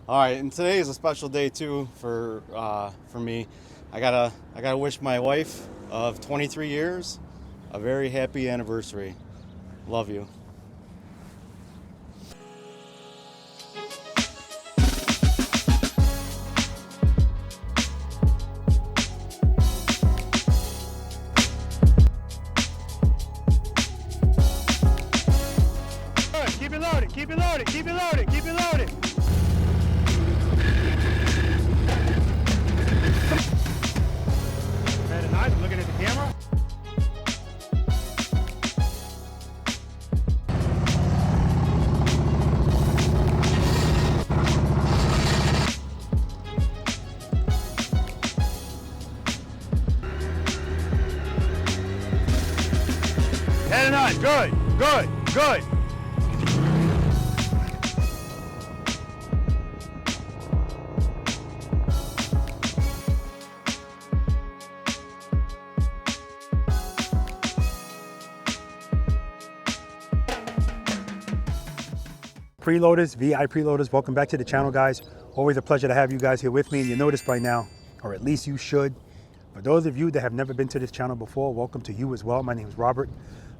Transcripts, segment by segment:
All right, and today is a special day too for me. I gotta wish my wife of 23 years a very happy anniversary. Love you. Keep it loaded, keep it loaded, keep it loaded, keep it loaded. Very nice, looking at the camera. Heading on, good, good, good. Preloaders, V.I.Preloaders, welcome back to the channel, guys. Always a pleasure to have you guys here with me, and you know this by now, or at least you should. For those of you that have never been to this channel before, welcome to you as well. My name is Robert.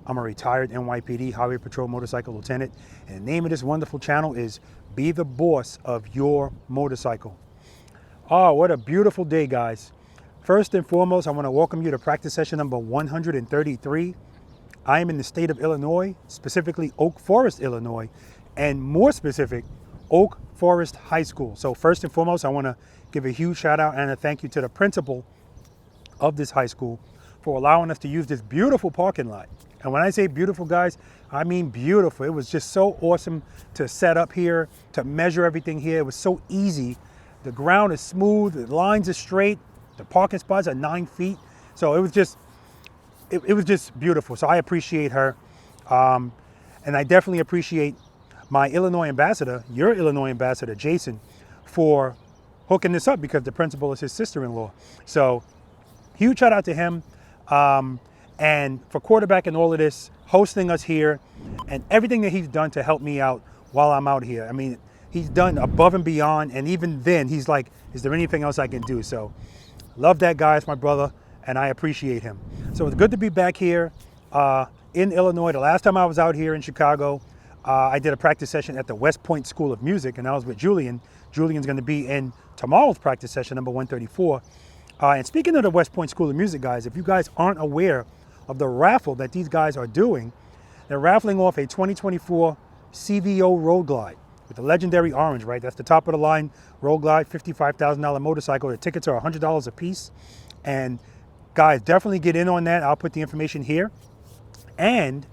I'm a retired NYPD Highway Patrol Motorcycle Lieutenant, and the name of this wonderful channel is Be the Boss of Your Motorcycle. Oh, what a beautiful day, guys. First and foremost, I want to welcome you to practice session number 133. I am in the state of Illinois, specifically Oak Forest, Illinois, and more specific, Oak Forest High School. So first and foremost, I want to give a huge shout out and a thank you to the principal of this high school for allowing us to use this beautiful parking lot. And when I say beautiful, guys, I mean beautiful. It was just so awesome to set up here, to measure everything here. It was so easy. The ground is smooth, the lines are straight, the parking spots are 9 feet. So it was just, it was just beautiful. So I appreciate her. And I definitely appreciate my Illinois ambassador, your Illinois ambassador, Jason, for hooking this up because the principal is his sister-in-law. So huge shout out to him and for quarterbacking all of this, hosting us here, and everything that he's done to help me out while I'm out here. I mean, he's done above and beyond, and even then he's like, is there anything else I can do? So love that guy, it's my brother, and I appreciate him. So it's good to be back here in Illinois. The last time I was out here in Chicago, I did a practice session at the West Point School of Music, and I was with Julian. Julian's going to be in tomorrow's practice session, number 134. And speaking of the West Point School of Music, guys, if you guys aren't aware of the raffle that these guys are doing, they're raffling off a 2024 CVO Road Glide with the legendary orange, right? That's the top of the line Road Glide, $55,000 motorcycle. The tickets are $100 a piece. And guys, definitely get in on that. I'll put the information here. And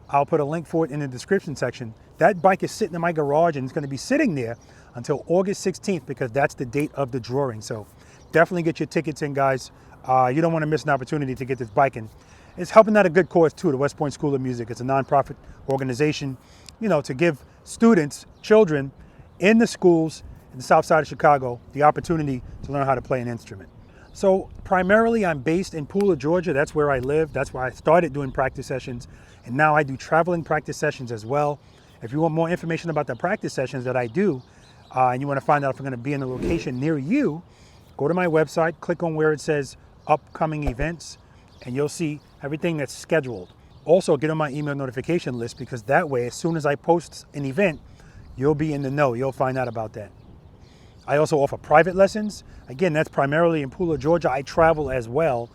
I'll put a link for it in the description section. That bike is sitting in my garage, and it's going to be sitting there until August 16th because that's the date of the drawing. So definitely get your tickets in, guys. You don't want to miss an opportunity to get this bike in. It's helping out a good cause too, the West Point School of Music. It's a nonprofit organization, you know, to give students, children in the schools in the south side of Chicago the opportunity to learn how to play an instrument. So primarily I'm based in Pooler, Georgia. That's where I live. That's where I started doing practice sessions. And now I do traveling practice sessions as well. If you want more information about the practice sessions that I do, and you want to find out if I'm going to be in a location near you, go to my website, click on where it says upcoming events, and you'll see everything that's scheduled. Also, get on my email notification list because that way, as soon as I post an event, you'll be in the know. You'll find out about that. I also offer private lessons. Again, that's primarily in Pooler, Georgia. I travel as well.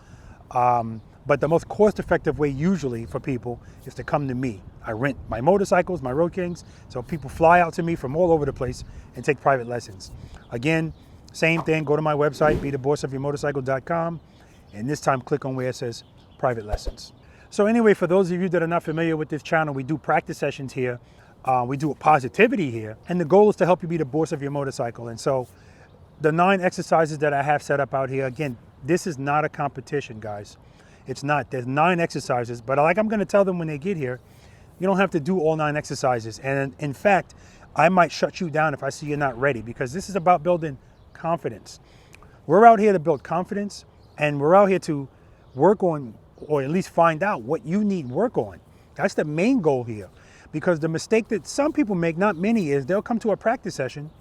But the most cost-effective way usually for people is to come to me. I rent my motorcycles, my Road Kings, so people fly out to me from all over the place and take private lessons. Again, same thing, go to my website, bethebossofyourmotorcycle.com, and this time click on where it says private lessons. So anyway, for those of you that are not familiar with this channel, we do practice sessions here. We do a positivity here, and the goal is to help you be the boss of your motorcycle. And so the 9 exercises that I have set up out here, again, this is not a competition, guys. It's not. There's 9 exercises, but like I'm going to tell them when they get here, you don't have to do all 9 exercises. And in fact, I might shut you down if I see you're not ready, because this is about building confidence. We're out here to build confidence, and we're out here to work on, or at least find out what you need work on. That's the main goal here, because the mistake that some people make, not many, is they'll come to a practice session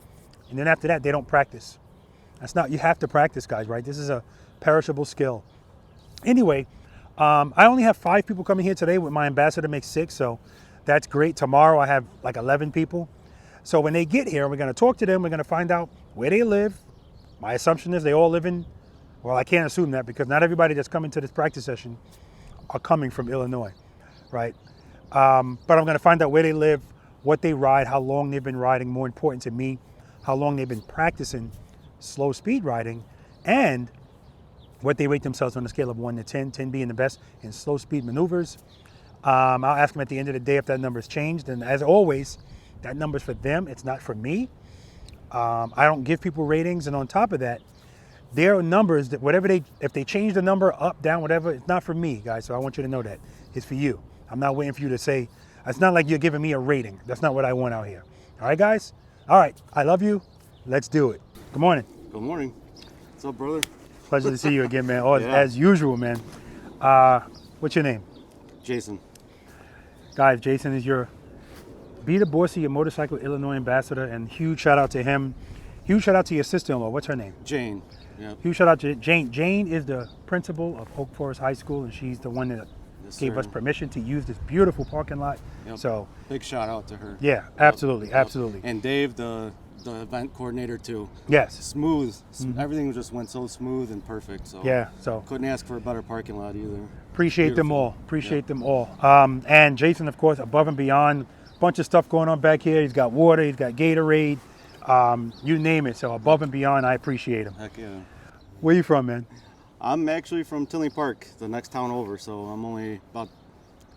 And then after that, they don't practice. That's not, you have to practice, guys, right? This is a perishable skill. Anyway, I only have 5 people coming here today. With my ambassador makes 6, so that's great. Tomorrow I have like 11 people. So when they get here, we're going to talk to them. We're going to find out where they live. My assumption is they all live in, well, I can't assume that because not everybody that's coming to this practice session are coming from Illinois, right? But I'm going to find out where they live, what they ride, how long they've been riding, more important to me, how long they've been practicing slow speed riding, and what they rate themselves on a scale of 1 to 10, 10 being the best in slow speed maneuvers. I'll ask them at the end of the day if that number's changed, and as always, that number's for them, it's not for me. I don't give people ratings, and on top of that, there are numbers that whatever if they change the number up, down, whatever, it's not for me, guys, so I want you to know that. It's for you. I'm not waiting for you to say, it's not like you're giving me a rating. That's not what I want out here. All right, guys? All right, I love you. Let's do it. Good morning. Good morning. What's up, brother? Pleasure to see you again, man. Oh, Yeah. as usual, man. What's your name? Jason. Guys, Jason is your Be the Boss of Your Motorcycle Illinois ambassador, and huge shout out to him. Huge shout out to your sister-in-law. What's her name? Jane. Yeah. Huge shout out to Jane. Jane is the principal of Oak Forest High School, and she's the one that gave us permission to use this beautiful parking lot. Yep. So Big shout out to her. yeah, absolutely, absolutely. And Dave, the event coordinator too. Yes. Smooth. Everything just went so smooth and perfect. So Yeah. So couldn't ask for a better parking lot either. appreciate them Beautiful. all. Appreciate them all. And Jason, of course, above and beyond. Bunch of stuff going on back here. He's got water. He's got Gatorade. You name it. So above and beyond, I appreciate him. Heck yeah. Where you from, man? I'm actually from Tinley Park, the next town over, so I'm only about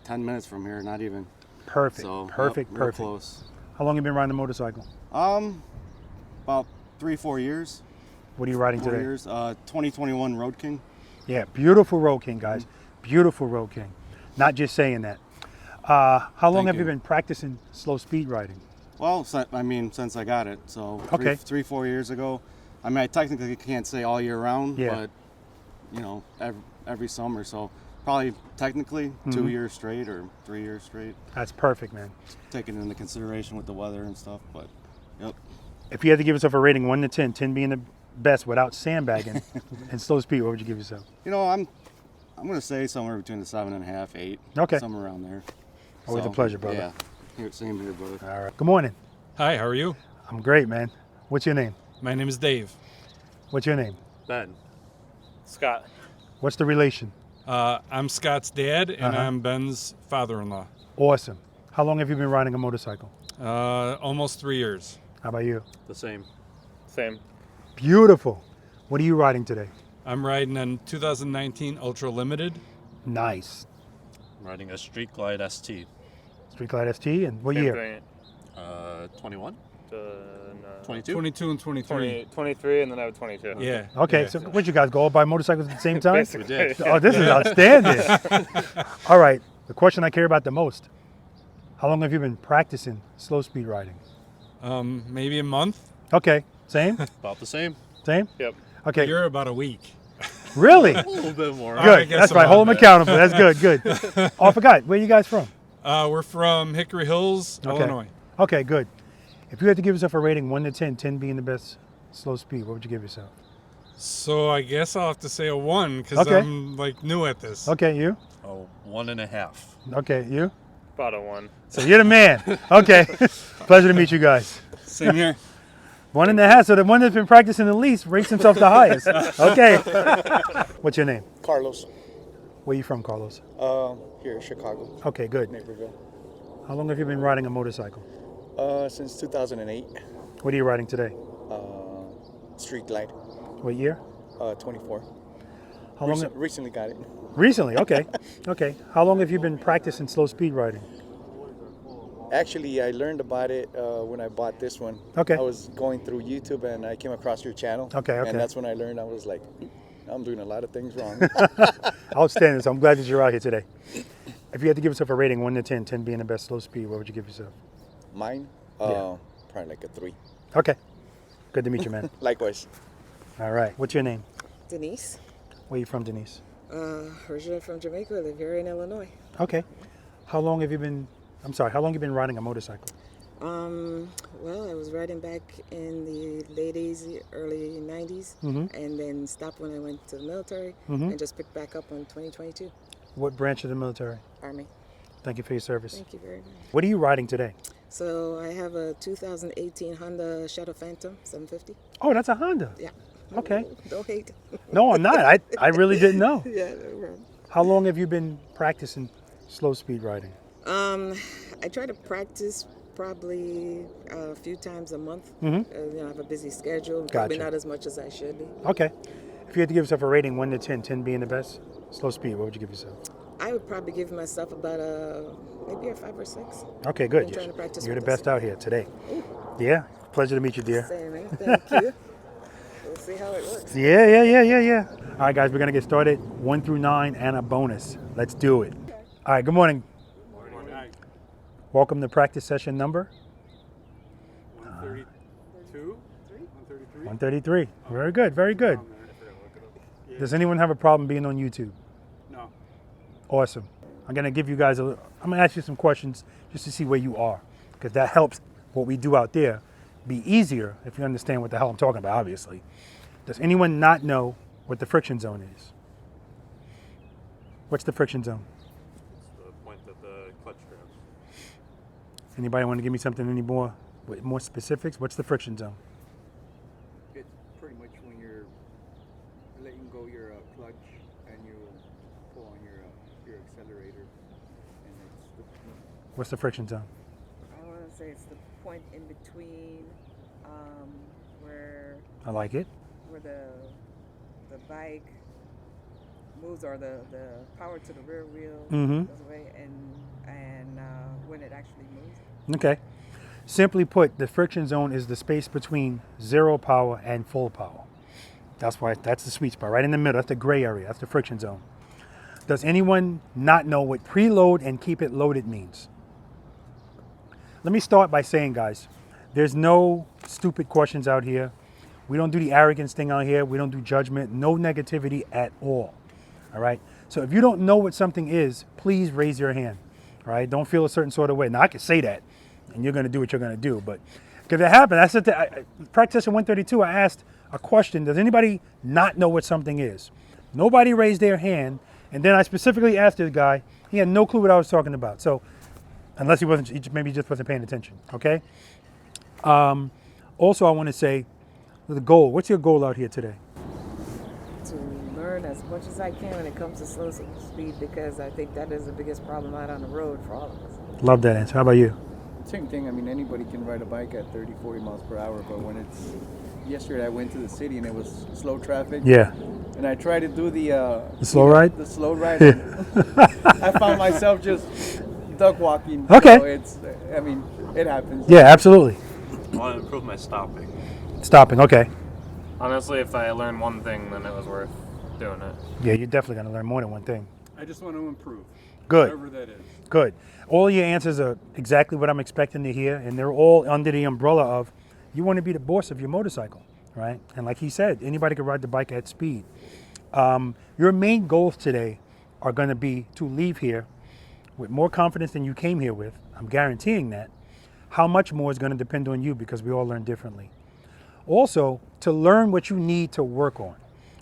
10 minutes from here, not even. Perfect. So Perfect. yep, real Perfect. close. How long you been riding a motorcycle? About 3-4 years. What are you riding 4 today? years. 2021 Road King. Yeah, beautiful Road King, guys. Beautiful Road King. Not just saying that. How long Thank have you you. been practicing slow speed riding? Well, since I got it, so Okay. 3-4 years ago. I mean, I technically can't say all year round, Yeah. but you know, every summer. So probably technically 2 years straight or 3 years straight, That's perfect, man. taking into consideration with the weather and stuff. But yep. If you had to give yourself a rating 1 to 10, 10 being the best without sandbagging and slow speed, what would you give yourself? You know, I'm gonna say somewhere between the 7.5, 8. Okay. Somewhere around there. Always a pleasure, brother. Yeah. Here, same here, brother. All right. Good morning. Hi, how are you? I'm great, man. What's your name? My name is Dave. What's your name? Ben. Scott. What's the relation? I'm Scott's dad, and Uh-huh. I'm Ben's father-in-law. Awesome. How long have you been riding a motorcycle? Almost 3 years. How about you? The same. Same. Beautiful. What are you riding today? I'm riding on 2019 Ultra Limited. Nice. I'm riding a Street Glide ST. Street Glide ST, and what Same year? thing. 21? No. 22? 22 and 23. 23, and then I have 22. Yeah. Okay, yeah. so what'd you guys go all buy motorcycles at the same time? Basically. did. Oh, this is outstanding. All right, the question I care about the most. How long have you been practicing slow speed riding? Maybe a month. Okay, same? About the same. Same? Yep. Okay, You're about a week. really? A little bit more. All right, I Good, guess that's right, about hold them that. accountable. That's good, good. Oh, I forgot, where are you guys from? We're from Hickory Hills, Okay. Illinois. Okay, good. If you had to give yourself a rating 1 to 10, 10 being the best slow speed, what would you give yourself? So I guess I'll have to say a 1 because Okay. I'm like new at this. Okay, you? Oh, 1.5. Okay, you? About a 1. So you're the man. Okay, pleasure to meet you guys. Same here. 1.5, so the one that's been practicing the least rates himself the highest. Okay. What's your name? Carlos, Where you from, Carlos? here in Chicago, Okay, good. Naperville. How long have you been riding a motorcycle? Since 2008, What are you riding today? Street Glide, What year? 24. How long? Recently got it. Recently, okay. Okay. How long have you been practicing slow speed riding? Actually, I learned about it when I bought this one. Okay. I was going through YouTube and I came across your channel. Okay, okay. And that's when I learned. I was like, I'm doing a lot of things wrong. Outstanding. So I'm glad that you're out here today. If you had to give yourself a rating 1 to 10, 10 being the best slow speed, what would you give yourself? Mine, Yeah. probably like a 3. Okay. Good to meet you, man. Likewise. All right. What's your name? Denise, Where you from, Denise? originally from Jamaica, live here in Illinois. Okay. How long have you been riding a motorcycle? Well, I was riding back in the late 80s, early 90s, and then stopped when I went to the military, and just picked back up on 2022. What branch of the military? Army. Thank you for your service. Thank you very much. What are you riding today? So I have a 2018 Honda Shadow Phantom 750. Oh, that's a Honda. Yeah. Okay. Don't hate. No, I'm not. I really didn't know. Yeah, no problem. How long have you been practicing slow speed riding? I try to practice probably a few times a month. I have a busy schedule. Probably Gotcha. not as much as I should be. Okay. If you had to give yourself a rating 1 to 10, 10 being the best, slow speed, what would you give yourself? I would probably give myself about maybe a 5 or 6. Okay, good. Been trying to practice You're the with best this. out here today. Yeah. Pleasure to meet you, dear. Same, man. Thank you. We'll see how it works. Yeah. All right, guys, we're going to get started. 1 through 9 and a bonus. Let's do it. All right, good morning. Welcome to practice session number 132? 133? 133. Very good, very good. Does anyone have a problem being on YouTube? No. Awesome. I'm going to give you guys I'm going to ask you some questions just to see where you are, because that helps what we do out there be easier if you understand what the hell I'm talking about, obviously. Does anyone not know what the friction zone is? What's the friction zone? The point that the clutch grabs. Anybody want to give me something any more with more specifics? What's the friction zone? It's pretty much when you're letting go your clutch and you pull on your accelerator, and it's What's the friction zone? I want to say it's the point in between where I like it. the bike moves, or the power to the rear wheel Mhm. goes away, and when it actually moves. Okay. Simply put, the friction zone is the space between 0 power and full power. That's the sweet spot, right in the middle. That's the gray area. That's the friction zone. Does anyone not know what preload and keep it loaded means? Let me start by saying, guys, there's no stupid questions out here. We don't do the arrogance thing out here. We don't do judgment. No negativity at all. All right? So if you don't know what something is, please raise your hand. All right? Don't feel a certain sort of way. Now, I can say that, and you're going to do what you're going to do. But if it happened, I said to practice in 132, I asked a question. Does anybody not know what something is? Nobody raised their hand. And then I specifically asked this guy. He had no clue what I was talking about. So unless maybe he just wasn't paying attention. Okay? Also, I want to say the goal. What's your goal out here today? To learn as much as I can when it comes to slow speed, because I think that is the biggest problem out on the road for all of us. Love that answer. How about you? same thing. I mean, anybody can ride a bike at 30, 40 miles per hour, but when yesterday I went to the city and it was slow traffic. Yeah. And I tried to do the slow ride? The slow ride. I found myself just duck walking. Okay. So it happens. Yeah, absolutely. I want to improve my stopping. Stopping, okay. Honestly, if I learned one thing, then it was worth doing it. Yeah, you're definitely going to learn more than one thing. I just want to improve. Good. Whatever that is. Good. All your answers are exactly what I'm expecting to hear, and they're all under the umbrella of you want to be the boss of your motorcycle, right? And like he said, anybody can ride the bike at speed. Your main goals today are going to be to leave here with more confidence than you came here with. I'm guaranteeing that. How much more is going to depend on you, because we all learn differently. Also, to learn what you need to work on,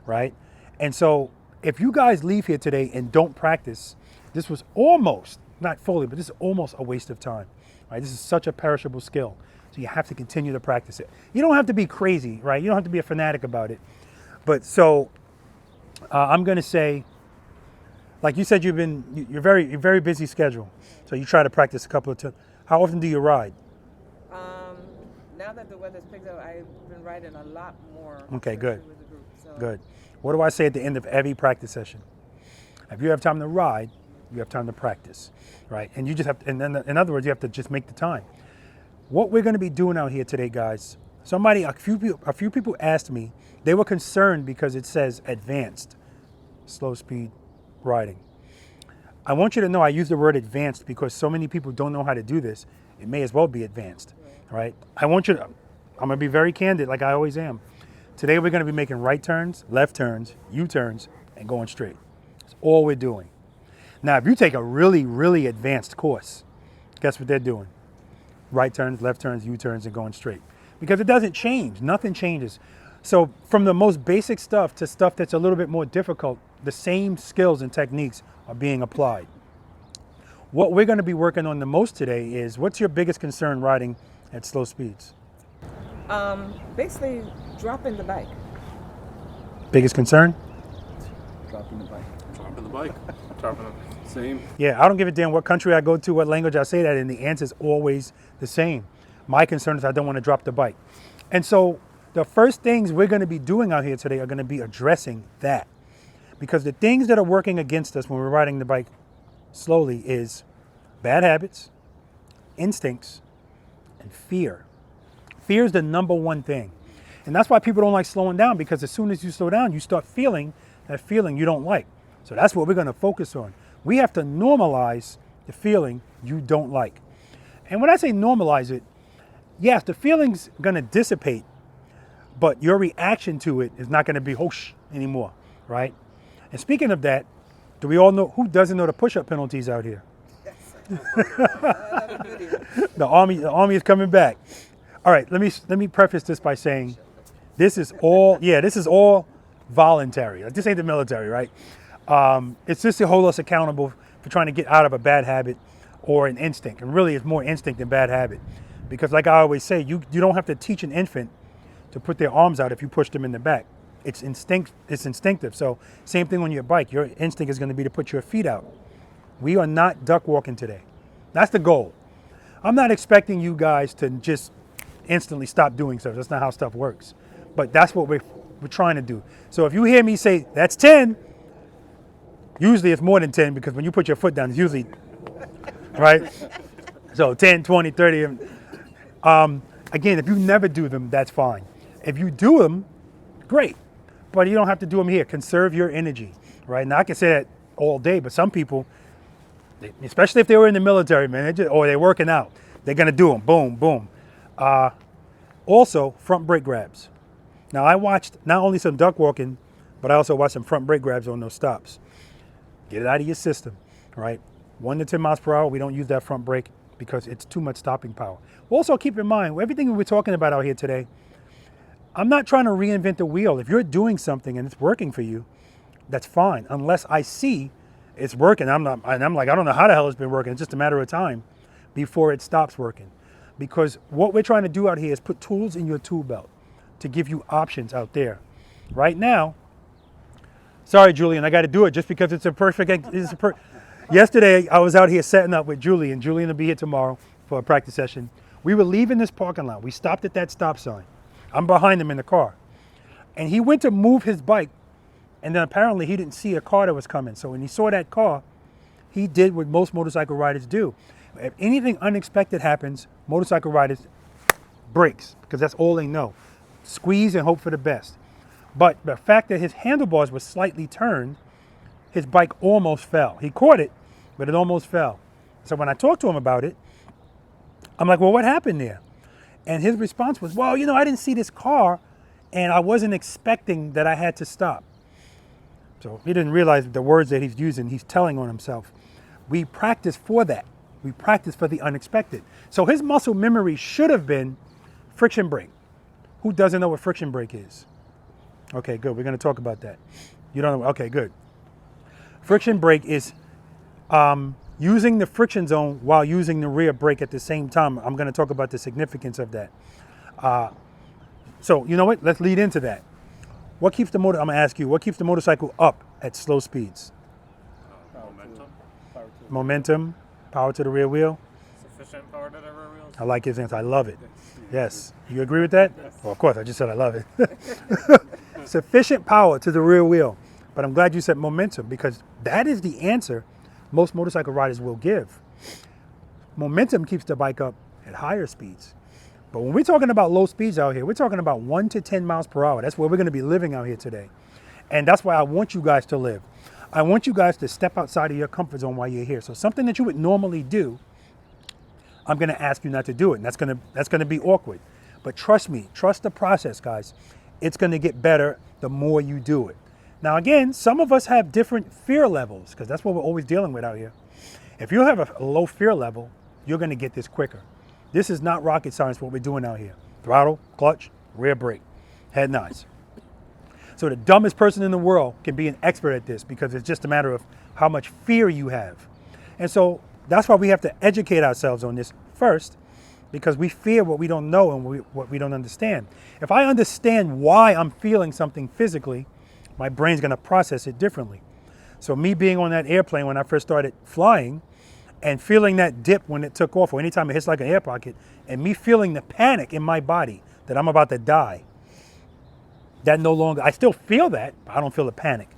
right? And so if you guys leave here today and don't practice, this was almost, not fully, but this is almost a waste of time, right? This is such a perishable skill. So you have to continue to practice it. You don't have to be crazy, right? You don't have to be a fanatic about it. But so I'm going to say, like you said, you're very busy schedule. So you try to practice a couple of times. How often do you ride? Now that the weather's picked up, I've been riding a lot more. Okay, good. With the group, so. Good. What do I say at the end of every practice session? If you have time to ride, you have time to practice, right? And you just have to, and then in other words, you have to just make the time. What we're going to be doing out here today, guys, a few people asked me, they were concerned because it says advanced slow speed riding. I want you to know I use the word advanced because so many people don't know how to do this. It may as well be advanced, right? I'm going to be very candid like I always am. Today we're going to be making right turns, left turns, U-turns, and going straight. That's all we're doing. Now, if you take a really, really advanced course, guess what they're doing? right turns, left turns, U-turns, and going straight. Because it doesn't change, nothing changes. So from the most basic stuff to stuff that's a little bit more difficult, the same skills and techniques are being applied. What we're gonna be working on the most today is, what's your biggest concern riding at slow speeds? Basically, dropping the bike. Biggest concern? Dropping the bike. Dropping the bike. Dropping it. Same. Yeah, I don't give a damn what country I go to, what language I say that in, the answer is always the same. My concern is I don't want to drop the bike. And so the first things we're going to be doing out here today are going to be addressing that. Because the things that are working against us when we're riding the bike slowly is bad habits, instincts, and fear. Fear is the number one thing. And that's why people don't like slowing down, because as soon as you slow down, you start feeling that feeling you don't like. So that's what we're going to focus on. We have to normalize the feeling you don't like. And when I say normalize it, yes, the feeling's going to dissipate, but your reaction to it is not going to be whoosh anymore, right? And speaking of that, do we all know, who doesn't know the push-up penalties out here? The army is coming back. All right, let me preface this by saying this is all voluntary. This ain't the military, right? It's just to hold us accountable for trying to get out of a bad habit or an instinct. And really, it's more instinct than bad habit. Because like I always say, you don't have to teach an infant to put their arms out if you push them in the back. It's instinctive. So same thing on your bike. Your instinct is going to be to put your feet out. We are not duck walking today. That's the goal. I'm not expecting you guys to just instantly stop doing stuff. That's not how stuff works. But that's what we're trying to do. So if you hear me say, that's 10, usually it's more than 10, because when you put your foot down, it's usually, right? So 10, 20, 30. Again, if you never do them, that's fine. If you do them, great. But you don't have to do them here. Conserve your energy, right? Now, I can say that all day, but some people, especially if they were in the military, man, or they're working out, they're going to do them. Boom, boom. Also, front brake grabs. Now, I watched not only some duck walking, but I also watched some front brake grabs on those stops. Get it out of your system, right? 1 to 10 miles per hour, we don't use that front brake because it's too much stopping power. Also, keep in mind, everything we're talking about out here today, I'm not trying to reinvent the wheel. If you're doing something and it's working for you, that's fine. Unless I see it's working, I'm like, I don't know how the hell it's been working. It's just a matter of time before it stops working. Because what we're trying to do out here is put tools in your tool belt to give you options out there. Right now, sorry, Julian, I got to do it just because it's a perfect. Yesterday, I was out here setting up with Julian. Julian will be here tomorrow for a practice session. We were leaving this parking lot. We stopped at that stop sign. I'm behind him in the car. And he went to move his bike, and then apparently he didn't see a car that was coming. So when he saw that car, he did what most motorcycle riders do. If anything unexpected happens, motorcycle riders brakes, because that's all they know. Squeeze and hope for the best. But the fact that his handlebars were slightly turned, his bike almost fell. He caught it, but it almost fell. So when I talked to him about it, I'm like, well, what happened there? And his response was, well, I didn't see this car, and I wasn't expecting that I had to stop. So he didn't realize the words that he's using, he's telling on himself. We practice for that. We practice for the unexpected. So his muscle memory should have been friction brake. Who doesn't know what friction brake is? Okay, good. We're going to talk about that. You don't know? Okay, good. Friction brake is using the friction zone while using the rear brake at the same time. I'm going to talk about the significance of that. So you know what? Let's lead into that. What keeps the motor? I'm going to ask you. What keeps the motorcycle up at slow speeds? Momentum. Power to the rear wheel. Sufficient power to the rear wheels. I like his answer. I love it. Yes. You agree with that? Yes. Well, of course. I just said I love it. Sufficient power to the rear wheel. But I'm glad you said momentum, because that is the answer most motorcycle riders will give. Momentum keeps the bike up at higher speeds. But when we're talking about low speeds out here, we're talking about 1 to 10 miles per hour. That's where we're going to be living out here today. And that's why I want you guys to live. I want you guys to step outside of your comfort zone while you're here. So something that you would normally do, I'm going to ask you not to do it. And that's going to be awkward. But trust me, trust the process, guys. It's going to get better the more you do it. Now, again, some of us have different fear levels, because that's what we're always dealing with out here. If you have a low fear level, you're going to get this quicker. This is not rocket science what we're doing out here. Throttle, clutch, rear brake, head nods. So the dumbest person in the world can be an expert at this because it's just a matter of how much fear you have. And so that's why we have to educate ourselves on this first, because we fear what we don't know and what we don't understand. If I understand why I'm feeling something physically, my brain's gonna process it differently. So me being on that airplane when I first started flying and feeling that dip when it took off or anytime it hits like an air pocket and me feeling the panic in my body that I'm about to die, that no longer, I still feel that, but I don't feel the panic,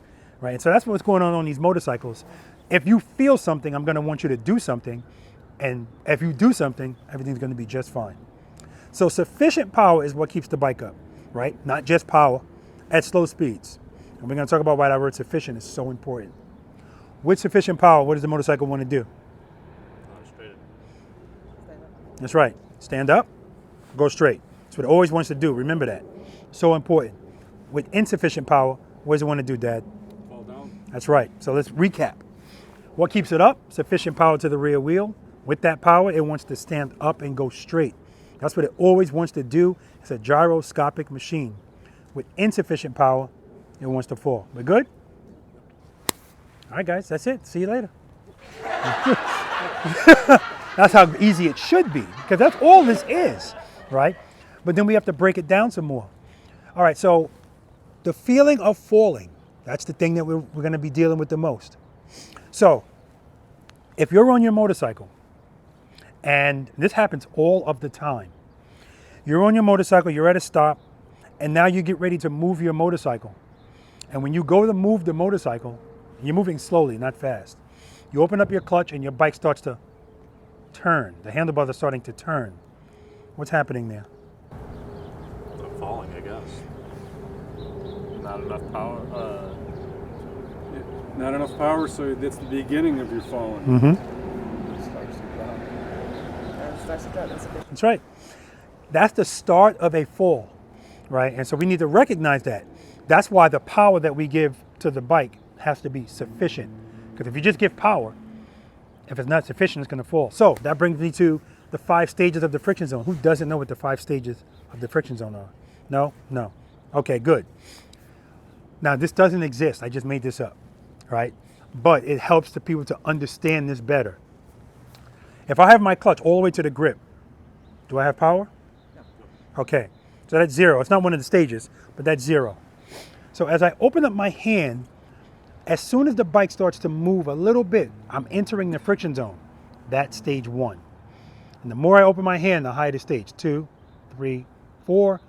right? And so that's what's going on these motorcycles. If you feel something, I'm gonna want you to do something. And if you do something, everything's gonna be just fine. So sufficient power is what keeps the bike up, right? Not just power at slow speeds. And we're gonna talk about why that word sufficient is so important. With sufficient power, what does the motorcycle wanna do? Straight. That's right, stand up, go straight. That's what it always wants to do, remember that. So important. With insufficient power, what does it wanna do, Dad? Fall down. That's right, so let's recap. What keeps it up? Sufficient power to the rear wheel. With that power, it wants to stand up and go straight. That's what it always wants to do. It's a gyroscopic machine. With insufficient power, it wants to fall. We're good? All right, guys, that's it. See you later. That's how easy it should be, because that's all this is, right? But then we have to break it down some more. All right, so the feeling of falling, that's the thing that we're going to be dealing with the most. So if you're on your motorcycle, and this happens all of the time, you're on your motorcycle, you're at a stop, and now you get ready to move your motorcycle. And when you go to move the motorcycle, you're moving slowly, not fast. You open up your clutch and your bike starts to turn. The handlebars are starting to turn. What's happening there? I'm falling, I guess. Not enough power. Not enough power, so that's the beginning of your falling. Mm-hmm. Starts to drop. That's a good. That's right. That's the start of a fall, right? And so we need to recognize that. That's why the power that we give to the bike has to be sufficient. Because if you just give power, if it's not sufficient, it's going to fall. So that brings me to the 5 stages of the friction zone. Who doesn't know what the 5 stages of the friction zone are? No? No. Okay, good. Now, this doesn't exist. I just made this up, right? But it helps the people to understand this better. If I have my clutch all the way to the grip, do I have power? No. Okay, so that's 0. It's not one of the stages, but that's 0. So as I open up my hand, as soon as the bike starts to move a little bit, I'm entering the friction zone. That's stage 1. And the more I open my hand, the higher the stage. 2, 3, 4,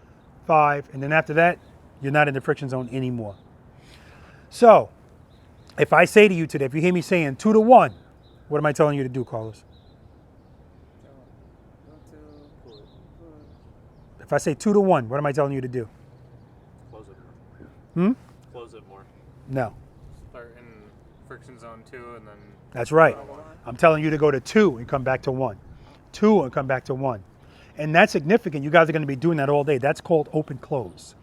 5, and then after that, you're not in the friction zone anymore. So, if I say to you today, if you hear me saying 2 to 1, what am I telling you to do, Carlos? If I say 2 to 1, what am I telling you to do? Close it more. Close it more. No. Start in friction zone 2 and then. That's right. I'm telling you to go to 2 and come back to 1. 2 and come back to 1. And that's significant. You guys are going to be doing that all day. That's called open close.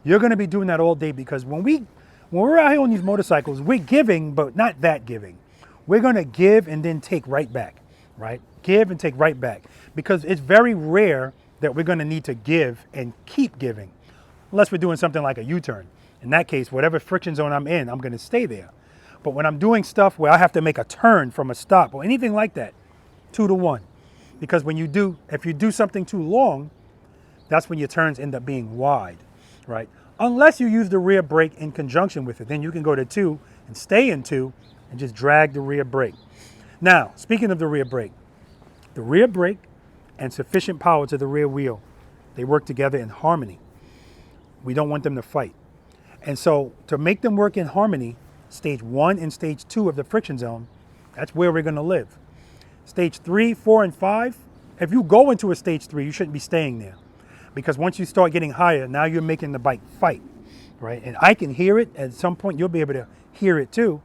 You're going to be doing that all day because when we're out here on these motorcycles, we're giving, but not that giving. We're going to give and then take right back, right? Give and take right back because it's very rare that we're going to need to give and keep giving unless we're doing something like a U-turn. In that case, whatever friction zone I'm in, I'm going to stay there. But when I'm doing stuff where I have to make a turn from a stop or anything like that, 2 to 1. Because if you do something too long, that's when your turns end up being wide, right? Unless you use the rear brake in conjunction with it, then you can go to 2 and stay in 2 and just drag the rear brake. Now, speaking of the rear brake and sufficient power to the rear wheel, they work together in harmony. We don't want them to fight. And so to make them work in harmony, stage 1 and stage 2 of the friction zone, that's where we're going to live. Stage 3, 4, and 5, if you go into a stage 3, you shouldn't be staying there. Because once you start getting higher, now you're making the bike fight, right? And I can hear it. At some point, you'll be able to hear it too.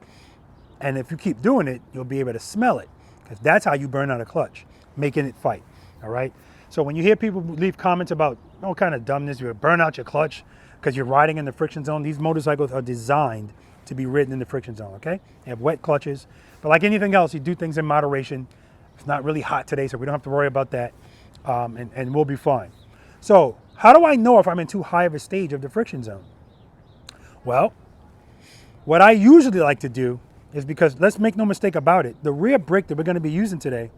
And if you keep doing it, you'll be able to smell it. Because that's how you burn out a clutch, making it fight, all right? So when you hear people leave comments about all kind of dumbness, you burn out your clutch because you're riding in the friction zone, these motorcycles are designed to be ridden in the friction zone, okay? They have wet clutches. But like anything else, you do things in moderation. It's not really hot today, so we don't have to worry about that. and we'll be fine. So how do I know if I'm in too high of a stage of the friction zone? Well, what I usually like to do is, because let's make no mistake about it, the rear brake that we're going to be using today,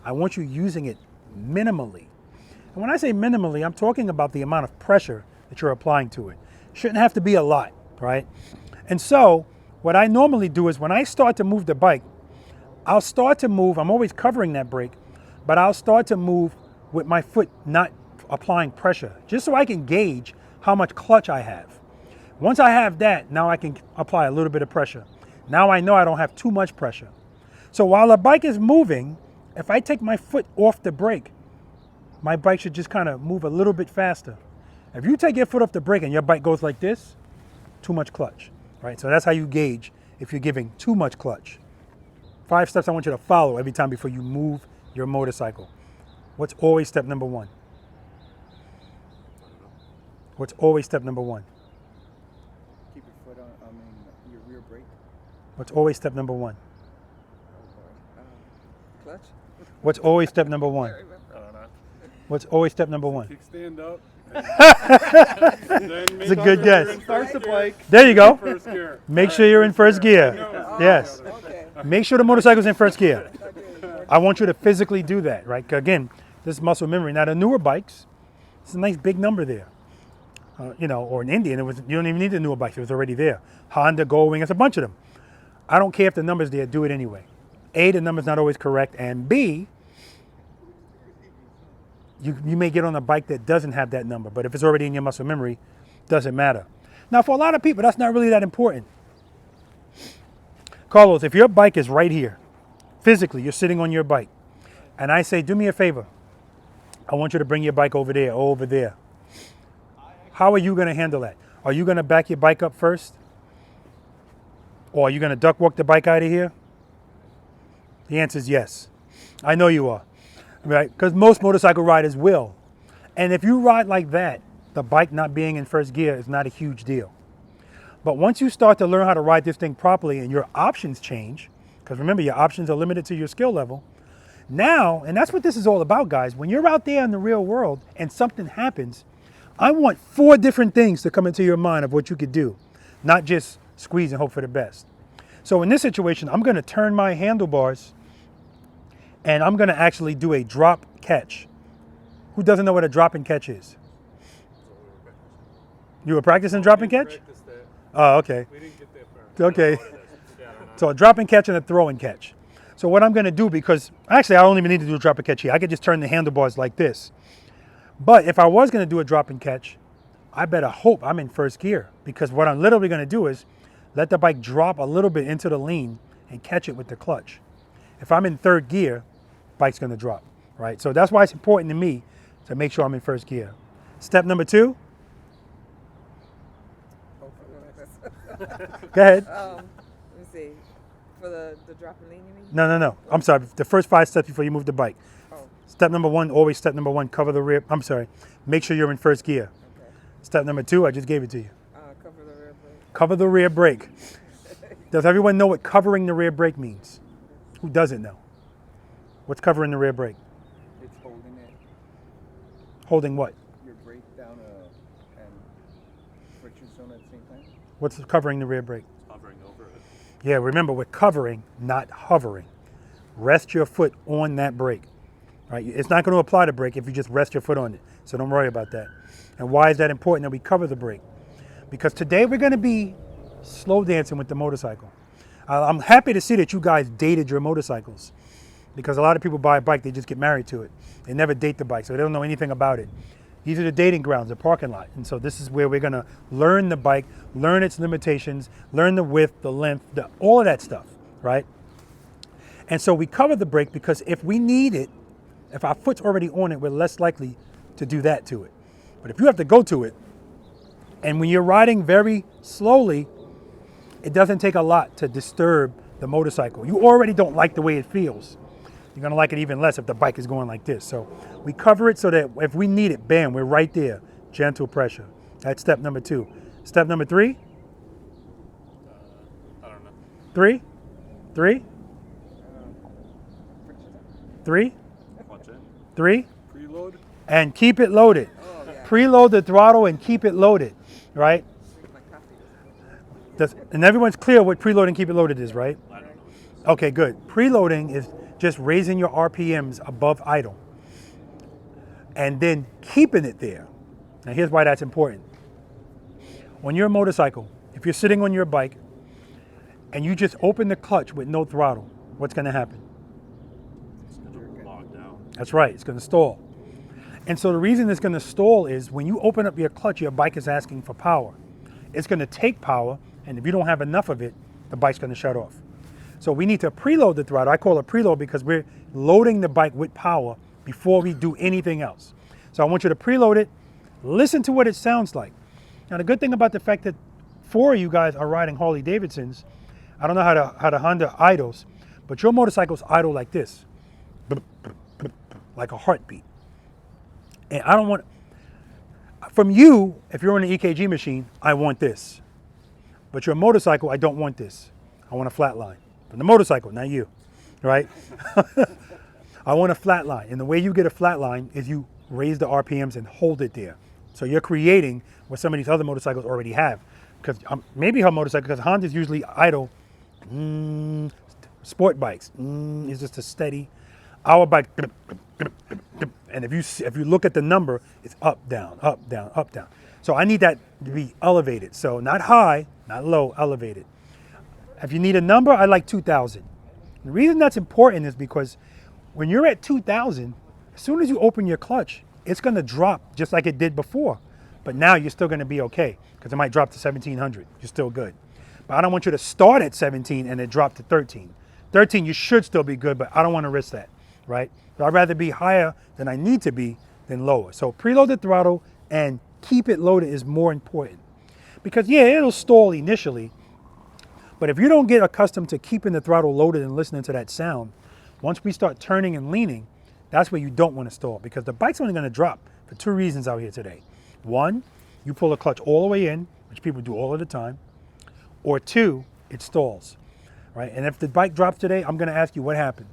I want you using it minimally. And when I say minimally, I'm talking about the amount of pressure that you're applying to it. Shouldn't have to be a lot, right? And so what I normally do is when I start to move the bike, I'll start to move, I'm always covering that brake, but I'll start to move with my foot not applying pressure, just so I can gauge how much clutch I have. Once I have that, now I can apply a little bit of pressure. Now I know I don't have too much pressure. So while the bike is moving, if I take my foot off the brake, my bike should just kind of move a little bit faster. If you take your foot off the brake and your bike goes like this, too much clutch, right? So that's how you gauge if you're giving too much clutch. 5 steps I want you to follow every time before you move your motorcycle. What's always step number 1? What's always step number 1? Keep your foot on, your rear brake. What's always step number 1? Clutch. What's always step number 1? I don't know. What's always step number 1? Kickstand up. It's a good guess. Starts the bike. There you go. First gear. Make sure you're in first gear. Yes. Okay. Make sure the motorcycle's in first gear. I want you to physically do that, right? Again, this is muscle memory. Now the newer bikes, it's a nice big number there. Or an Indian, you don't even need the newer bikes, it was already there. Honda, Goldwing, it's a bunch of them. I don't care if the number's there, do it anyway. A, the number's not always correct, and B, you may get on a bike that doesn't have that number, but if it's already in your muscle memory, doesn't matter. Now for a lot of people, that's not really that important. Carlos, if your bike is right here, physically, you're sitting on your bike, and I say, do me a favor, I want you to bring your bike over there. How are you going to handle that? Are you going to back your bike up first? Or are you going to duck walk the bike out of here? The answer is yes. I know you are, right? Because most motorcycle riders will. And if you ride like that, the bike not being in first gear is not a huge deal. But once you start to learn how to ride this thing properly and your options change, because remember, your options are limited to your skill level. Now, and that's what this is all about, guys. When you're out there in the real world and something happens, I want 4 different things to come into your mind of what you could do, not just squeeze and hope for the best. So in this situation, I'm going to turn my handlebars and I'm going to actually do a drop catch. Who doesn't know what a drop and catch is? You were practicing drop and catch? Oh, okay. We didn't get that far. Okay. So a drop and catch and a throw and catch. So what I'm going to do, because actually I don't even need to do a drop and catch here. I could just turn the handlebars like this. But if I was going to do a drop and catch, I better hope I'm in first gear, because what I'm literally going to do is let the bike drop a little bit into the lean and catch it with the clutch. If I'm in third gear, bike's going to drop, right? So that's why it's important to me to make sure I'm in first gear. Step number 2. Go ahead. Let me see. For the drop and lean, you mean? No. I'm sorry. The first 5 steps before you move the bike. Oh. Step number 1, always step number 1, cover the rear. I'm sorry. Make sure you're in first gear. Okay. Step number 2, I just gave it to you. Cover the rear brake. Cover the rear brake. Does everyone know what covering the rear brake means? Who doesn't know? What's covering the rear brake? It's holding it, Holding what? your brake down and friction zone at the same time. What's covering the rear brake? Hovering over it. Yeah, remember, we're covering, not hovering. Rest your foot on that brake. Right? It's not going to apply the brake if you just rest your foot on it. So don't worry about that. And why is that important that we cover the brake? Because today we're going to be slow dancing with the motorcycle. I'm happy to see that you guys dated your motorcycles, because a lot of people buy a bike, they just get married to it. They never date the bike, so they don't know anything about it. These are the dating grounds, the parking lot. And so this is where we're going to learn the bike, learn its limitations, learn the width, the length, all of that stuff, right? And so we cover the brake because if we need it, if our foot's already on it, we're less likely to do that to it. But if you have to go to it, and when you're riding very slowly, it doesn't take a lot to disturb the motorcycle. You already don't like the way it feels. You're gonna like it even less if the bike is going like this. So we cover it so that if we need it, bam, we're right there. Gentle pressure. That's step number 2. Step number 3? I don't know. 3? 3? 3? Watch it. 3? Preload Load? and keep it loaded. Oh, yeah. Preload the throttle and keep it loaded, right? And everyone's clear what preload and keep it loaded is, right? Okay, good. Preloading is just raising your RPMs above idle and then keeping it there. Now here's why that's important. On your motorcycle, if you're sitting on your bike and you just open the clutch with no throttle, what's going to happen? It's gonna log down. That's right, it's going to stall. And so the reason it's going to stall is when you open up your clutch, your bike is asking for power. It's going to take power, and if you don't have enough of it, the bike's going to shut off. So we need to preload the throttle. I call it preload because we're loading the bike with power before we do anything else. So I want you to preload it, listen to what it sounds like. Now the good thing about the fact that 4 of you guys are riding Harley-Davidsons, I don't know how the Honda idles, but your motorcycles idle like this, like a heartbeat. And I don't want, from you, if you're on an EKG machine, I want this. But your motorcycle, I don't want this. I want a flat line. From the motorcycle, not you, right? I want a flat line. And the way you get a flat line is you raise the RPMs and hold it there. So you're creating what some of these other motorcycles already have. Because maybe her motorcycle, because Honda's usually idle, sport bikes, it's just a steady. Our bike, and if you look at the number, it's up, down, up, down, up, down. So I need that to be elevated. So not high, not low, elevated. If you need a number, I like 2,000. The reason that's important is because when you're at 2,000, as soon as you open your clutch, it's going to drop just like it did before. But now you're still going to be okay because it might drop to 1,700. You're still good. But I don't want you to start at 17 and it drop to 13. 13, you should still be good, but I don't want to risk that, right? So I'd rather be higher than I need to be than lower. So preload the throttle and keep it loaded is more important. Because yeah, it'll stall initially, but if you don't get accustomed to keeping the throttle loaded and listening to that sound, once we start turning and leaning, that's where you don't want to stall because the bike's only going to drop for 2 reasons out here today. 1, you pull the clutch all the way in, which people do all of the time, or 2, it stalls, right? And if the bike drops today, I'm going to ask you what happened.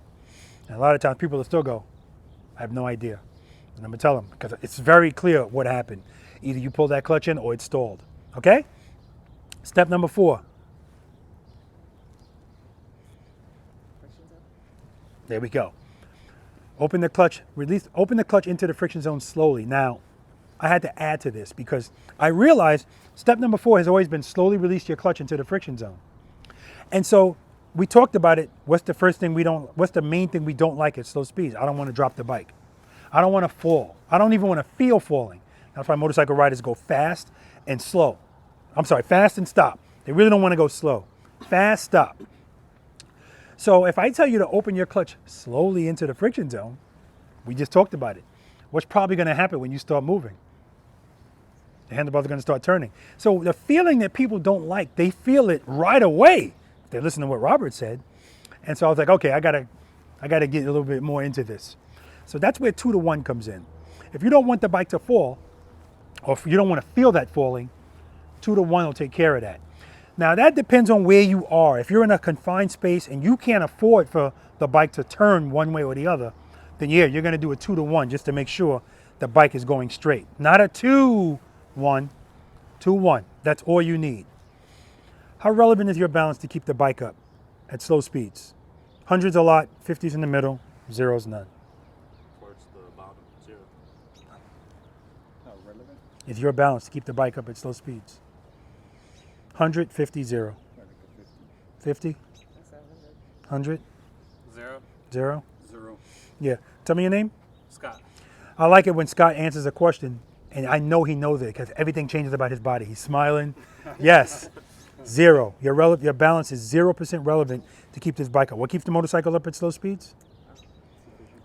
And a lot of times people will still go, I have no idea. And I'm going to tell them because it's very clear what happened. Either you pulled that clutch in or it stalled, okay? Step number 4. There we go. Open the clutch, open the clutch into the friction zone slowly. Now, I had to add to this because I realized step number 4 has always been slowly release your clutch into the friction zone. And so we talked about it. What's the main thing we don't like at slow speeds? I don't want to drop the bike. I don't want to fall. I don't even want to feel falling. That's why motorcycle riders go fast and slow. I'm sorry, fast and stop. They really don't want to go slow. Fast, stop. So if I tell you to open your clutch slowly into the friction zone, we just talked about it. What's probably going to happen when you start moving? The handlebars are going to start turning. So the feeling that people don't like, they feel it right away. They listen to what Robert said. And so I was like, okay, I gotta get a little bit more into this. So that's where 2 to 1 comes in. If you don't want the bike to fall, or if you don't want to feel that falling, 2 to 1 will take care of that. Now that depends on where you are. If you're in a confined space and you can't afford for the bike to turn one way or the other, then yeah, you're gonna do a 2 to 1 just to make sure the bike is going straight. Not a 2-1, 2-1, that's all you need. How relevant is your balance to keep the bike up at slow speeds? 100's a lot, 50's in the middle, 0's none. Towards the bottom, 0. Not relevant. Is your balance to keep the bike up at slow speeds? 100, 50, 0. 50? 100? 0. 0? 0. Yeah. Tell me your name. Scott. I like it when Scott answers a question, and I know he knows it because everything changes about his body. He's smiling. Yes. 0. Your balance is 0% relevant to keep this bike up. What keeps the motorcycle up at slow speeds?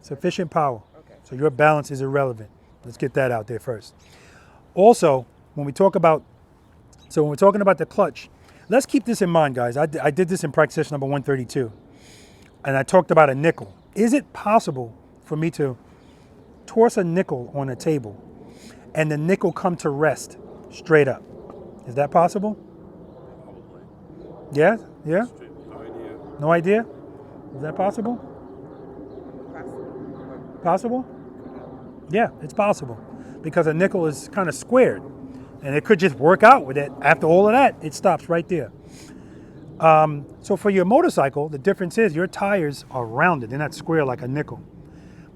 Sufficient power. So your balance is irrelevant. Let's get that out there first. Also, when we're talking about the clutch, let's keep this in mind, guys. I did this in practice session number 132, and I talked about a nickel. Is it possible for me to toss a nickel on a table and the nickel come to rest straight up? Is that possible? Probably. Yeah? Yeah? No idea. No idea? Is that possible? Possible? Yeah, it's possible because a nickel is kind of squared and it could just work out with it. After all of that, it stops right there. So for your motorcycle, the difference is your tires are rounded. They're not square like a nickel.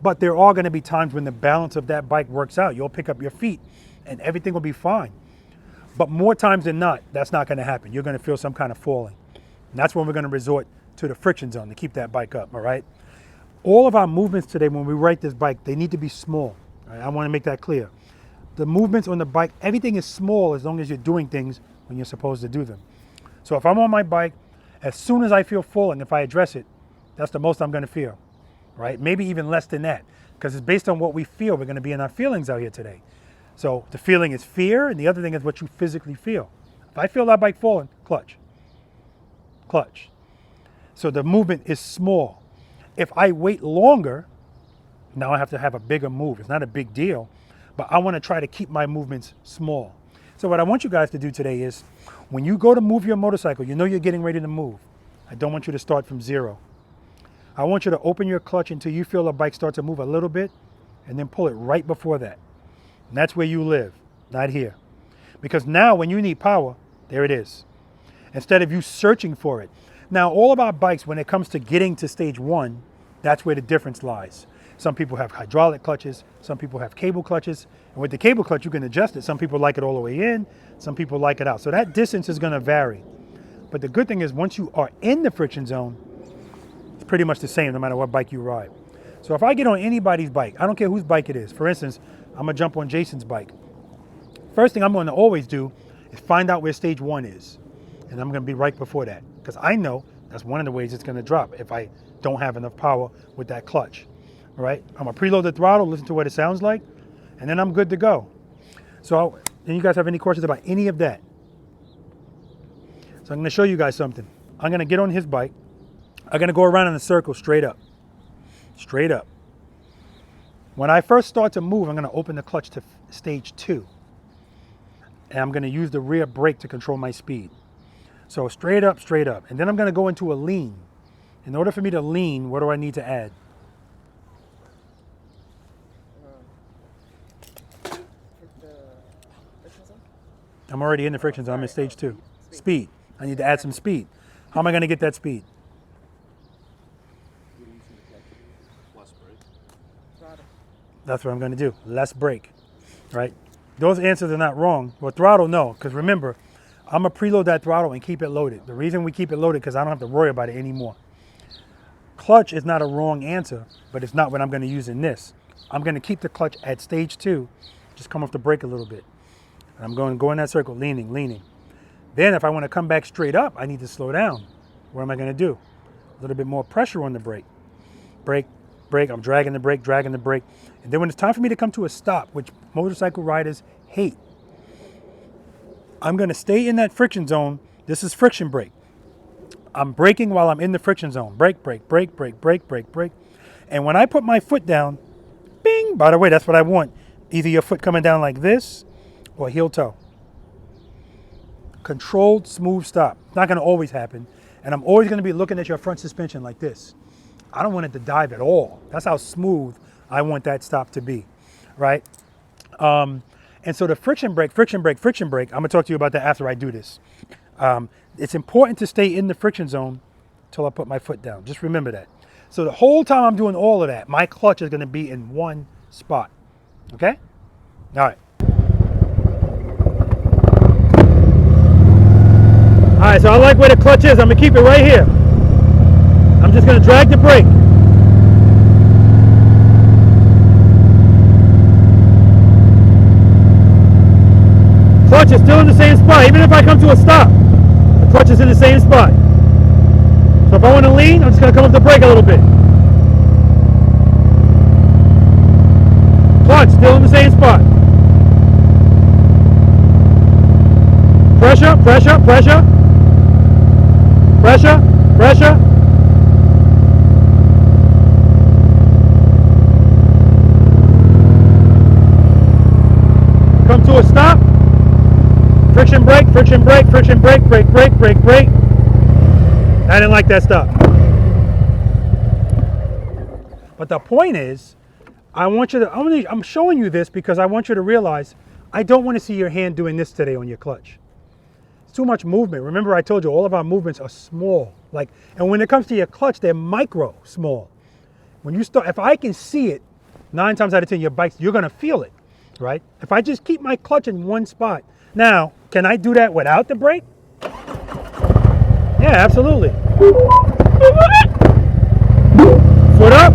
But there are going to be times when the balance of that bike works out. You'll pick up your feet and everything will be fine. But more times than not, that's not going to happen. You're going to feel some kind of falling. And that's when we're going to resort to the friction zone to keep that bike up, all right? All of our movements today, when we ride this bike, they need to be small. All right? I want to make that clear. The movements on the bike, everything is small as long as you're doing things when you're supposed to do them. So if I'm on my bike, as soon as I feel falling, if I address it, that's the most I'm going to feel, right? Maybe even less than that, because it's based on what we feel. We're going to be in our feelings out here today. So the feeling is fear, and the other thing is what you physically feel. If I feel that bike falling, clutch, clutch. So the movement is small. If I wait longer, now I have to have a bigger move. It's not a big deal, but I want to try to keep my movements small. So what I want you guys to do today is, when you go to move your motorcycle, you know you're getting ready to move. I don't want you to start from zero. I want you to open your clutch until you feel the bike start to move a little bit, and then pull it right before that. And that's where you live, not here. Because now when you need power, there it is. Instead of you searching for it. Now, all of our bikes, when it comes to getting to stage 1, that's where the difference lies. Some people have hydraulic clutches, some people have cable clutches, and with the cable clutch you can adjust it. Some people like it all the way in, some people like it out. So that distance is going to vary. But the good thing is once you are in the friction zone, it's pretty much the same no matter what bike you ride. So if I get on anybody's bike, I don't care whose bike it is. For instance, I'm going to jump on Jason's bike. First thing I'm going to always do is find out where stage 1 is. And I'm going to be right before that, because I know that's one of the ways it's going to drop if I don't have enough power with that clutch. All right, I'm going to preload the throttle, listen to what it sounds like, and then I'm good to go. So, and you guys have any questions about any of that? So I'm going to show you guys something. I'm going to get on his bike. I'm going to go around in a circle straight up. Straight up. When I first start to move, I'm going to open the clutch to stage 2. And I'm going to use the rear brake to control my speed. So straight up, straight up. And then I'm going to go into a lean. In order for me to lean, what do I need to add? I'm already in the friction zone. I'm in stage 2. Speed. I need to add some speed. How am I going to get that speed? Less brake. That's what I'm going to do. Less brake, right? Those answers are not wrong. Well, throttle, no, because remember, I'm going to preload that throttle and keep it loaded. The reason we keep it loaded because I don't have to worry about it anymore. Clutch is not a wrong answer, but it's not what I'm going to use in this. I'm going to keep the clutch at stage 2, just come off the brake a little bit. And I'm going to go in that circle, leaning, leaning. Then if I want to come back straight up, I need to slow down. What am I going to do? A little bit more pressure on the brake. Brake, brake, I'm dragging the brake, dragging the brake. And then when it's time for me to come to a stop, which motorcycle riders hate, I'm going to stay in that friction zone. This is friction brake. I'm braking while I'm in the friction zone. Brake, brake, brake, brake, brake, brake, brake. And when I put my foot down, bing, by the way, that's what I want. Either your foot coming down like this or heel toe. Controlled, smooth stop. It's not going to always happen. And I'm always going to be looking at your front suspension like this. I don't want it to dive at all. That's how smooth I want that stop to be, right? And so the friction brake, friction brake, friction brake, I'm going to talk to you about that after I do this. It's important to stay in the friction zone until I put my foot down. Just remember that. So the whole time I'm doing all of that, my clutch is going to be in one spot. Okay? All right. All right, so I like where the clutch is. I'm going to keep it right here. I'm just going to drag the brake. Clutch is still in the same spot. Even if I come to a stop, the clutch is in the same spot. So if I want to lean, I'm just going to come up the brake a little bit. Clutch still in the same spot. Pressure, pressure, pressure. Pressure, pressure. Come to a stop. Friction brake, friction brake, friction brake, brake, brake, brake, brake. I didn't like that stop. But the point is, I want you to, I'm showing you this because I want you to realize I don't want to see your hand doing this today on your clutch. It's too much movement. Remember I told you all of our movements are small. And when it comes to your clutch, they're micro small. When you start, if I can see it, 9 times out of 10 your bikes, you're gonna feel it, right? If I just keep my clutch in one spot. Now, can I do that without the brake? Yeah, absolutely. Foot up.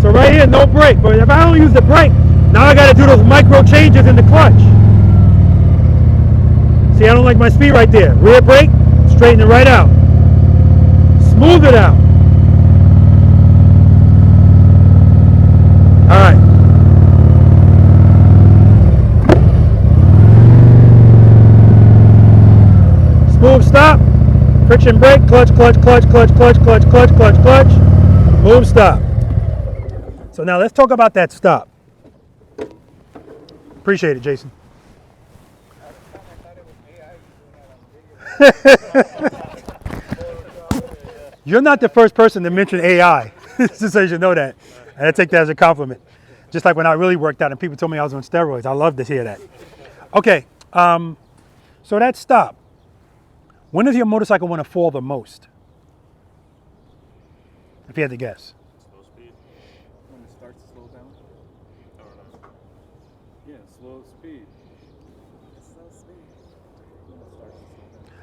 So right here, no brake. But if I don't use the brake, now I gotta do those micro changes in the clutch. See, I don't like my speed right there. Rear brake, straighten it right out. Smooth it out. All right. Smooth stop. Friction brake. Clutch, clutch, clutch, clutch, clutch, clutch, clutch, clutch, clutch. Smooth stop. So now let's talk about that stop. Appreciate it, Jason. You're not the first person to mention AI, just so you know that. And I take that as a compliment. Just like when I really worked out and people told me I was on steroids. I love to hear that. Okay, so that stop. When does your motorcycle want to fall the most? If you had to guess. Slow speed. When it starts to slow down. I don't know. Yeah, slow speed.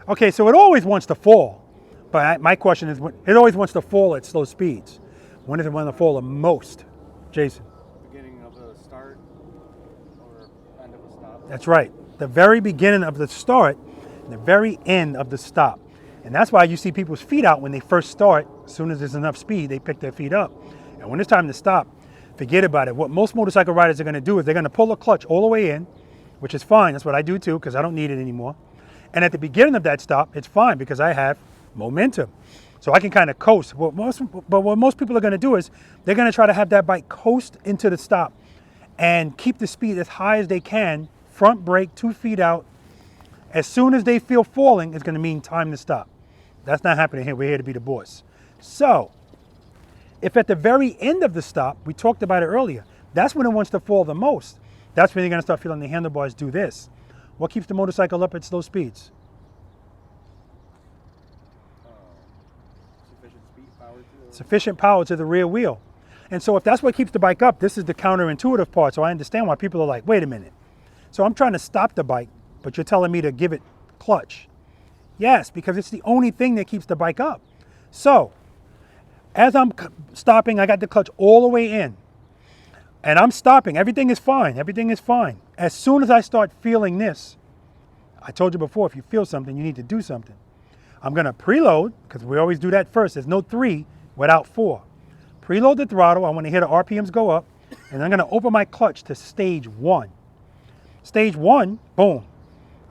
Okay, so it always wants to fall. But my question is, it always wants to fall at slow speeds. When does it want to fall the most? Jason. Beginning of a start or end of a stop. That's right. The very beginning of the start and the very end of the stop. And that's why you see people's feet out when they first start. As soon as there's enough speed, they pick their feet up. And when it's time to stop, forget about it. What most motorcycle riders are going to do is they're going to pull the clutch all the way in, which is fine. That's what I do too, because I don't need it anymore. And at the beginning of that stop, it's fine because I have momentum. So I can kind of coast. But what most people are going to do is they're going to try to have that bike coast into the stop and keep the speed as high as they can, front brake, 2 feet out. As soon as they feel falling, it's going to mean time to stop. That's not happening here. We're here to be the boss. So if at the very end of the stop, we talked about it earlier, that's when it wants to fall the most. That's when you're going to start feeling the handlebars do this. What keeps the motorcycle up at slow speeds? Sufficient power to the rear wheel. And so if that's what keeps the bike up, this is the counterintuitive part. So I understand why people are like, wait a minute. So I'm trying to stop the bike, but you're telling me to give it clutch. Yes, because it's the only thing that keeps the bike up. So as I'm stopping, I got the clutch all the way in. And I'm stopping. Everything is fine. Everything is fine. As soon as I start feeling this, I told you before, if you feel something, you need to do something. I'm going to preload, because we always do that first. There's no 3 without 4. Preload the throttle. I want to hear the RPMs go up. And I'm going to open my clutch to stage 1. Stage 1, boom.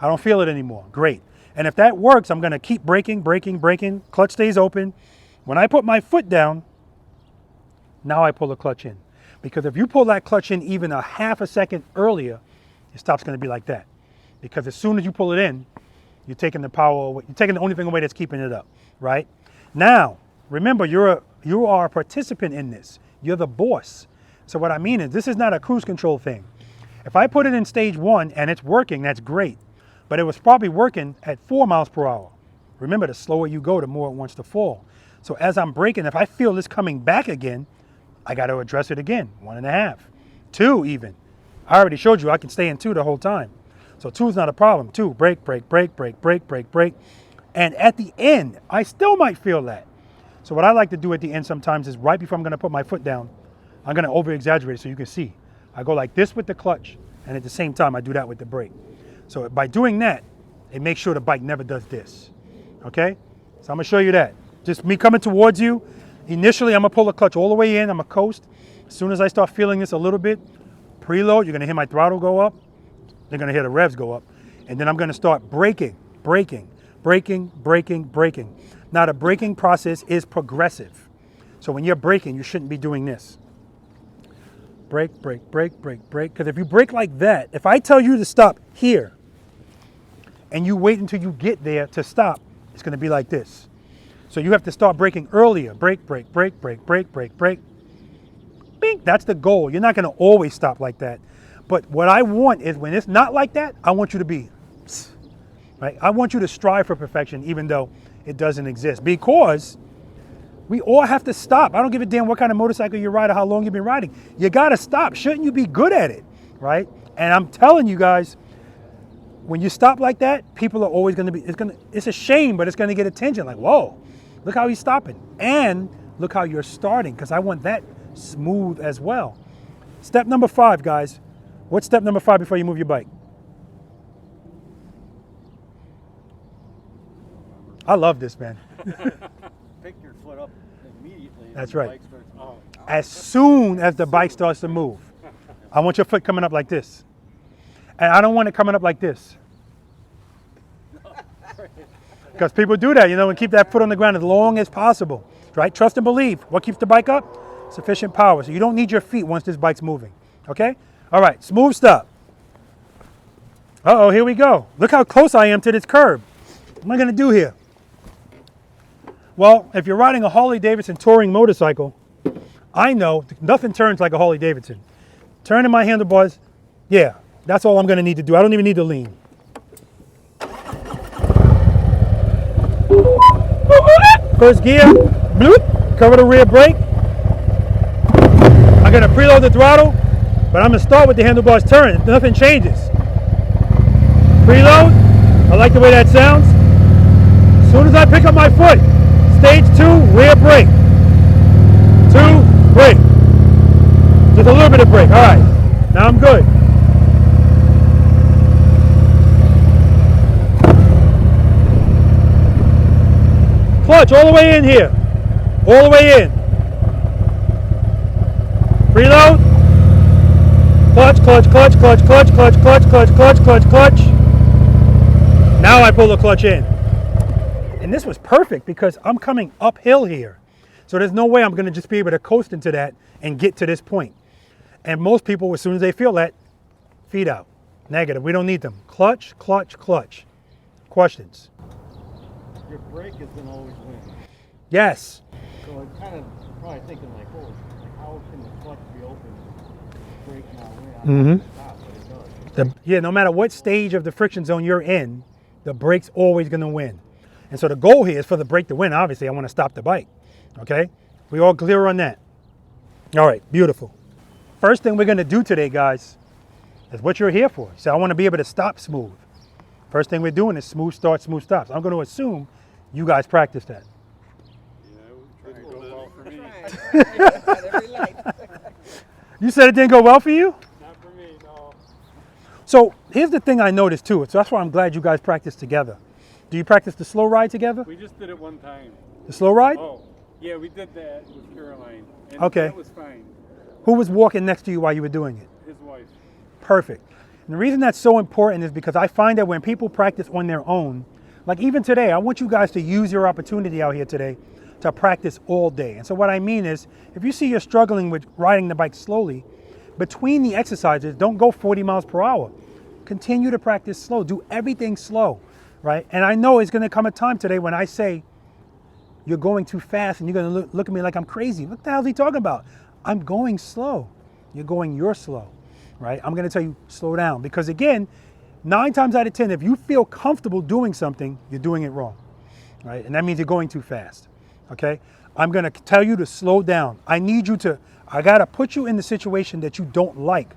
I don't feel it anymore. Great. And if that works, I'm going to keep braking, braking, braking. Clutch stays open. When I put my foot down, now I pull the clutch in. Because if you pull that clutch in even a half a second earlier, your stop's going to be like that. Because as soon as you pull it in, you're taking the power away. You're taking the only thing away that's keeping it up, right? Now, remember, you are a participant in this. You're the boss. So what I mean is, this is not a cruise control thing. If I put it in stage 1 and it's working, that's great. But it was probably working at 4 miles per hour. Remember, the slower you go, the more it wants to fall. So as I'm braking, if I feel this coming back again, I got to address it again. 1.5, 2 even. I already showed you I can stay in 2 the whole time. So 2 is not a problem. 2, brake, brake, brake, brake, brake, brake, brake. And at the end, I still might feel that. So what I like to do at the end sometimes is right before I'm going to put my foot down, I'm going to over-exaggerate it so you can see. I go like this with the clutch, and at the same time, I do that with the brake. So by doing that, it makes sure the bike never does this. Okay? So I'm going to show you that. Just me coming towards you. Initially, I'm going to pull the clutch all the way in. I'm going to coast. As soon as I start feeling this a little bit, preload, you're going to hear my throttle go up. They're going to hear the revs go up. And then I'm going to start braking, braking, braking, braking, braking. Now, the braking process is progressive. So when you're braking, you shouldn't be doing this. Brake, brake, brake, brake, brake. Because if you brake like that, if I tell you to stop here, and you wait until you get there to stop, it's going to be like this. So you have to start braking earlier. Brake, brake, brake, brake, brake, brake, brake. Bing, that's the goal. You're not gonna always stop like that. But what I want is when it's not like that, I want you to be, right? I want you to strive for perfection even though it doesn't exist, because we all have to stop. I don't give a damn what kind of motorcycle you ride or how long you've been riding. You gotta stop. Shouldn't you be good at it, right? And I'm telling you guys, when you stop like that, people are always gonna be, it's a shame, but it's gonna get attention. Like, whoa, look how he's stopping. And look how you're starting, because I want that smooth as well. Step number 5, guys. What's step number 5 before you move your bike? I love this, man. Pick your foot up immediately. That's right. As soon as the bike starts to move, I want your foot coming up like this. And I don't want it coming up like this. Because people do that, you know, and keep that foot on the ground as long as possible, right? Trust and believe. What keeps the bike up? Sufficient power. So you don't need your feet once this bike's moving, okay? All right, smooth stop. Uh-oh, here we go. Look how close I am to this curb. What am I gonna do here? Well, if you're riding a Harley-Davidson touring motorcycle, I know nothing turns like a Harley-Davidson. Turning my handlebars, yeah, that's all I'm gonna need to do. I don't even need to lean. First gear, bloop, cover the rear brake. I'm gonna preload the throttle, but I'm gonna start with the handlebars turn. Nothing changes. Preload, I like the way that sounds. As soon as I pick up my foot, stage 2, rear brake. 2, brake. Just a little bit of brake, all right. Now I'm good. Clutch all the way in here. All the way in. Preload. Clutch, clutch, clutch, clutch, clutch, clutch, clutch, clutch, clutch, clutch, clutch. Now I pull the clutch in. And this was perfect because I'm coming uphill here. So there's no way I'm gonna just be able to coast into that and get to this point. And most people, as soon as they feel that, feet out. Negative, we don't need them. Clutch, clutch, clutch. Questions? Your brake is going to always win. Yes. So I'm kind of probably thinking like, oh, how can the clutch be open? Brake not win? Stop, but it does. Yeah, no matter what stage of the friction zone you're in, the brake's always going to win. And so the goal here is for the brake to win. Obviously, I want to stop the bike. Okay? We all clear on that? All right, beautiful. First thing we're going to do today, guys, is what you're here for. So I want to be able to stop smooth. First thing we're doing is smooth start, smooth stops. I'm going to assume you guys practice that. Yeah, it didn't go well for me. You said it didn't go well for you? Not for me, no. So here's the thing I noticed too. So that's why I'm glad you guys practice together. Do you practice the slow ride together? We just did it one time. The slow ride? Oh, yeah, we did that with Caroline. And Okay. that was fine. Who was walking next to you while you were doing it? His wife. Perfect. And the reason that's so important is because I find that when people practice on their own, like even today, I want you guys to use your opportunity out here today to practice all day. And so what I mean is, if you see you're struggling with riding the bike slowly, between the exercises, don't go 40 miles per hour. Continue to practice slow. Do everything slow, right? And I know it's gonna come a time today when I say, you're going too fast and you're gonna look at me like I'm crazy. What the hell is he talking about? I'm going slow. You're slow, right? I'm gonna tell you, slow down. Because again, 9 times out of 10, if you feel comfortable doing something, you're doing it wrong, right? And that means you're going too fast, okay? I'm gonna tell you to slow down. I gotta put you in the situation that you don't like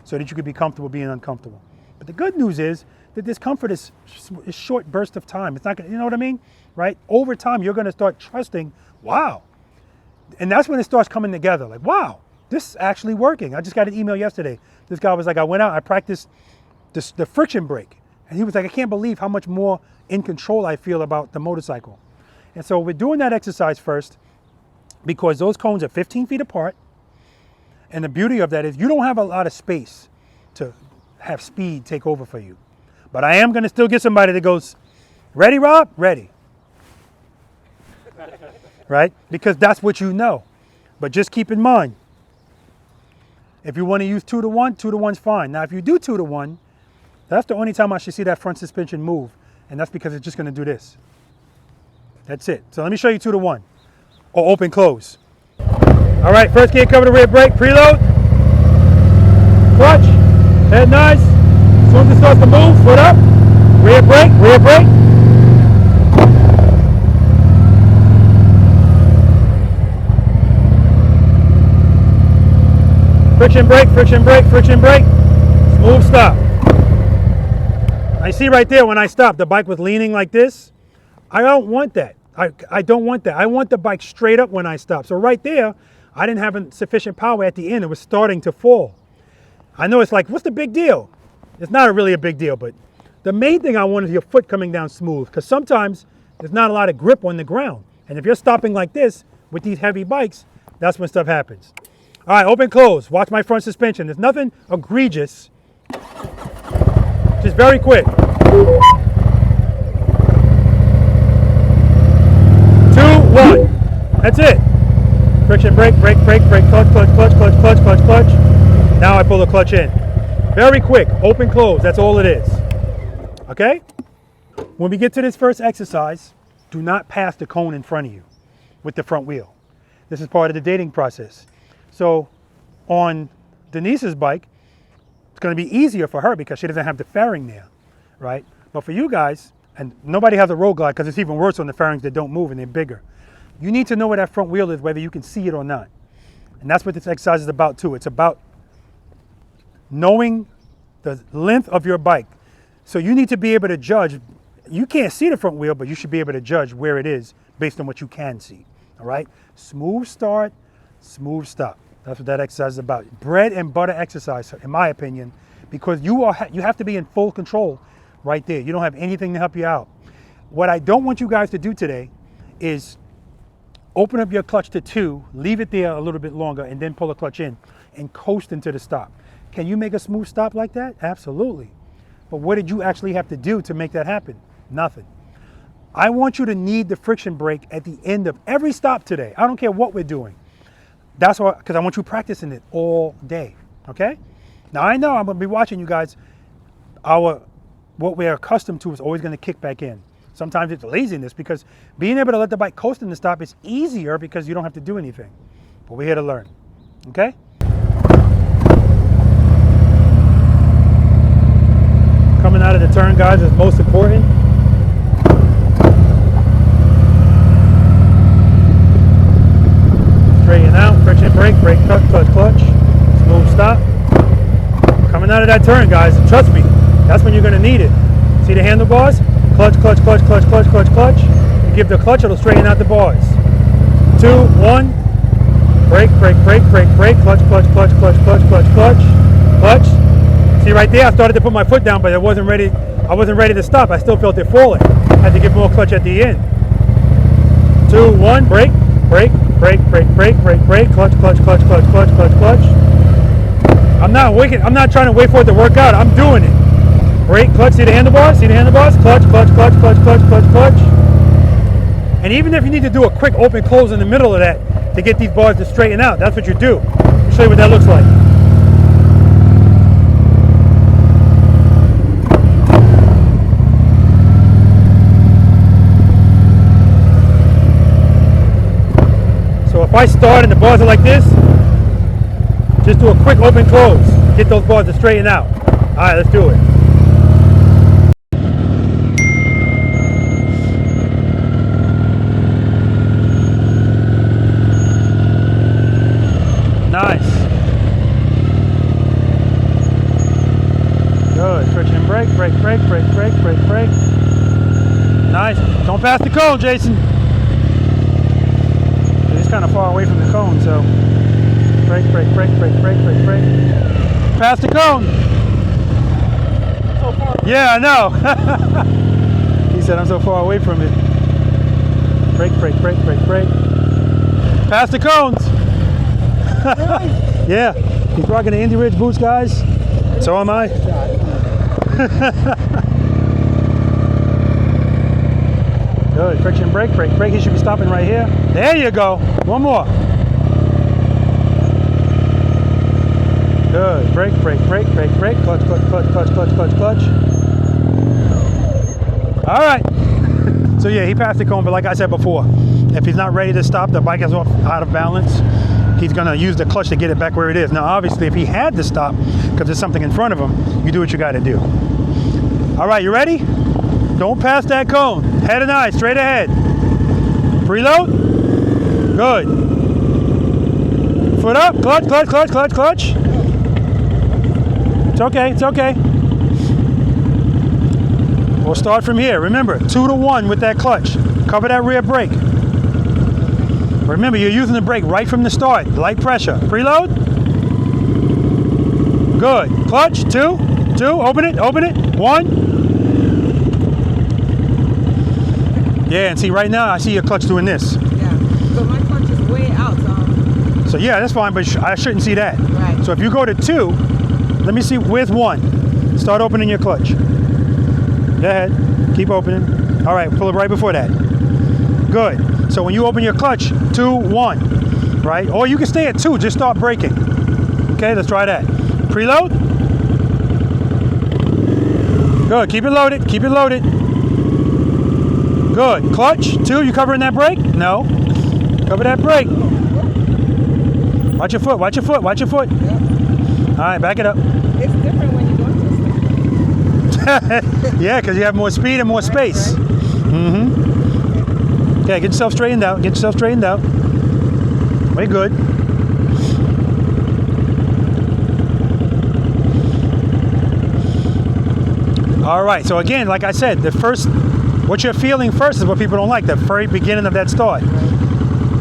so that you can be comfortable being uncomfortable. But the good news is that discomfort is a short burst of time. It's not gonna, you know what I mean, right? Over time, you're gonna start trusting, wow. And that's when it starts coming together, like, wow, this is actually working. I just got an email yesterday. This guy was like, I went out, I practiced the friction brake. And he was like, I can't believe how much more in control I feel about the motorcycle. And so we're doing that exercise first because those cones are 15 feet apart. And the beauty of that is you don't have a lot of space to have speed take over for you. But I am gonna still get somebody that goes, ready, Rob? Ready. Right? Because that's what you know. But just keep in mind, if you want to use 2 to 1, 2 to 1's fine. Now, if you do 2 to 1, that's the only time I should see that front suspension move. And that's because it's just going to do this. That's it. So let me show you 2 to 1. Or open, close. All right, first gear, cover the rear brake, preload. Clutch, head nice. As soon as it starts to move, foot up. Rear brake, rear brake. Friction brake, friction brake, friction brake. Smooth stop. I see right there when I stopped, the bike was leaning like this. I don't want that. I don't want that. I want the bike straight up when I stop. So right there, I didn't have sufficient power at the end. It was starting to fall. I know it's like, what's the big deal? It's not really a big deal, but the main thing I want is your foot coming down smooth, because sometimes there's not a lot of grip on the ground. And if you're stopping like this with these heavy bikes, that's when stuff happens. All right, open, close. Watch my front suspension. There's nothing egregious. Just very quick. 2, 1. That's it. Friction brake, brake, brake, brake, clutch, clutch, clutch, clutch, clutch, clutch, clutch. Now I pull the clutch in. Very quick, open, close. That's all it is. Okay? When we get to this first exercise, do not pass the cone in front of you with the front wheel. This is part of the dating process. So on Denise's bike, it's going to be easier for her because she doesn't have the fairing there, right? But for you guys, and nobody has a road glide because it's even worse on the fairings that don't move and they're bigger. You need to know where that front wheel is, whether you can see it or not. And that's what this exercise is about too. It's about knowing the length of your bike. So you need to be able to judge. You can't see the front wheel, but you should be able to judge where it is based on what you can see, all right? Smooth start, smooth stop. That's what that exercise is about. Bread and butter exercise, in my opinion, because you have to be in full control right there. You don't have anything to help you out. What I don't want you guys to do today is open up your clutch to 2, leave it there a little bit longer, and then pull the clutch in and coast into the stop. Can you make a smooth stop like that? Absolutely. But what did you actually have to do to make that happen? Nothing. I want you to need the friction brake at the end of every stop today. I don't care what we're doing. That's why, because I want you practicing it all day, okay? Now I know I'm gonna be watching you guys. What we're accustomed to is always gonna kick back in. Sometimes it's laziness, because being able to let the bike coast in the stop is easier because you don't have to do anything. But we're here to learn, okay? Coming out of the turn, guys, is most important. Straighten out, friction brake, brake, clutch, clutch, clutch. Smooth stop. Coming out of that turn, guys, and trust me, that's when you're gonna need it. See the handlebars? Clutch, clutch, clutch, clutch, clutch, clutch, clutch. You give the clutch, it'll straighten out the bars. 2, 1. Brake, brake, brake, brake, brake. Clutch, clutch, clutch, clutch, clutch, clutch, clutch. Clutch. See right there, I started to put my foot down, but I wasn't ready to stop. I still felt it falling. I had to give more clutch at the end. 2, 1. Brake, brake, brake, brake, brake, brake, brake. Clutch, clutch, clutch, clutch, clutch, clutch, clutch. I'm not trying to wait for it to work out. I'm doing it. Brake, clutch, see the handlebars? See the handlebars? Clutch, clutch, clutch, clutch, clutch, clutch, clutch. And even if you need to do a quick open close in the middle of that to get these bars to straighten out, that's what you do. I'll show you what that looks like. So if I start and the bars are like this, just do a quick open close. Get those bars to straighten out. All right, let's do it. Nice. Good. Friction brake, brake, brake, brake, brake, brake, brake. Nice. Don't pass the cone, Jason. It's kind of far away from the cone, so brake, brake, brake, brake, brake, brake, brake. Pass the cone. So far. Yeah, I know. He said I'm so far away from it. Brake, brake, brake, brake, brake. Pass the cones. Really? Yeah, he's rocking the Indy Ridge boots, guys. So am I. Good. Friction brake, brake, brake. He should be stopping right here. There you go. One more. Good. Brake, brake, brake, brake, brake. Clutch, clutch, clutch, clutch, clutch, clutch, clutch. All right. So yeah, he passed the cone, but like I said before, if he's not ready to stop, the bike is out of balance, he's gonna use the clutch to get it back where it is. Now obviously if he had to stop because there's something in front of him, you do what you gotta do. All right, you ready? Don't pass that cone. Head and eye, straight ahead. Preload. Good. Foot up, clutch, clutch, clutch, clutch, clutch. It's okay, it's okay. We'll start from here. Remember, 2 to 1 with that clutch. Cover that rear brake. Remember, you're using the brake right from the start. Light pressure. Preload. Good. Clutch. 2. Open it. 1. Yeah, and see right now I see your clutch doing this. Yeah. So my clutch is way out. So yeah, that's fine, but I shouldn't see that. Right. So if you go to 2, let me see, where's 1? Start opening your clutch. Go ahead, keep opening. All right, pull it right before that. Good. So when you open your clutch, 2, 1, right? Or you can stay at 2, just start braking. Okay, let's try that. Preload. Good, keep it loaded, keep it loaded. Good, clutch, 2, you covering that brake? No, cover that brake. Watch your foot, watch your foot, watch your foot. Yep. All right, back it up. It's different when you go to Yeah, because you have more speed and more space. Right. Okay, get yourself straightened out. Get yourself straightened out. Way good. All right, so again, like I said, what you're feeling first is what people don't like, the very beginning of that start.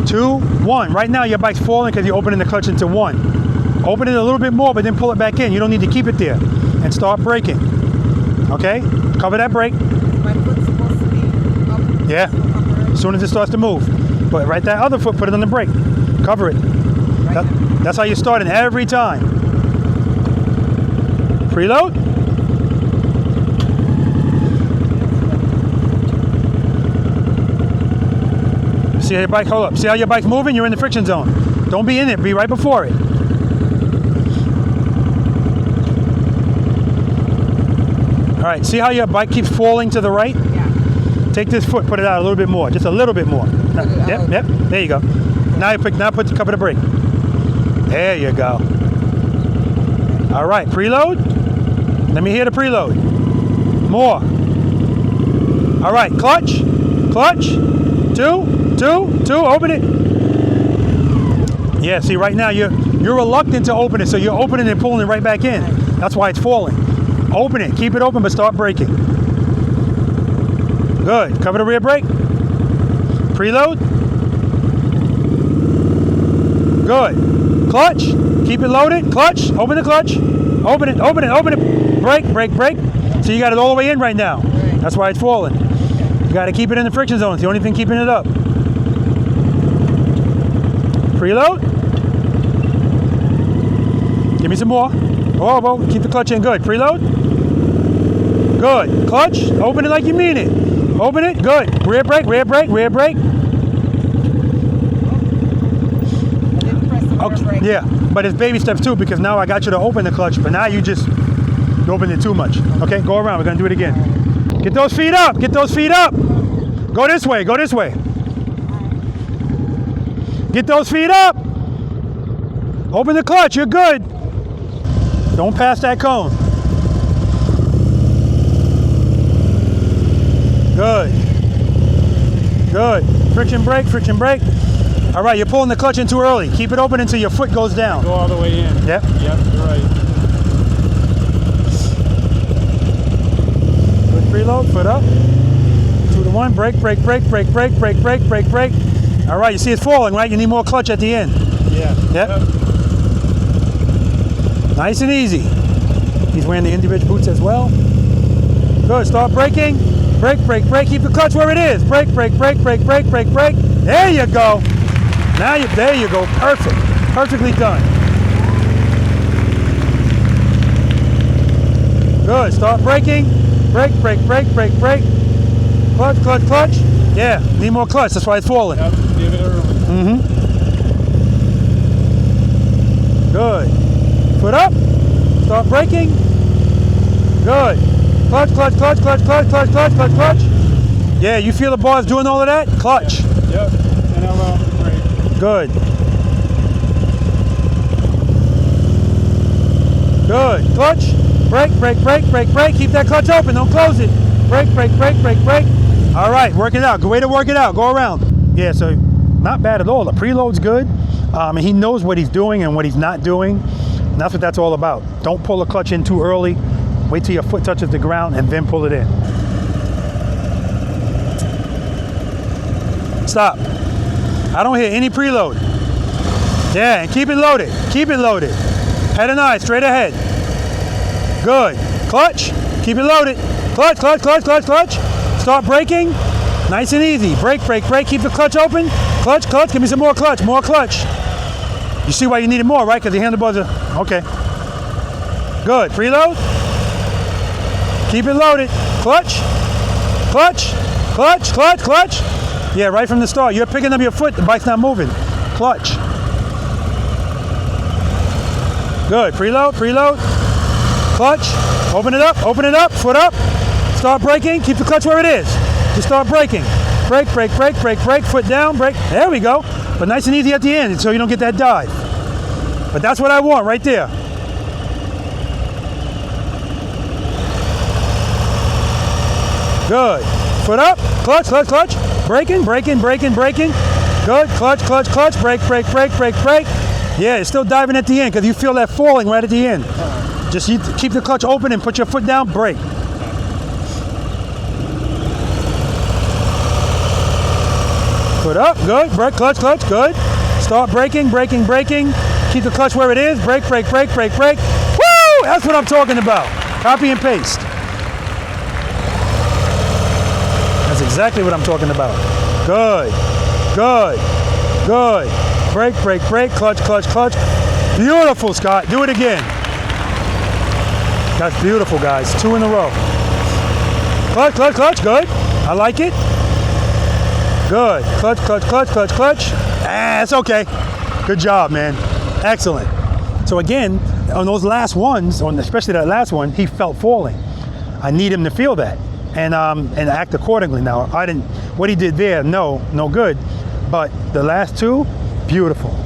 2, 1. Right now your bike's falling because you're opening the clutch into 1. Open it a little bit more, but then pull it back in. You don't need to keep it there. And start braking. Okay? Cover that brake. My foot's supposed to be up. Yeah. As soon as it starts to move. But right that other foot, put it on the brake. Cover it. That's how you're starting every time. Preload. See how your bike, hold up. See how your bike's moving? You're in the friction zone. Don't be in it, be right before it. All right, see how your bike keeps falling to the right? Yeah. Take this foot, put it out a little bit more, just a little bit more. Yep, there you go. Now cover the brake. There you go. All right, preload. Let me hear the preload. More. All right, clutch, 2, open it. Yeah, see right now you're reluctant to open it, so you're opening and pulling it right back in. That's why it's falling. Open it, keep it open, but start braking. Good, cover the rear brake. Preload. Good. Clutch, keep it loaded. Clutch, open the clutch. Open it. Brake. So you got it all the way in right now. That's why it's falling. You got to keep it in the friction zone. It's the only thing keeping it up. Preload. Give me some more. Oh, keep the clutch in. Good. Preload. Good. Clutch. Open it like you mean it. Open it. Good. Rear brake. Okay. Yeah, but it's baby steps too, because now I got you to open the clutch, but now you just opened it too much. Okay, go around. We're going to do it again. Get those feet up. Go this way. Get those feet up. Open the clutch. You're good. Don't pass that cone. Good. Friction brake. All right, you're pulling the clutch in too early. Keep it open until your foot goes down. Go all the way in. Yep, you're right. Good preload, foot up. 2 to 1, brake. All right, you see it's falling, right? You need more clutch at the end. Yeah. Yep. Nice and easy. He's wearing the individual boots as well. Good, start braking. Brake. Keep the clutch where it is. Brake. There you go. There you go. Perfect. Perfectly done. Good. Start braking. Brake. Clutch. Yeah. Need more clutch. That's why it's falling. Yep. Give it a Good. Foot up. Start braking. Good. Clutch. Yeah, you feel the bars doing all of that? Clutch. Yep. And allow the brake. Good. Good. Clutch. Brake, brake, brake, brake, brake. Keep that clutch open. Don't close it. Brake, brake, brake, brake, brake. All right, work it out. Good way to work it out. Go around. Yeah, so not bad at all. The preload's good. And he knows what he's doing and what he's not doing. And that's what that's all about. Don't pull the clutch in too early. Wait till your foot touches the ground and then pull it in. Stop. I don't hear any preload. Yeah, and keep it loaded. Keep it loaded. Head and eye, straight ahead. Good. Clutch. Keep it loaded. Clutch, clutch, clutch, clutch, clutch. Start braking. Nice and easy. Brake, brake, brake. Keep the clutch open. Clutch, clutch. Give me some more clutch. More clutch. You see why you needed more, right? Because the handlebars are... Okay. Good. Preload. Keep it loaded. Clutch. Clutch. Clutch, clutch, clutch. Yeah, right from the start. You're picking up your foot. The bike's not moving. Clutch. Good. Preload, preload. Clutch. Open it up, foot up. Start braking. Keep the clutch where it is. Just start braking. Brake, brake, brake, brake, brake. Foot down, brake. There we go. But nice and easy at the end so you don't get that dive. But that's what I want right there. Good. Foot up. Clutch, clutch, clutch. Braking, braking, braking, braking. Good. Clutch, clutch, clutch. Brake, brake, brake, brake, brake. Yeah, it's still diving at the end because you feel that falling right at the end. Just you keep the clutch open and put your foot down, brake. Foot up, good. Brake, clutch, clutch, good. Start braking, braking, braking. Keep the clutch where it is. Brake, brake, brake, brake, brake. Woo! That's what I'm talking about. Copy and paste. That's exactly what I'm talking about. Good, good, good. Brake, brake, brake, clutch, clutch, clutch. Beautiful, Scott. Do it again. That's beautiful, guys. 2 in a row. Clutch, clutch, clutch. Good. I like it. Good. Clutch, clutch, clutch, clutch, clutch. Ah, it's okay. Good job, man. Excellent. So again, on those last ones, especially that last one, he felt falling. I need him to feel that and act accordingly. Now, what he did there, no good. But the last 2, beautiful.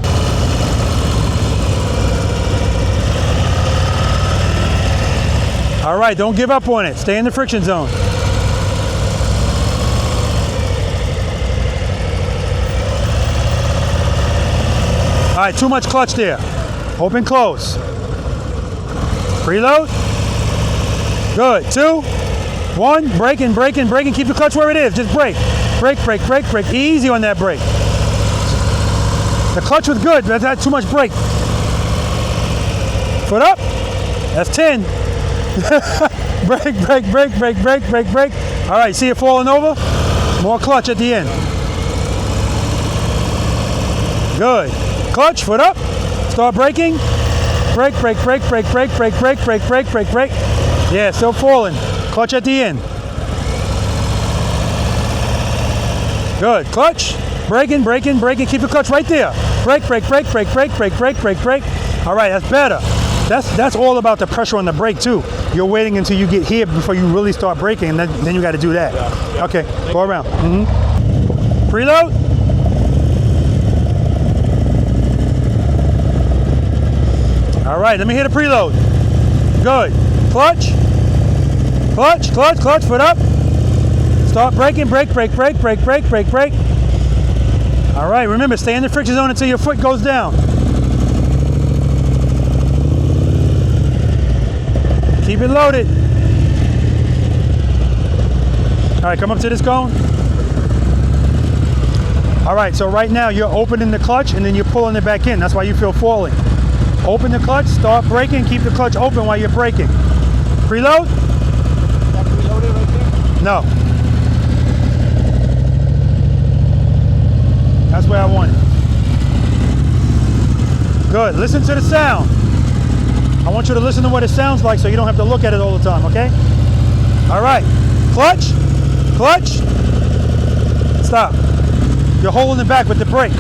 All right, don't give up on it. Stay in the friction zone. All right, too much clutch there. Open, close. Preload. Good. 2, 1. Braking, braking, braking. Keep the clutch where it is. Just brake. Brake, brake, brake, brake. Easy on that brake. The clutch was good, but that's too much brake. Foot up. That's 10. Brake, brake, brake, brake, brake, brake, brake. All right, see it falling over? More clutch at the end. Good. Clutch, foot up. Start braking. Brake, brake, brake, brake, brake, brake, brake, brake, brake, brake, brake. Yeah, still falling. Clutch at the end. Good. Clutch. Braking, braking, braking. Keep the clutch right there. Brake, brake, brake, brake, brake, brake, brake, brake, brake. All right, that's better. That's all about the pressure on the brake too. You're waiting until you get here before you really start braking, and then you got to do that. Yeah. Okay, go around. Preload. All right, let me hear the preload. Good. Clutch. Clutch, clutch, clutch, foot up. Start braking, brake, brake, brake, brake, brake, brake, brake. All right, remember, stay in the friction zone until your foot goes down. Keep it loaded. All right, come up to this cone. All right, so right now you're opening the clutch and then you're pulling it back in. That's why you feel falling. Open the clutch, start braking, keep the clutch open while you're braking. Preload? Is that preloaded right there? No. That's where I want it. Good, listen to the sound. I want you to listen to what it sounds like so you don't have to look at it all the time, okay? All right, clutch, clutch, stop. You're holding it back with the brake.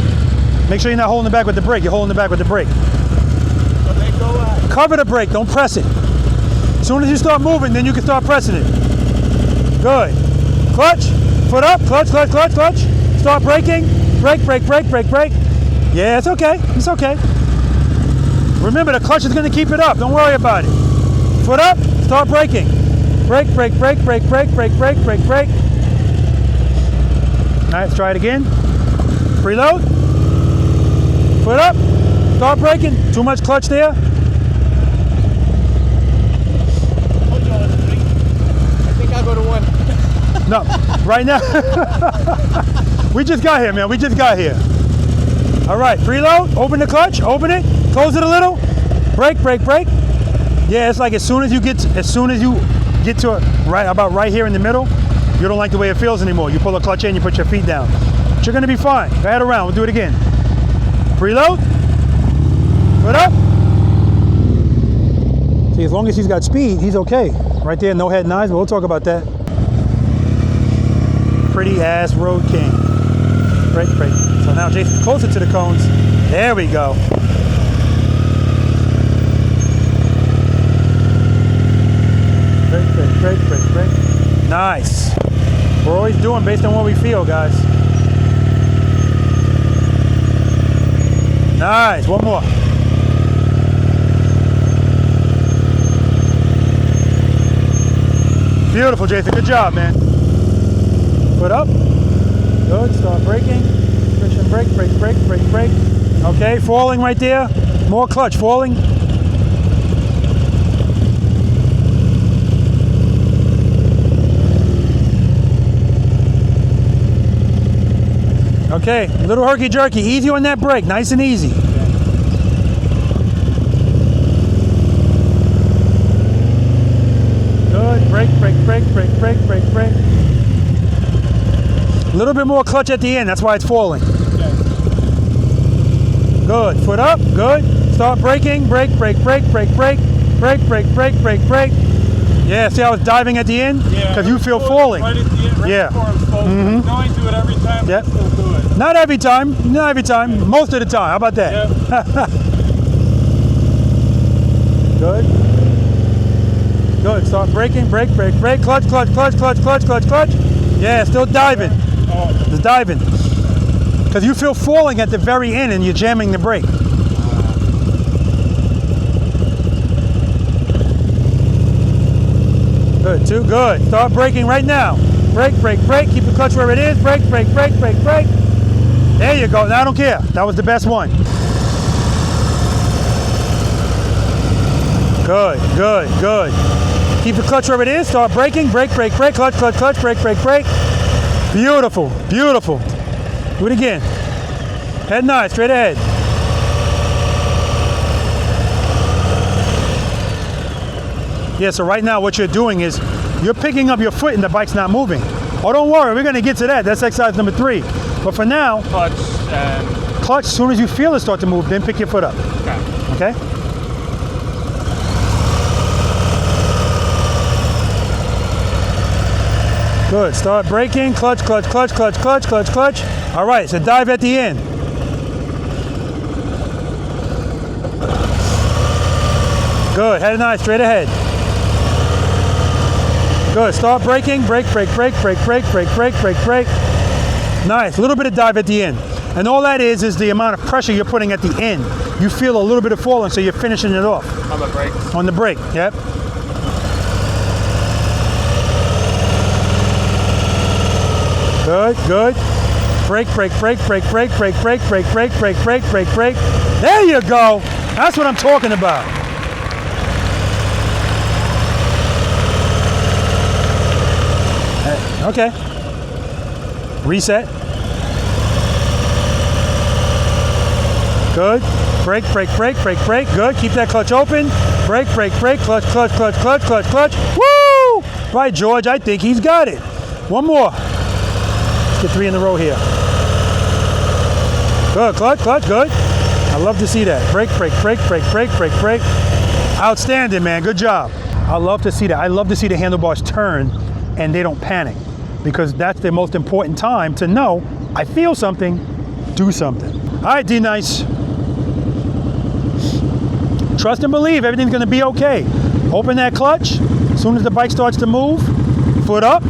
Make sure you're not holding it back with the brake, you're holding it back with the brake. So they go out. Cover the brake, don't press it. As soon as you start moving, then you can start pressing it. Good. Clutch, Foot up, clutch, clutch, clutch, clutch. Start braking. Brake, brake, brake, brake, brake. Yeah, it's okay. It's okay. Remember, the clutch is going to keep it up. Don't worry about it. Foot up, start braking. Brake, brake, brake, brake, brake, brake, brake, brake, brake. All right, let's try it again. Preload. Foot up, start braking. Too much clutch there. I think I'll go to 1. No, right now. We just got here, man. We just got here. All right, preload. Open the clutch. Open it. Close it a little. Brake, brake, brake. Yeah, it's like as soon as you get to right here in the middle, you don't like the way it feels anymore. You pull the clutch in, you put your feet down. But you're gonna be fine. Go ahead around. We'll do it again. Preload. Foot up. See, as long as he's got speed, he's okay. Right there, no head and eyes, but we'll talk about that. Pretty ass road king. Brake, brake. So now Jason's closer to the cones. There we go. Brake, brake, brake, brake, brake. Nice. We're always doing based on what we feel, guys. Nice. One more. Beautiful, Jason. Good job, man. Foot up. Good. Start braking. Friction brake, brake, brake, brake, brake. Okay, falling right there. More clutch, falling. Okay, a little herky jerky. Easy on that brake. Nice and easy. Good. Brake, brake, brake, brake, brake, brake, brake. A little bit more clutch at the end, that's why it's falling. Okay. Good, foot up, good. Start braking, brake, brake, brake, brake, brake, brake, brake, brake, brake, brake. Yeah, see how it's diving at the end? Yeah. Because you feel falling. Right at the end, right before it's falling. No, I do it every time, but still do it. Not every time, not every time. Most of the time, how about that? Yep. Good. Good, start braking, brake, brake, brake, clutch, clutch, clutch, clutch, clutch, clutch, clutch. Yeah, still diving. It's diving. Because you feel falling at the very end and you're jamming the brake. Good, too good. Start braking right now. Brake, brake, brake. Keep the clutch where it is. Brake, brake, brake, brake, brake. There you go. Now I don't care. That was the best one. Good, good, good. Keep the clutch where it is. Start braking. Brake, brake, brake. Clutch, clutch, clutch. Brake, brake, brake. Beautiful, beautiful. Do it again. Head nod, straight ahead. Yeah, so right now what you're doing is you're picking up your foot and the bike's not moving. Oh, don't worry, we're gonna get to that. That's exercise number 3. But for now, Clutch and... Clutch, as soon as you feel it start to move, then pick your foot up. Okay? Okay? Good, start braking, clutch, clutch, clutch, clutch, clutch, clutch, clutch. All right, so dive at the end. Good, head and eye, straight ahead. Good, start braking, brake, brake, brake, brake, brake, brake, brake, brake, brake. Nice, a little bit of dive at the end. And all that is the amount of pressure you're putting at the end. You feel a little bit of falling, so you're finishing it off. On the brake. On the brake, yep. Good, good. Brake, brake, brake, brake, brake, brake, brake, brake, brake, brake, brake, brake, brake. There you go. That's what I'm talking about. Okay. Reset. Good. Brake, brake, brake, brake, brake. Good. Keep that clutch open. Brake, brake, brake, clutch, clutch, clutch, clutch, clutch, clutch. Woo! Right, George. I think he's got it. One more. Let's get 3 in a row here. Good. Clutch, clutch. Good. I love to see that. Brake, brake, brake, brake, brake, brake, brake. Outstanding, man. Good job. I love to see that. I love to see the handlebars turn and they don't panic, because that's the most important time to know, I feel something, do something. All right, D-Nice. Trust and believe everything's gonna be okay. Open that clutch. As soon as the bike starts to move, foot up,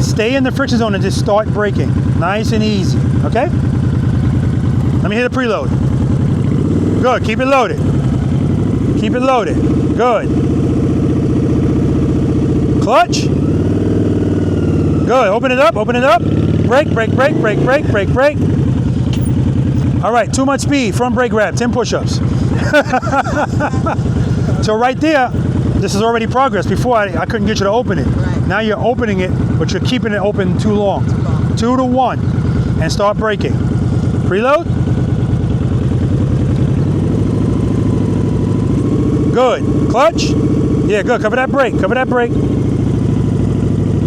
Stay in the friction zone and just start braking. Nice and easy, okay? Let me hit a preload. Good, keep it loaded. Keep it loaded, good. Clutch. Good, open it up, open it up. Brake, brake, brake, brake, brake, brake, brake. All right, too much speed, front brake grab, 10 push-ups. So right there, this is already progress. Before I couldn't get you to open it. Right. Now you're opening it, but you're keeping it open too long. 2 to 1, and start braking. Preload. Good. Clutch. Yeah, good. Cover that brake. Cover that brake.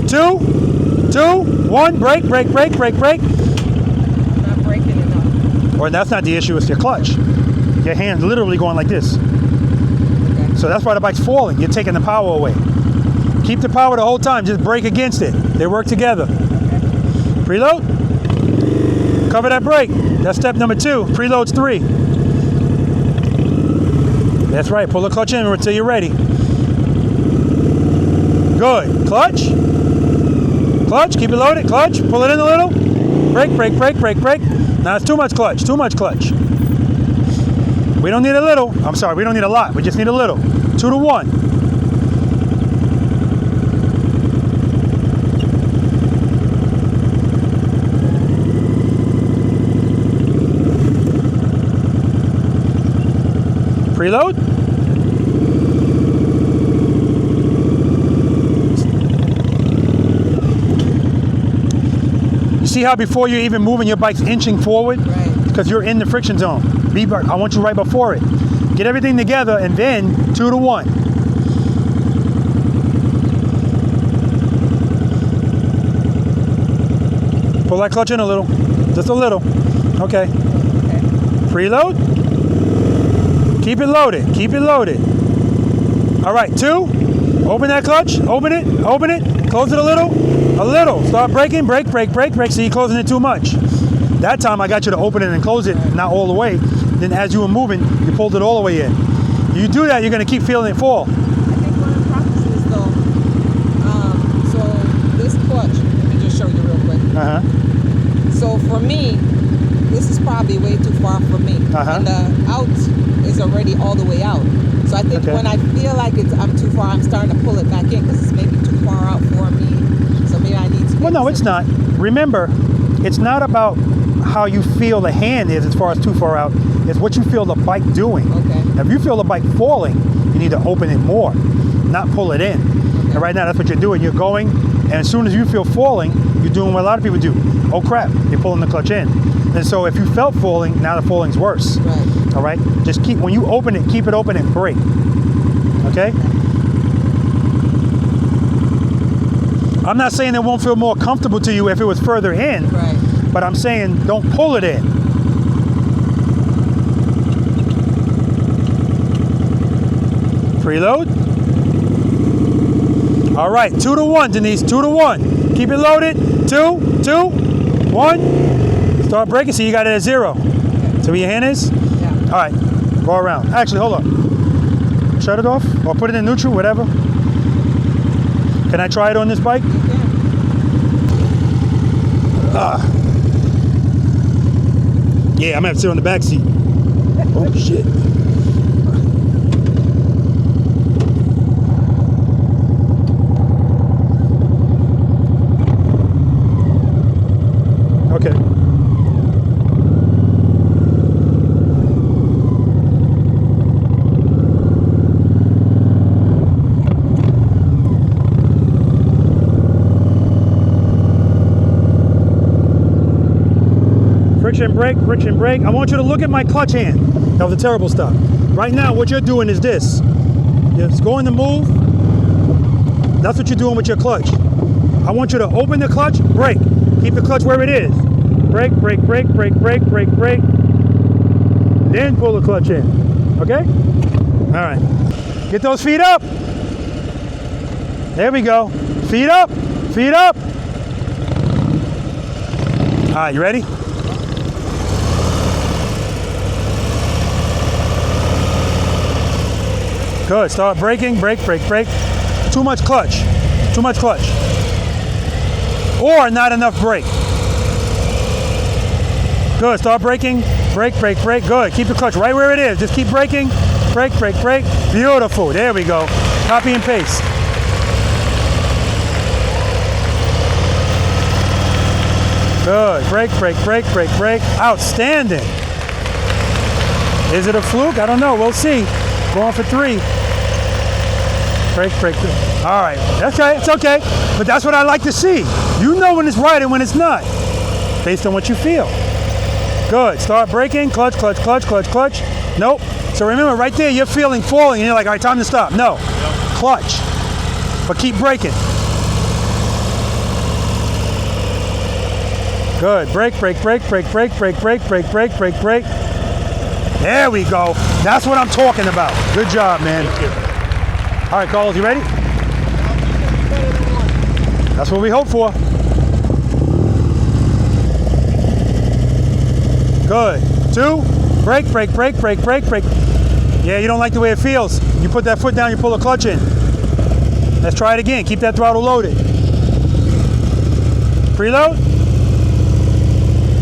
2, 1. Brake, brake, brake, brake, brake. Not braking enough. Or that's not the issue. It's your clutch. Your hand's literally going like this. Okay. So that's why the bike's falling. You're taking the power away. Keep the power the whole time. Just brake against it. They work together. Preload. Cover that brake. That's step number 2. Preload's 3. That's right. Pull the clutch in until you're ready. Good. Clutch. Clutch. Keep it loaded. Clutch. Pull it in a little. Brake, brake, brake, brake, brake. Now it's too much clutch. Too much clutch. We don't need a little. I'm sorry. We don't need a lot. We just need a little. 2 to 1. Preload. You see how before you're even moving, your bike's inching forward? Right. Because you're in the friction zone. I want you right before it. Get everything together and then 2 to 1. Pull that clutch in a little. Just a little. Okay. Preload. Keep it loaded. Keep it loaded. All right, 2. Open that clutch. Open it. Open it. Close it a little. A little. Start braking. Brake, brake, brake, brake. See, you're closing it too much. That time I got you to open it and close it, not all the way. Then as you were moving, you pulled it all the way in. You do that, you're going to keep feeling it fall. I think one of the problems is though, so this clutch, let me just show you real quick. So for me, this is probably way too far from me. And the out is already all the way out. So I think when I feel like I'm too far, I'm starting to pull it back in because it's maybe too far out for me. So maybe I need to. Well, no, it's not. Remember, it's not about how you feel the hand is as far as too far out. It's what you feel the bike doing. Okay. If you feel the bike falling, you need to open it more, not pull it in. And right now, that's what you're doing. You're going, and as soon as you feel falling, you're doing what a lot of people do. Oh crap, you're pulling the clutch in. And so if you felt falling, now the falling's worse. Right. All right? Just keep, when you open it, keep it open and brake. Okay? I'm not saying it won't feel more comfortable to you if it was further in. Right. But I'm saying don't pull it in. Preload. All right, 2 to 1, Denise, 2 to 1. Keep it loaded. 2, 2, 1. Start braking, so you got it at 0. So where your hand is? Yeah. All right, go around. Actually, hold on. Shut it off or put it in neutral, whatever. Can I try it on this bike? Yeah, I'm gonna have to sit on the back seat. Oh shit. Okay. Friction brake, friction brake. I want you to look at my clutch hand. That was a terrible stop. Right now, what you're doing is this. You're going to move. That's what you're doing with your clutch. I want you to open the clutch, brake. Keep the clutch where it is. Brake, brake, brake, brake, brake, brake, brake. Then pull the clutch in. Okay? All right. Get those feet up. There we go. Feet up. Feet up. All right, you ready? Good. Start braking. Brake, brake, brake. Too much clutch. Too much clutch. or not enough brake. Good, start braking, brake, brake, brake, good. Keep the clutch right where it is. Just keep braking, brake, brake, brake. Beautiful, there we go. Copy and paste. Good, brake, brake, brake, brake, brake. Outstanding. Is it a fluke? I don't know, we'll see. Going for 3. Brake, brake, brake. All right, that's okay, it's okay. But that's what I like to see. You know when it's right and when it's not, based on what you feel. Good, start braking, clutch, clutch, clutch, clutch, clutch. Nope. So remember, right there, you're feeling falling, and you're like, all right, time to stop. No, clutch, but keep braking. Good, brake, brake, brake, brake, brake, brake, brake, brake, brake, brake, brake. There we go. That's what I'm talking about. Good job, man. All right, Carlos, you ready? That's what we hope for. Good. 2, brake, brake, brake, brake, brake, brake. Yeah, you don't like the way it feels. You put that foot down, you pull the clutch in. Let's try it again. Keep that throttle loaded. Preload.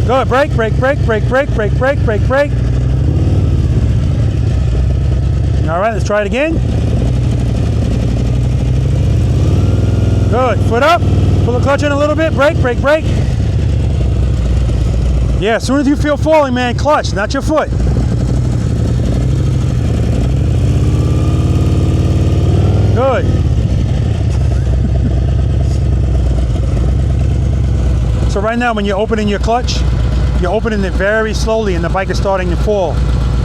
Good. Brake, brake, brake, brake, brake, brake, brake, brake, brake. All right, let's try it again. Good. Foot up. Pull the clutch in a little bit. Brake, brake, brake. Yeah, as soon as you feel falling, man, clutch, not your foot. Good. So right now when you're opening your clutch, you're opening it very slowly and the bike is starting to fall.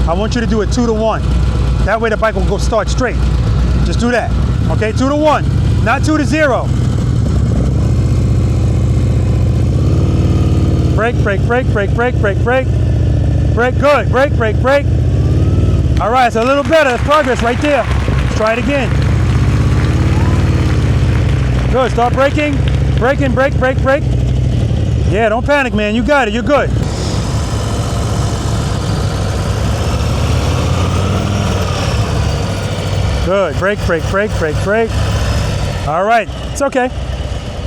I want you to do it 2 to 1. That way the bike will go start straight. Just do that. Okay, 2 to 1, not 2 to 0. Brake, brake, brake, brake, brake, brake, brake. Brake, good. Brake, brake, brake. All right, it's a little better. That's progress right there. Let's try it again. Good, start braking. Braking, brake, brake, brake. Yeah, don't panic, man. You got it, you're good. Good, brake, brake, brake, brake, brake. All right, it's okay.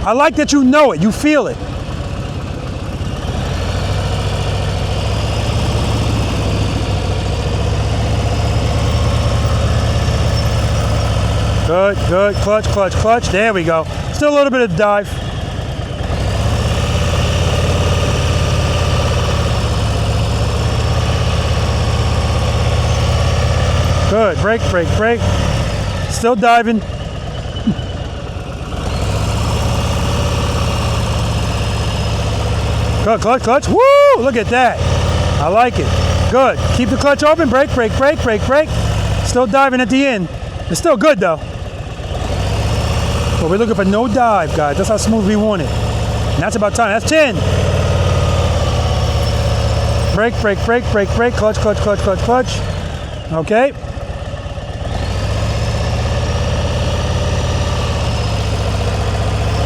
I like that you know it, you feel it. Good, good, clutch, clutch, clutch. There we go. Still a little bit of dive. Good, brake, brake, brake. Still diving. Good, clutch, clutch. Woo! Look at that. I like it. Good. Keep the clutch open. Brake, brake, brake, brake, brake. Still diving at the end. It's still good though. But we're looking for no dive, guys. That's how smooth we want it. And that's about time. That's 10. Brake, brake, brake, brake, brake. Clutch, clutch, clutch, clutch, clutch. Okay.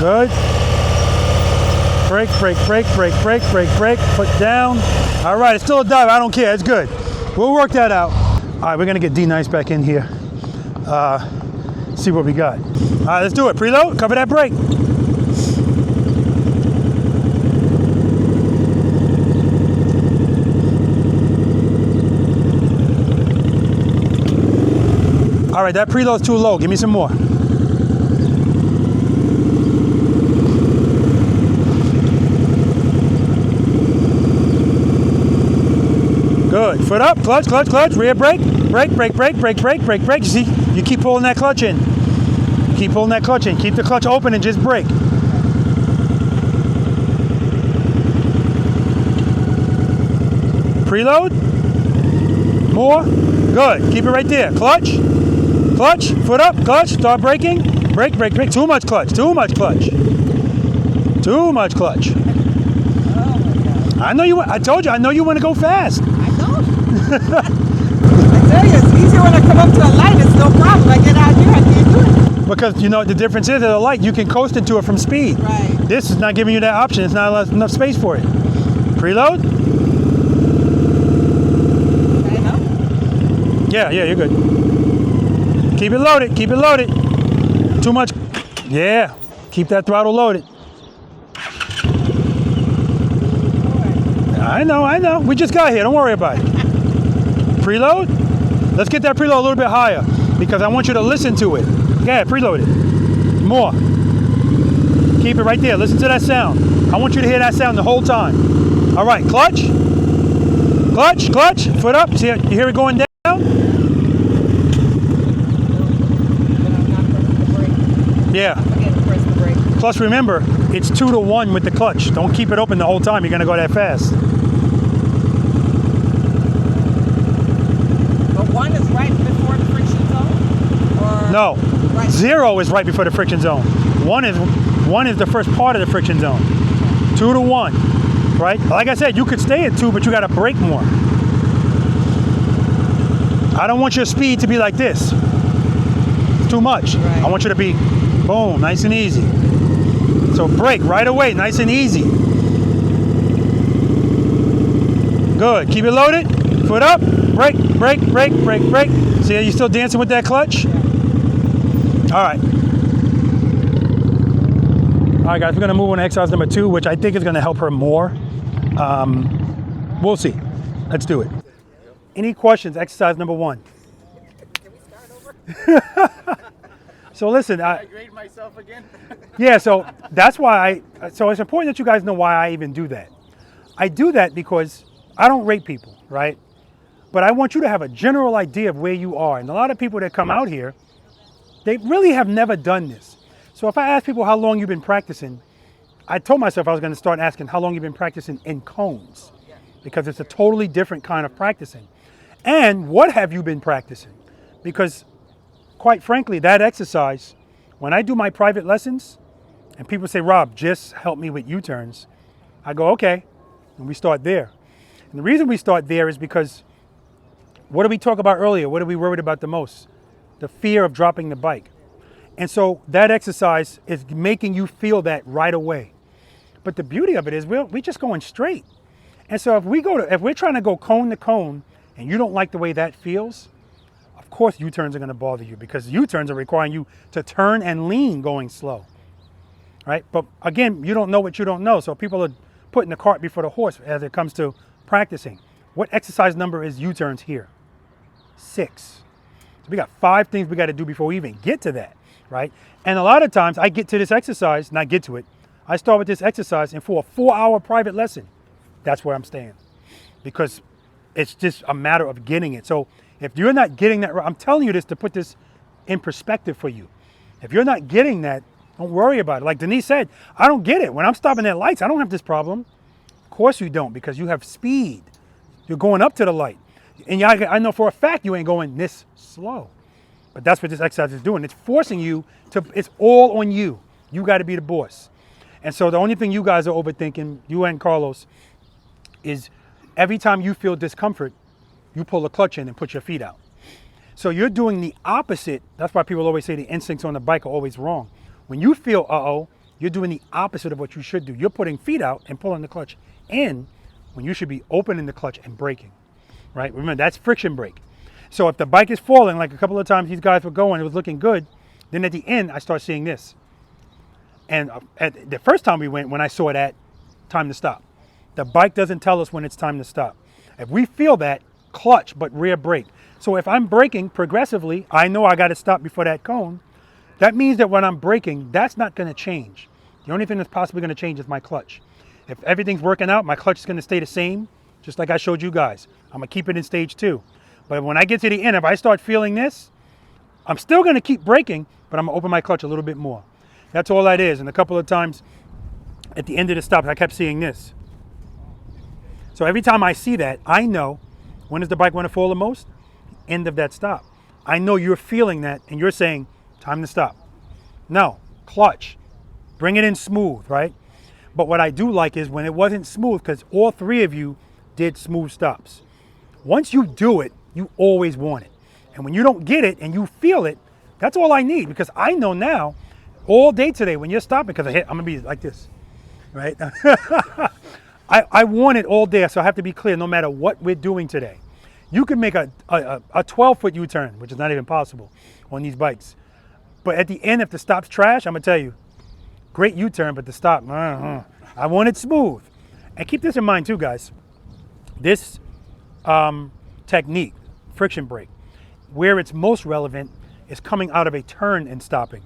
Good. Brake, brake, brake, brake, brake, brake, brake. Foot down. All right, it's still a dive. I don't care. It's good. We'll work that out. All right, we're going to get D-Nice back in here. See what we got. All right, let's do it. Preload. Cover that brake. All right, that preload's too low. Give me some more. Good. Foot up. Clutch, clutch, clutch. Rear brake. Brake, brake, brake, brake, brake, brake, brake. You see, you keep pulling that clutch in. Keep pulling that clutch in. Keep the clutch open and just brake. Preload. More. Good. Keep it right there. Clutch. Clutch. Foot up. Clutch. Start braking. Brake, brake, brake. Too much clutch. Too much clutch. Too much clutch. Oh my God. I know you. I told you. I know you want to go fast. I know. I tell you, it's easier when I come up to a light. It's no problem. I get out here, I can't do it. Because you know the difference is at a light you can coast into it from speed. Right. This is not giving you that option. It's not enough space for it. Preload. I know. Yeah, you're good. Keep it loaded. Keep it loaded. Too much. Yeah. Keep that throttle loaded. I know. We just got here. Don't worry about it. Preload? Let's get that preload a little bit higher because I want you to listen to it. Go ahead, preload it. More. Keep it right there. Listen to that sound. I want you to hear that sound the whole time. All right, clutch. Clutch, clutch. Foot up. See, you hear it going down? Yeah. Plus, remember, it's 2 to 1 with the clutch. Don't keep it open the whole time. You're going to go that fast. But 1 is right before the friction zone? Or No. Right. 0 is right before the friction zone. 1 is the first part of the friction zone. 2 to 1, right? Like I said, you could stay at 2, but you got to brake more. I don't want your speed to be like this. It's too much. Right. I want you to be, boom, nice and easy. So brake right away, nice and easy. Good. Keep it loaded. Foot up. Brake, brake, brake, brake, brake. See how you're still dancing with that clutch? All right. All right, guys, we're going to move on to exercise number 2, which I think is going to help her more. We'll see. Let's do it. Any questions? Exercise number 1. Can we start over? So listen, I grade myself again. yeah, so that's why so it's important that you guys know why I even do that. I do that because I don't rate people, right? But I want you to have a general idea of where you are. And a lot of people that come out here, they really have never done this. So if I ask people how long you've been practicing, I told myself I was going to start asking how long you've been practicing in cones, because it's a totally different kind of practicing. And what have you been practicing? Because quite frankly, that exercise, when I do my private lessons and people say, Rob, just help me with U-turns, I go, okay, and we start there. And the reason we start there is because what did we talk about earlier? What are we worried about the most? The fear of dropping the bike. And so that exercise is making you feel that right away. But the beauty of it is we're just going straight. And so if we're trying to go cone to cone and you don't like the way that feels, of course U-turns are going to bother you, because U-turns are requiring you to turn and lean going slow, right? But again, you don't know what you don't know. So people are putting the cart before the horse as it comes to practicing. What exercise number is U-turns here? 6. So we got 5 things we got to do before we even get to that, right? And a lot of times I get to this exercise, not get to it, I start with this exercise, and for a 4-hour private lesson, that's where I'm staying, because it's just a matter of getting it. So if you're not getting that, I'm telling you this to put this in perspective for you. If you're not getting that, don't worry about it. Like Denise said, I don't get it. When I'm stopping at lights, I don't have this problem. Of course you don't, because you have speed. You're going up to the light. And I know for a fact you ain't going this slow. But that's what this exercise is doing. It's forcing you to, it's all on you. You got to be the boss. And so the only thing you guys are overthinking, you and Carlos, is every time you feel discomfort, you pull the clutch in and put your feet out. So you're doing the opposite. That's why people always say the instincts on the bike are always wrong. When you feel uh-oh, you're doing the opposite of what you should do. You're putting feet out and pulling the clutch in when you should be opening the clutch and braking, right? Remember, that's friction brake. So if the bike is falling, like a couple of times these guys were going, it was looking good, then at the end, I start seeing this. And at the first time we went, when I saw it at time to stop, the bike doesn't tell us when it's time to stop. If we feel that, clutch, but rear brake. So if I'm braking progressively, I know I got to stop before that cone. That means that when I'm braking, that's not going to change. The only thing that's possibly going to change is my clutch. If everything's working out, my clutch is going to stay the same, just like I showed you guys. I'm going to keep it in stage 2. But when I get to the end, if I start feeling this, I'm still going to keep braking, but I'm going to open my clutch a little bit more. That's all that is. And a couple of times at the end of the stop, I kept seeing this. So every time I see that, I know when is the bike going to fall the most? End of that stop. I know you're feeling that and you're saying, time to stop. No, clutch. Bring it in smooth, right? But what I do like is when it wasn't smooth, because all 3 of you did smooth stops. Once you do it, you always want it. And when you don't get it and you feel it, that's all I need, because I know now all day today when you're stopping, because I'm going to be like this, right? I want it all day, so I have to be clear no matter what we're doing today. You can make a 12-foot U-turn, which is not even possible on these bikes. But at the end, if the stop's trash, I'm going to tell you, great U-turn, but the stop, I want it smooth. And keep this in mind too, guys. This technique, friction brake, where it's most relevant is coming out of a turn and stopping.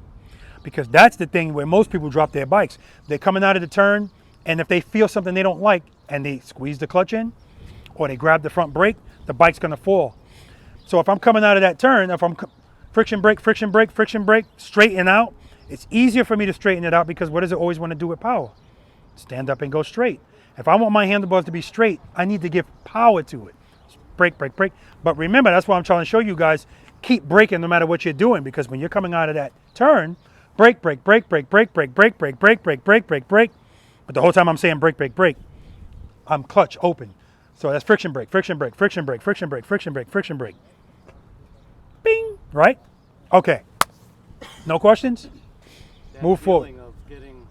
Because that's the thing where most people drop their bikes. They're coming out of the turn, and if they feel something they don't like and they squeeze the clutch in or they grab the front brake, the bike's gonna fall. So if I'm coming out of that turn, if I'm friction brake, friction brake, friction brake, straighten out, it's easier for me to straighten it out because what does it always want to do with power? Stand up and go straight. If I want my handlebars to be straight, I need to give power to it. Brake, brake, brake. But remember, that's why I'm trying to show you guys, keep braking no matter what you're doing, because when you're coming out of that turn, brake, brake, brake, brake, brake, brake, brake, brake, brake, brake, brake, brake, brake. But the whole time I'm saying brake, brake, brake, I'm clutch open. So that's friction brake, friction brake, friction brake, friction brake, friction brake, friction brake. Bing, right? Okay. No questions? That Move forward. feeling of getting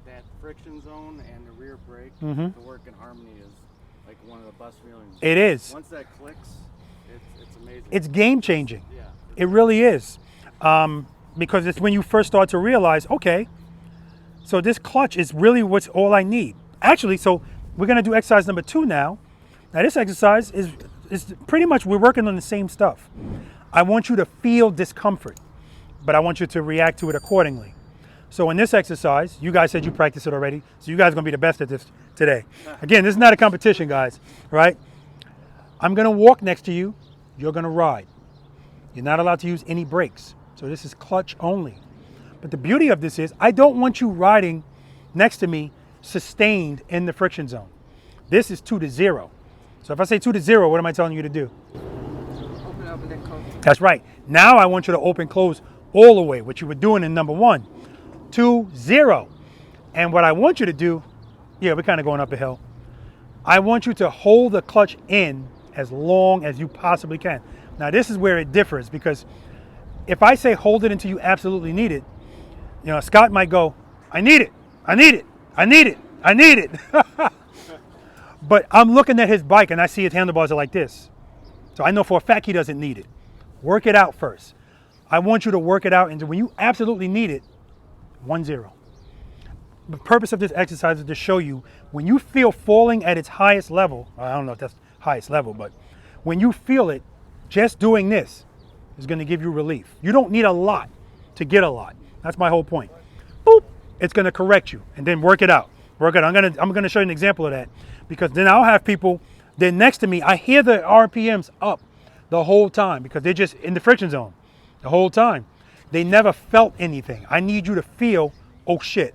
that friction zone and the rear brake Mhm. to work in harmony is like one of the best feelings. It is. Once that clicks, it's amazing. It's game changing. Yeah. It really is. Because it's when you first start to realize, okay, so this clutch is really what's all I need. Actually, so we're gonna do exercise number 2 now. Now this exercise is pretty much, we're working on the same stuff. I want you to feel discomfort, but I want you to react to it accordingly. So in this exercise, you guys said you practiced it already, so you guys are gonna be the best at this today. Again, this is not a competition, guys, right? I'm gonna walk next to you, you're gonna ride. You're not allowed to use any brakes. So this is clutch only. But the beauty of this is, I don't want you riding next to me sustained in the friction zone. This is 2 to 0. So if I say 2 to 0, what am I telling you to do? Open up and then close. That's right. Now I want you to open, close all the way, what you were doing in number 1. 2, 0. And what I want you to do, yeah, we're kind of going up a hill. I want you to hold the clutch in as long as you possibly can. Now this is where it differs, because if I say hold it until you absolutely need it, you know, Scott might go, I need it, I need it, I need it, I need it. But I'm looking at his bike and I see his handlebars are like this. So I know for a fact he doesn't need it. Work it out first. I want you to work it out, and when you absolutely need it, 1-0. The purpose of this exercise is to show you when you feel falling at its highest level, I don't know if that's highest level, but when you feel it, just doing this is going to give you relief. You don't need a lot to get a lot. That's my whole point. Boop, it's going to correct you, and then work it out. Work it out. I'm going to show you an example of that, because then I'll have people, they're next to me, I hear the RPMs up the whole time because they're just in the friction zone the whole time. They never felt anything. I need you to feel, oh shit.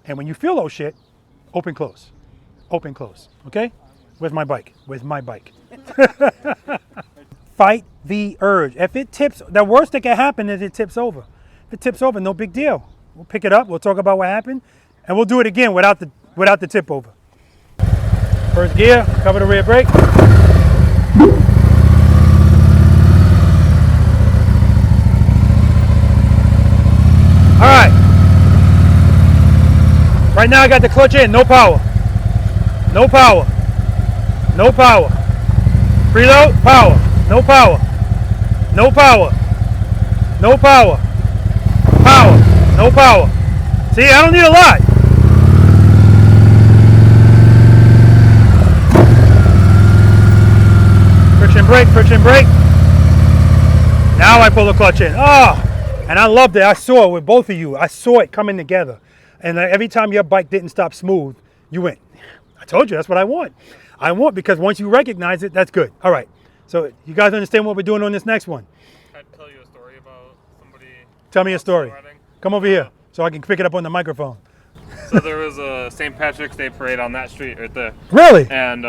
And when you feel oh shit, open, close. Open, close. Okay? Where's my bike? Where's my bike? Fight the urge. If it tips, the worst that can happen is it tips over. If it tips over, no big deal. We'll pick it up, we'll talk about what happened, and we'll do it again without the tip over. First gear, cover the rear brake. All right. Right now I got the clutch in, no power. No power. No power. Preload, power. No power. No power. No power. Power. No power. See, I don't need a lot. Friction brake, friction brake. Now I pull the clutch in. Oh, and I loved it. I saw it with both of you. I saw it coming together. And every time your bike didn't stop smooth, you went, I told you, that's what I want. I want, because once you recognize it, that's good. All right. So you guys understand what we're doing on this next one? I'd tell you a story about somebody. Tell me a story. Riding. Come over here so I can pick it up on the microphone. So there was a St. Patrick's Day parade on that street right there. Really? And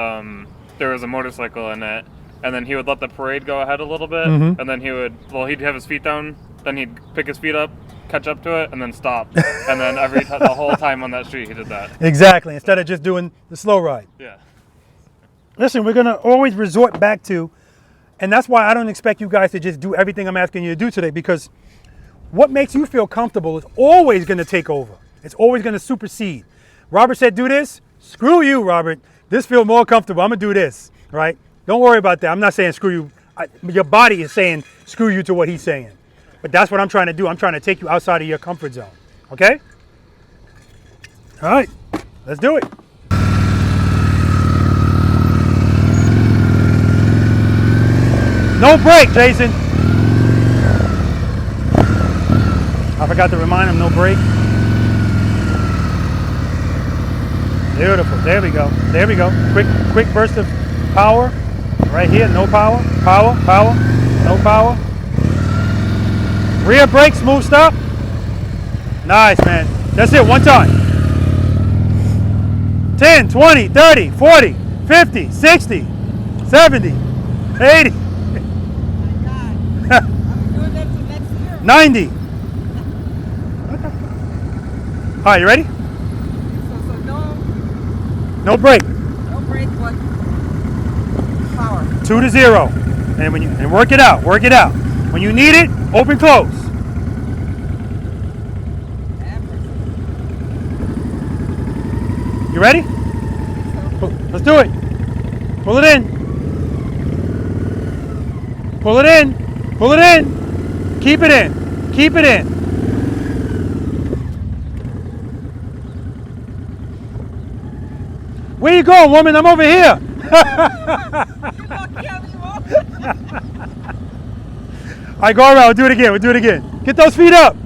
there was a motorcycle in it. And then he would let the parade go ahead a little bit. Mhm. And then he'd have his feet down. Then he'd pick his feet up, catch up to it, and then stop. And then the whole time on that street, he did that. Exactly. Instead of just doing the slow ride. Yeah. Listen, we're going to always resort back to, and that's why I don't expect you guys to just do everything I'm asking you to do today, because what makes you feel comfortable is always going to take over. It's always going to supersede. Robert said, do this. Screw you, Robert. This feels more comfortable. I'm going to do this, right? Don't worry about that. I'm not saying screw you. Your body is saying screw you to what he's saying. But that's what I'm trying to do. I'm trying to take you outside of your comfort zone. Okay? All right. Let's do it. No brake, Jason. I forgot to remind him, no brake. Beautiful. There we go. There we go. Quick burst of power. Right here. No power. Power. No power. Rear brake. Smooth stop. Nice, man. That's it. One time. 10, 20, 30, 40, 50, 60, 70, 80. 90. All right, you ready? So No brake. no brake, but power. 2 to 0. And when you work it out. When you need it, open close. You ready? Let's do it. Pull it in. Pull it in. Pull it in. Keep it in. Keep it in. Where you going, woman? I'm over here. All right, go around. We'll do it again. Get those feet up.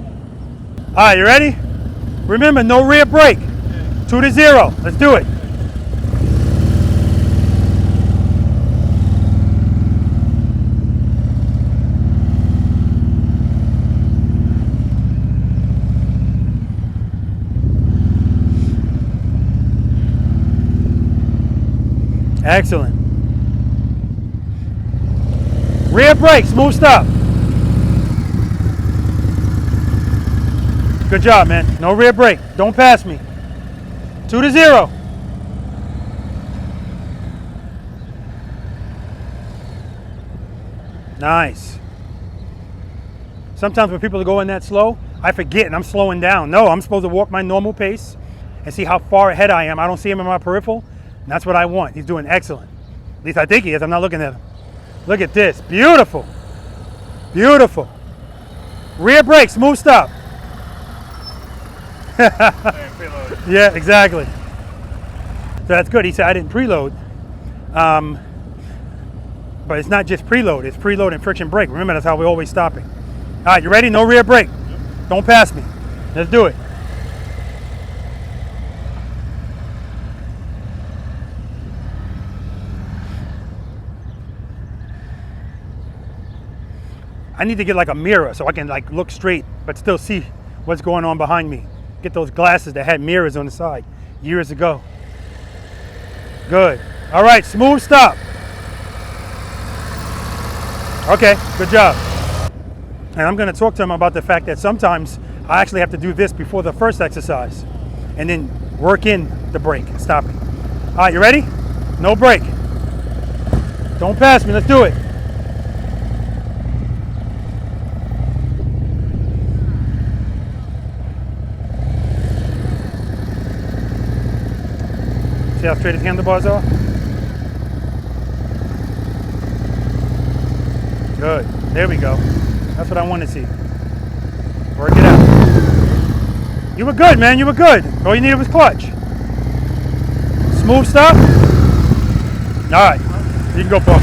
All right, you ready? Remember, no rear brake. 2 to 0. Let's do it. Excellent. Rear brake, smooth stop. Good job, man. No rear brake. Don't pass me. 2 to 0. Nice. Sometimes when people are going that slow, I forget and I'm slowing down. No, I'm supposed to walk my normal pace and see how far ahead I am. I don't see him in my peripheral. And that's what I want. He's doing excellent. At least I think he is. I'm not looking at him. Look at this. Beautiful. Beautiful. Rear brake, smooth stop. Yeah, exactly. So that's good. He said I didn't preload. But it's not just preload. It's preload and friction brake. Remember, that's how we're always stopping. All right, you ready? No rear brake. Don't pass me. Let's do it. I need to get like a mirror so I can like look straight but still see what's going on behind me. Get those glasses that had mirrors on the side years ago. Good. All right, smooth stop. Okay, good job. And I'm going to talk to him about the fact that sometimes I actually have to do this before the first exercise and then work in the brake and stopping. All right, you ready? No brake. Don't pass me. Let's do it. See how straight his handlebars are? Good. There we go. That's what I want to see. Work it out. You were good, man. You were good. All you needed was clutch. Smooth stop. All right. You can go, Paul.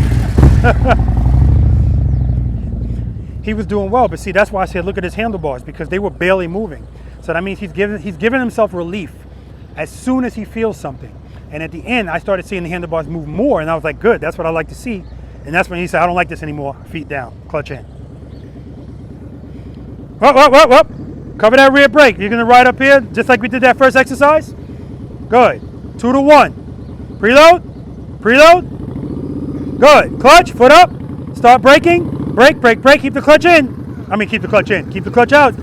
He was doing well, but see, that's why I said look at his handlebars, because they were barely moving. So that means he's giving himself relief as soon as he feels something. And at the end, I started seeing the handlebars move more, and I was like, good, that's what I like to see. And that's when he said, I don't like this anymore. Feet down, clutch in. Whoop, whoop, whoop, whoop. Cover that rear brake. You're gonna ride up here, just like we did that first exercise? Good. 2 to 1. Preload, preload. Good. Clutch, foot up. Start braking. Brake, brake, brake. Keep the clutch in. I mean, keep the clutch in. Keep the clutch out.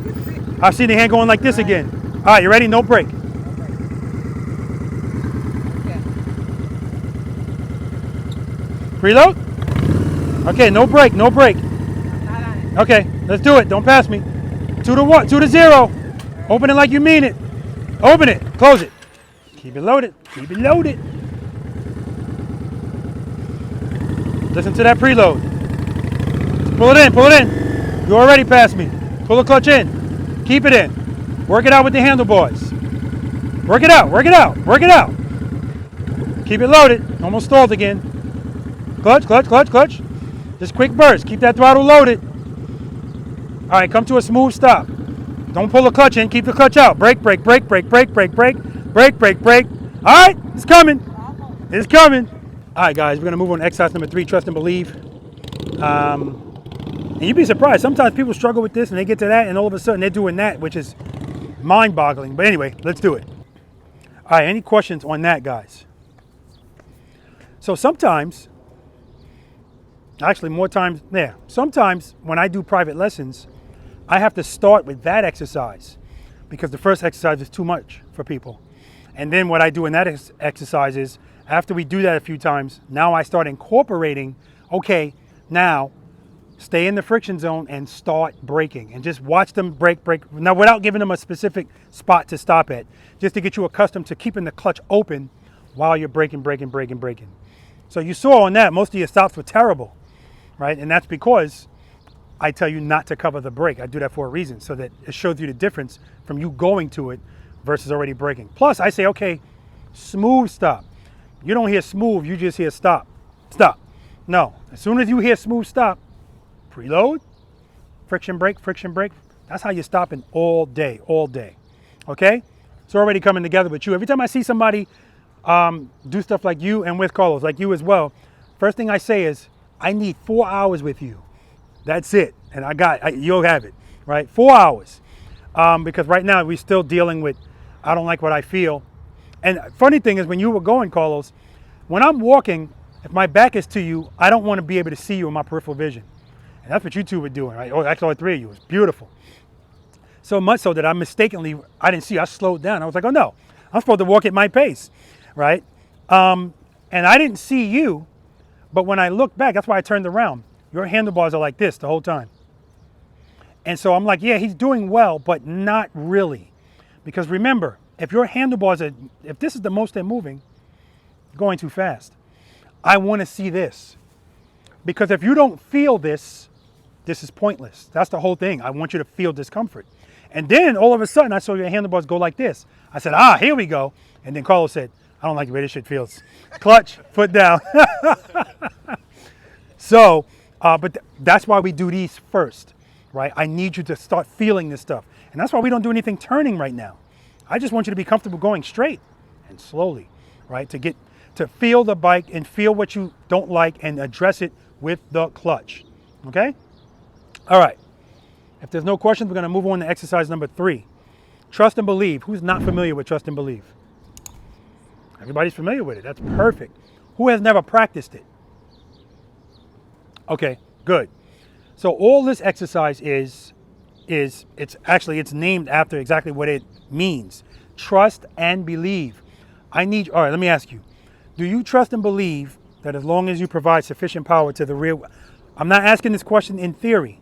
I've seen the hand going like this again. All right, you ready? No brake. Preload? Okay, no brake, no brake. Okay, let's do it. Don't pass me. 2 to 1, 2 to 0. Open it like you mean it. Open it, close it. Keep it loaded, keep it loaded. Listen to that preload. Pull it in, pull it in. You already passed me. Pull the clutch in. Keep it in. Work it out with the handlebars. Work it out, work it out, work it out. Keep it loaded. Almost stalled again. Clutch, clutch, clutch, clutch. Just quick burst. Keep that throttle loaded. All right, come to a smooth stop. Don't pull the clutch in. Keep the clutch out. Brake, brake, brake, brake, brake, brake, brake, brake, brake, brake. All right, it's coming. It's coming. All right, guys, we're going to move on to exercise number 3, trust and believe. And you'd be surprised. Sometimes people struggle with this and they get to that and all of a sudden they're doing that, which is mind-boggling. But anyway, let's do it. All right, any questions on that, guys? So sometimes, actually more times, sometimes when I do private lessons, I have to start with that exercise because the first exercise is too much for people. And then what I do in that exercise is, after we do that a few times, now I start incorporating, okay, now stay in the friction zone and start braking and just watch them brake. Now, without giving them a specific spot to stop at, just to get you accustomed to keeping the clutch open while you're braking. So you saw on that, most of your stops were terrible, right? And that's because I tell you not to cover the brake. I do that for a reason, so that it shows you the difference from you going to it versus already braking. Plus, I say, okay, smooth stop. You don't hear smooth, you just hear stop. Stop. No, as soon as you hear smooth stop, preload, friction brake. That's how you're stopping all day. Okay? It's already coming together with you. Every time I see somebody do stuff like you and with Carlos, like you as well, first thing I say is, I need 4 hours with you. That's it. And you'll have it, right? 4 hours. Because right now we're still dealing with, I don't like what I feel. And funny thing is, when you were going, Carlos, when I'm walking, if my back is to you, I don't want to be able to see you in my peripheral vision. And that's what you two were doing, right? Oh, actually all 3 of you. It was beautiful. So much so that I didn't see you. I slowed down. I was like, oh no, I'm supposed to walk at my pace, right? And I didn't see you, but when I looked back, that's why I turned around. Your handlebars are like this the whole time. And so I'm like, yeah, he's doing well, but not really. Because remember, if your handlebars if this is the most they're moving, you're going too fast. I want to see this. Because if you don't feel this is pointless. That's the whole thing. I want you to feel discomfort. And then all of a sudden, I saw your handlebars go like this. I said, here we go. And then Carlos said, I don't like the way this shit feels. Clutch, foot down. So, but that's why we do these first, right? I need you to start feeling this stuff. And that's why we don't do anything turning right now. I just want you to be comfortable going straight and slowly, right? To feel the bike and feel what you don't like and address it with the clutch, okay? All right. If there's no questions, we're going to move on to exercise number 3. Trust and believe. Who's not familiar with trust and believe? Everybody's familiar with it. That's perfect. Who has never practiced it? Okay, good. So all this exercise is it's named after exactly what it means. Trust and believe. All right, let me ask you. Do you trust and believe that as long as you provide sufficient power to the rear, I'm not asking this question in theory.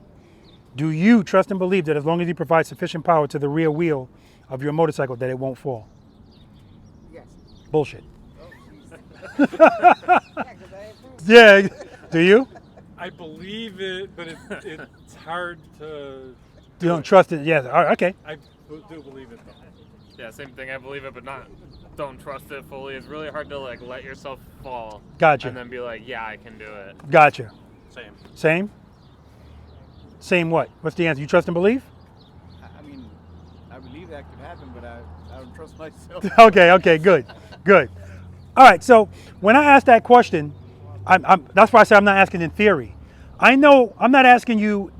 Do you trust and believe that as long as you provide sufficient power to the rear wheel of your motorcycle that it won't fall? Yes. Bullshit. Yeah, do you? I believe it, but it's hard to. You don't trust it? Yeah, all right, okay. I do believe it though. Yeah, same thing. I believe it, but don't trust it fully. It's really hard to let yourself fall. Gotcha. And then be like, yeah, I can do it. Gotcha. Same. Same what? What's the answer? You trust and believe? I mean, I believe that could happen, but I don't trust myself. Okay, good. All right, so when I ask that question, that's why I say I'm not asking in theory. I know I'm not asking you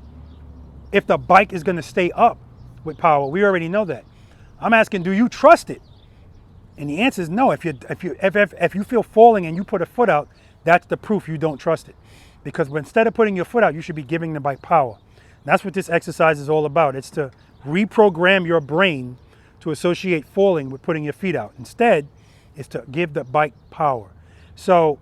if the bike is going to stay up with power. We already know that. I'm asking, do you trust it? And the answer is no. If you feel falling and you put a foot out, that's the proof you don't trust it. Because instead of putting your foot out, you should be giving the bike power. That's what this exercise is all about. It's to reprogram your brain to associate falling with putting your feet out. Instead, it's to give the bike power. So,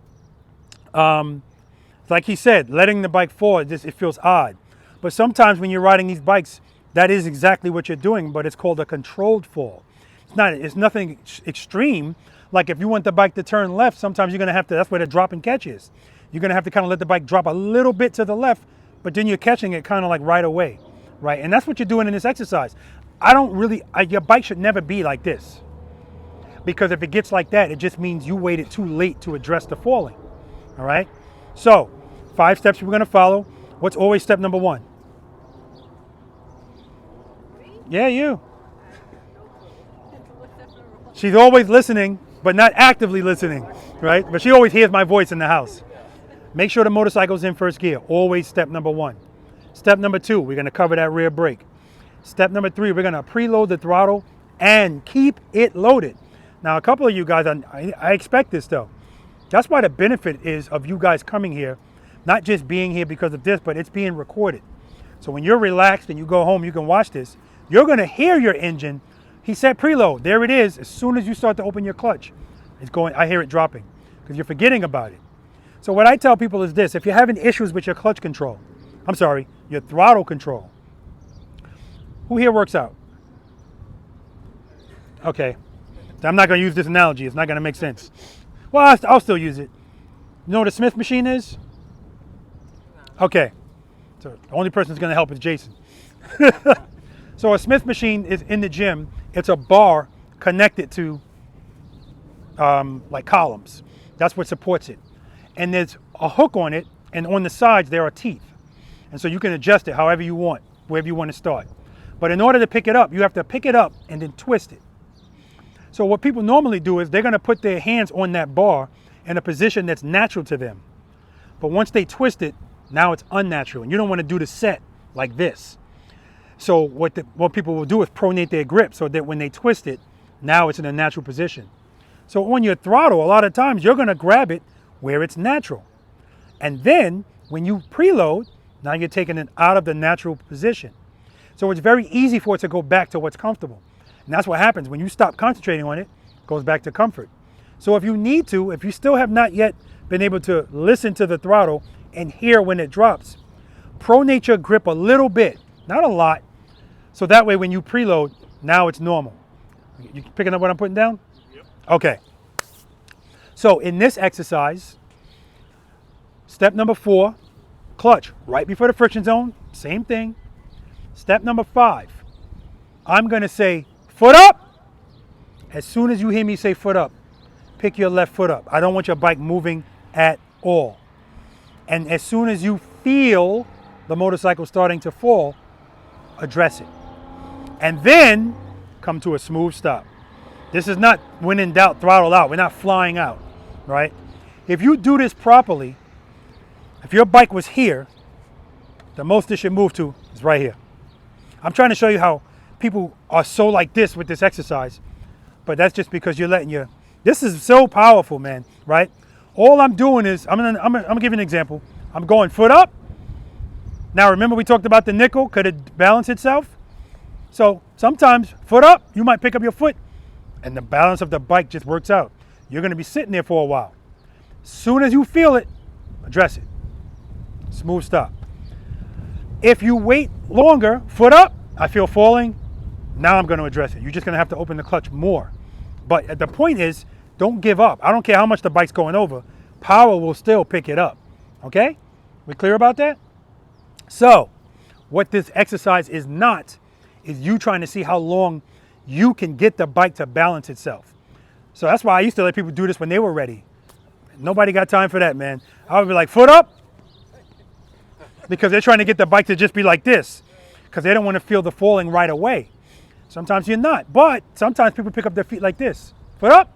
like he said, letting the bike fall, it feels odd. But sometimes when you're riding these bikes, that is exactly what you're doing, but it's called a controlled fall. It's nothing extreme. Like if you want the bike to turn left, sometimes you're going to have to, that's where the drop and catch is. You're going to have to kind of let the bike drop a little bit to the left, but then you're catching it kind of like right away, right? And that's what you're doing in this exercise. Your bike should never be like this. Because if it gets like that, it just means you waited too late to address the falling, all right? So 5 steps we're gonna follow. What's always step number 1? Yeah, you. She's always listening, but not actively listening, right? But she always hears my voice in the house. Make sure the motorcycle's in first gear. Always step number 1. Step number 2, we're gonna cover that rear brake. Step number 3, we're gonna preload the throttle and keep it loaded. Now, a couple of you guys, I expect this though. That's why the benefit is of you guys coming here, not just being here because of this, but it's being recorded. So when you're relaxed and you go home, you can watch this. You're gonna hear your engine. He said preload, there it is. As soon as you start to open your clutch, it's going, I hear it dropping because you're forgetting about it. So what I tell people is this: if you're having issues with your clutch control, I'm sorry, your throttle control. Who here works out? Okay, I'm not gonna use this analogy. It's not gonna make sense. Well, I'll still use it. You know what a Smith machine is? Okay, so the only person that's gonna help is Jason. So a Smith machine is in the gym. It's a bar connected to like columns. That's what supports it. And there's a hook on it, and on the sides there are teeth. And so you can adjust it however you want, wherever you want to start. But in order to pick it up, you have to pick it up and then twist it. So what people normally do is they're gonna put their hands on that bar in a position that's natural to them. But once they twist it, now it's unnatural. And you don't wanna do the set like this. So what people will do is pronate their grip so that when they twist it, now it's in a natural position. So on your throttle, a lot of times you're gonna grab it where it's natural. And then when you preload, now you're taking it out of the natural position. So it's very easy for it to go back to what's comfortable. And that's what happens when you stop concentrating on it, it goes back to comfort. So if you need to, if you still have not yet been able to listen to the throttle and hear when it drops, pronate your grip a little bit, not a lot, so that way when you preload, now it's normal. You picking up what I'm putting down? Yep. Okay. So in this exercise, step number 4, clutch right before the friction zone, same thing. Step number 5, I'm gonna say foot up. As soon as you hear me say foot up, pick your left foot up. I don't want your bike moving at all. And as soon as you feel the motorcycle starting to fall, address it. And then come to a smooth stop. This is not when in doubt, throttle out. We're not flying out, right? If you do this properly, if your bike was here, the most it should move to is right here. I'm trying to show you how people are so like this with this exercise, but that's just because you're letting your, this is so powerful, man, right? All I'm doing is, I'm gonna give you an example. I'm going foot up. Now remember we talked about the nickel, could it balance itself? So sometimes foot up, you might pick up your foot and the balance of the bike just works out. You're gonna be sitting there for a while. As soon as you feel it, address it. Smooth stop. If you wait longer, foot up, I feel falling, now I'm gonna address it. You're just gonna have to open the clutch more. But the point is, don't give up. I don't care how much the bike's going over, power will still pick it up, okay? We clear about that? So, what this exercise is not, is you trying to see how long you can get the bike to balance itself. So that's why I used to let people do this when they were ready. Nobody got time for that, man. I would be like, foot up, because they're trying to get the bike to just be like this, because they don't want to feel the falling right away. Sometimes you're not, but sometimes people pick up their feet like this. Foot up.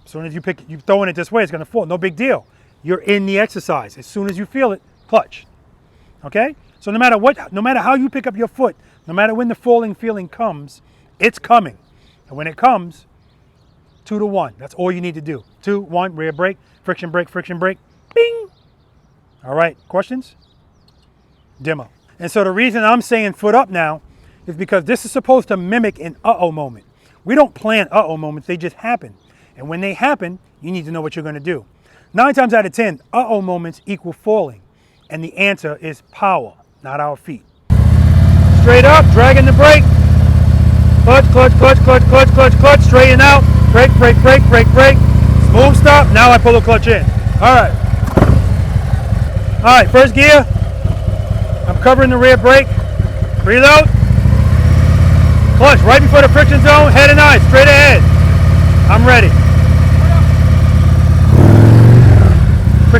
As soon as you throwing it this way, it's gonna fall, no big deal. You're in the exercise. As soon as you feel it, clutch, okay? So no matter how you pick up your foot, no matter when the falling feeling comes, it's coming. And when it comes, 2 to 1, that's all you need to do. 2, 1, rear brake, friction brake, bing. All right, questions? Demo. And so the reason I'm saying foot up now is because this is supposed to mimic an uh-oh moment. We don't plan uh-oh moments, they just happen. And when they happen, you need to know what you're gonna do. 9 times out of 10, uh-oh moments equal falling. And the answer is power, not our feet. Straight up, dragging the brake. Clutch, straighten out. Brake. Smooth stop, now I pull the clutch in. All right, first gear. I'm covering the rear brake. Reload. Clutch right before the friction zone, head and eyes, straight ahead. I'm ready.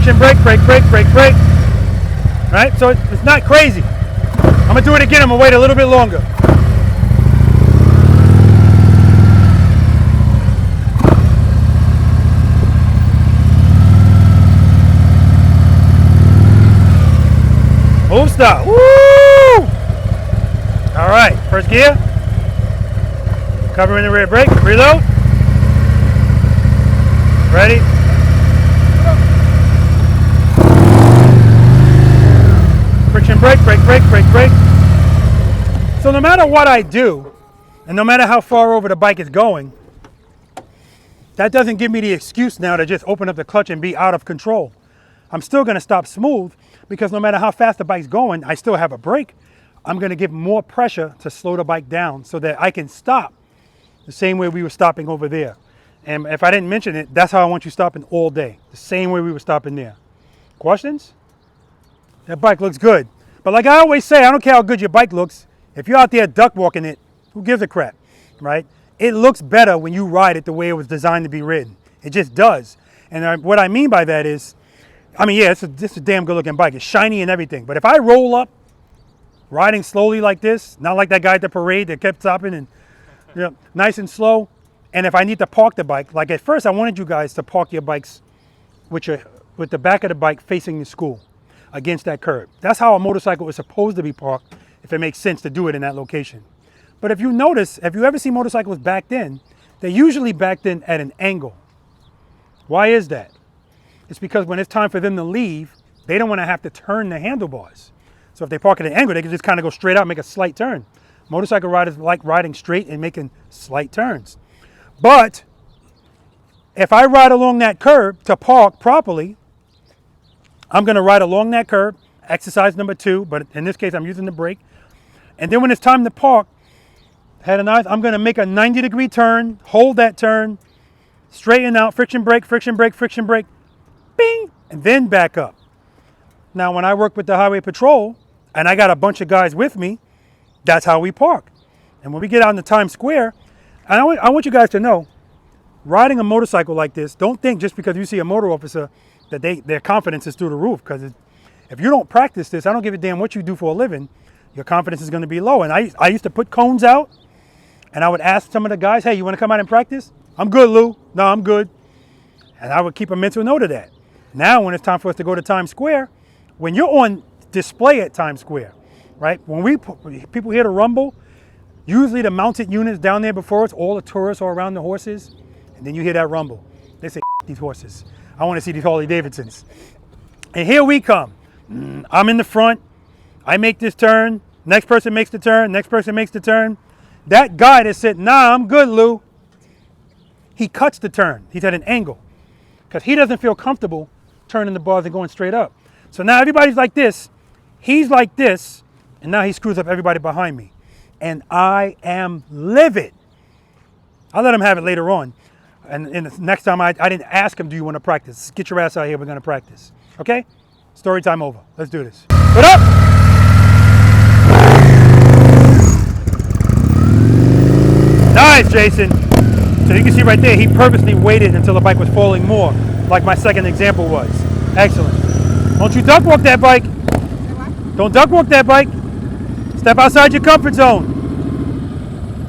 friction brake, brake, brake, brake, brake. Right? So it's not crazy. I'm gonna do it again. I'm gonna wait a little bit longer. Move stop. Woo! All right, first gear. Covering the rear brake. Reload. Ready? Friction brake, brake, brake, brake, brake. So no matter what I do, and no matter how far over the bike is going, that doesn't give me the excuse now to just open up the clutch and be out of control. I'm still gonna stop smooth because no matter how fast the bike's going, I still have a brake. I'm gonna give more pressure to slow the bike down so that I can stop the same way we were stopping over there. And if I didn't mention it, that's how I want you stopping all day. The same way we were stopping there. Questions? That bike looks good. But like I always say, I don't care how good your bike looks. If you're out there duck walking it, who gives a crap, right? It looks better when you ride it the way it was designed to be ridden. It just does. And what I mean by that is, I mean, yeah, it's a damn good looking bike. It's shiny and everything. But if I roll up riding slowly like this, not like that guy at the parade that kept stopping and, you know, nice and slow. And if I need to park the bike, like at first I wanted you guys to park your bikes with the back of the bike facing the school against that curb. That's how a motorcycle is supposed to be parked, if it makes sense to do it in that location. But if you notice, if you ever see motorcycles backed in, they're usually backed in at an angle. Why is that? It's because when it's time for them to leave, they don't want to have to turn the handlebars. So if they park at an angle, they can just kind of go straight out and make a slight turn. Motorcycle riders like riding straight and making slight turns. But if I ride along that curb to park properly, I'm going to ride along that curb, exercise number 2, but in this case, I'm using the brake. And then when it's time to park, head and eyes, I'm going to make a 90-degree turn, hold that turn, straighten out, friction brake, friction brake, friction brake, bing, and then back up. Now, when I work with the highway patrol, and I got a bunch of guys with me, that's how we park. And when we get out into Times Square, and I want you guys to know, riding a motorcycle like this, don't think just because you see a motor officer that their confidence is through the roof. Because if you don't practice this, I don't give a damn what you do for a living, your confidence is going to be low. And I used to put cones out, and I would ask some of the guys, hey, you want to come out and practice? I'm good, Lou. No, I'm good. And I would keep a mental note of that. Now, when it's time for us to go to Times Square, when you're on display at Times Square, right? When people hear the rumble, usually the mounted units down there before us, all the tourists are around the horses, and then you hear that rumble. They say, these horses. I want to see these Harley-Davidsons. And here we come. I'm in the front. I make this turn. Next person makes the turn. Next person makes the turn. That guy that said, nah, I'm good, Lou, he cuts the turn. He's at an angle because he doesn't feel comfortable turning the bars and going straight up. So now everybody's like this. He's like this. And now he screws up everybody behind me. And I am livid. I'll let him have it later on. And the next time I didn't ask him, do you want to practice? Get your ass out here. We're going to practice. Okay? Story time over. Let's do this. Put up! Nice, Jason. So you can see right there, he purposely waited until the bike was falling more, like my second example was. Excellent. Don't you duck walk that bike. Don't duck walk that bike. Step outside your comfort zone.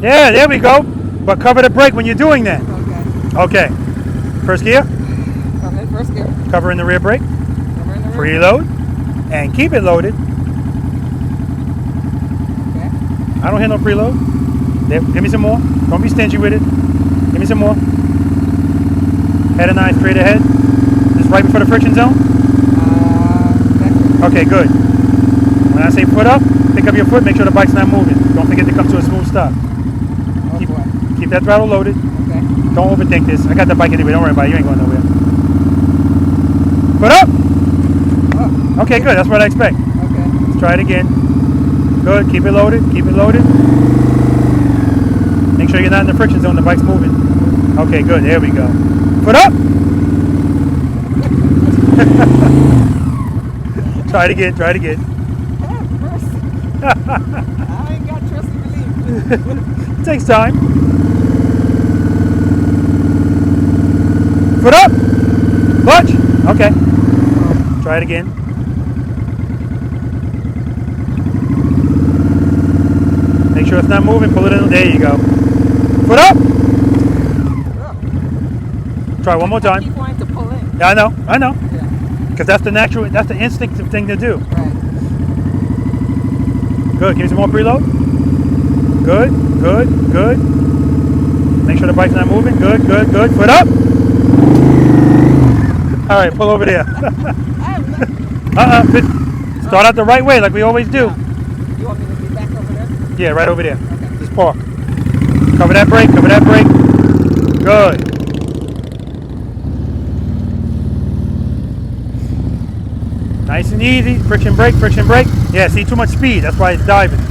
Yeah, there we go. But cover the brake when you're doing that. Okay. First gear. Okay, first gear. Covering the rear brake. Covering the rear. Preload. And keep it loaded. Okay. I don't hear no preload. There, give me some more. Don't be stingy with it. Give me some more. Head and eye straight ahead. This is right before the friction zone? Okay, good. When I say foot up, pick up your foot, make sure the bike's not moving. Don't forget to come to a smooth stop. Keep that throttle loaded. Okay. Don't overthink this. I got the bike anyway. Don't worry about it. You ain't going nowhere. Foot up. Oh. Okay, good. That's what I expect. Okay. Let's try it again. Good. Keep it loaded. Keep it loaded. Make sure you're not in the friction zone. The bike's moving. Okay, good. There we go. Foot up. Try it again. Try it again. I ain't got trust and belief. It takes time. Foot up. Clutch. Okay. Try it again. Make sure it's not moving. Pull it in. There you go. Foot up. Try one more time. Keep wanting to pull in. Yeah, I know. Yeah. Because that's the instinctive thing to do. Right. Good. Give me some more preload. Good. Make sure the bike's not moving. Good. Foot up. All right, pull over there. Start out the right way like we always do. You want me to be back over there? Yeah, right over there. Okay. Just park. Cover that brake. Good. Nice and easy. Friction brake. Yeah, see, too much speed. That's why it's diving.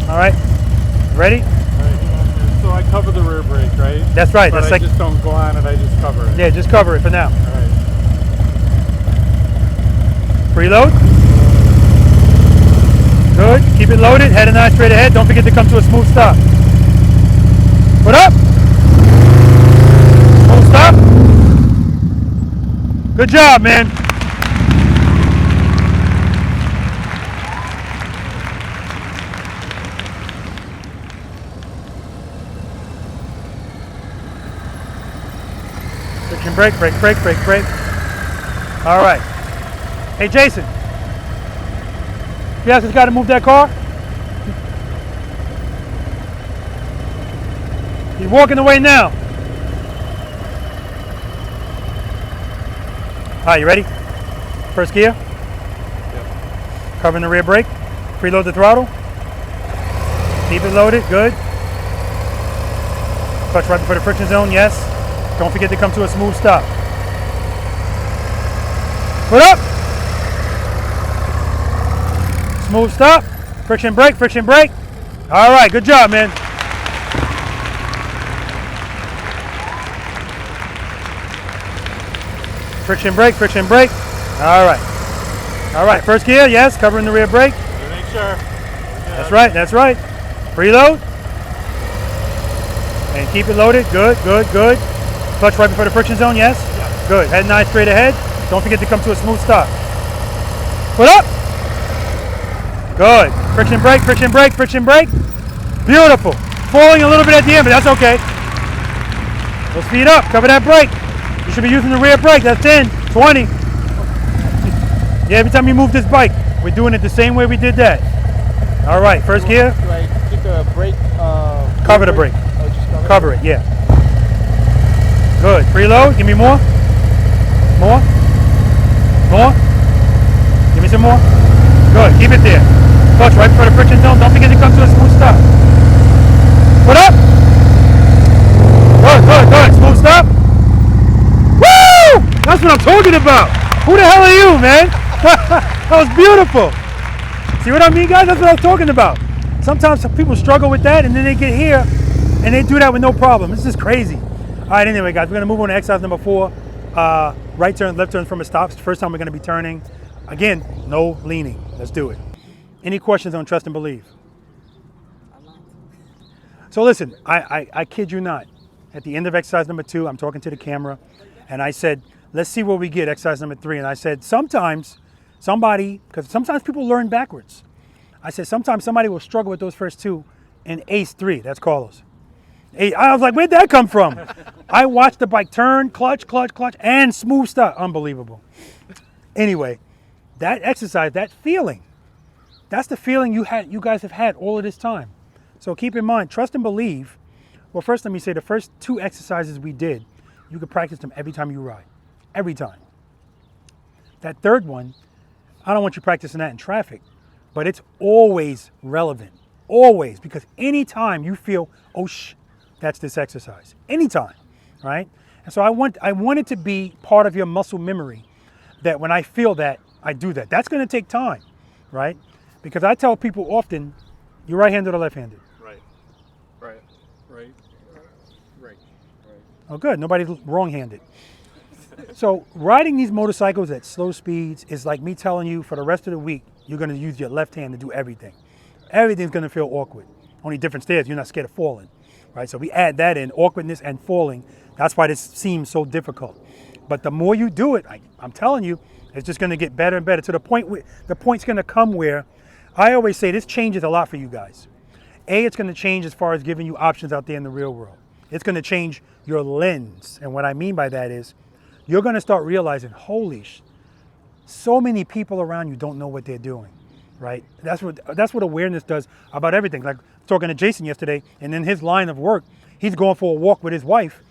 All right. Ready? So I cover the rear brake, right? That's right. But That's I just don't go on it, I just cover it. Yeah, just cover it for now. All right. Preload. Good. Keep it loaded. Head and eye straight ahead. Don't forget to come to a smooth stop. Put up. Smooth stop. Good job, man. Friction brake. All right. Hey, Jason. You ask this guy to move that car? He's walking away now. All right, you ready? First gear. Yep. Covering the rear brake. Preload the throttle. Keep it loaded. Good. Clutch right before the friction zone. Yes. Don't forget to come to a smooth stop. Put up. Smooth stop. Friction brake. All right, good job, man. Friction brake. All right, first gear, yes, covering the rear brake. Make sure. That's right. Preload. And keep it loaded. Good. Clutch right before the friction zone, yes? Yeah. Good. Head and eye straight ahead. Don't forget to come to a smooth stop. Put up. Good. Friction brake. Beautiful. Falling a little bit at the end, but that's okay. We'll speed up. Cover that brake. You should be using the rear brake. That's 10, 20. Yeah, every time you move this bike, we're doing it the same way we did that. All right, first gear. Do I keep the brake? Cover the brake. Oh, just Cover it, yeah. Good. Preload. Give me more. More. Give me some more. Good. Keep it there. Clutch right before the friction zone. Don't forget to come to a smooth stop. Put up. Good. Smooth stop. Woo! That's what I'm talking about. Who the hell are you, man? That was beautiful. See what I mean, guys? That's what I'm talking about. Sometimes some people struggle with that, and then they get here, and they do that with no problem. This is crazy. All right, anyway, guys, we're going to move on to exercise number 4. Right turn, left turn from a stop. It's the first time we're going to be turning. Again, no leaning. Let's do it. Any questions on trust and believe? So listen, I kid you not. At the end of exercise number 2, I'm talking to the camera, and I said, let's see what we get, exercise number 3. And I said, sometimes because sometimes people learn backwards. I said, sometimes somebody will struggle with those first 2 and ace 3. That's Carlos. I was like, where'd that come from? I watched the bike turn, clutch, and smooth stop. Unbelievable. Anyway, that exercise, that feeling, that's the feeling you guys have had all of this time. So keep in mind, trust and believe. Well, first let me say the first 2 exercises we did, you could practice them every time you ride. Every time. That third one, I don't want you practicing that in traffic, but it's always relevant. Always. Because anytime you feel, oh, that's this exercise. Anytime, right? And so I want it to be part of your muscle memory that when I feel that, I do that. That's going to take time, right? Because I tell people often, you're right-handed or left-handed? Right. Oh, good. Nobody's wrong-handed. So riding these motorcycles at slow speeds is like me telling you for the rest of the week, you're going to use your left hand to do everything. Everything's going to feel awkward. Only different stairs, you're not scared of falling, right? So we add that in, awkwardness and falling. That's why this seems so difficult. But the more you do it, I'm telling you, It's just going to get better and better to the point where the point's going to come where I always say this changes a lot for you guys. It's going to change as far as giving you options out there in the real world. It's going to change your lens. And what I mean by that is you're going to start realizing, so many people around you don't know what they're doing, right? That's what awareness does about everything. Like talking to Jason yesterday, and in his line of work, he's going for a walk with his wife.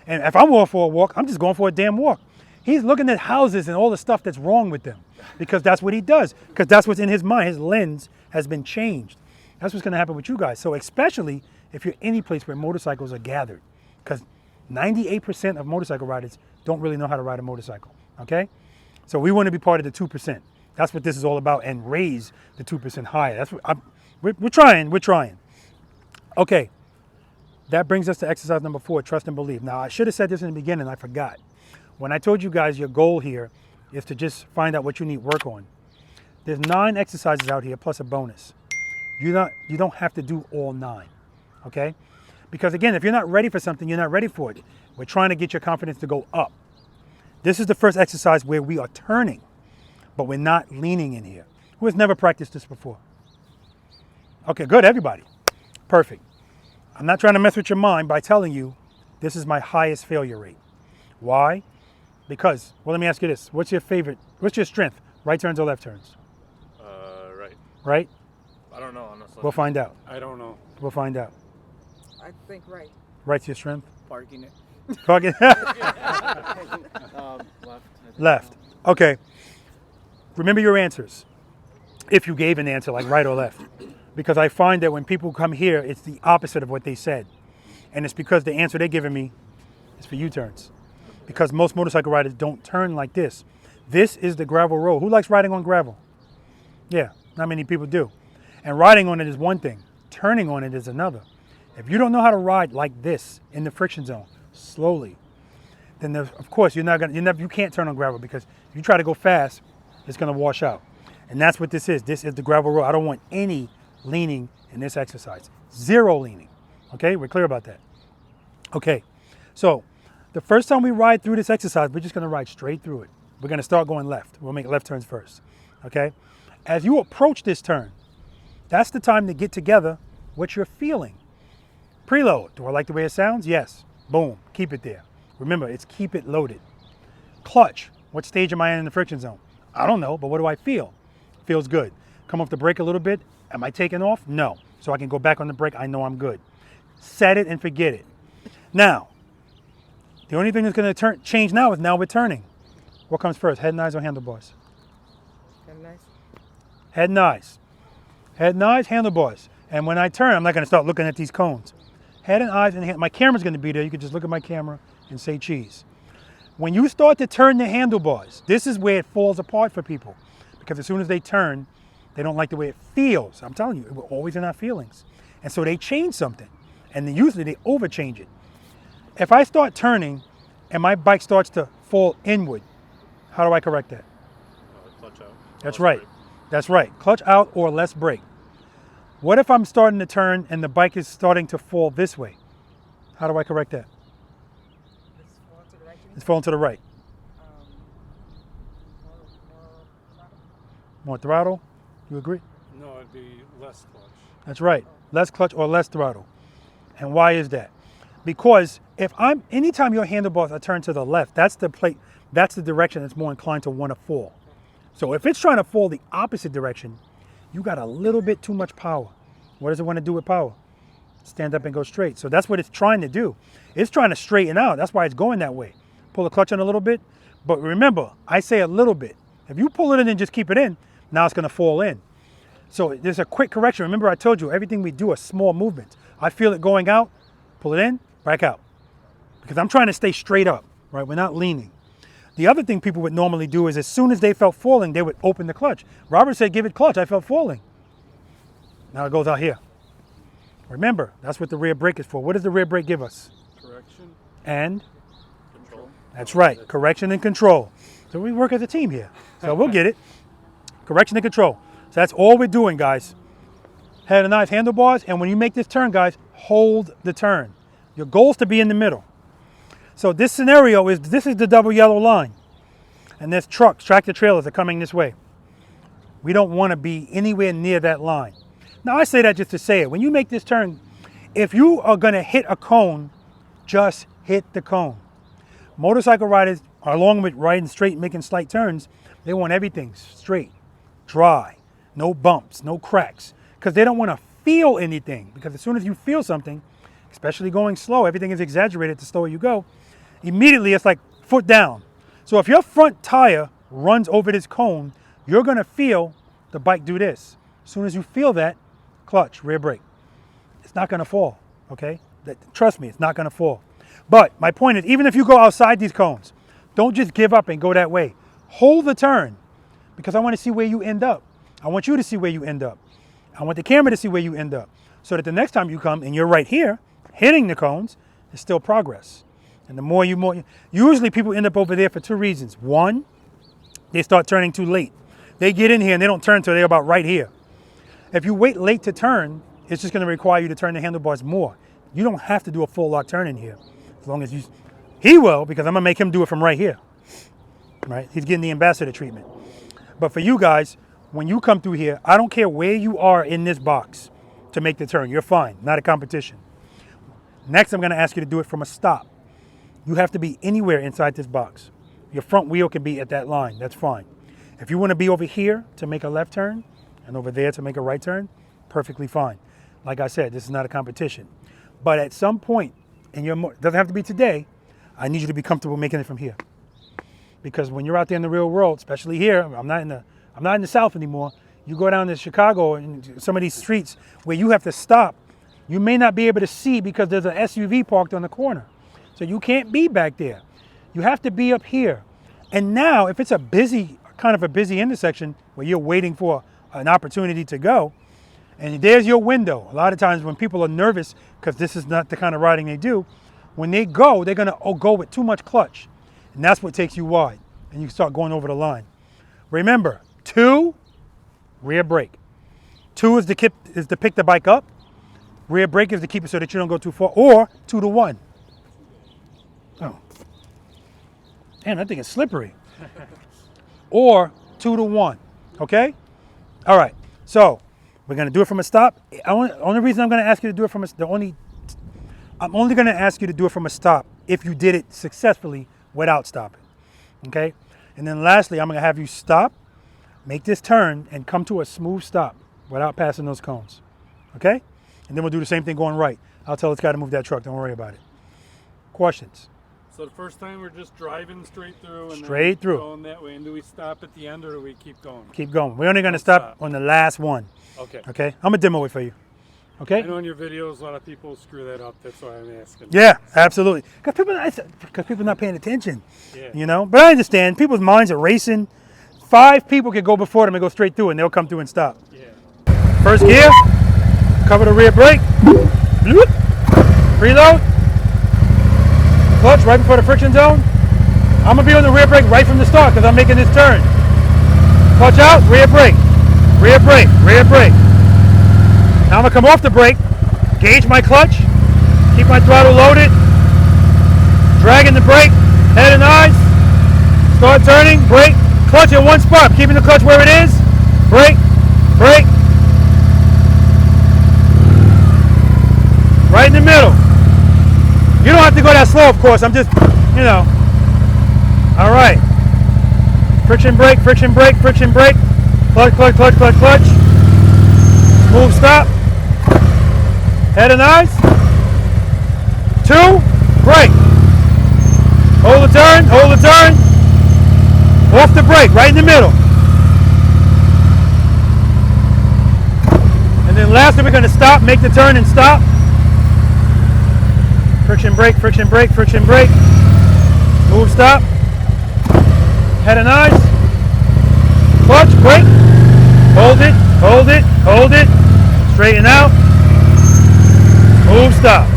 And if I'm going for a walk, I'm just going for a damn walk. He's looking at houses and all the stuff that's wrong with them because that's what he does, because that's what's in his mind. His lens has been changed. That's what's going to happen with you guys. So especially if you're any place where motorcycles are gathered, because 98% of motorcycle riders don't really know how to ride a motorcycle, okay? So we want to be part of the 2%. That's what this is all about, and raise the 2% higher. That's what we're trying. Okay, that brings us to exercise number 4, trust and believe. Now, I should have said this in the beginning, I forgot. When I told you guys your goal here is to just find out what you need work on, there's 9 exercises out here plus a bonus. You don't have to do all 9, okay? Because again, if you're not ready for something, you're not ready for it. We're trying to get your confidence to go up. This is the first exercise where we are turning, but we're not leaning in here. Who has never practiced this before? Okay, good, everybody. Perfect. I'm not trying to mess with your mind by telling you this is my highest failure rate. Why? Because, well, let me ask you this. What's your strength? Right turns or left turns? Right. Right? I don't know, honestly. We'll find out. I don't know. We'll find out. I think right. Right's your strength? Parking it. Parking. Left. Okay. Remember your answers. If you gave an answer like right or left. Because I find that when people come here, it's the opposite of what they said. And it's because the answer they're giving me is for U-turns. Because most motorcycle riders don't turn like this. This is the gravel road. Who likes riding on gravel? Yeah, not many people do. And riding on it is one thing. Turning on it is another. If you don't know how to ride like this in the friction zone, slowly, then of course you can't turn on gravel, because if you try to go fast, it's going to wash out. And that's what this is. This is the gravel road. I don't want any leaning in this exercise. 0 leaning. Okay, we're clear about that. Okay, so the first time we ride through this exercise, we're just going to ride straight through it. We're going to start going left. We'll make left turns first. Okay, as you approach this turn, that's the time to get together what you're feeling. Preload. Do I like the way it sounds? Yes. Boom. Keep it there. Remember, it's keep it loaded. Clutch. What stage am I in the friction zone? I don't know, but what do I feel? Feels good. Come off the brake a little bit. Am I taking off? No. So I can go back on the brake. I know I'm good. Set it and forget it. Now, the only thing that's going to change now is now we're turning. What comes first, head and eyes or handlebars? Head and eyes. Head and eyes. Head and eyes, handlebars. And when I turn, I'm not going to start looking at these cones. Head and eyes, and my camera's going to be there. You can just look at my camera and say cheese. When you start to turn the handlebars, this is where it falls apart for people. Because as soon as they turn, they don't like the way it feels. I'm telling you, we're always in our feelings. And so they change something. And then usually they overchange it. If I start turning and my bike starts to fall inward, how do I correct that? Clutch out. That's right. That's right. Clutch out or less brake. What if I'm starting to turn and the bike is starting to fall this way? How do I correct that? It's falling to the right. More throttle? You agree? No, it'd be less clutch. That's right. Less clutch or less throttle. And why is that? Because anytime your handlebars are turned to the left, that's the direction that's more inclined to want to fall. So if it's trying to fall the opposite direction, you got a little bit too much power. What does it want to do with power? Stand up and go straight. So that's what it's trying to do. It's trying to straighten out. That's why it's going that way. Pull the clutch in a little bit. But remember, I say a little bit. If you pull it in and just keep it in, now it's going to fall in. So there's a quick correction. Remember, I told you everything we do are small movements. I feel it going out, pull it in, back out. Because I'm trying to stay straight up, right? We're not leaning. The other thing people would normally do is as soon as they felt falling, they would open the clutch. Robert said, give it clutch. I felt falling. Now it goes out here. Remember, that's what the rear brake is for. What does the rear brake give us? Correction. And? Control. That's right. Correction and control. So we work as a team here. So we'll get it. Correction and control. So that's all we're doing, guys. Head and eyes, handlebars. And when you make this turn, guys, hold the turn. Your goal is to be in the middle. So this scenario is, this is the double yellow line. and there's trucks, tractor trailers are coming this way. We don't want to be anywhere near that line. Now I say that just to say it. When you make this turn, if you are going to hit a cone, just hit the cone. Motorcycle riders, along with riding straight and making slight turns, they want everything straight, dry, no bumps, no cracks, because they don't want to feel anything. Because as soon as you feel something, especially going slow, everything is exaggerated the slower you go, immediately it's like foot down. So if your front tire runs over this cone, you're going to feel the bike do this. As soon as you feel that, clutch, rear brake. It's not going to fall, okay? Trust me, it's not going to fall. But my point is, even if you go outside these cones, don't just give up and go that way. Hold the turn, because I want to see where you end up. I want you to see where you end up. I want the camera to see where you end up, so that the next time you come and you're right here, hitting the cones, it's still progress. And the more usually people end up over there for two reasons. One, they start turning too late. They get in here and they don't turn till they're about right here. If you wait late to turn, it's just going to require you to turn the handlebars more. You don't have to do a full lock turn in here. As long as you, he will, because I'm going to make him do it from right here. Right? He's getting the ambassador treatment. But for you guys, when you come through here, I don't care where you are in this box to make the turn. You're fine, not a competition. Next, I'm going to ask you to do it from a stop. You have to be anywhere inside this box. Your front wheel can be at that line. That's fine. If you want to be over here to make a left turn and over there to make a right turn, perfectly fine. Like I said, this is not a competition. But at some point, and it doesn't have to be today, I need you to be comfortable making it from here. Because when you're out there in the real world, especially here, I'm not in the South anymore. You go down to Chicago and some of these streets where you have to stop, you may not be able to see because there's an SUV parked on the corner. So you can't be back there. You have to be up here. And now, if it's a busy, kind of a busy intersection where you're waiting for an opportunity to go, and there's your window. A lot of times when people are nervous, because this is not the kind of riding they do, when they go, they're gonna go with too much clutch. And that's what takes you wide. And you start going over the line. Remember, 2, rear brake. 2 is to pick the bike up. Rear brake is to keep it so that you don't go too far, or 2 to 1. Oh. Damn, that thing is slippery. Or 2 to 1, okay? All right, so we're gonna do it from a stop. Only reason I'm gonna ask you to do it from I'm only gonna ask you to do it from a stop if you did it successfully without stopping, okay? And then lastly, I'm gonna have you stop, make this turn, and come to a smooth stop without passing those cones, okay? And then we'll do the same thing going right. I'll tell this guy to move that truck, don't worry about it. Questions? So the first time we're just driving straight through and Straight through. going that way. And do we stop at the end or do we keep going? Keep going. We're only gonna stop on the last one. Okay. Okay, I'm gonna demo it for you. Okay? I know in your videos a lot of people screw that up. That's why I'm asking. Yeah, absolutely. Because people are not paying attention. Yeah. You know? But I understand. People's minds are racing. 5 people can go before them and go straight through, and they'll come through and stop. Yeah. First gear, cover the rear brake. Bloop. Preload. Clutch right before the friction zone. I'm going to be on the rear brake right from the start because I'm making this turn. Clutch out, rear brake. Rear brake, rear brake. Now I'm going to come off the brake, gauge my clutch, keep my throttle loaded, dragging the brake, head and eyes, start turning, brake, clutch in one spot, keeping the clutch where it is, brake, brake, right in the middle. You don't have to go that slow, of course, I'm just, you know. All right, friction brake, friction brake, friction brake, clutch, clutch, clutch, clutch, clutch, smooth stop. Head and eyes. 2, brake. Hold the turn, hold the turn. Off the brake, right in the middle. And then lastly, we're gonna stop, make the turn and stop. Friction brake, friction brake, friction brake. Move, stop. Head and eyes. Clutch, brake. Hold it, hold it, hold it. Straighten out. Move, stop.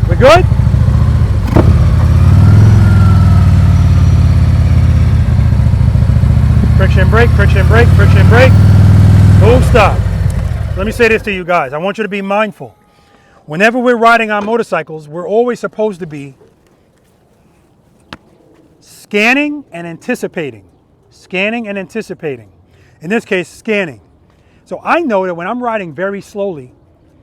We good? Friction brake, friction brake, friction brake. Move, stop. Let me say this to you guys. I want you to be mindful. Whenever we're riding our motorcycles, we're always supposed to be scanning and anticipating. Scanning and anticipating. In this case, scanning. So I know that when I'm riding very slowly,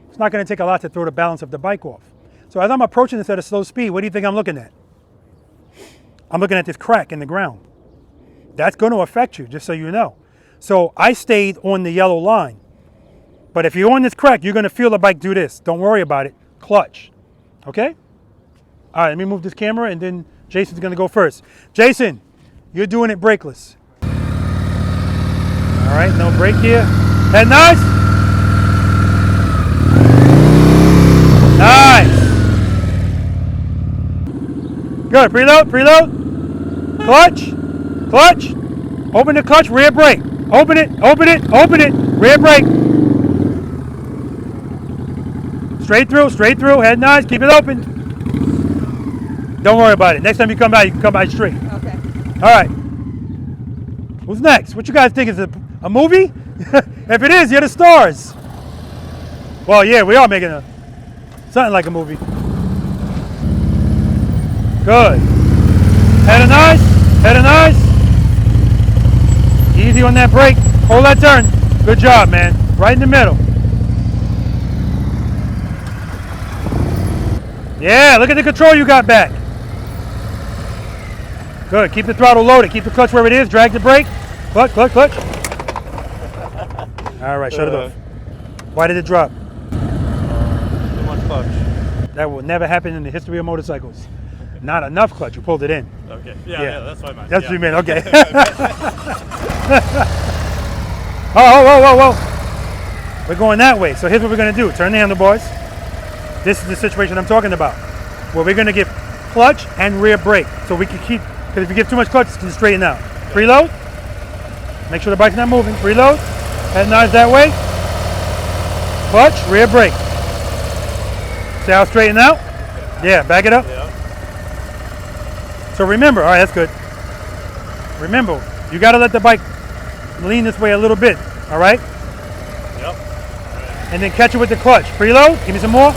it's not going to take a lot to throw the balance of the bike off. So as I'm approaching this at a slow speed, what do you think I'm looking at? I'm looking at this crack in the ground. That's going to affect you, just so you know. So I stayed on the yellow line. But if you're on this crack, you're going to feel the bike do this. Don't worry about it. Clutch. Okay? All right, let me move this camera, and then Jason's going to go first. Jason, you're doing it brakeless. All right, no brake here. Head nice. Nice. Good. Preload, preload. Clutch, clutch. Open the clutch, rear brake. Open it, open it, open it. Rear brake. Straight through. Head nice. Keep it open. Don't worry about it. Next time you come by, you can come by straight. Okay. All right. Who's next? What you guys think? Is it a movie? If it is, you're the stars. Well, yeah, we are making something like a movie. Good. Head nice. Head nice. Easy on that brake. Hold that turn. Good job, man. Right in the middle. Yeah, look at the control you got back. Good. Keep the throttle loaded. Keep the clutch where it is. Drag the brake. Clutch, clutch, clutch. All right, shut it off. Why did it drop? Too much clutch. That will never happen in the history of motorcycles. Not enough clutch. You pulled it in. Okay. Yeah, that's what I meant. That's what you meant. Okay. Whoa. We're going that way. So here's what we're going to do. Turn the handlebars. This is the situation I'm talking about, where we're going to give clutch and rear brake. So we can keep, because if you give too much clutch, it's going to straighten out. Preload. Make sure the bike's not moving. Preload. Head nice that way. Clutch, rear brake. See how it's straightened out? Yeah, back it up. Yeah. So remember, all right, that's good. Remember, you got to let the bike lean this way a little bit, all right? Yep. And then catch it with the clutch. Preload, give me some more.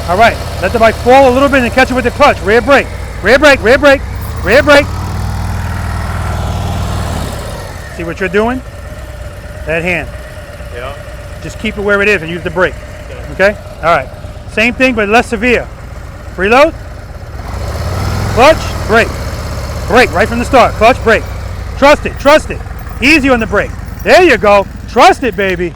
All right, let the bike fall a little bit and catch it with the clutch. Rear brake, rear brake, rear brake, rear brake. See what you're doing? That hand. Yeah. Just keep it where it is and use the brake. Okay? All right. Same thing, but less severe. Preload. Clutch, brake. Brake right from the start. Clutch, brake. Trust it, trust it. Easy on the brake. There you go. Trust it, baby.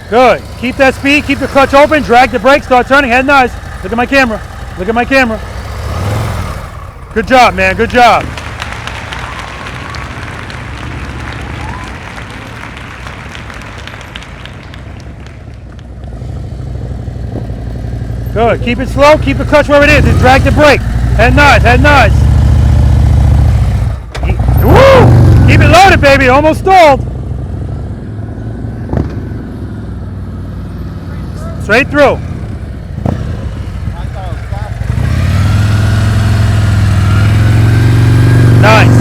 Good. Keep that speed. Keep the clutch open. Drag the brake. Start turning. Head nice. Look at my camera. Look at my camera. Good job, man. Good job. Good. Keep it slow. Keep the clutch where it is. And drag the brake. Head nice. Head nice. Woo! Keep it loaded, baby. Almost stalled. Straight through. Nice.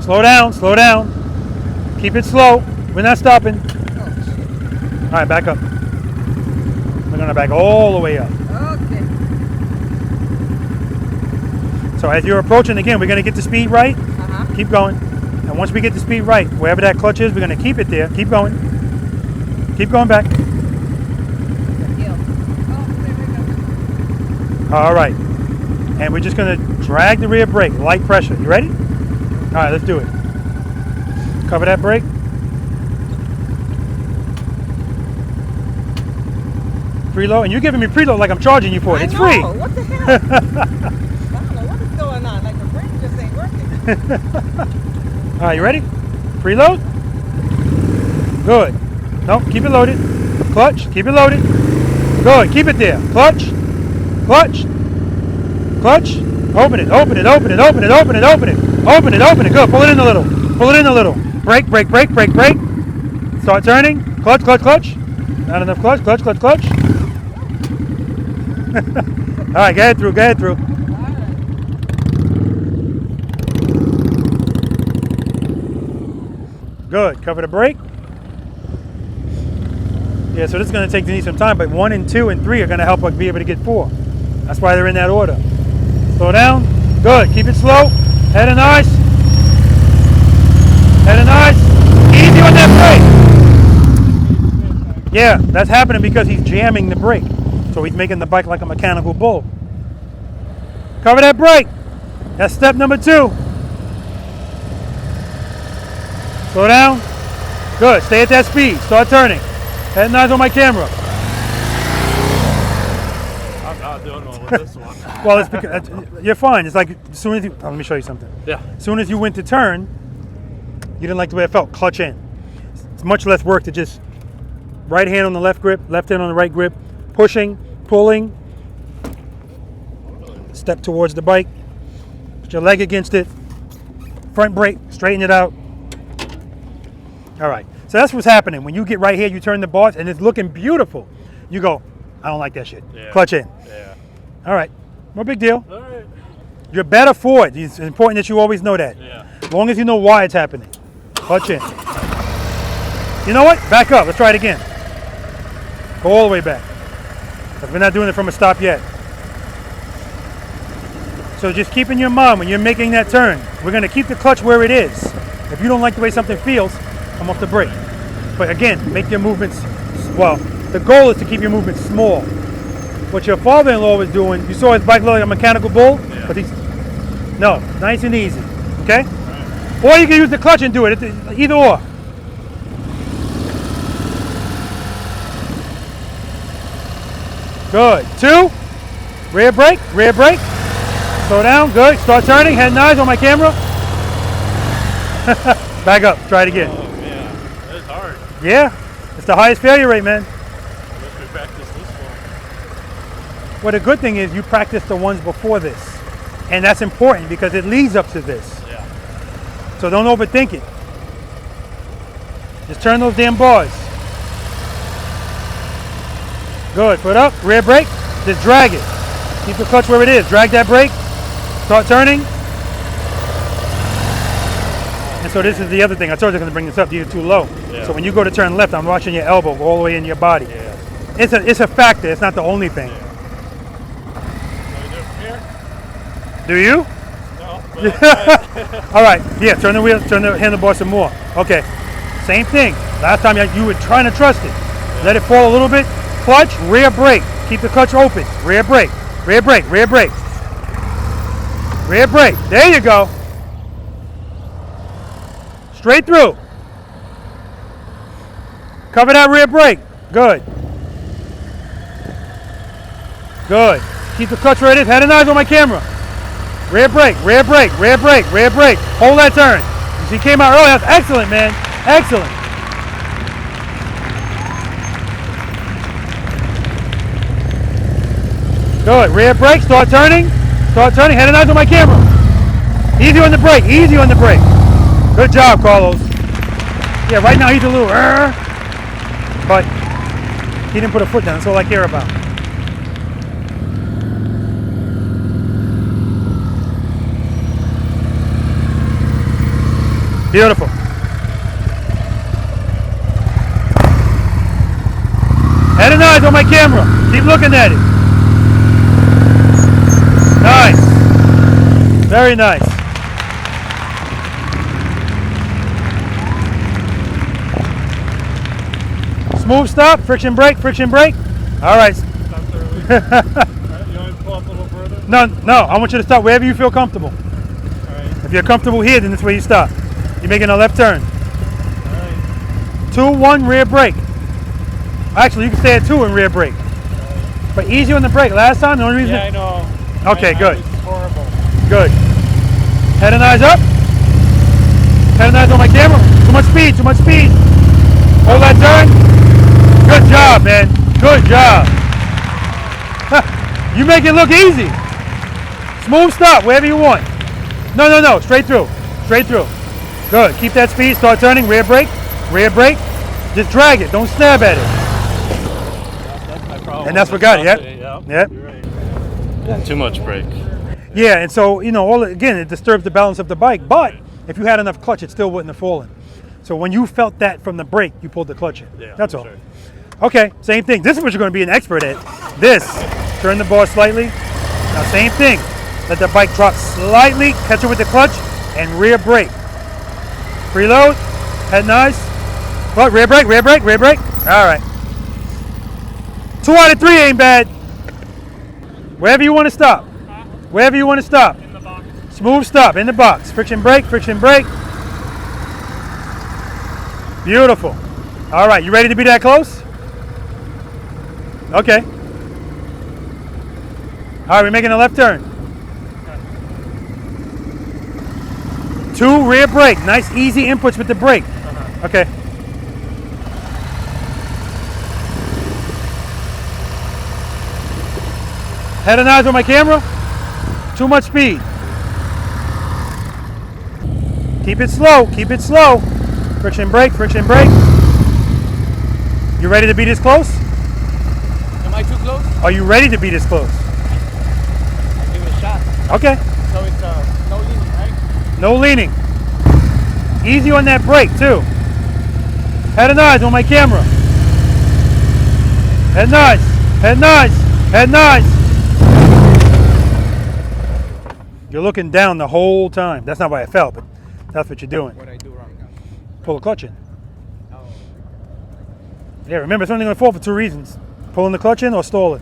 Slow down, slow down. Keep it slow. We're not stopping. All right, back up. We're gonna back all the way up. Okay. So as you're approaching, again, we're gonna get the speed right. Keep going. And once we get the speed right, wherever that clutch is, we're gonna keep it there. Keep going. Keep going back. All right. And we're just gonna drag the rear brake, light pressure. You ready? All right, let's do it. Cover that brake. Preload, and you're giving me preload like I'm charging you for it. It's free. What the hell? I don't know what is going on. Like the brake just ain't working. All right, you ready? Preload. Good. Nope, keep it loaded. Clutch, keep it loaded. Good, keep it there. Clutch, clutch, clutch. Open it, open it, open it, open it, open it, open it. Open it, open it. Good, pull it in a little. Pull it in a little. Brake, brake, brake, brake, brake. Start turning. Clutch, clutch, clutch. Not enough clutch, clutch, clutch, clutch. All right, get it through, get it through. Good, cover the brake. Yeah, so this is gonna need some time, but 1 and 2 and 3 are gonna help us be able to get 4. That's why they're in that order. Slow down, good, keep it slow, head and eyes. Head and eyes, easy on that brake. Yeah, that's happening because he's jamming the brake. So he's making the bike like a mechanical bull. Cover that brake. That's step number 2. Slow down. Good. Stay at that speed. Start turning. Head and eyes on my camera. I'm not doing well with this one. Well, it's because you're fine. It's like as soon as you. Let me show you something. Yeah. As soon as you went to turn, you didn't like the way it felt. Clutch in. It's much less work to just right hand on the left grip, left hand on the right grip, pushing, pulling. Step towards the bike. Put your leg against it. Front brake. Straighten it out. All right, so that's what's happening. When you get right here, you turn the bars, and it's looking beautiful. You go, I don't like that shit. Yeah. Clutch in. Yeah. All right, no big deal. All right. You're better for it. It's important that you always know that. Yeah. As long as you know why it's happening. Clutch in. You know what? Back up. Let's try it again. Go all the way back. Because we're not doing it from a stop yet. So just keep in your mind when you're making that turn, we're going to keep the clutch where it is. If you don't like the way something feels, come off the brake. But again, make your movements, well, the goal is to keep your movements small. What your father-in-law was doing, you saw his bike look like a mechanical bull, Yeah. but he's, no, nice and easy, okay? Or you can use the clutch and do it, either or. Good, 2, rear brake, slow down, good, start turning, head and eyes on my camera. Back up, try it again. Oh, man. That's hard. Yeah, it's the highest failure rate, man. I wish we practiced this one. Well, the good thing is you practice the ones before this. And that's important because it leads up to this. Yeah. So don't overthink it. Just turn those damn bars. Good, foot up, rear brake, just drag it. Keep the clutch where it is, drag that brake, start turning. And so this is the other thing, I told you I was going to bring this up, you're too low. Yeah. So when you go to turn left, I'm watching your elbow go all the way in your body. Yeah. It's a factor, it's not the only thing. Yeah. Can we do it from here? Do you? No. But All right, yeah, turn the wheel, turn the handlebar some more. Okay, same thing. Last time you were trying to trust it. Let it fall a little bit. Clutch, rear brake. Keep the clutch open. Rear brake, rear brake, rear brake. Rear brake, there you go. Straight through. Cover that rear brake. Good. Good. Keep the clutch where it is. Head and eyes on my camera. Rear brake, rear brake, rear brake, rear brake. Hold that turn. You see, came out early. That's excellent, man. Excellent. Good. Rear brake. Start turning. Start turning. Head and eyes on my camera. Easy on the brake. Easy on the brake. Good job, Carlos. Yeah, right now he's a little, but he didn't put a foot down. That's all I care about. Beautiful. Head and eyes on my camera. Keep looking at it. Nice. Very nice. Smooth stop, friction brake, friction brake. All right. stop there. You want me to pull up a little further? No, I want you to stop wherever you feel comfortable. All right. If you're comfortable here, then this is where you stop. You're making a left turn. All right. 2, 1, rear brake. Actually, you can stay at 2 and rear brake. But easy on the brake. Last time, the only reason. Yeah, I know. Okay, good. It's horrible. Good. Head and eyes up. Head and eyes on my camera. Too much speed, too much speed. Hold that turn. Good job, man. Good job. You make it look easy. Smooth stop, wherever you want. No. Straight through. Straight through. Good. Keep that speed. Start turning. Rear brake. Rear brake. Just drag it. Don't snap at it. And that's what got it, yep. Yeah. Yep. You're right. Yeah, too much brake. Yeah, and so, you know, again, it disturbs the balance of the bike, but if you had enough clutch, it still wouldn't have fallen. So when you felt that from the brake, you pulled the clutch in. Yeah, that's all. sure. Okay, same thing. This is what you're going to be an expert at. This, turn the bar slightly. Now, same thing. Let the bike drop slightly, catch it with the clutch, and rear brake. Preload, head nice. Well, rear brake, rear brake, rear brake. All right. 2 out of 3 ain't bad. Wherever you want to stop. Wherever you want to stop. In the box. Smooth stop, in the box. Friction brake, friction brake. Beautiful. All right, you ready to be that close? Okay. All right, we're making a left turn. 2 rear brake. Nice, easy inputs with the brake. Okay. Head and eyes on my camera. Too much speed. Keep it slow, keep it slow. Friction brake, friction brake. You ready to be this close? Am I too close? Are you ready to be this close? I'll give it a shot. Okay. So it's no leaning, right? No leaning. Easy on that brake too. Head and eyes on my camera. Head nice, head nice, head nice. You're looking down the whole time. That's not why I fell, but that's what you're doing. What I do wrong now? Pull the clutch in. Oh. Yeah, remember it's only going to fall for 2 reasons. Pulling the clutch in or stalling.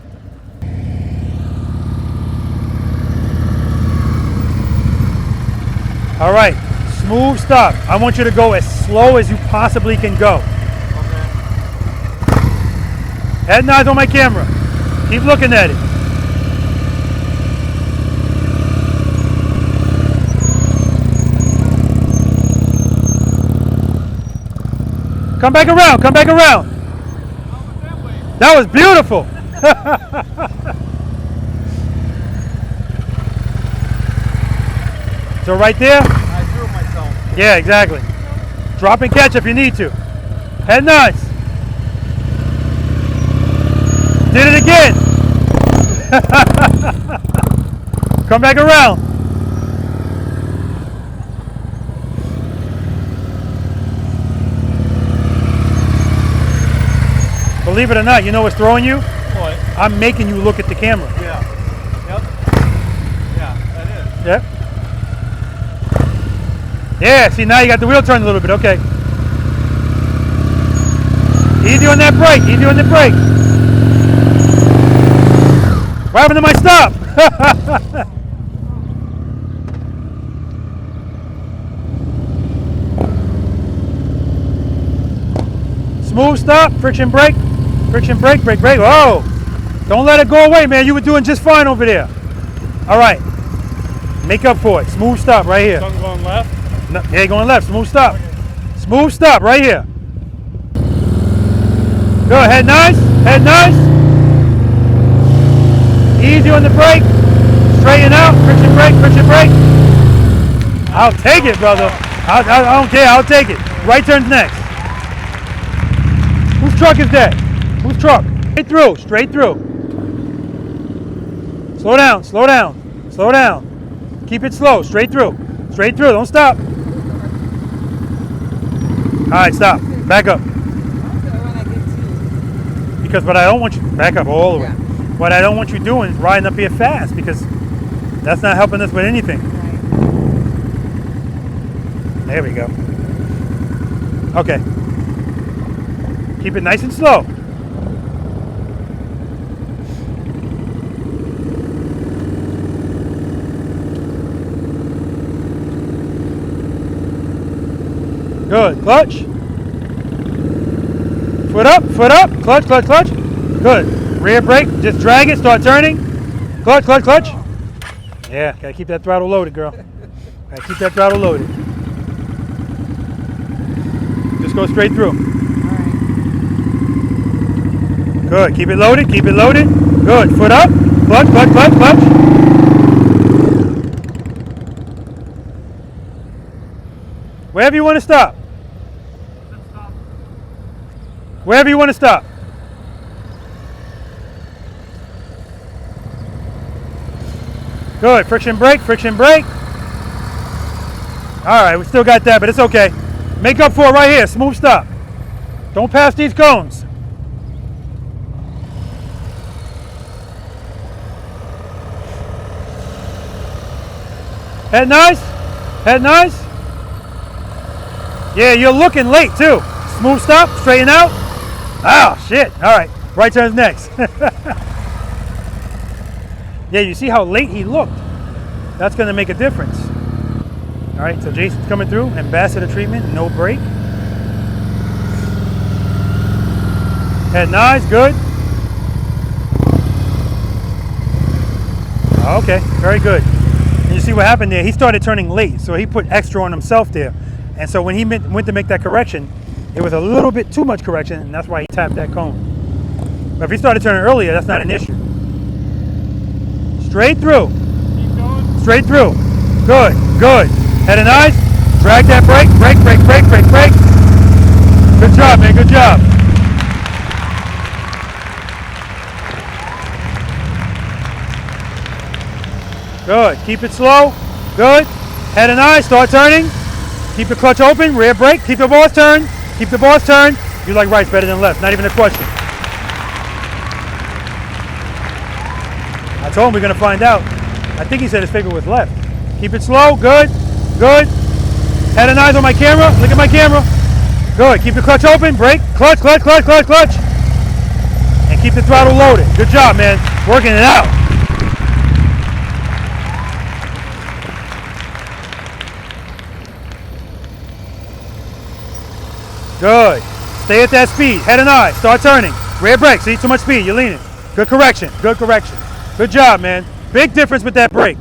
All right, smooth stop. I want you to go as slow as you possibly can go. Okay. Head and eyes on my camera. Keep looking at it. Come back around, come back around. That was beautiful. So right there? I threw myself. Yeah, exactly. Drop and catch if you need to. Head nice. Did it again. Come back around. Believe it or not, you know what's throwing you? What? I'm making you look at the camera. Yeah. Yep. Yeah, that is. Yep. Yeah, see now you got the wheel turned a little bit, okay. Easy on that brake, easy on the brake. What happened to my stop? Smooth stop, friction brake, brake, brake. Oh, don't let it go away, man. You were doing just fine over there. All right, make up for it. Smooth stop right here. Tongue going left. No, yeah, going left. Smooth stop. Smooth stop right here. Go ahead, nice. Head nice. Easy on the brake. Straighten out. Friction brake. Friction brake. I'll take it, brother. I don't care. I'll take it. Right turn's next. Whose truck is that? Whose truck? Straight through. Straight through. Slow down. Slow down. Slow down. Keep it slow. Straight through. Straight through. Don't stop. All right, stop. Back up. Because what I don't want you, back up all the way. What I don't want you doing is riding up here fast because that's not helping us with anything. There we go. Okay. Keep it nice and slow. Good. Clutch. Foot up, clutch, clutch, clutch. Good. Rear brake, just drag it, start turning. Clutch, clutch, clutch. Yeah, gotta keep that throttle loaded, girl. Gotta keep that throttle loaded. Just go straight through. Good, keep it loaded, keep it loaded. Good, foot up, clutch, clutch, clutch, clutch. Wherever you want to stop. Wherever you want to stop. Good, friction brake, friction brake. All right, we still got that, but it's okay. Make up for it right here, smooth stop. Don't pass these cones. Head nice, head nice. Yeah, you're looking late too. Smooth stop, straighten out. Oh, shit, all right, right turns next. Yeah, you see how late he looked? That's gonna make a difference. All right, so Jason's coming through, ambassador treatment, no brake. Head nice, good. Okay, very good. And you see what happened there? He started turning late, so he put extra on himself there. And so when he went to make that correction, it was a little bit too much correction, and that's why he tapped that cone. But if he started turning earlier, that's not an issue. Straight through. Keep going. Straight through. Good, good. Head and eyes. Drag that brake, brake, brake, brake, brake, brake. Good job, man, good job. Good, keep it slow. Good. Head and eyes, start turning. Keep the clutch open, rear brake, keep the boss turn. Keep the boss turn. You like right's better than left, not even a question. I told him we're gonna find out. I think he said his favorite was left. Keep it slow, good, good. Head and eyes on my camera, look at my camera. Good, keep the clutch open, brake, clutch, clutch, clutch, clutch, clutch. And keep the throttle loaded. Good job, man, working it out. Good, stay at that speed, head and eyes, start turning. Rear brake, see, too much speed, you're leaning. Good correction, good correction. Good job, man. Big difference with that brake.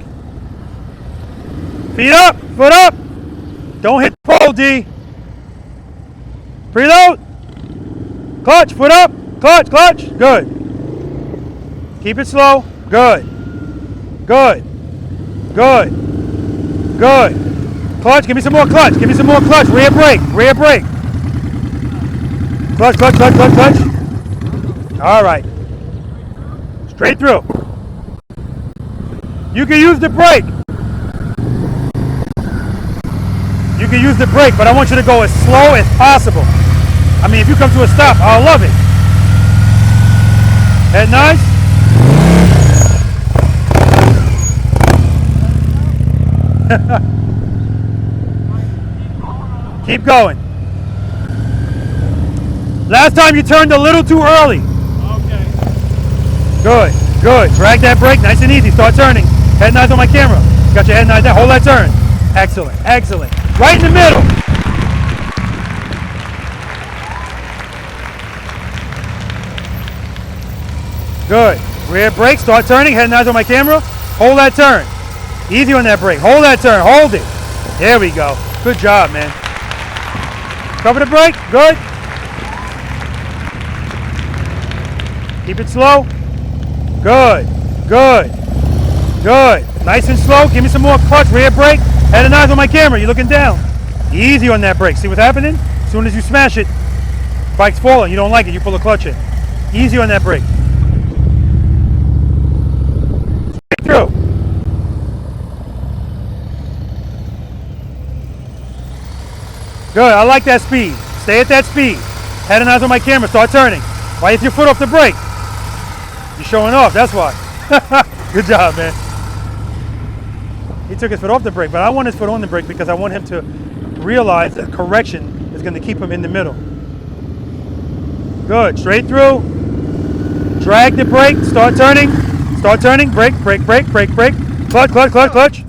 Feet up, foot up. Don't hit the pole, D. Preload. Clutch, foot up. Clutch, clutch. Good. Keep it slow. Good. Good. Good. Good. Clutch, give me some more clutch. Give me some more clutch. Rear brake. Rear brake. Clutch, clutch, clutch, clutch, clutch. All right. Straight through. You can use the brake. You can use the brake, but I want you to go as slow as possible. I mean, if you come to a stop, I'll love it. Head nice. Keep going. Last time you turned a little too early. Okay. Good, good. Drag that brake, nice and easy. Start turning. Head nice on my camera. Got your head nice there. Hold that turn. Excellent, excellent. Right in the middle. Good. Rear brake, start turning. Head nice on my camera. Hold that turn. Easy on that brake. Hold that turn. Hold it. There we go. Good job, man. Cover the brake. Good. Keep it slow. Good. Good. Good. Nice and slow. Give me some more clutch. Rear brake. Head and eyes on my camera. You're looking down. Easy on that brake. See what's happening? As soon as you smash it, bike's falling. You don't like it. You pull the clutch in. Easy on that brake. Straight through. Good. I like that speed. Stay at that speed. Head and eyes on my camera. Start turning. Why is your foot off the brake? You're showing off. That's why. Good job, man. He took his foot off the brake, but I want his foot on the brake because I want him to realize that correction is going to keep him in the middle. Good, straight through. Drag the brake, start turning. Start turning, brake, brake, brake, brake, brake. Clutch, clutch, clutch, clutch.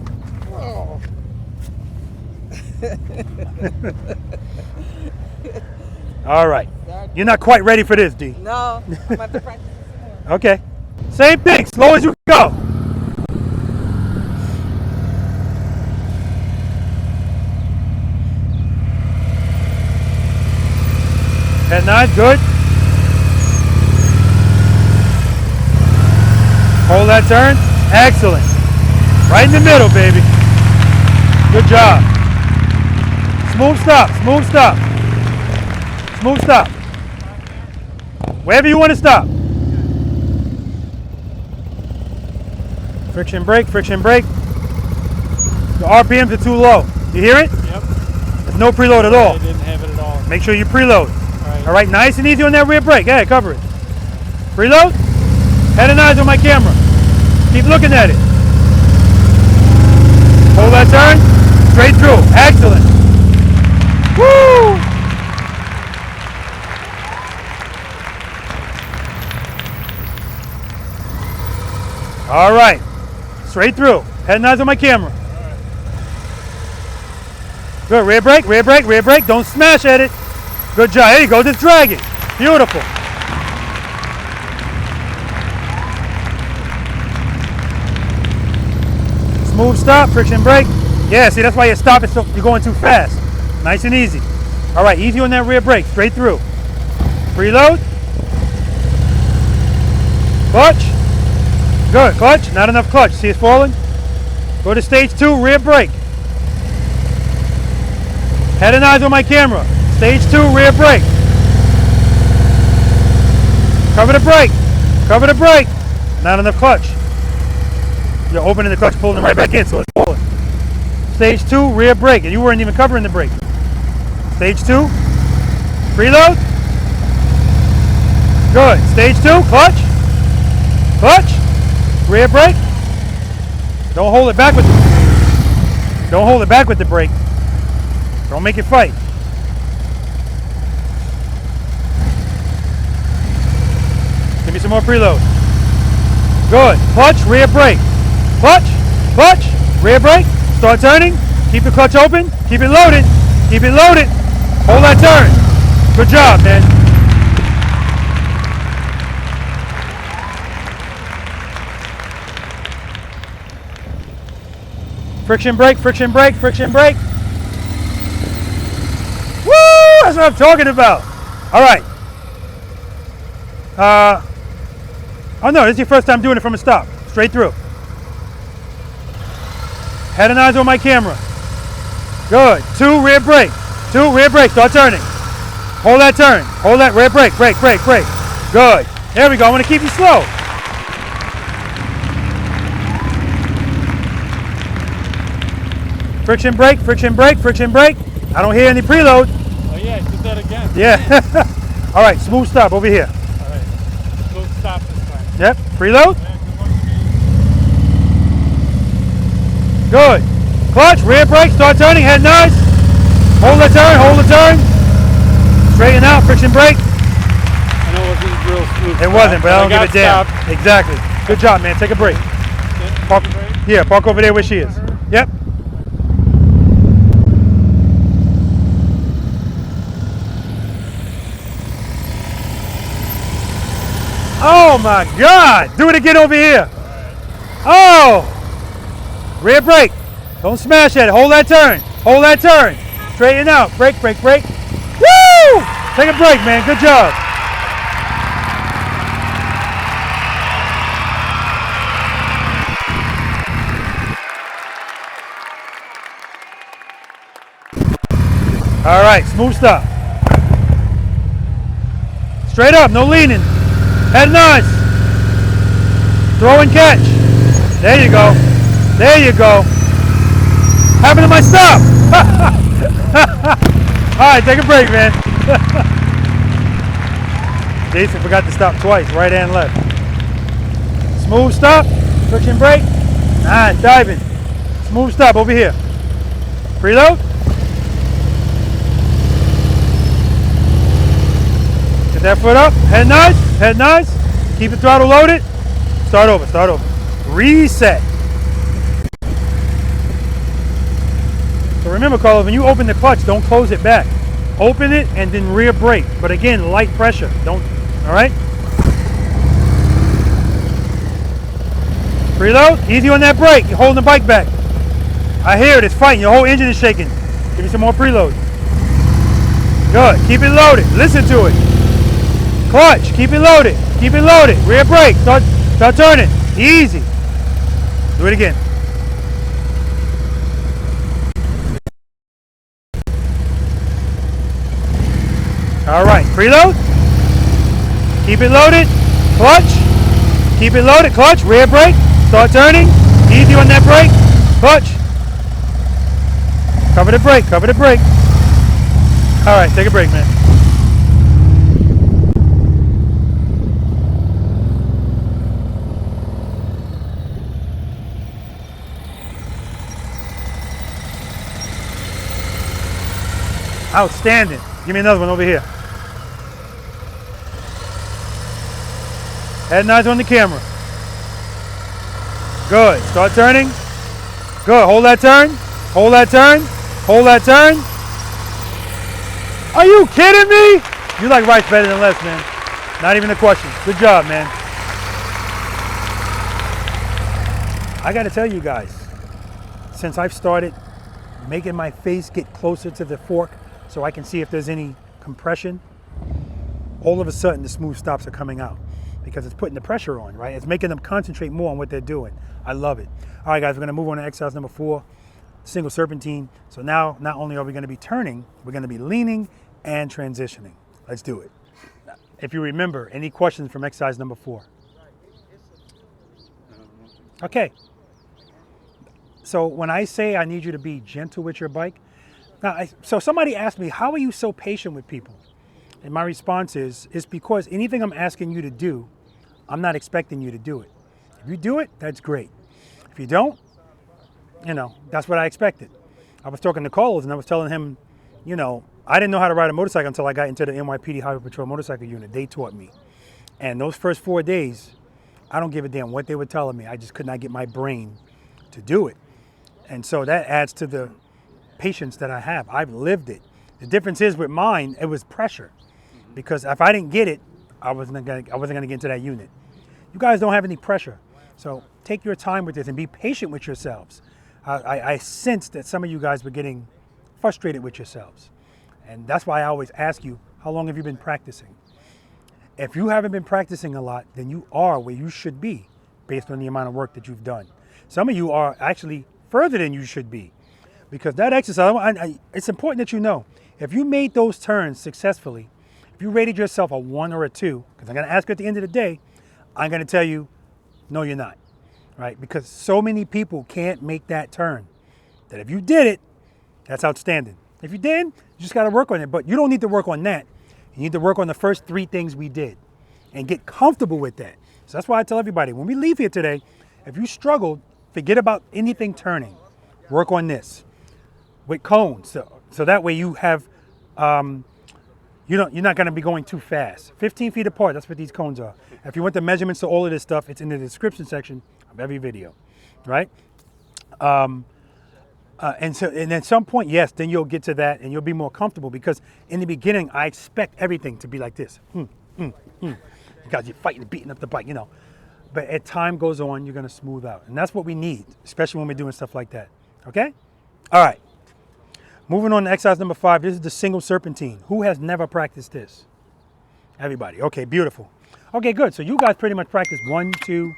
Oh. All right. You're not quite ready for this, D. No, I'm going to have to practice this more. Okay. Same thing, slow as you go. Head nice, good. Hold that turn. Excellent. Right in the middle, baby. Good job. Smooth stop, smooth stop. Smooth stop. Wherever you want to stop. Friction brake, friction brake. The RPMs are too low. You hear it? Yep. There's no preload at all. I didn't have it at all. Make sure you preload. Right. All right, nice and easy on that rear brake. Yeah, cover it. Preload. Head and eyes on my camera. Keep looking at it. Hold that turn. Straight through. Excellent. Woo! All right. Straight through. Head and eyes on my camera. Good. Rear brake, rear brake, rear brake. Don't smash at it. Good job. There you go. Just drag it. Beautiful. Smooth stop, friction brake. Yeah, see, that's why you're stopping, so you're going too fast. Nice and easy. All right, easy on that rear brake, straight through. Preload. Clutch. Good, clutch. Not enough clutch. See it's falling? Go to stage 2, rear brake. Head and eyes on my camera. Stage 2, rear brake. Cover the brake. Cover the brake. Not enough clutch. You're opening the clutch, pulling it right back in, so it's falling. Stage 2, rear brake, and you weren't even covering the brake. Stage 2, preload. Good. Stage 2, clutch. Clutch. Rear brake. Don't hold it back with the, don't hold it back with the brake. Don't make it fight. Give me some more preload. Good. Clutch, rear brake. Clutch, clutch, rear brake. Start turning. Keep the clutch open. Keep it loaded. Keep it loaded. Hold that turn. Good job, man. Friction brake, friction brake, friction brake. Woo! That's what I'm talking about. All right. Oh no, this is your first time doing it from a stop. Straight through. Head and eyes on my camera. Good. 2 rear brake. 2 rear brake. Start turning. Hold that turn. Hold that rear brake. Brake, brake, brake. Good. There we go. I want to keep you slow. Friction brake, friction brake, friction brake. I don't hear any preload. Oh yeah, did that again. Yeah. All right, smooth stop over here. All right. Smooth stop this time. Yep. Preload. Yeah, good one. Good. Clutch, rear brake, start turning, head nice. Hold the turn, hold the turn. Straighten out, friction brake. I know it wasn't real smooth. It wasn't, but I don't give a damn. Stopped. Exactly. Good job, man. Take a break. Park, yeah, park over there where she is. Yep. Oh my God! Do it again over here. Oh! Rear brake. Don't smash at it. Hold that turn. Hold that turn. Straighten out. Brake, brake, brake. Woo! Take a break, man. Good job. All right, smooth stop. Straight up, no leaning. Head nice. Throw and catch. There you go. There you go. Happened to my stop. All right, take a break, man. Jason forgot to stop twice, right and left. Smooth stop. Friction brake. Nice, diving. Smooth stop over here. Preload. Get that foot up. Head nice. Head nice. Keep the throttle loaded. Start over. Start over. Reset. So remember, Carlos, when you open the clutch, don't close it back. Open it and then rear brake. But again, light pressure. Don't. All right. Preload. Easy on that brake. You're holding the bike back. I hear it. It's fighting. Your whole engine is shaking. Give me some more preload. Good. Keep it loaded. Listen to it. Clutch. Keep it loaded. Keep it loaded. Rear brake. Start turning. Easy. Do it again. All right. Preload. Keep it loaded. Clutch. Keep it loaded. Clutch. Rear brake. Start turning. Easy on that brake. Clutch. Cover the brake, cover the brake. All right, take a break, man. Outstanding. Give me another one over here. Head and eyes on the camera. Good. Start turning. Good. Hold that turn. Hold that turn. Hold that turn. Are you kidding me? You like rights better than left, man. Not even a question. Good job, man. I got to tell you guys, since I've started making my face get closer to the fork so I can see if there's any compression, all of a sudden the smooth stops are coming out because it's putting the pressure on, right? It's making them concentrate more on what they're doing. I love it. All right, guys, we're going to move on to exercise number 4, single serpentine. So now, not only are we going to be turning, we're going to be leaning and transitioning. Let's do it. If you remember, any questions from exercise number 4? Okay. So when I say I need you to be gentle with your bike, so somebody asked me, how are you so patient with people? And my response is, it's because anything I'm asking you to do, I'm not expecting you to do it. If you do it, that's great. If you don't, you know, that's what I expected. I was talking to Carlos and I was telling him, you know, I didn't know how to ride a motorcycle until I got into the NYPD Highway Patrol motorcycle unit. They taught me. And those first 4 days, I don't give a damn what they were telling me. I just could not get my brain to do it. And so that adds to the patience that I have. I've lived it. The difference is with mine, it was pressure. Because if I didn't get it, I wasn't gonna get into that unit. You guys don't have any pressure. So take your time with this and be patient with yourselves. I sensed that some of you guys were getting frustrated with yourselves. And that's why I always ask you, how long have you been practicing? If you haven't been practicing a lot, then you are where you should be based on the amount of work that you've done. Some of you are actually further than you should be. Because that exercise, it's important that you know, if you made those turns successfully, if you rated yourself a 1 or a 2, because I'm going to ask you at the end of the day, I'm going to tell you, no, you're not, right? Because so many people can't make that turn. That if you did it, that's outstanding. If you did, you just got to work on it. But you don't need to work on that. You need to work on the first 3 things we did and get comfortable with that. So that's why I tell everybody, when we leave here today, if you struggled, forget about anything turning. Work on this with cones. So that way you have, you're not going to be going too fast. 15 feet apart, that's what these cones are. If you want the measurements to all of this stuff, it's in the description section of every video, right? And at some point, yes, then you'll get to that and you'll be more comfortable because in the beginning, I expect everything to be like this. Because you're fighting, beating up the bike, you know. But as time goes on, you're going to smooth out. And that's what we need, especially when we're doing stuff like that, okay? All right. Moving on to exercise number 5, this is the single serpentine. Who has never practiced this? Everybody. Okay, beautiful. Okay, good. So you guys pretty much practiced 1, 2,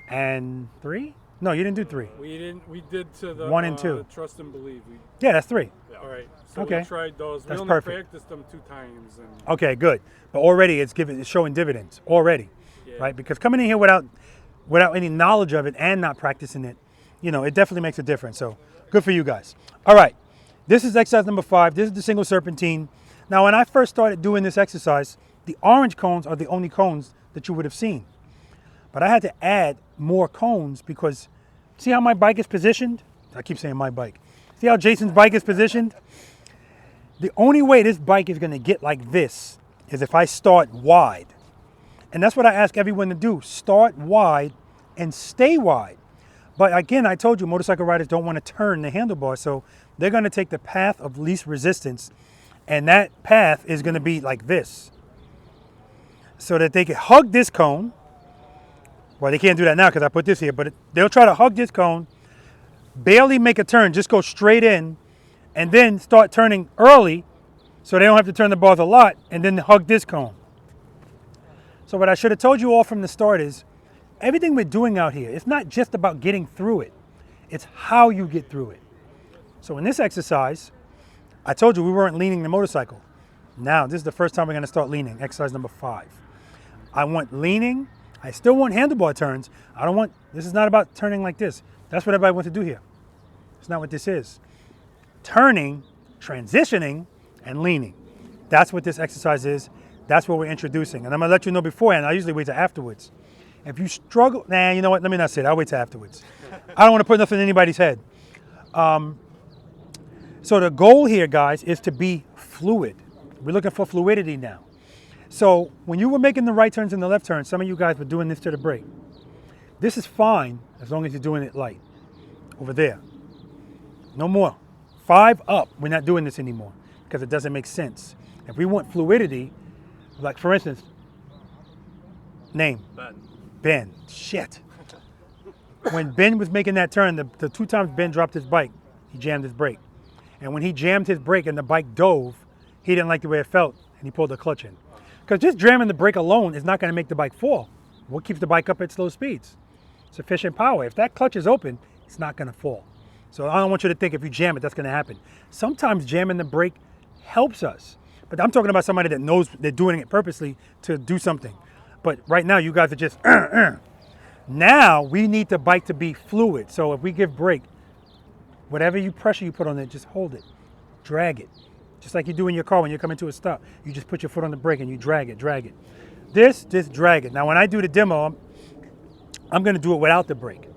and 3? No, you didn't do 3. We didn't. We did to the 1 and 2. Trust and believe. Yeah, that's 3. All right. So Okay. we tried those. That's we only perfect. practiced them 2 times. And Okay, good. But already it's showing dividends already, Yeah. right? Because coming in here without any knowledge of it and not practicing it, you know, it definitely makes a difference. So good for you guys. All right. This is exercise number 5. This is the single serpentine. Now, when I first started doing this exercise, the orange cones are the only cones that you would have seen. But I had to add more cones because see how my bike is positioned? I keep saying my bike. See how Jason's bike is positioned? The only way this bike is going to get like this is if I start wide. And that's what I ask everyone to do. Start wide and stay wide. But again, I told you motorcycle riders don't want to turn the handlebars, so they're going to take the path of least resistance, and that path is going to be like this. So that they can hug this cone. Well, they can't do that now because I put this here, but they'll try to hug this cone, barely make a turn, just go straight in, and then start turning early so they don't have to turn the bars a lot, and then hug this cone. So what I should have told you all from the start is, everything we're doing out here, it's not just about getting through it. It's how you get through it. So in this exercise, I told you we weren't leaning the motorcycle. Now, this is the first time we're going to start leaning, exercise number 5. I want leaning. I still want handlebar turns. I don't want, this is not about turning like this. That's what everybody wants to do here. It's not what this is. Turning, transitioning, and leaning. That's what this exercise is. That's what we're introducing. And I'm gonna let you know beforehand. I usually wait till afterwards. If you struggle, nah, you know what? Let me not say it. I'll wait till afterwards. I don't want to put nothing in anybody's head. So the goal here, guys, is to be fluid. We're looking for fluidity now. So when you were making the right turns and the left turns, some of you guys were doing this to the brake. This is fine as long as you're doing it light. Over there. No more. 5 up. We're not doing this anymore because it doesn't make sense. If we want fluidity, like for instance, name. Ben. Shit. When Ben was making that turn, the 2 times Ben dropped his bike, he jammed his brake. And when he jammed his brake and the bike dove, he didn't like the way it felt and he pulled the clutch in. Because just jamming the brake alone is not going to make the bike fall. What keeps the bike up at slow speeds? Sufficient power. If that clutch is open, it's not going to fall. So I don't want you to think if you jam it, that's going to happen. Sometimes jamming the brake helps us. But I'm talking about somebody that knows they're doing it purposely to do something. But right now, you guys are just, Now, we need the bike to be fluid. So if we give brake, whatever pressure you put on it, just hold it. Drag it. Just like you do in your car when you're coming to a stop. You just put your foot on the brake and you drag it, drag it. This, just drag it. Now, when I do the demo, I'm going to do it without the brake,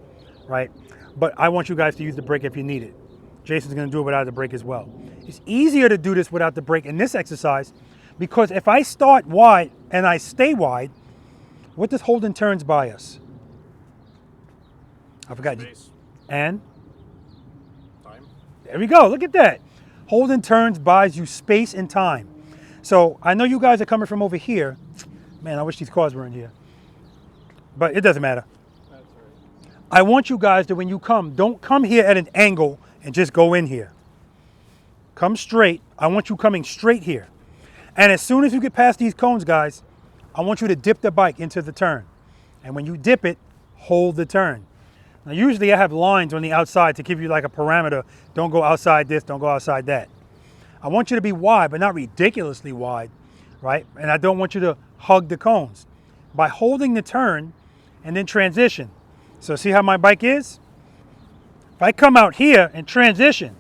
right? But I want you guys to use the brake if you need it. Jason's going to do it without the brake as well. It's easier to do this without the brake in this exercise because if I start wide and I stay wide, what does holding turns by us? I forgot. Space. And? Time. There we go. Look at that. Holding turns buys you space and time. So I know you guys are coming from over here. Man, I wish these cars were in here. But it doesn't matter. That's right. I want you guys to, when you come, don't come here at an angle and just go in here. Come straight. I want you coming straight here. And as soon as you get past these cones, guys, I want you to dip the bike into the turn. And when you dip it, hold the turn. Now, usually I have lines on the outside to give you like a parameter. Don't go outside this, don't go outside that. I want you to be wide, but not ridiculously wide, right? And I don't want you to hug the cones. By holding the turn and then transition. So see how my bike is? If I come out here and transition,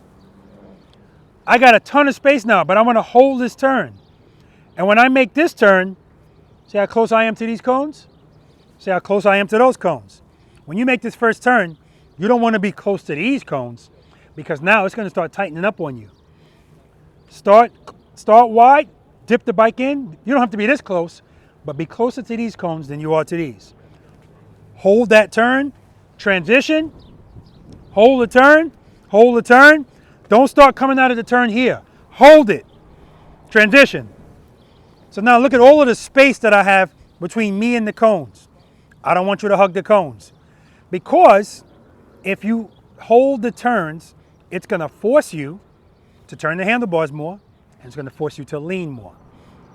I got a ton of space now, but I want to hold this turn. And when I make this turn, see how close I am to these cones? See how close I am to those cones? When you make this first turn, you don't want to be close to these cones because now it's going to start tightening up on you. Start wide, dip the bike in. You don't have to be this close, but be closer to these cones than you are to these. Hold that turn, transition, hold the turn, hold the turn. Don't start coming out of the turn here. Hold it, transition. So now look at all of the space that I have between me and the cones. I don't want you to hug the cones. Because if you hold the turns, it's going to force you to turn the handlebars more, and it's going to force you to lean more.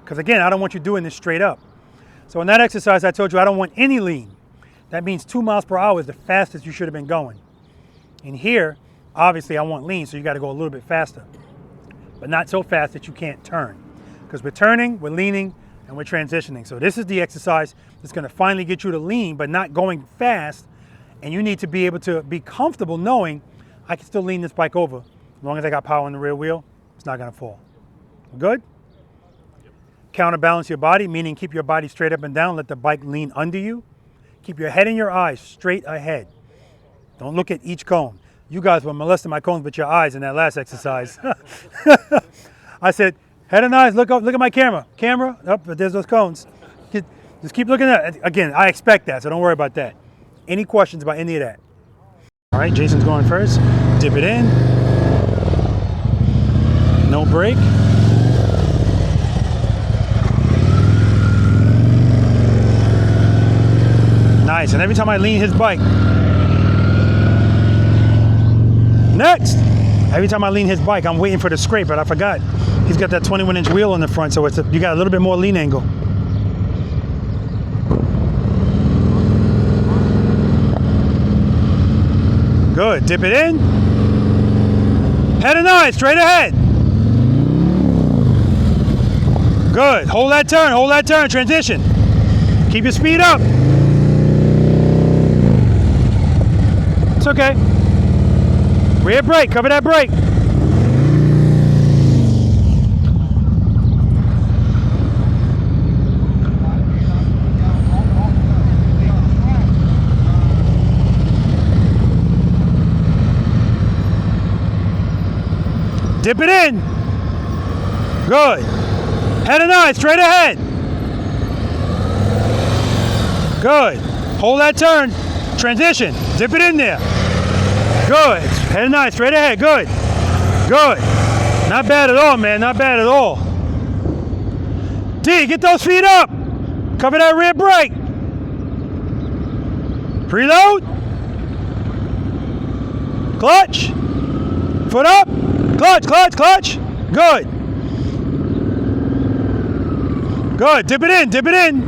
Because again, I don't want you doing this straight up. So in that exercise, I told you I don't want any lean. That means 2 miles per hour is the fastest you should have been going. In here, obviously I want lean, so you got to go a little bit faster. But not so fast that you can't turn. Because we're turning, we're leaning, and we're transitioning. So this is the exercise that's going to finally get you to lean, but not going fast. And you need to be able to be comfortable knowing I can still lean this bike over. As long as I got power in the rear wheel, it's not going to fall. Good? Yep. Counterbalance your body, meaning keep your body straight up and down. Let the bike lean under you. Keep your head and your eyes straight ahead. Don't look at each cone. You guys were molesting my cones with your eyes in that last exercise. I said, head and eyes, look up, look at my camera. Camera, up, but there's those cones. Just keep looking at it. Again, I expect that, so don't worry about that. Any questions about any of that? All right, Jason's going first. Dip it in. No brake. Nice, and every time I lean his bike. Next! Every time I lean his bike, I'm waiting for the scrape, but I forgot. He's got that 21-inch wheel on the front, so you got a little bit more lean angle. Good, dip it in. Head and eyes, straight ahead. Good, hold that turn, transition. Keep your speed up. It's okay. Rear brake, cover that brake. Dip it in. Good. Head and eye, straight ahead. Good. Hold that turn. Transition. Dip it in there. Good. Head and eye, straight ahead. Good. Good. Not bad at all, man. Not bad at all. D, get those feet up. Cover that rear brake. Preload. Clutch. Foot up. Clutch, clutch, clutch. Good. Good. Dip it in, dip it in.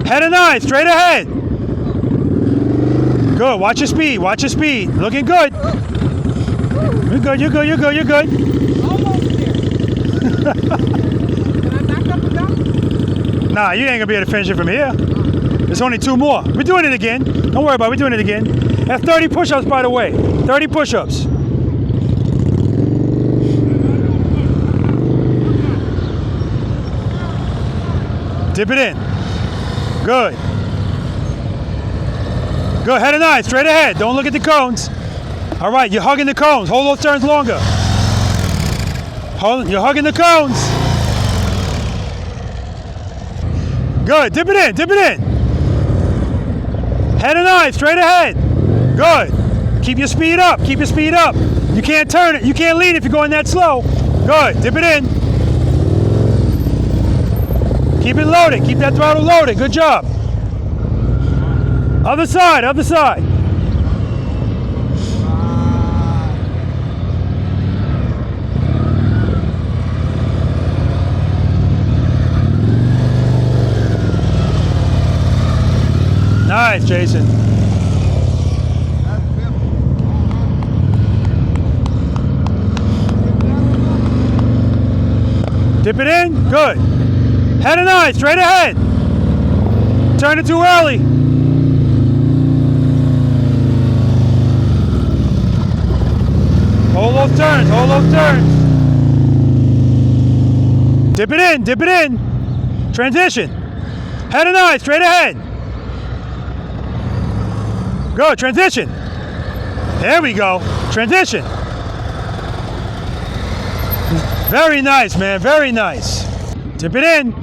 Head and eye, straight ahead. Good. Watch your speed, watch your speed. Looking good. You're good, you're good, you're good, you're good. Almost there. Can I back up and down? Nah, you ain't gonna be able to finish it from here. There's only 2 more. We're doing it again. Don't worry about it, we're doing it again. That's 30 push-ups, by the way. 30 push-ups. Dip it in. Good. Good. Head and eye, straight ahead. Don't look at the cones. All right, you're hugging the cones. Hold those turns longer. You're hugging the cones. Good. Dip it in. Dip it in. Head and eye, straight ahead. Good. Keep your speed up. Keep your speed up. You can't turn it. You can't lean if you're going that slow. Good. Dip it in. Keep it loaded. Keep that throttle loaded. Good job. Other side. Other side. Nice, Jason. Dip it in. Good. Head and eye, straight ahead. Turn it too early. Hold those turns, hold those turns. Dip it in, dip it in. Transition. Head and eye, straight ahead. Good, transition. There we go. Transition. Very nice, man, very nice. Dip it in.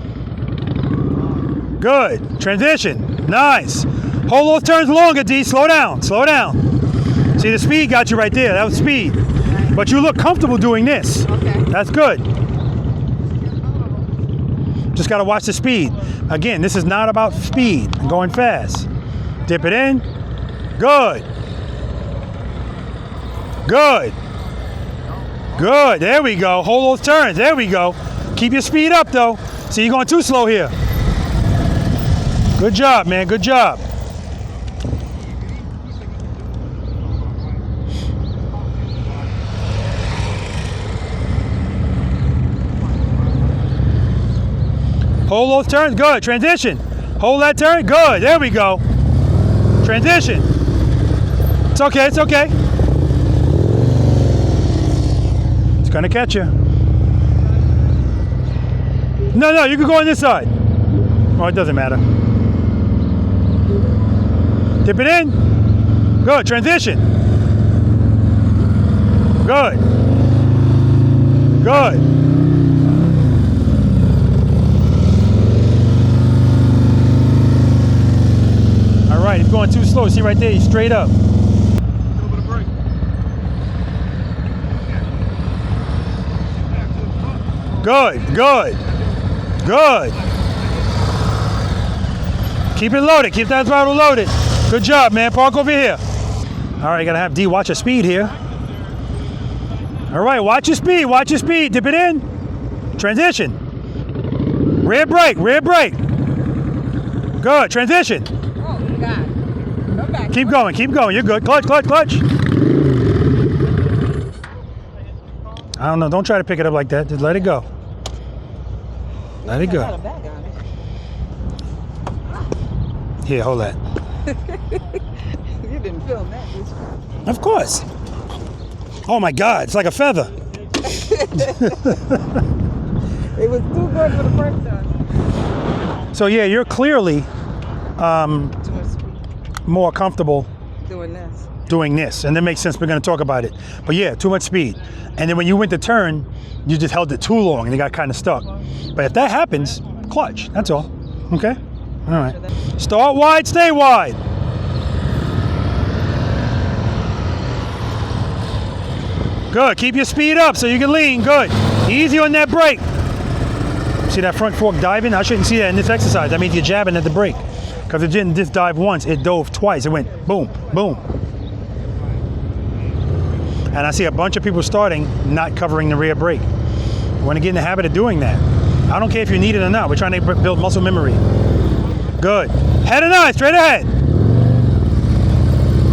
Good. Transition. Nice. Hold those turns longer, D. Slow down. Slow down. See, the speed got you right there. That was speed. But you look comfortable doing this. Okay. That's good. Just got to watch the speed. Again, this is not about speed and going fast. Dip it in. Good. Good. Good. There we go. Hold those turns. There we go. Keep your speed up, though. See, you're going too slow here. Good job, man. Good job. Hold those turns. Good. Transition. Hold that turn. Good. There we go. Transition. It's okay. It's okay. It's going to catch you. No, no, you can go on this side. Oh, it doesn't matter. Dip it in. Good. Transition. Good. Good. All right, he's going too slow. See right there, he's straight up. Good, good. Good. Keep it loaded. Keep that throttle loaded. Good job, man. Park over here. All right, you gotta have D watch your speed here. All right, watch your speed. Watch your speed. Dip it in. Transition. Rear brake. Rear brake. Good. Transition. Oh, God. Go back. Keep going. Keep going. You're good. Clutch. Clutch. Clutch. I don't know. Don't try to pick it up like that. Just let it go. Let it I got go. a bag on it. Here, hold that. You didn't film that, did you? Of course. Oh my God, it's like a feather. It was too good for the first time. So yeah, you're clearly Too much speed. more comfortable Doing this. doing this, and that makes sense. We're going to talk about it. But yeah, too much speed. And then when you went to turn, you just held it too long and you got kind of stuck. But if that happens, clutch. That's all. Okay? All right. Start wide, stay wide. Good. Keep your speed up so you can lean. Good. Easy on that brake. See that front fork diving? I shouldn't see that in this exercise. That means you're jabbing at the brake. Because it didn't just dive once, it dove twice. It went boom, boom. And I see a bunch of people starting not covering the rear brake. We want to get in the habit of doing that. I don't care if you need it or not. We're trying to build muscle memory. Good. Head and eye, straight ahead.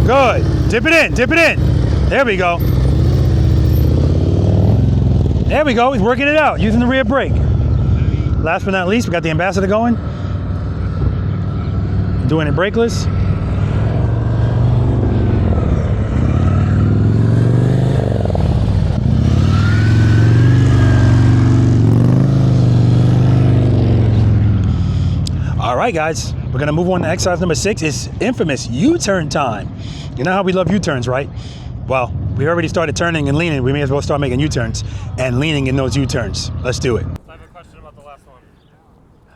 Good. Dip it in, dip it in. There we go. There we go. He's working it out, using the rear brake. Last but not least, we got the ambassador going. Doing it brakeless. All right, guys, we're gonna move on to exercise number 6. It's infamous U-turn time. You know how we love U-turns, right? Well, we already started turning and leaning. We may as well start making U-turns and leaning in those U-turns. Let's do it. I have a question about the last one.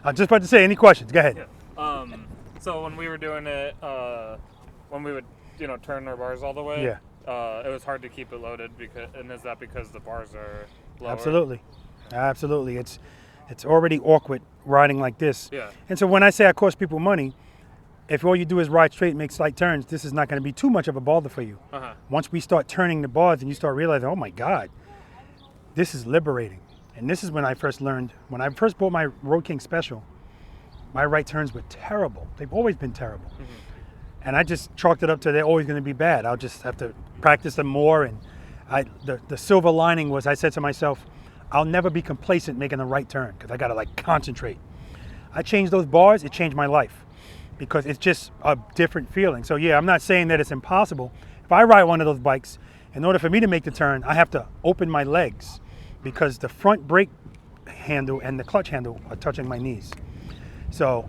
I'm just about to say, any questions? Go ahead. Yeah. So when we were doing it, when we would, turn our bars all the way, it was hard to keep it loaded and is that because the bars are lower? Absolutely, absolutely. It's already awkward riding like this. Yeah. And so when I say I cost people money, if all you do is ride straight and make slight turns, this is not going to be too much of a bother for you. Uh-huh. Once we start turning the bars and you start realizing, oh my God, this is liberating. And this is when I first learned, when I first bought my Road King Special, my right turns were terrible. They've always been terrible. Mm-hmm. And I just chalked it up to they're always going to be bad. I'll just have to practice them more. And the silver lining was I said to myself, I'll never be complacent making the right turn because I got to concentrate. I changed those bars. It changed my life because it's just a different feeling. So yeah, I'm not saying that it's impossible. If I ride one of those bikes, in order for me to make the turn, I have to open my legs because the front brake handle and the clutch handle are touching my knees. So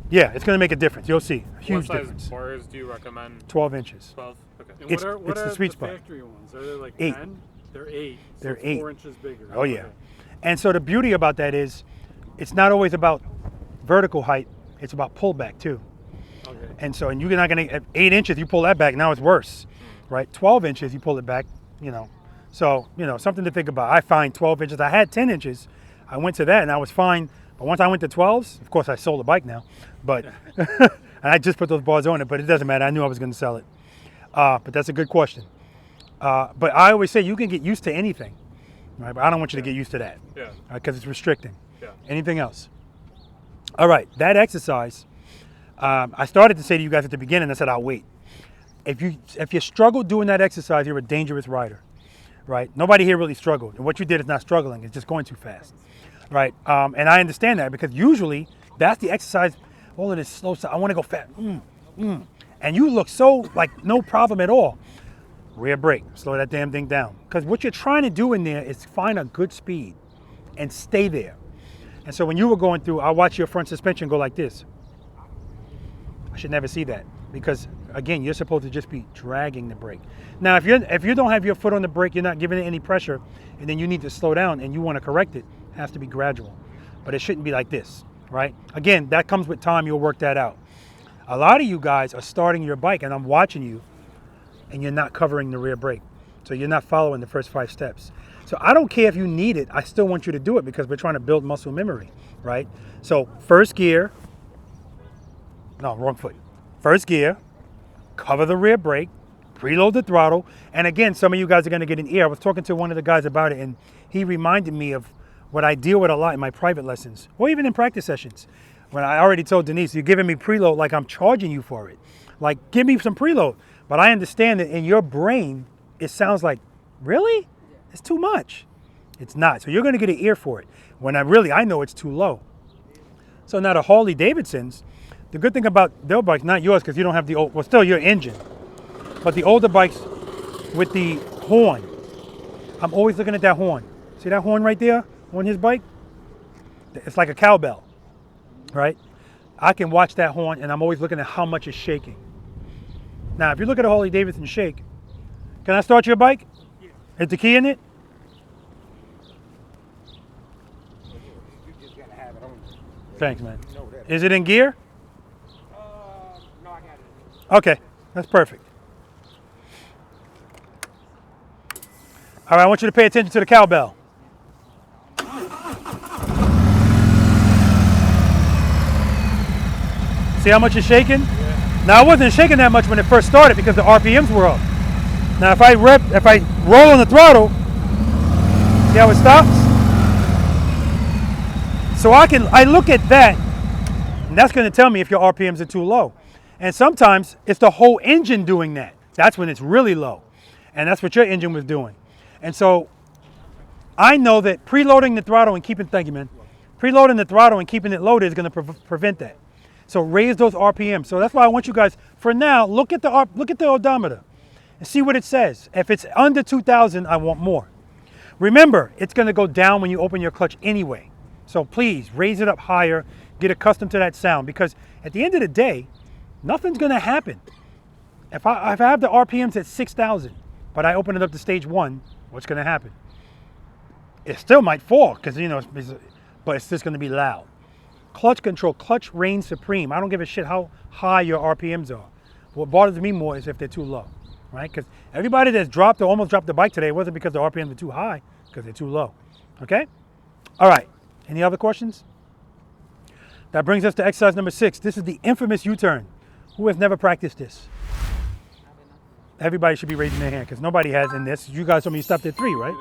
yeah, it's going to make a difference. You'll see a huge difference. What size bars do you recommend? 12 inches. 12? Okay. And It's what are the sweet spot. factory ones? Are they like 8. 10? They're 8. So They're it's 8. 4 inches bigger. Oh yeah. Okay. And so the beauty about that is it's not always about vertical height, it's about pullback too. Okay. And so, and you're not going to, at 8 inches, you pull that back, now it's worse, right? 12 inches, you pull it back, So, something to think about. I find 12 inches. I had 10 inches. I went to that and I was fine. But once I went to 12s, of course I sold the bike now, but, and I just put those bars on it, but it doesn't matter. I knew I was going to sell it. But that's a good question. But I always say you can get used to anything, right? But I don't want you to get used to that. Yeah. Because it's restricting. Yeah. Anything else? All right, that exercise, I started to say to you guys at the beginning, I said, I'll wait. If you struggle doing that exercise, you're a dangerous rider, right? Nobody here really struggled. And what you did is not struggling, it's just going too fast, right? And I understand that because usually that's the exercise, all of this slow stuff, I want to go fast, and you look so like no problem at all. Rear brake, slow that damn thing down. Because what you're trying to do in there is find a good speed and stay there. And so when you were going through, I watch your front suspension go like this. I should never see that because again, you're supposed to just be dragging the brake. Now, if you don't have your foot on the brake, you're not giving it any pressure, and then you need to slow down and you want to correct it, it has to be gradual. But it shouldn't be like this, right? Again, that comes with time, you'll work that out. A lot of you guys are starting your bike and I'm watching you and you're not covering the rear brake. So you're not following the first 5 steps. So I don't care if you need it, I still want you to do it because we're trying to build muscle memory, right? So first gear, no, wrong foot. First gear, cover the rear brake, preload the throttle. And again, some of you guys are gonna get an ear. I was talking to one of the guys about it and he reminded me of what I deal with a lot in my private lessons or even in practice sessions. When I already told Denise, you're giving me preload like I'm charging you for it. Like, give me some preload. But I understand that in your brain, it sounds like, really? It's too much. It's not. So you're going to get an ear for it. When I know it's too low. So now the Harley-Davidsons, the good thing about their bikes, not yours because you don't have the old, well, still your engine. but the older bikes with the horn, I'm always looking at that horn. See that horn right there on his bike? It's like a cowbell, right? I can watch that horn and I'm always looking at how much it's shaking. Now, if you look at a Harley-Davidson shake, can I start your bike? Yeah. Is the key in it? You just gotta have it on. Thanks, man. Is it in gear? No, I got it. Okay, that's perfect. All right, I want you to pay attention to the cowbell. See how much it's shaking? Yeah. Now, I wasn't shaking that much when it first started because the RPMs were up. Now, if I roll on the throttle, see how it stops? So I look at that, and that's going to tell me if your RPMs are too low. And sometimes it's the whole engine doing that. That's when it's really low. And that's what your engine was doing. And so I know that preloading the throttle and keeping, thank you, man. Preloading the throttle and keeping it loaded is going to prevent that. So raise those RPMs. So that's why I want you guys, for now, look at the odometer and see what it says. If it's under 2,000, I want more. Remember, it's going to go down when you open your clutch anyway. So please raise it up higher, get accustomed to that sound, because at the end of the day, nothing's going to happen. If I have the RPMs at 6,000, but I open it up to stage 1, what's going to happen? It still might fall because, you know, but it's just going to be loud. Clutch control, clutch reigns supreme. I don't give a shit how high your RPMs are. What bothers me more is if they're too low, right? Because everybody that's dropped or almost dropped the bike today wasn't because the RPMs were too high, because they're too low, okay? All right, any other questions? That brings us to exercise number 6. This is the infamous U-turn. Who has never practiced this? Everybody should be raising their hand because nobody has in this. You guys told me you stopped at 3, right?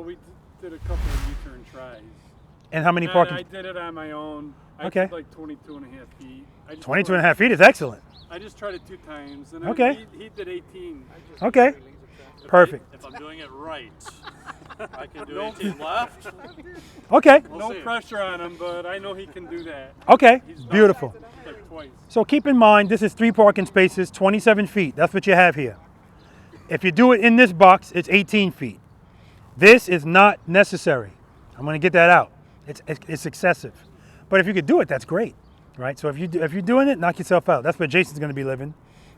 We did a couple of U-turn tries. And how many parking? I did it on my own. Okay. I did like 22 and a half feet. 22 and a half feet is excellent. I just tried it 2 times. And Okay. He did 18. Okay. Perfect. If I'm doing it right, I can do 18 left. Okay. No pressure on him, but I know he can do that. Okay. He's done Beautiful. it like twice. So keep in mind, this is 3 parking spaces, 27 feet. That's what you have here. If you do it in this box, it's 18 feet. This is not necessary. I'm going to get that out. It's excessive. But if you could do it, that's great, right? So if you're doing it, knock yourself out. That's where Jason's going to be living,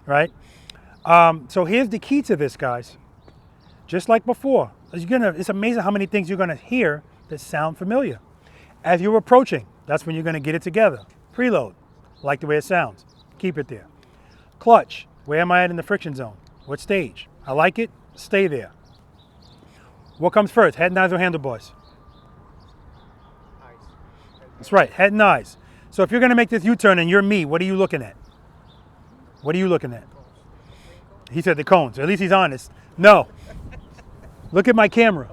right? So here's the key to this, guys. Just like before, it's amazing how many things you're going to hear that sound familiar. As you're approaching, that's when you're going to get it together. Preload, like the way it sounds. Keep it there. Clutch, where am I at in the friction zone? What stage? I like it, stay there. What comes first, head and eyes or handlebars? That's right, head and eyes. So if you're going to make this U-turn and you're me, what are you looking at? What are you looking at? He said the cones. At least he's honest. No. Look at my camera.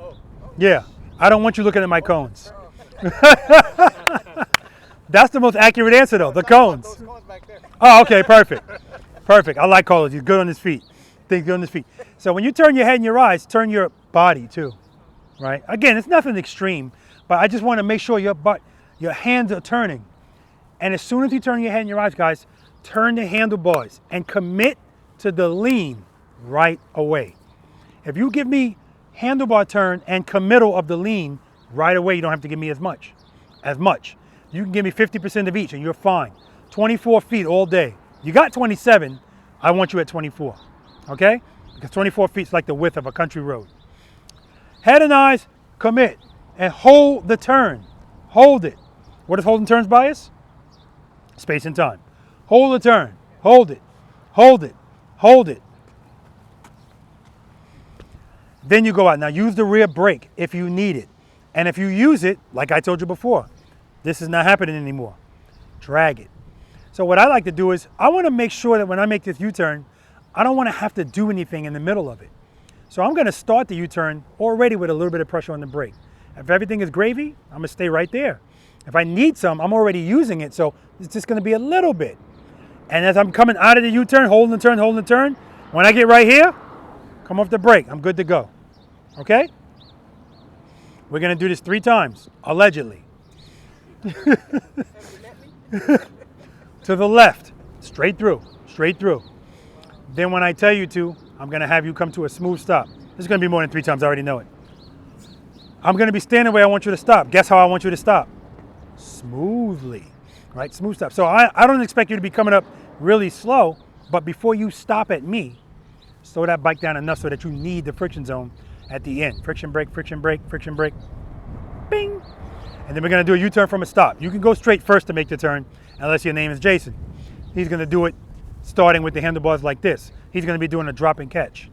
Yeah. I don't want you looking at my cones. That's the most accurate answer, though. The cones. Oh, okay. Perfect. Perfect. I like Carlos. He's good on his feet. Things good on his feet. So when you turn your head and your eyes, turn your body, too. Right? Again, it's nothing extreme, but I just want to make sure your hands are turning. And as soon as you turn your head and your eyes, guys, turn the handlebars and commit to the lean right away. If you give me handlebar turn and committal of the lean right away, you don't have to give me as much. You can give me 50% of each and you're fine. 24 feet all day. You got 27, I want you at 24, okay? Because 24 feet is like the width of a country road. Head and eyes, commit, and hold the turn. Hold it. What does holding turns by us? Space and time. Hold the turn. Hold it. Hold it. Hold it. Then you go out. Now use the rear brake if you need it. And if you use it, like I told you before, this is not happening anymore. Drag it. So what I like to do is, I want to make sure that when I make this U-turn, I don't want to have to do anything in the middle of it. So I'm going to start the U-turn already with a little bit of pressure on the brake. If everything is gravy, I'm going to stay right there. If I need some, I'm already using it, so it's just going to be a little bit. And as I'm coming out of the U-turn, holding the turn, when I get right here, come off the brake. I'm good to go. Okay? We're going to do this 3 times, allegedly. To the left, straight through. Then when I tell you to, I'm gonna have you come to a smooth stop. This is gonna be more than 3 times, I already know it. I'm gonna be standing where I want you to stop. Guess how I want you to stop? Smoothly, right? Smooth stop. So I don't expect you to be coming up really slow, but before you stop at me, slow that bike down enough so that you need the friction zone at the end. Friction brake, friction brake, friction brake, bing. And then we're gonna do a U-turn from a stop. You can go straight first to make the turn, unless your name is Jason. He's gonna do it starting with the handlebars like this. He's gonna be doing a drop and catch.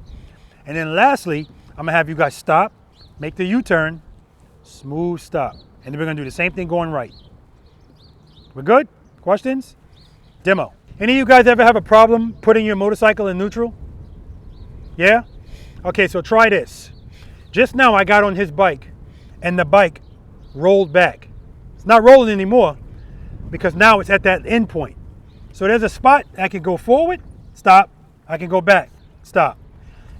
And then lastly, I'm gonna have you guys stop, make the U-turn, smooth stop. And then we're gonna do the same thing going right. We're good? Questions? Demo. Any of you guys ever have a problem putting your motorcycle in neutral? Yeah? Okay, so try this. Just now I got on his bike and the bike rolled back. It's not rolling anymore because now it's at that end point. So there's a spot I can go forward, stop. I can go back, stop.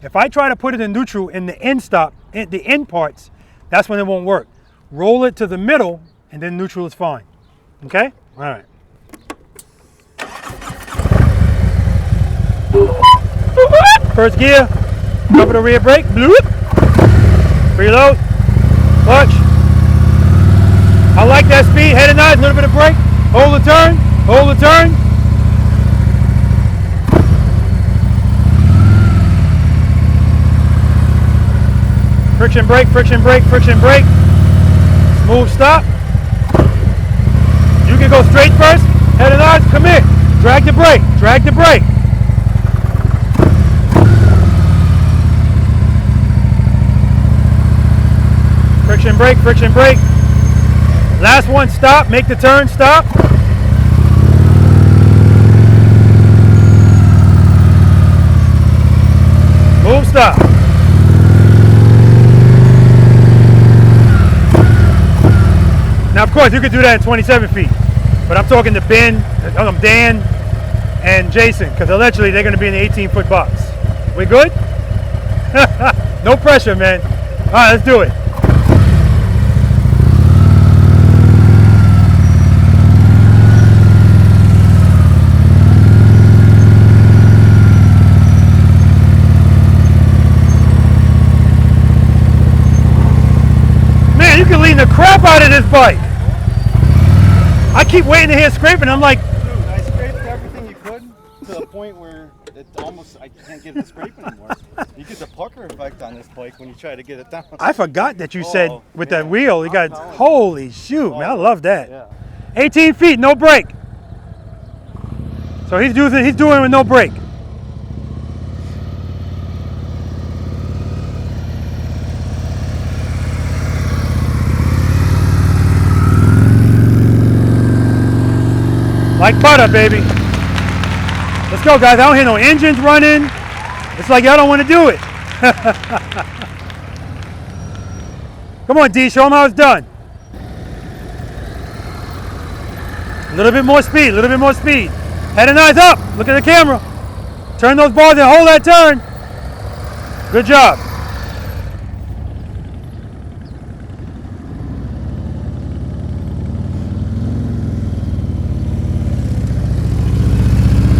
If I try to put it in neutral in the end stop, the end parts, that's when it won't work. Roll it to the middle and then neutral is fine. Okay? All right. First gear, cover the rear brake, bloop. Preload, clutch. I like that speed, head and eyes, a little bit of brake. Hold the turn, hold the turn. Friction brake, friction brake, friction brake. Smooth stop. You can go straight first, head and eyes, come in. Drag the brake, drag the brake. Friction brake, friction brake. Last one, stop, make the turn, stop. Move, stop. Now, of course, you could do that at 27 feet, but I'm talking to Ben, Dan, and Jason, because eventually they're going to be in the 18-foot box. We good? No pressure, man. All right, let's do it. Man, you can lean the crap out of this bike. I keep waiting to hear scraping. I'm like, Dude, I scraped everything you could to the point where it almost, I can't get it to scrape anymore. You get the pucker effect on this bike when you try to get it down. I forgot that you said with that wheel, you got, telling you. holy shoot, man, I love that. Yeah. 18 feet, no brake. So he's doing it with no brake. Like butter, baby. Let's go, guys. I don't hear no engines running. It's like y'all don't want to do it. Come on, D, show them how it's done. A little bit more speed, a little bit more speed. Head and eyes up. Look at the camera. Turn those bars and hold that turn. Good job.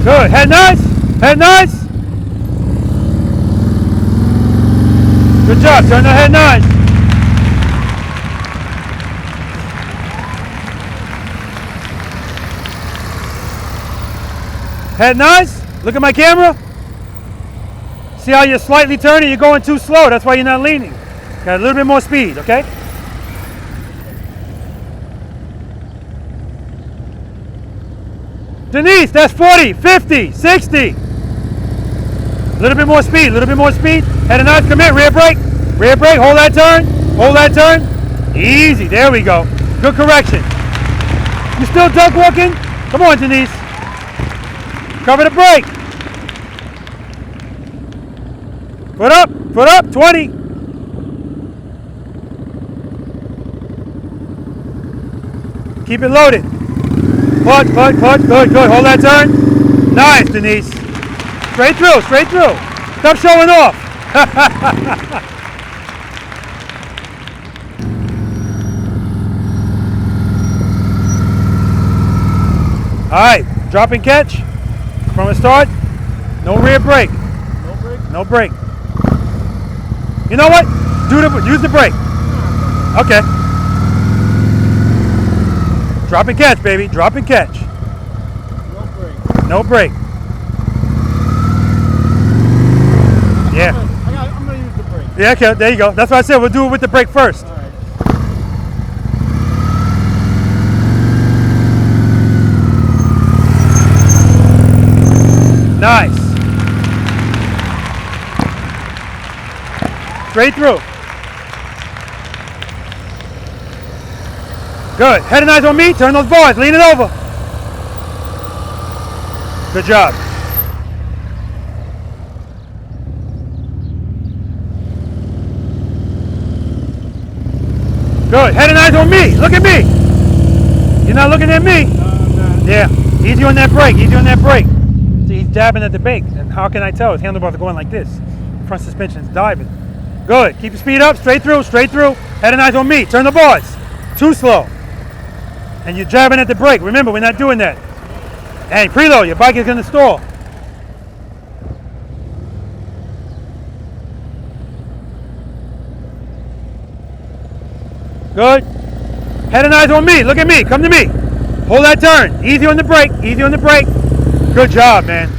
Good. Head nice. Head nice. Good job. Turn the head nice. Head nice. Look at my camera. See how you're slightly turning? You're going too slow. That's why you're not leaning. Got a little bit more speed, okay? Denise, that's 40, 50, 60. A little bit more speed, a little bit more speed. Head and eyes, come in, rear brake, hold that turn. Easy, there we go. Good correction. You still duck walking? Come on, Denise. Cover the brake. Foot up, 20. Keep it loaded. Clutch, good, hold that turn. Nice, Denise. Straight through. Stop showing off. All right, drop and catch from the start. No rear brake. No brake? No brake. You know what? Use the brake. Okay. Drop and catch, baby. Drop and catch. No brake. No brake. Yeah. I'm gonna use the brake. Yeah, okay, there you go. That's what I said. We'll do it with the brake first. All right. Nice. Straight through. Good. Head and eyes on me. Turn those bars. Lean it over. Good job. Good. Head and eyes on me. Look at me. You're not looking at me. Yeah. Easy on that brake. Easy on that brake. See, he's dabbing at the brake. And how can I tell? His handlebars are going like this. Front suspension's diving. Good. Keep your speed up. Straight through. Straight through. Head and eyes on me. Turn the bars. Too slow. And you're jabbing at the brake. Remember, we're not doing that. Hey, preload. Your bike is going to stall. Good. Head and eyes on me. Look at me. Come to me. Hold that turn. Easy on the brake. Easy on the brake. Good job, man.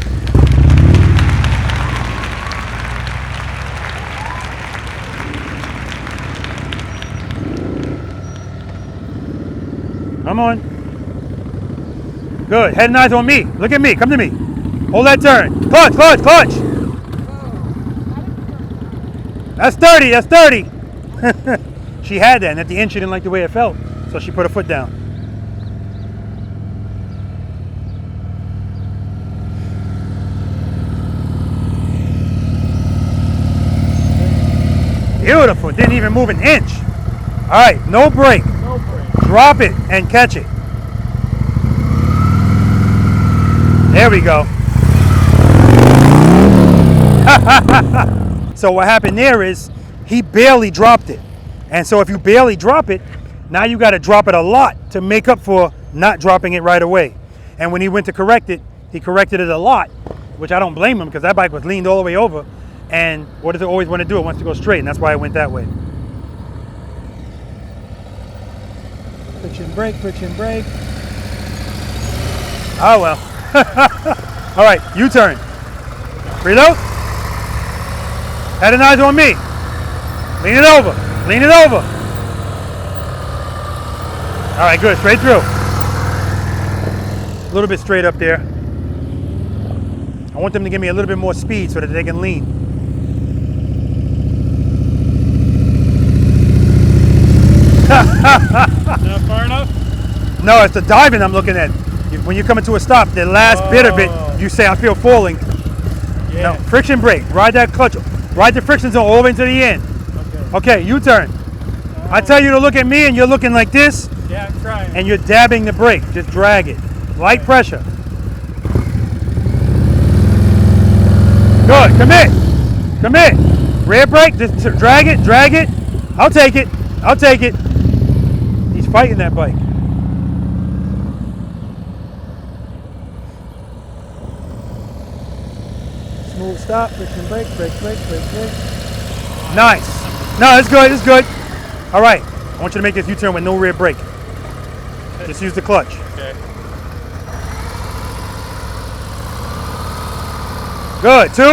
Come on. Good. Head and eyes on me. Look at me. Come to me. Hold that turn. Clutch, clutch, clutch. That's 30. That's 30. She had that, and at the end she didn't like the way it felt, so she put her foot down. Beautiful. Didn't even move an inch. All right, no brake. No brake. Drop it and catch it. There we go. So what happened there is he barely dropped it. And so if you barely drop it, now you got to drop it a lot to make up for not dropping it right away. And when he went to correct it, he corrected it a lot, which I don't blame him because that bike was leaned all the way over. And what does it always want to do? It wants to go straight, and that's why it went that way. Friction brake, friction brake. Oh well. All right, U-turn. Preload. Head and eyes on me. Lean it over. Lean it over. All right, good. Straight through. A little bit straight up there. I want them to give me a little bit more speed so that they can lean. Not far enough? No, it's the diving I'm looking at. When you come into a stop, the last bit of it, you say, I feel falling. Yeah. No, friction brake. Ride that clutch. Ride the friction zone all the way to the end. Okay, U-turn. I tell you to look at me and you're looking like this. Yeah, I'm trying. And you're dabbing the brake. Just drag it. Light pressure. Good. Commit. Commit. Rear brake. Just drag it. Drag it. I'll take it. I'll take it. He's fighting that bike. Smooth stop. Friction brake. Brake, brake, brake, brake. Nice. No, it's good. It's good. All right. I want you to make this U-turn with no rear brake. Just use the clutch. Okay. Good. Two.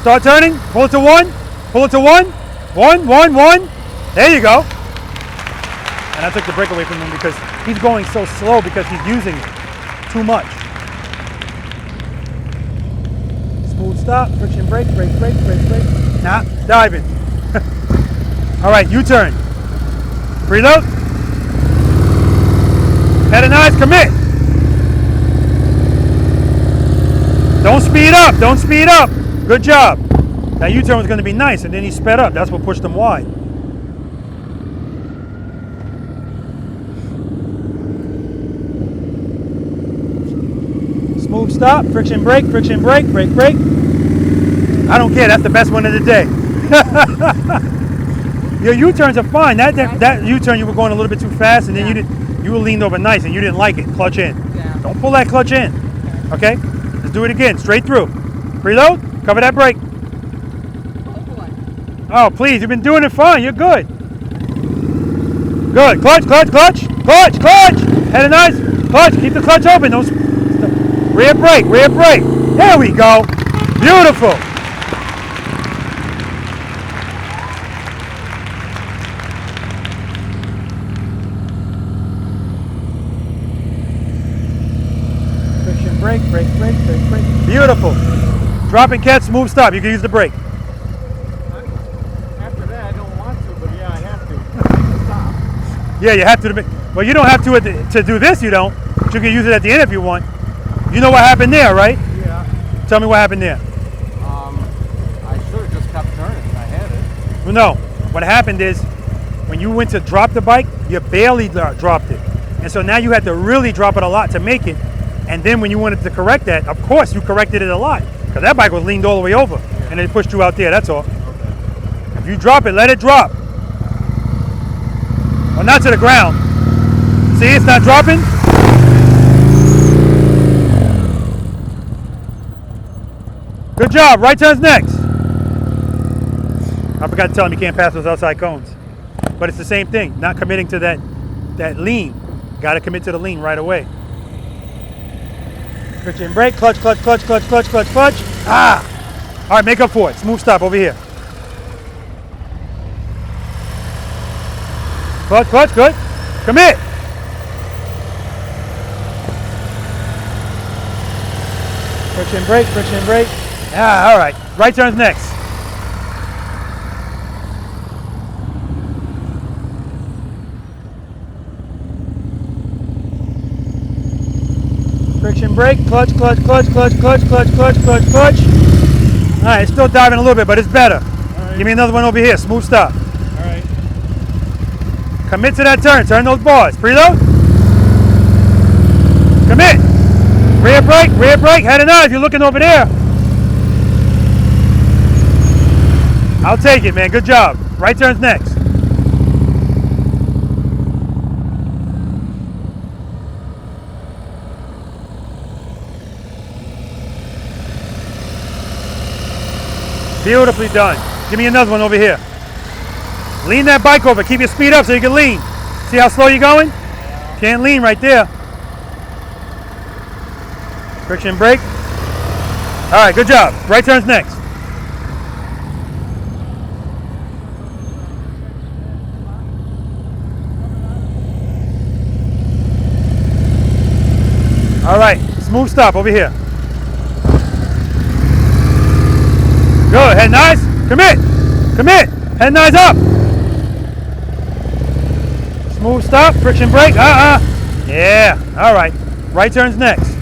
Start turning. Pull it to one. Pull it to one. One. There you go. And I took the brake away from him because he's going so slow because he's using it too much. Smooth stop. Friction brake. Brake, brake, brake, brake. Nah, diving. All right, U-turn. Preload. Head and eyes, commit. Don't speed up, don't speed up. Good job. That U-turn was going to be nice, and then he sped up. That's what pushed him wide. Smooth stop, friction brake, brake, brake. I don't care, that's the best one of the day. Your U-turns are fine. That U-turn you were going a little bit too fast, and then you were leaned over nice, and you didn't like it. Clutch in. Yeah. Don't pull that clutch in. Okay? Just do it again. Straight through. Preload. Cover that brake. Oh, please. You've been doing it fine. You're good. Good. Clutch, clutch, clutch. Clutch, clutch. Head and nice. Clutch. Keep the clutch open. Those rear brake, rear brake. There we go. Beautiful. Friction brake, brake, brake, brake, brake. Beautiful. Drop and catch, smooth stop. You can use the brake. After that, I don't want to, but yeah, I have to. Stop. Yeah, you have to. Well, you don't have to do this, you don't. But you can use it at the end if you want. You know what happened there, right? Yeah. Tell me what happened there. I should have just kept turning. I had it. Well, no. What happened is when you went to drop the bike, you barely dropped it. And so now you had to really drop it a lot to make it. And then when you wanted to correct that, of course you corrected it a lot. Because that bike was leaned all the way over. Yeah. And it pushed you out there, that's all. Okay. If you drop it, let it drop. Well, not to the ground. See, it's not dropping. Good job. Right turn's next. I forgot to tell him you can't pass those outside cones. But it's the same thing. Not committing to that lean. Got to commit to the lean right away. Friction brake. Clutch, clutch, clutch, clutch, clutch, clutch, clutch. Ah! All right, make up for it. Smooth stop over here. Clutch, clutch, good. Commit. Friction brake, friction brake. Ah, all right. Right turn's next. Friction brake, clutch, clutch, clutch, clutch, clutch, clutch, clutch, clutch, clutch. All right, it's still diving a little bit, but it's better. Right. Give me another one over here. Smooth stop. All right. Commit to that turn. Turn those bars. Preload. Commit. Rear brake, head and eyes. You're looking over there. I'll take it, man. Good job. Right turn's next. Beautifully done. Give me another one over here. Lean that bike over. Keep your speed up so you can lean. See how slow you're going? Can't lean right there. Friction brake. All right, good job. Right turn's next. All right, smooth stop over here. Good, head nice. Commit. Commit. Head nice up. Smooth stop. Friction brake. Yeah. All right. Right turn's next.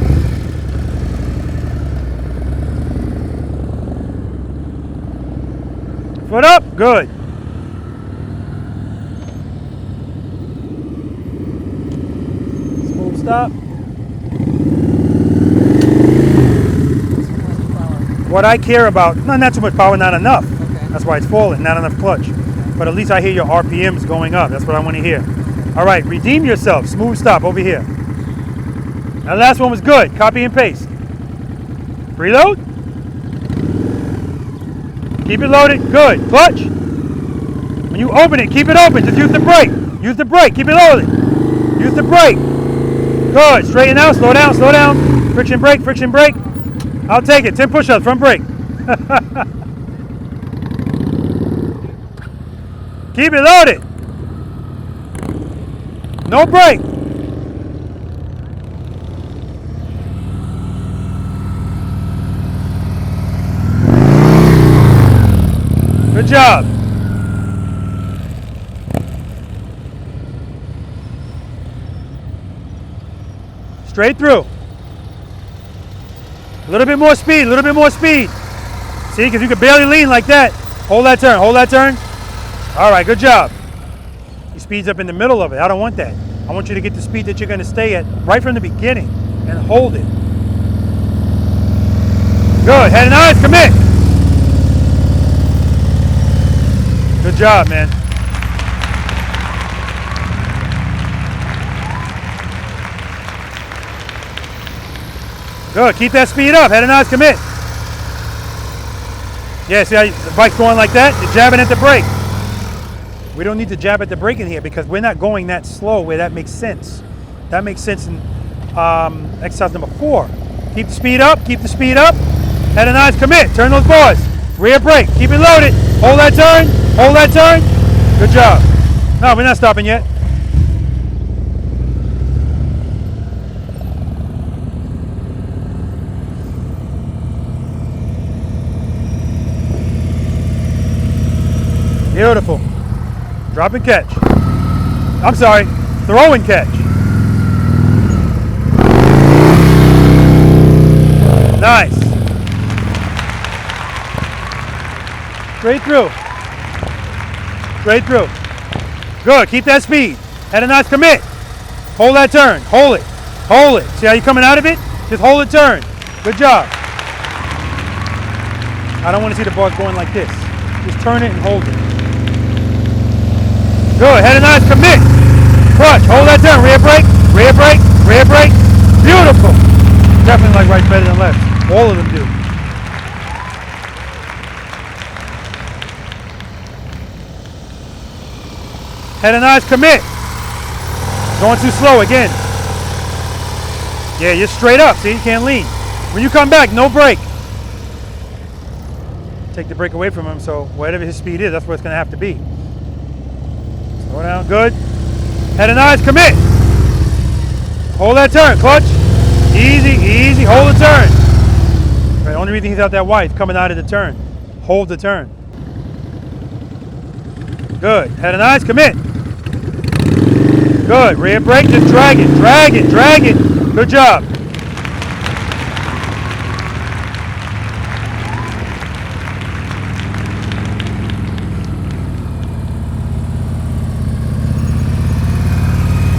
Foot up. Good. Smooth stop. What I care about, not too much power, not enough. Okay. That's why it's falling, not enough clutch. But at least I hear your RPMs going up. That's what I want to hear. All right, redeem yourself. Smooth stop over here. That last one was good. Copy and paste. Preload. Keep it loaded. Good. Clutch. When you open it, keep it open. Just use the brake. Use the brake. Keep it loaded. Use the brake. Good. Straighten out. Slow down. Slow down. Friction brake. Friction brake. I'll take it. 10 push-ups, front brake. Keep it loaded. No brake. Good job. Straight through. A little bit more speed, a little bit more speed. See, because you can barely lean like that. Hold that turn, hold that turn. All right, good job. He speeds up in the middle of it. I don't want that. I want you to get the speed that you're going to stay at right from the beginning and hold it. Good, head and eyes, commit. Good job, man. Good, keep that speed up. Head and eyes, commit. Yeah, see how the bike's going like that? You're jabbing at the brake. We don't need to jab at the brake in here because we're not going that slow where that makes sense. That makes sense in exercise number 4. Keep the speed up, keep the speed up. Head and eyes, commit. Turn those bars. Rear brake, keep it loaded. Hold that turn, hold that turn. Good job. No, we're not stopping yet. Beautiful. Drop and catch. I'm sorry, throw and catch. Nice. Straight through. Straight through. Good, keep that speed. Head and eyes, commit. Hold that turn, hold it. Hold it. See how you're coming out of it? Just hold the turn. Good job. I don't want to see the bar going like this. Just turn it and hold it. Good, head and eyes, commit. Clutch, hold that turn, rear brake, rear brake, rear brake. Beautiful. Definitely like right better than left. All of them do. Head and eyes, commit. Going too slow again. Yeah, you're straight up, see, you can't lean. When you come back, no brake. Take the brake away from him, so whatever his speed is, that's what it's gonna have to be. Slow down, good. Head and eyes, commit. Hold that turn, clutch. Easy, easy, hold the turn. Right, the only reason he's out that wide is coming out of the turn. Hold the turn. Good, head and eyes, commit. Good, rear brake, just drag it, drag it, drag it. Good job.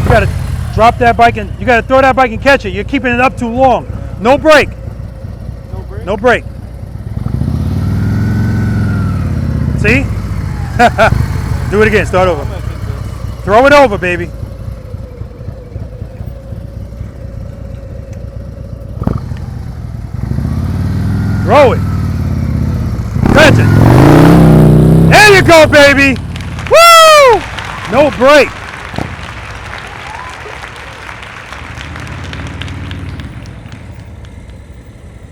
You gotta drop that bike and you gotta throw that bike and catch it. You're keeping it up too long. No brake. No brake? No brake. See? Do it again, start over. Throw it over, baby. Throw it. Catch it. There you go, baby. Woo! No brake.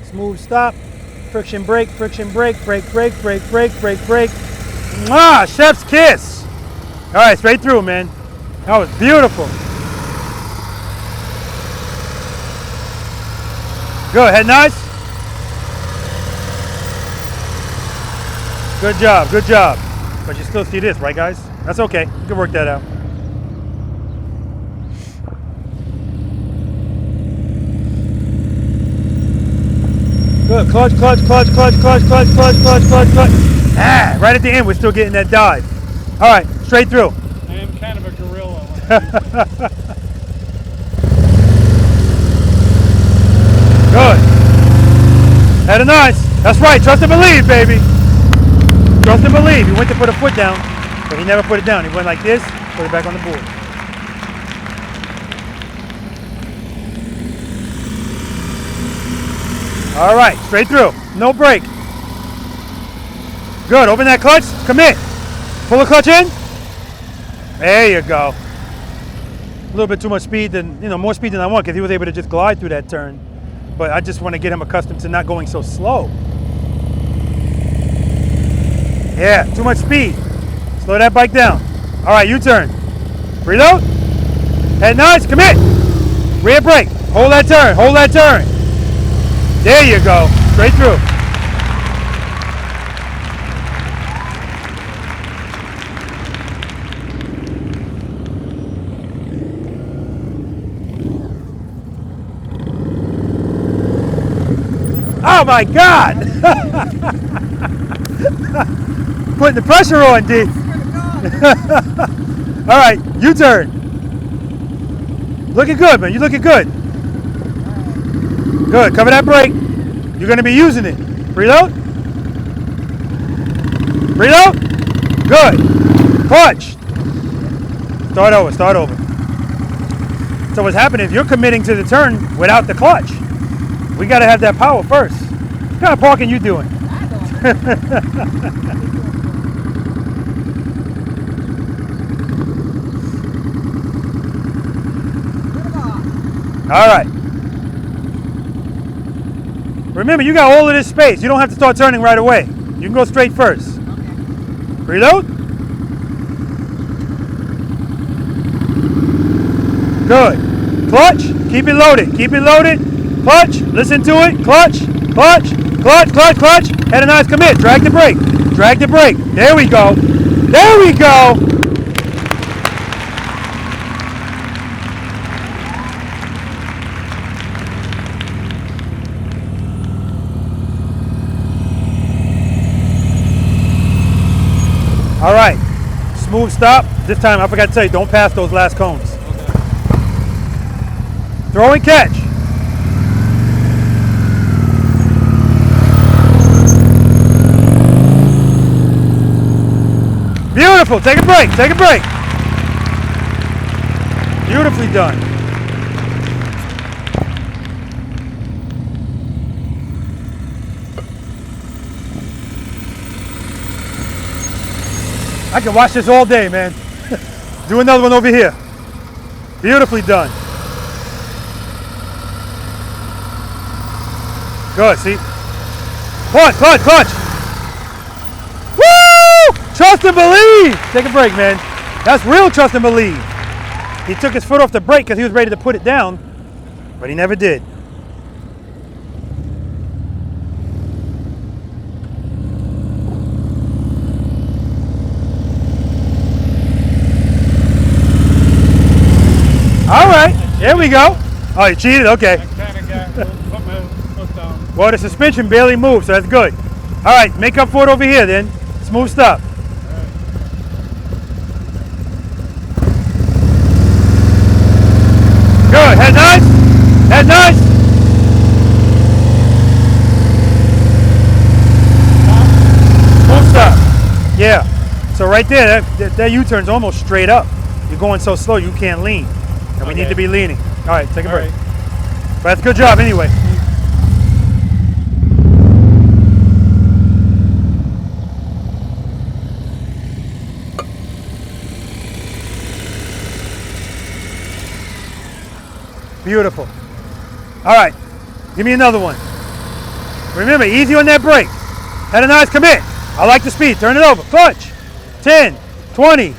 Smooth stop. Friction brake, brake, brake, brake, brake, brake, brake, brake. Mwah! Chef's kiss. All right, straight through, man. That was beautiful. Good, head nice. Good job, good job. But you still see this, right, guys? That's okay. You can work that out. Good, clutch, clutch, clutch, clutch, clutch, clutch, clutch, clutch, clutch, clutch. Ah, right at the end, we're still getting that dive. All right, straight through. I am kind of a gorilla. Good. Head and nice. That's right, trust and believe, baby. Trust and believe. He went to put a foot down, but he never put it down. He went like this, put it back on the board. All right, straight through. No brake. Good, open that clutch, commit. Pull the clutch in. There you go. A little bit too much speed than, more speed than I want because he was able to just glide through that turn. But I just want to get him accustomed to not going so slow. Yeah, too much speed. Slow that bike down. All right, U-turn. Reload. Head nice, commit. Rear brake. Hold that turn, hold that turn. There you go, straight through. Oh my God! Putting the pressure on, D. All right, U-turn. Looking good, man. You're looking good. Good. Cover that brake. You're going to be using it. Preload. Preload. Good. Clutch. Start over. Start over. So what's happening is you're committing to the turn without the clutch. We got to have that power first. What kind of parking you doing? All right. Remember, you got all of this space. You don't have to start turning right away. You can go straight first. Reload. Good. Clutch. Keep it loaded. Keep it loaded. Clutch. Listen to it. Clutch. Clutch. Clutch. Clutch. Clutch. Head and eyes commit. Drag the brake. Drag the brake. There we go. There we go. All right, smooth stop. This time, I forgot to tell you, don't pass those last cones. Okay. Throw and catch. Beautiful, take a break, take a break. Beautifully done. I can watch this all day, man. Do another one over here. Beautifully done. Good, see? Clutch, clutch, clutch. Woo! Trust and believe. Take a break, man. That's real trust and believe. He took his foot off the brake because he was ready to put it down, but he never did. All right, there we go. Oh, you cheated? Okay. Well, the suspension barely moved, so that's good. All right, make up for it over here then. Smooth stop. Good, head nice. Head nice. Smooth stop. Yeah. So right there, that U-turn's almost straight up. You're going so slow you can't lean. And we need to be leaning. All right, take a break. But that's a good job anyway. Beautiful. All right, give me another one. Remember, easy on that brake. Head and eyes commit. I like the speed. Turn it over. Clutch. 10, 20.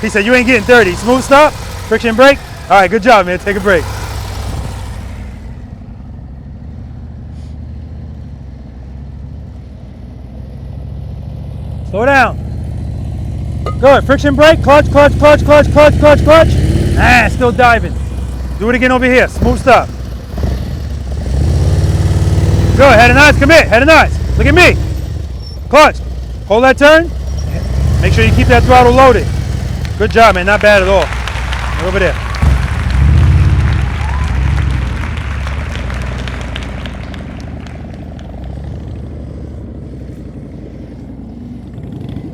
He said, you ain't getting 30. Smooth stop, friction brake. All right, good job, man. Take a break. Slow down. Good, friction brake, clutch, clutch, clutch, clutch, clutch, clutch, clutch. Ah, still diving. Do it again over here, smooth stop. Good, head and eyes, commit, head and eyes. Look at me. Clutch, hold that turn. Make sure you keep that throttle loaded. Good job, man. Not bad at all. Right over there.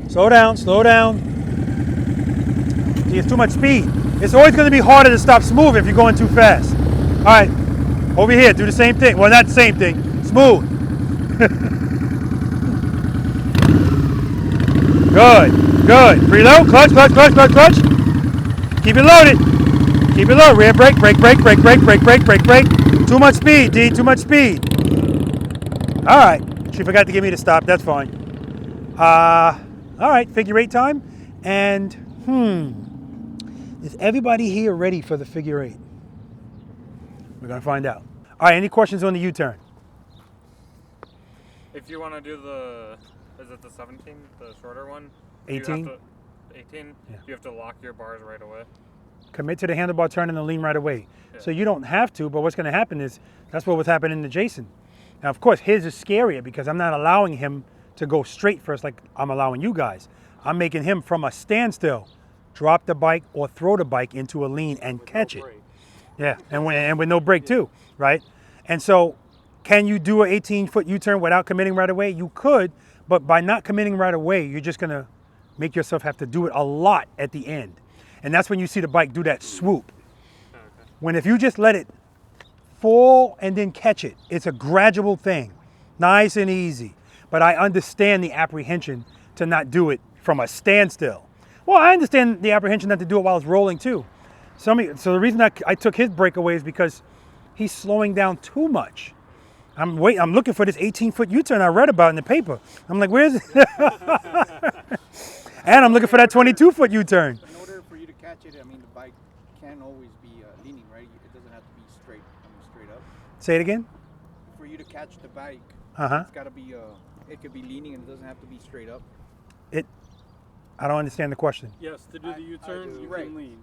Slow down, slow down. See, it's too much speed. It's always going to be harder to stop smooth if you're going too fast. All right, over here, do the same thing. Well, not the same thing. Smooth. Good, good. Preload, clutch, clutch, clutch, clutch, clutch. Keep it loaded. Keep it low. Rear brake, brake, brake, brake, brake, brake, brake, brake, brake. Too much speed, D. Too much speed. All right. She forgot to give me the stop. That's fine. All right. Figure 8 time. And is everybody here ready for the figure 8? We're gonna find out. All right. Any questions on the U-turn? If you want to do the, is it the 17, the shorter one? 18. 18. Yeah. You have to lock your bars right away. Commit to the handlebar turn and then lean right away. Yeah. So you don't have to, but what's going to happen is that's what was happening to Jason. Now, of course, his is scarier because I'm not allowing him to go straight first like I'm allowing you guys. I'm making him from a standstill, drop the bike or throw the bike into a lean and with catch it. Yeah, and with no brake too, right? And so can you do an 18-foot U-turn without committing right away? You could, but by not committing right away, you're just going to make yourself have to do it a lot at the end. And that's when you see the bike do that swoop. When if you just let it fall and then catch it. It's a gradual thing, nice and easy. But I understand the apprehension to not do it from a standstill. Well, I understand the apprehension not to do it while it's rolling too. So the reason I took his breakaway is because he's slowing down too much. I'm looking for this 18-foot U-turn I read about in the paper. I'm like, where's it? And I'm looking for that 22-foot U-turn. In order for you to catch it, I mean, the bike can't always be leaning, right? It doesn't have to be straight up. Say it again. For you to catch the bike, Uh-huh. it's got to be, it could be leaning and it doesn't have to be straight up. I don't understand the question. Yes, to do the U-turns, you Right. can lean.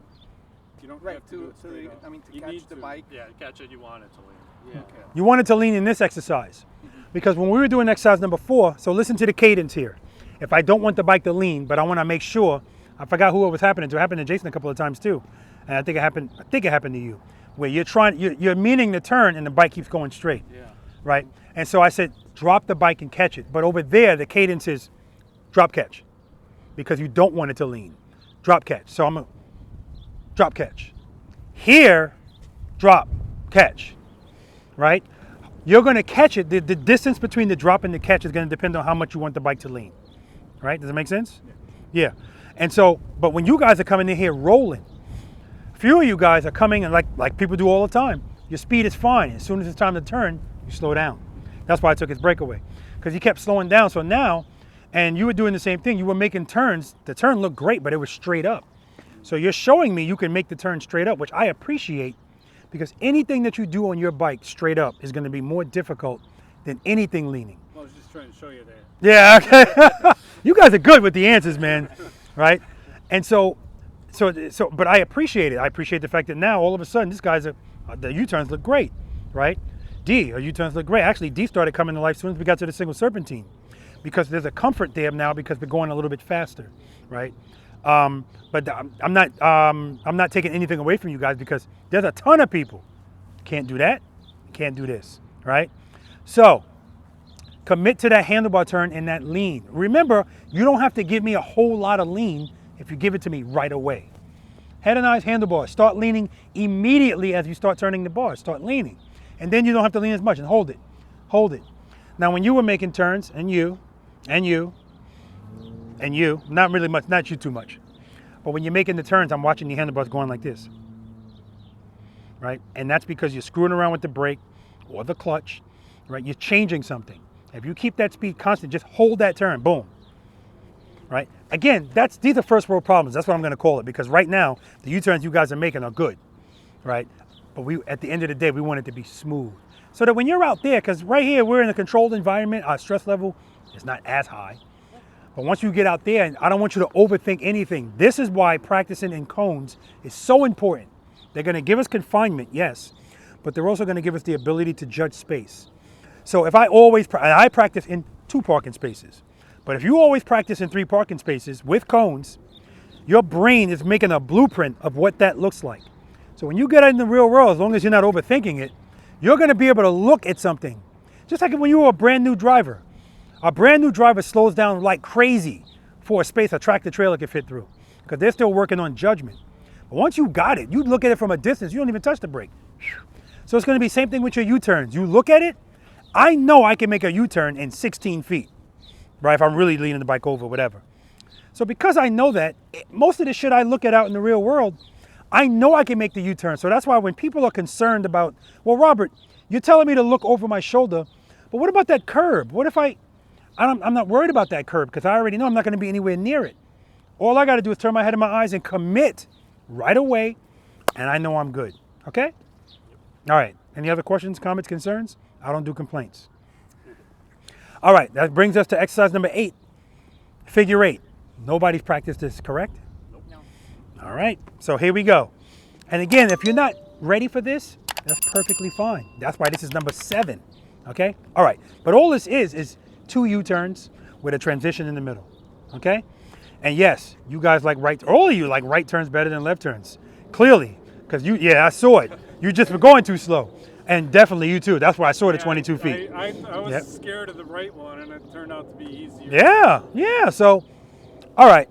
You don't Right, have to do it straight up. I mean, to You catch need the to. bike. Yeah, catch it, you want it to lean. Yeah. Okay. You wanted to lean in this exercise because when we were doing exercise number 4, so listen to the cadence here. If I don't want the bike to lean, but I want to make sure, I forgot who it was happening to. It happened to Jason a couple of times too, and I think it happened to you, where you're meaning to turn and the bike keeps going straight, Yeah. right? And so I said, drop the bike and catch it. But over there, the cadence is drop catch, because you don't want it to lean. Drop catch. So I'm a drop catch. Here, drop catch, right? You're going to catch it. The distance between the drop and the catch is going to depend on how much you want the bike to lean, right? Does it make sense? Yeah. And so, but when you guys are coming in here rolling, a few of you guys are coming and like people do all the time, your speed is fine. As soon as it's time to turn, you slow down. That's why I took his breakaway, because he kept slowing down. So now, and you were doing the same thing. You were making turns. The turn looked great, but it was straight up. So you're showing me you can make the turn straight up, which I appreciate, because anything that you do on your bike straight up is going to be more difficult than anything leaning. I was just trying to show you that. Yeah, okay. You guys are good with the answers, man. Right? And so, but I appreciate it. I appreciate the fact that now all of a sudden, the U-turns look great, right? Our U-turns look great. Actually, D started coming to life as soon as we got to the single serpentine, because there's a comfort there now because we're going a little bit faster, right? But I'm not taking anything away from you guys, because there's a ton of people can't do that, can't do this, right? So commit to that handlebar turn and that lean. Remember, you don't have to give me a whole lot of lean if you give it to me right away. Head and eyes handlebars. Start leaning immediately as you start turning the bars. Start leaning. And then you don't have to lean as much, and hold it. Hold it. Now, when you were making turns, and you, not really much, not you too much, but when you're making the turns, I'm watching the handlebars going like this, right? And that's because you're screwing around with the brake or the clutch, right? You're changing something. If you keep that speed constant, just hold that turn, boom, right? Again, these are first world problems. That's what I'm going to call it, because right now, the U-turns you guys are making are good, right? But at the end of the day, we want it to be smooth. So that when you're out there, because right here, we're in a controlled environment, our stress level is not as high. But once you get out there, and I don't want you to overthink anything. This is why practicing in cones is so important. They're going to give us confinement, yes, but they're also going to give us the ability to judge space. So if I practice in 2 parking spaces, but if you always practice in 3 parking spaces with cones, your brain is making a blueprint of what that looks like. So when you get out in the real world, as long as you're not overthinking it, you're going to be able to look at something. Just like when you were a brand new driver. A brand new driver slows down like crazy for a space a tractor trailer can fit through, because they're still working on judgment. But once you got it, you look at it from a distance, you don't even touch the brake. So it's going to be the same thing with your U-turns. You look at it, I know I can make a U-turn in 16 feet, right? If I'm really leaning the bike over, whatever. So because I know that, most of the shit I look at out in the real world, I know I can make the U-turn. So that's why when people are concerned about, well, Robert, you're telling me to look over my shoulder, but what about that curb? What if I'm not worried about that curb, because I already know I'm not going to be anywhere near it. All I got to do is turn my head and my eyes and commit right away, and I know I'm good. Okay? All right. Any other questions, comments, concerns? I don't do complaints. All right. That brings us to exercise number 8, figure 8. Nobody's practiced this, correct? Nope. No. All right. So here we go. And again, if you're not ready for this, that's perfectly fine. That's why this is number 7. Okay? All right. But all this is 2 U-turns with a transition in the middle. Okay? And yes, you guys like all of you like right turns better than left turns. Clearly. Because I saw it. You just were going too slow. And definitely you too. That's why I saw it at 22 feet. I was scared of the right one, and it turned out to be easier. Yeah. So, all right.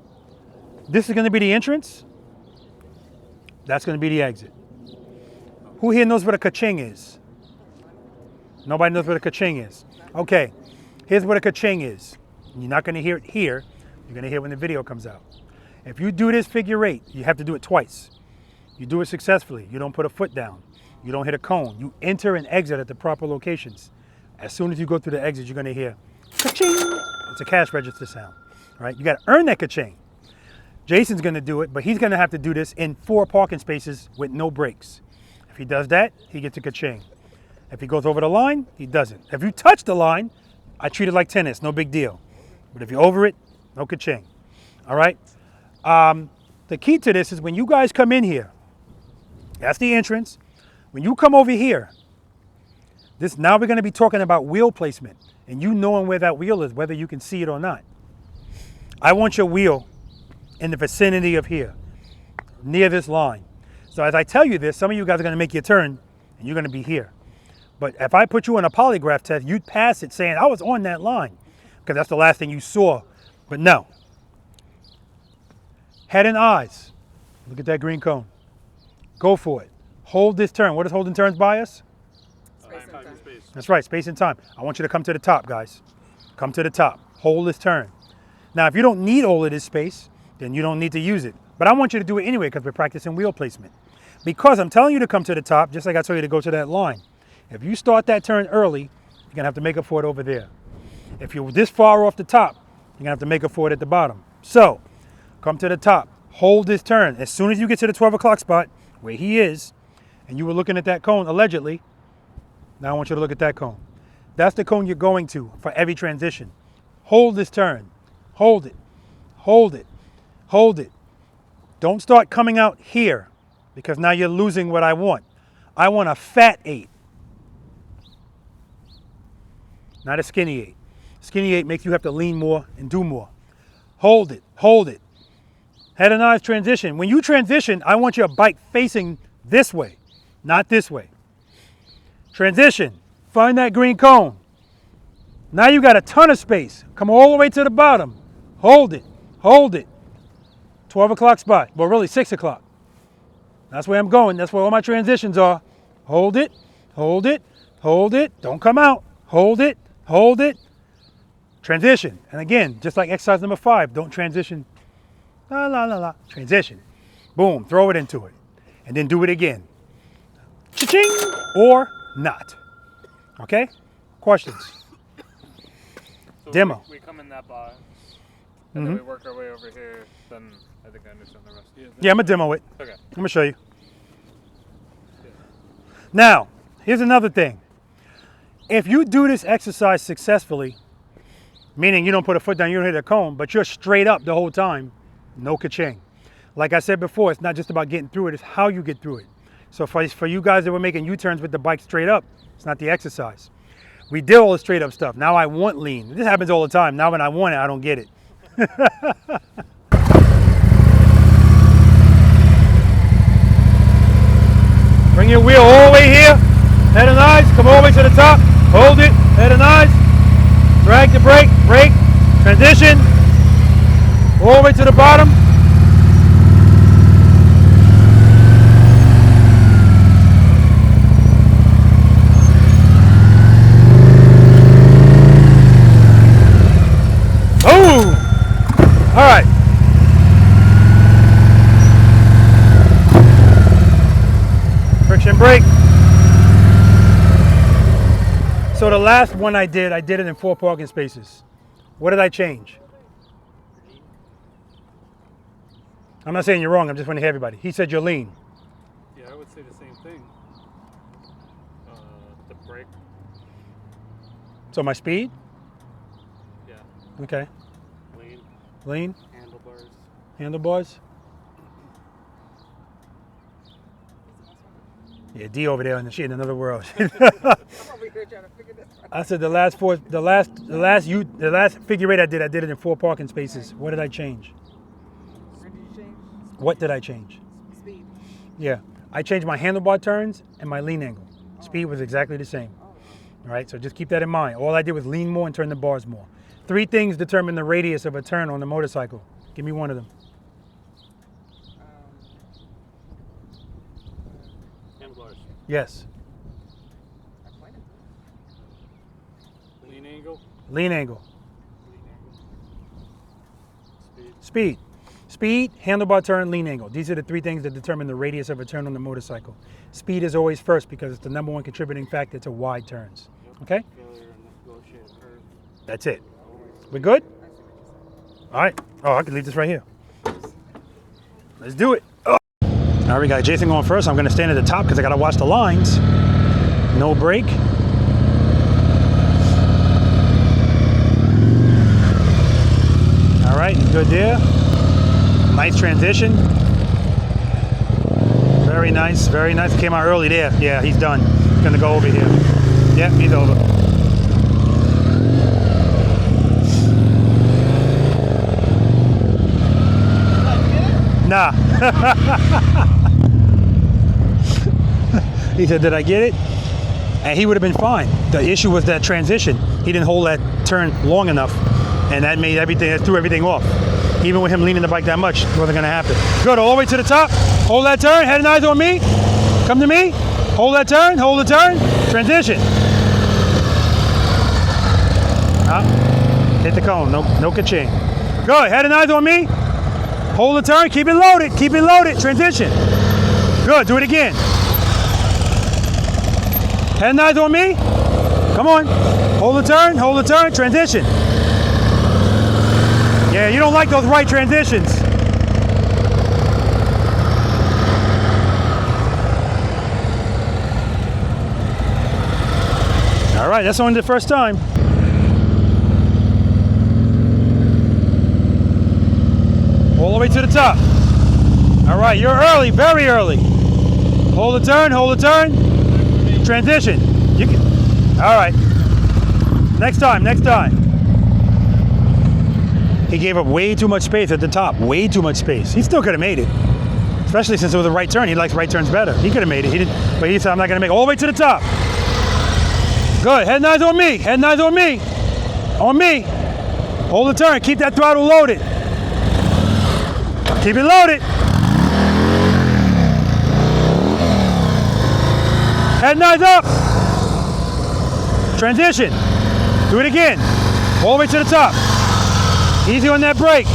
This is going to be the entrance. That's going to be the exit. Who here knows what a ka-ching is? Nobody knows what a ka-ching is. Okay, here's what a ka-ching is. You're not gonna hear it here. You're gonna hear it when the video comes out. If you do this figure 8, you have to do it twice. You do it successfully. You don't put a foot down. You don't hit a cone. You enter and exit at the proper locations. As soon as you go through the exit, you're gonna hear ka-ching. It's a cash register sound, all right? You gotta earn that ka-ching. Jason's gonna do it, but he's gonna have to do this in 4 parking spaces with no brakes. If he does that, he gets a ka-ching. If he goes over the line, he doesn't. If you touch the line, I treat it like tennis, no big deal. But if you're over it, no ka-ching, all right? The key to this is when you guys come in here, that's the entrance. When you come over here, now we're gonna be talking about wheel placement and you knowing where that wheel is, whether you can see it or not. I want your wheel in the vicinity of here, near this line. So as I tell you this, some of you guys are gonna make your turn and you're gonna be here. But if I put you in a polygraph test, you'd pass it saying, I was on that line, because that's the last thing you saw. But no. Head and eyes. Look at that green cone. Go for it. Hold this turn. What does holding turns by us? Space and time. That's right, space and time. I want you to come to the top, guys. Come to the top. Hold this turn. Now, if you don't need all of this space, then you don't need to use it. But I want you to do it anyway because we're practicing wheel placement. Because I'm telling you to come to the top, just like I told you to go to that line. If you start that turn early, you're gonna have to make up for it over there. If you're this far off the top, you're gonna have to make up for it at the bottom. So, come to the top, hold this turn. As soon as you get to the 12 o'clock spot, where he is, and you were looking at that cone, allegedly, now I want you to look at that cone. That's the cone you're going to for every transition. Hold this turn, hold it, hold it, hold it. Don't start coming out here, because now you're losing what I want. I want a fat 8. Not a skinny 8. Skinny 8 makes you have to lean more and do more. Hold it, hold it. Head and eyes transition. When you transition, I want your bike facing this way, not this way. Transition, find that green cone. Now you got a ton of space. Come all the way to the bottom. Hold it, hold it. 12 o'clock spot, well really 6 o'clock. That's where I'm going, that's where all my transitions are. Hold it, hold it, hold it. Don't come out, hold it, hold it. Transition, and again, just like exercise number 5, don't transition. La, la, la, la. Transition. Boom, throw it into it. And then do it again. Cha-ching! Or not. Okay? Questions? So Demo. We come in that box, and then we work our way over here, then I think I understand the rest. Yeah, I'm going to demo it. Okay. I'm going to show you. Now, here's another thing. If you do this exercise successfully, meaning you don't put a foot down, you don't hit a cone, but you're straight up the whole time, no ka-ching. Like I said before, it's not just about getting through it, it's how you get through it. So for you guys that were making U-turns with the bike straight up, it's not the exercise. We did all the straight up stuff. Now I want lean. This happens all the time. Now when I want it, I don't get it. Bring your wheel all the way here. Head and eyes, come all the way to the top. Hold it, head and eyes. Drag the brake, brake, transition. All the way to the bottom. Boom! All right. Friction brake. So the last one I did it in 4 parking spaces. What did I change? I'm not saying you're wrong, I'm just want to hear everybody. He said you're lean. Yeah, I would say the same thing. The brake. So my speed? Yeah. Okay. Lean. Lean? Handlebars. Handlebars? Yeah, D over there and she in another world. I'm over here trying to figure this out. I said the last figure 8 I did it in 4 parking spaces. What did I change? What did you change? What did I change? Speed. Yeah, I changed my handlebar turns and my lean angle. Speed was exactly the same. All right, so just keep that in mind. All I did was lean more and turn the bars more. 3 things determine the radius of a turn on the motorcycle. Give me one of them. Handlebars. Yes. Lean angle. Lean angle. Speed. Speed, handlebar turn, lean angle. These are the 3 things that determine the radius of a turn on the motorcycle. Speed is always first because it's the #1 contributing factor to wide turns. Okay? Failure and negotiate curve. That's it. We good? All right. Oh, I can leave this right here. Let's do it. Oh. All right, we got Jason going first. I'm going to stand at the top because I got to watch the lines. No break. All right, good there. Nice transition. Very nice, very nice. Came out early there. Yeah, he's done. He's going to go over here. Yep, he's over. Nah. He said, did I get it? And he would have been fine. The issue was that transition. He didn't hold that turn long enough, and that made everything, that threw everything off. Even with him leaning the bike that much, it wasn't gonna happen. Good, all the way to the top. Hold that turn, head and eyes on me. Come to me. Hold that turn, hold the turn. Transition. Hit the cone, no ka-ching. Good, head and eyes on me. Hold the turn, keep it loaded, transition. Good, do it again. Head and eyes on me. Come on, hold the turn, transition. Yeah, you don't like those right transitions. All right, that's only the first time. All the way to the top. All right, you're early, very early. Hold the turn, transition. You can. All right. Next time. He gave up way too much space at the top, way too much space. He still could have made it, especially since it was a right turn. He likes right turns better. He could have made it, he didn't, but he said, I'm not gonna make it all the way to the top. Good, head and eyes on me, On me. Hold the turn, keep that throttle loaded. Keep it loaded. Head and eyes up. Transition. Do it again. All the way to the top. Easy on that brake.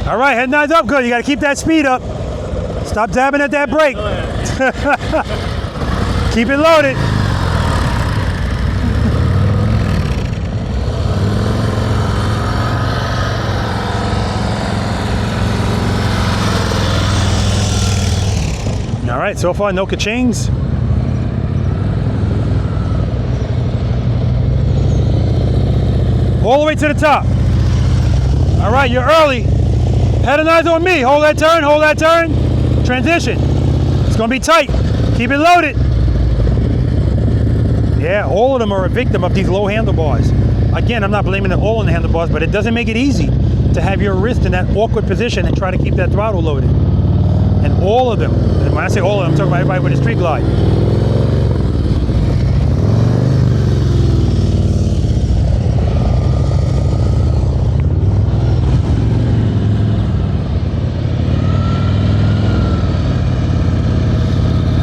All right, head and eyes up. Good. You got to keep that speed up. Stop dabbing at that brake. Keep it loaded. All right, so far no ka-chings. All the way to the top. All right, you're early. Head and eyes on me. Hold that turn. Transition. It's gonna be tight. Keep it loaded. Yeah, all of them are a victim of these low handlebars. Again, I'm not blaming it all on the handlebars, but it doesn't make it easy to have your wrist in that awkward position and try to keep that throttle loaded. And all of them, and when I say all of them, I'm talking about everybody with a street glide.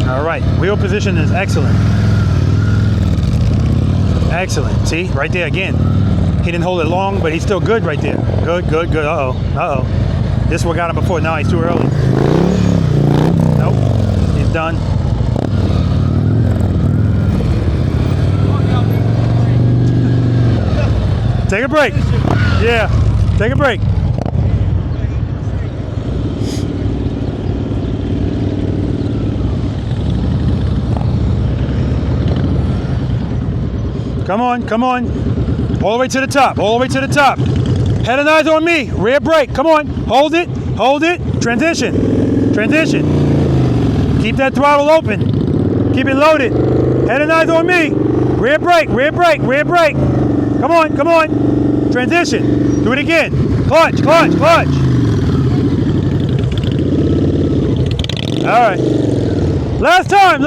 All right, wheel position is excellent. Excellent, see, right there again. He didn't hold it long, but he's still good right there. Good. Uh-oh. This one got him before, now he's too early. Nope, he's done. Take a break. Yeah, take a break. Come on. All the way to the top, Head and eyes on me, rear brake, come on. Hold it, transition. Keep that throttle open, keep it loaded. Head and eyes on me, rear brake. Come on, transition. Do it again, clutch. All right, last time.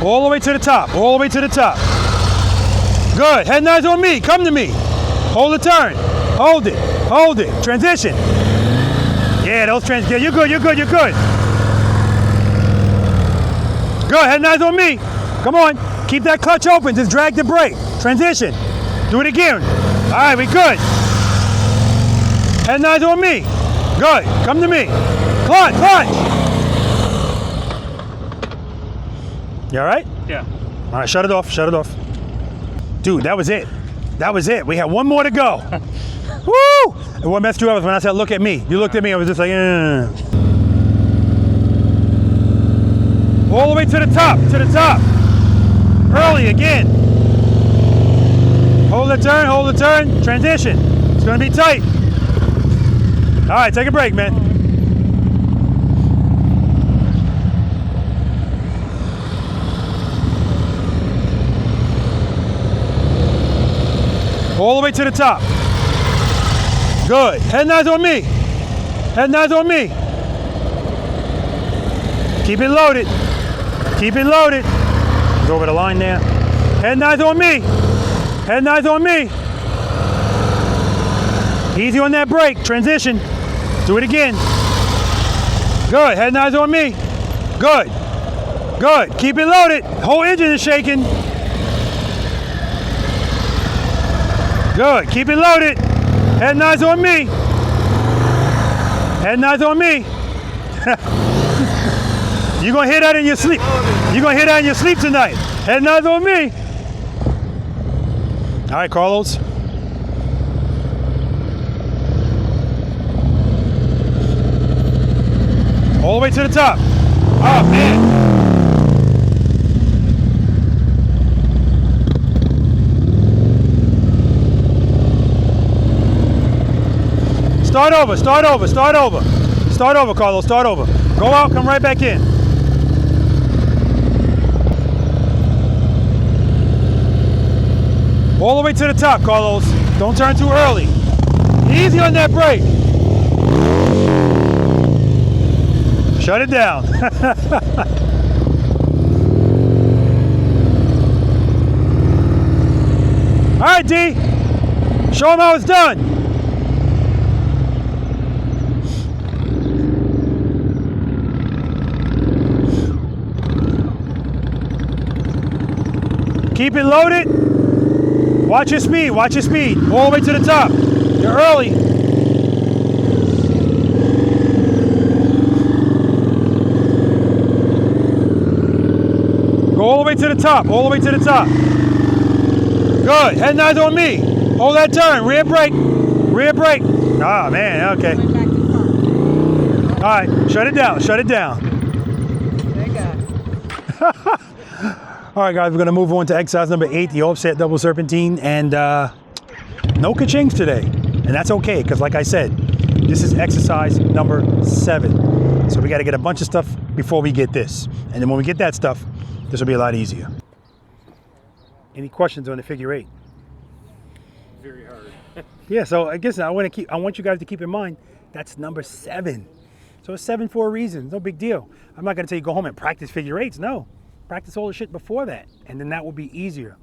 All the way to the top. Good. Head and eyes on me. Come to me. Hold the turn. Hold it. Hold it. Transition. Yeah, those yeah, you're good. You're good. You're good. Good. Head and eyes on me. Come on. Keep that clutch open. Just drag the brake. Transition. Do it again. All right, we good. Head and eyes on me. Good. Come to me. Clutch. Clutch. You all right? Yeah. All right, shut it off. Shut it off. Dude, that was it. That was it. We had one more to go. Woo! And what messed you up was when I said, look at me. You looked at me, I was just like, All the way to the top, to the top. Early again. Hold the turn, transition. It's gonna be tight. All right, take a break, man. All the way to the top. Good. Head and eyes on me. Head and eyes on me. Keep it loaded. Keep it loaded. Go over the line there. Head and eyes on me. Head and eyes on me. Easy on that brake. Transition. Do it again. Good. Head and eyes on me. Good. Good. Keep it loaded. Whole engine is shaking. Good. Keep it loaded. Head and eyes on me. Head and eyes on me. You're going to hear that in your sleep. You're going to hear that in your sleep tonight. Head and eyes on me. All right, Carlos. All the way to the top. Oh, man. Start over, start over, start over. Start over, Carlos, start over. Go out, come right back in. All the way to the top, Carlos. Don't turn too early. Easy on that brake. Shut it down. All right, D. Show them how it's done. Keep it loaded. Watch your speed, watch your speed. All the way to the top. You're early. Go all the way to the top, all the way to the top. Good, head and eyes on me. Hold that turn, rear brake, rear brake. Oh man, okay. All right, shut it down, shut it down. There you go. All right, guys, we're gonna move on to exercise number 8, the offset double serpentine, and no ka-chings today, and that's okay, because like I said, this is exercise number 7. So we gotta get a bunch of stuff before we get this, and then when we get that stuff, this will be a lot easier. Any questions on the figure 8? Very hard. Yeah, so I guess I want you guys to keep in mind that's number 7. So it's 7 for a reason. No big deal. I'm not gonna tell you go home and practice figure 8s. No. Practice all the shit before that, and then that will be easier.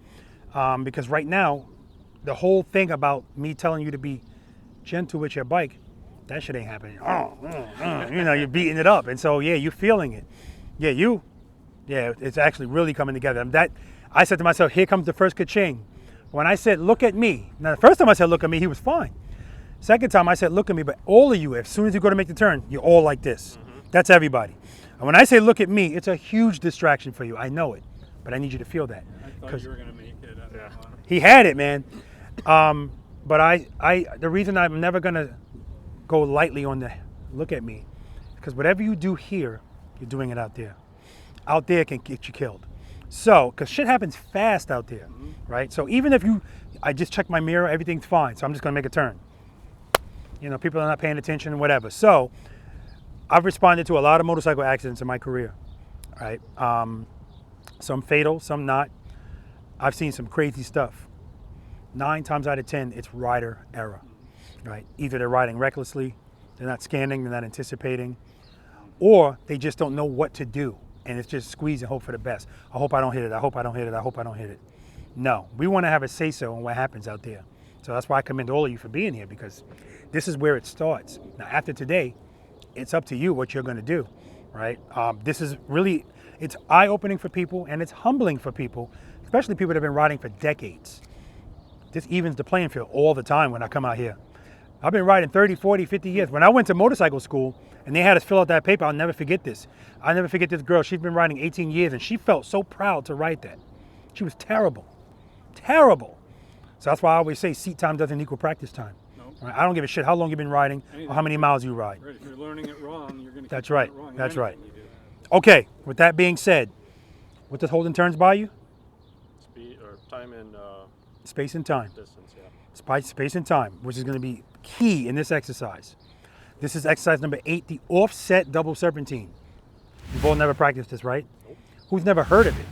Because right now, the whole thing about me telling you to be gentle with your bike, that shit ain't happening. You know, you're beating it up, and so yeah, you're feeling it. Yeah, it's actually really coming together. That I said to myself, here comes the first ka-ching. When I said, look at me. Now, the first time I said, look at me, he was fine. Second time I said, look at me, but all of you, as soon as you go to make the turn, you're all like this. That's everybody. And when I say look at me, it's a huge distraction for you. I know it, but I need you to feel that. I thought you were gonna make it. Yeah. He had it, man. But the reason I'm never gonna go lightly on the look at me, because whatever you do here, you're doing it out there. Out there can get you killed. So, because shit happens fast out there, right? So even if I just checked my mirror, everything's fine. So I'm just gonna make a turn. You know, people are not paying attention, whatever. So I've responded to a lot of motorcycle accidents in my career, right? Some fatal, some not. I've seen some crazy stuff. 9 times out of 10, it's rider error, right? Either they're riding recklessly, they're not scanning, they're not anticipating, or they just don't know what to do. And it's just squeeze and hope for the best. I hope I don't hit it, I hope I don't hit it, I hope I don't hit it. No, we want to have a say-so on what happens out there. So that's why I commend all of you for being here, because this is where it starts. Now, after today, it's up to you what you're going to do, right? This is really, it's eye-opening for people, and it's humbling for people, especially people that have been riding for decades. This evens the playing field all the time when I come out here. I've been riding 30, 40, 50 years. When I went to motorcycle school and they had us fill out that paper, I'll never forget this. I'll never forget this girl. She's been riding 18 years and she felt so proud to write that. She was terrible, terrible. So that's why I always say seat time doesn't equal practice time. No. Right? I don't give a shit how long you've been riding or how many miles you ride. Right, if you're learning it wrong, you're going to That's keep right. doing it wrong. in That's right. anything you do. Okay, with that being said, what does holding turns by you? Speed or time and Space and time. distance, yeah. Space and time, which is going to be key in this exercise. This is exercise number 8, the offset double serpentine. You've all never practiced this, right? Nope. Who's never heard of it?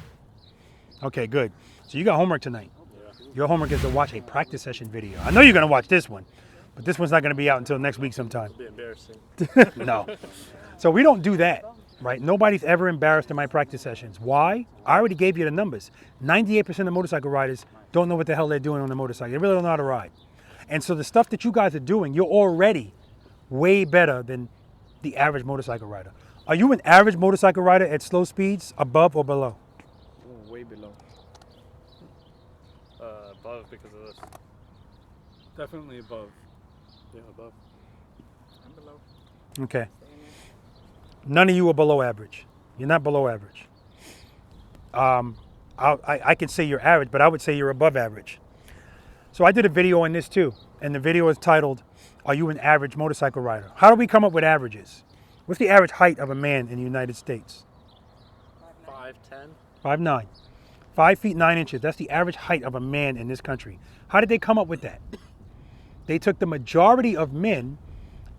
Okay, good. So you got homework tonight. Yeah. Your homework is to watch a practice session video. I know you're going to watch this one, but this one's not going to be out until next week sometime. It'd be embarrassing. No. So we don't do that, right? Nobody's ever embarrassed in my practice sessions. Why? I already gave you the numbers. 98% of motorcycle riders don't know what the hell they're doing on the motorcycle. They really don't know how to ride. And so the stuff that you guys are doing, you're already way better than the average motorcycle rider. Are you an average motorcycle rider at slow speeds, above or below? Oh, way below. Above because of this. Definitely above. Yeah, above. I'm below. Okay. None of you are below average. You're not below average. I can say you're average, but I would say you're above average. So I did a video on this too, and the video is titled, "Are you an average motorcycle rider?" How do we come up with averages? What's the average height of a man in the United States? 5'10". 5'9". 5 feet 9 inches. That's the average height of a man in this country. How did they come up with that? They took the majority of men,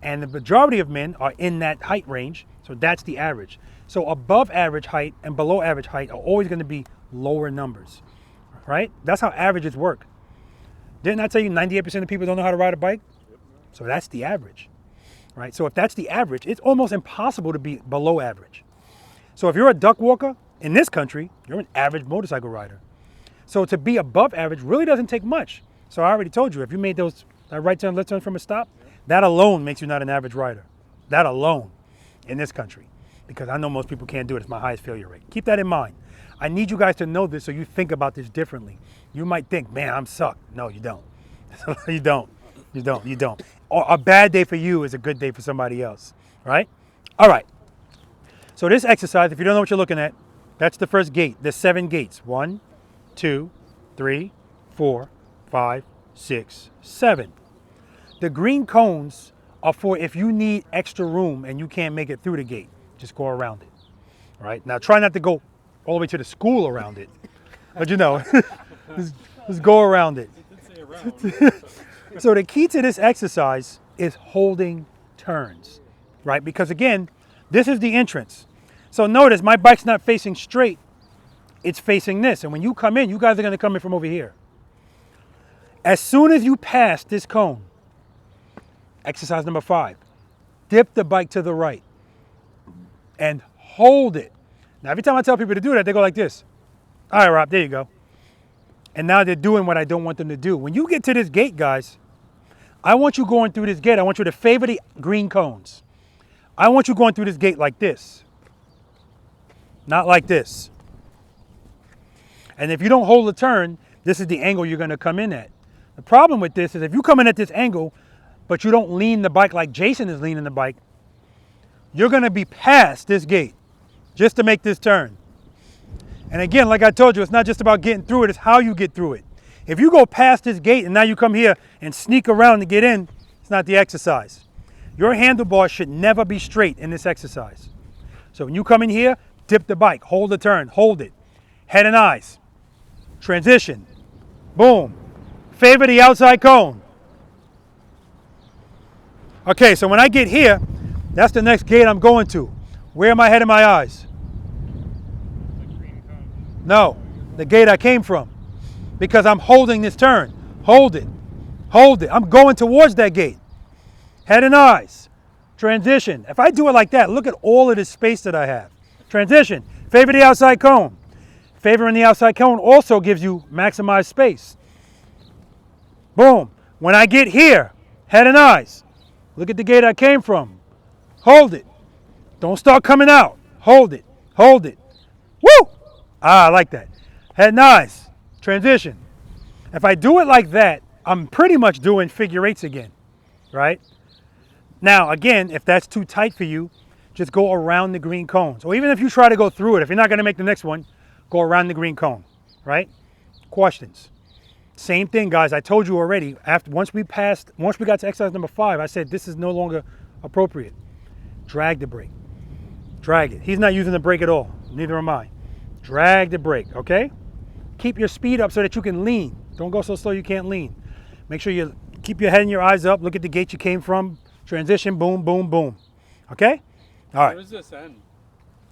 and the majority of men are in that height range, so that's the average. So above average height and below average height are always going to be lower numbers, right? That's how averages work. Didn't I tell you 98% of people don't know how to ride a bike? So that's the average, right? So if that's the average, it's almost impossible to be below average. So if you're a duck walker in this country, you're an average motorcycle rider. So to be above average really doesn't take much. So I already told you, if you made that right turn, left turn from a stop, that alone makes you not an average rider. That alone in this country. Because I know most people can't do it. It's my highest failure rate. Keep that in mind. I need you guys to know this so you think about this differently. You might think, man, I'm sucked. No, you don't. You don't. You don't. You don't. Or a bad day for you is a good day for somebody else, right? All right. So this exercise, if you don't know what you're looking at, that's the first gate. There's 7 gates. 1, 2, 3, 4, 5, 6, 7. The green cones are for if you need extra room and you can't make it through the gate. Just go around it, right? Now try not to go all the way to the school around it, but you know, just go around it. So the key to this exercise is holding turns, right? Because again, this is the entrance. So notice my bike's not facing straight, it's facing this. And when you come in, you guys are gonna come in from over here. As soon as you pass this cone, exercise number 5, dip the bike to the right and hold it. Now, every time I tell people to do that, they go like this. All right, Rob, there you go. And now they're doing what I don't want them to do. When you get to this gate, guys, I want you going through this gate. I want you to favor the green cones. I want you going through this gate like this. Not like this. And if you don't hold the turn, this is the angle you're going to come in at. The problem with this is if you come in at this angle, but you don't lean the bike like Jason is leaning the bike, you're going to be past this gate just to make this turn. And again, like I told you, it's not just about getting through it, it's how you get through it. If you go past this gate and now you come here and sneak around to get in, it's not the exercise. Your handlebars should never be straight in this exercise. So when you come in here, dip the bike, hold the turn, hold it. Head and eyes. Transition. Boom. Favor the outside cone. Okay, so when I get here, that's the next gate I'm going to. Where am I heading my eyes? No, the gate I came from. Because I'm holding this turn. Hold it. Hold it. I'm going towards that gate. Head and eyes. Transition. If I do it like that, look at all of this space that I have. Transition. Favor the outside cone. Favoring the outside cone also gives you maximized space. Boom. When I get here, head and eyes. Look at the gate I came from. Hold it. Don't start coming out. Hold it. Hold it. Woo! Ah, I like that. Head and eyes. Transition. If I do it like that, I'm pretty much doing figure eights again, right? Now, again, if that's too tight for you, just go around the green cones. Or even if you try to go through it, if you're not going to make the next one, go around the green cone, right? Questions. Same thing, guys. I told you already. Once we got to exercise number 5, I said this is no longer appropriate. Drag the brake. Drag it. He's not using the brake at all. Neither am I. Drag the brake, okay? Keep your speed up so that you can lean. Don't go so slow you can't lean. Make sure you keep your head and your eyes up. Look at the gate you came from. Transition, boom, boom, boom. Okay? All right. Where does this end?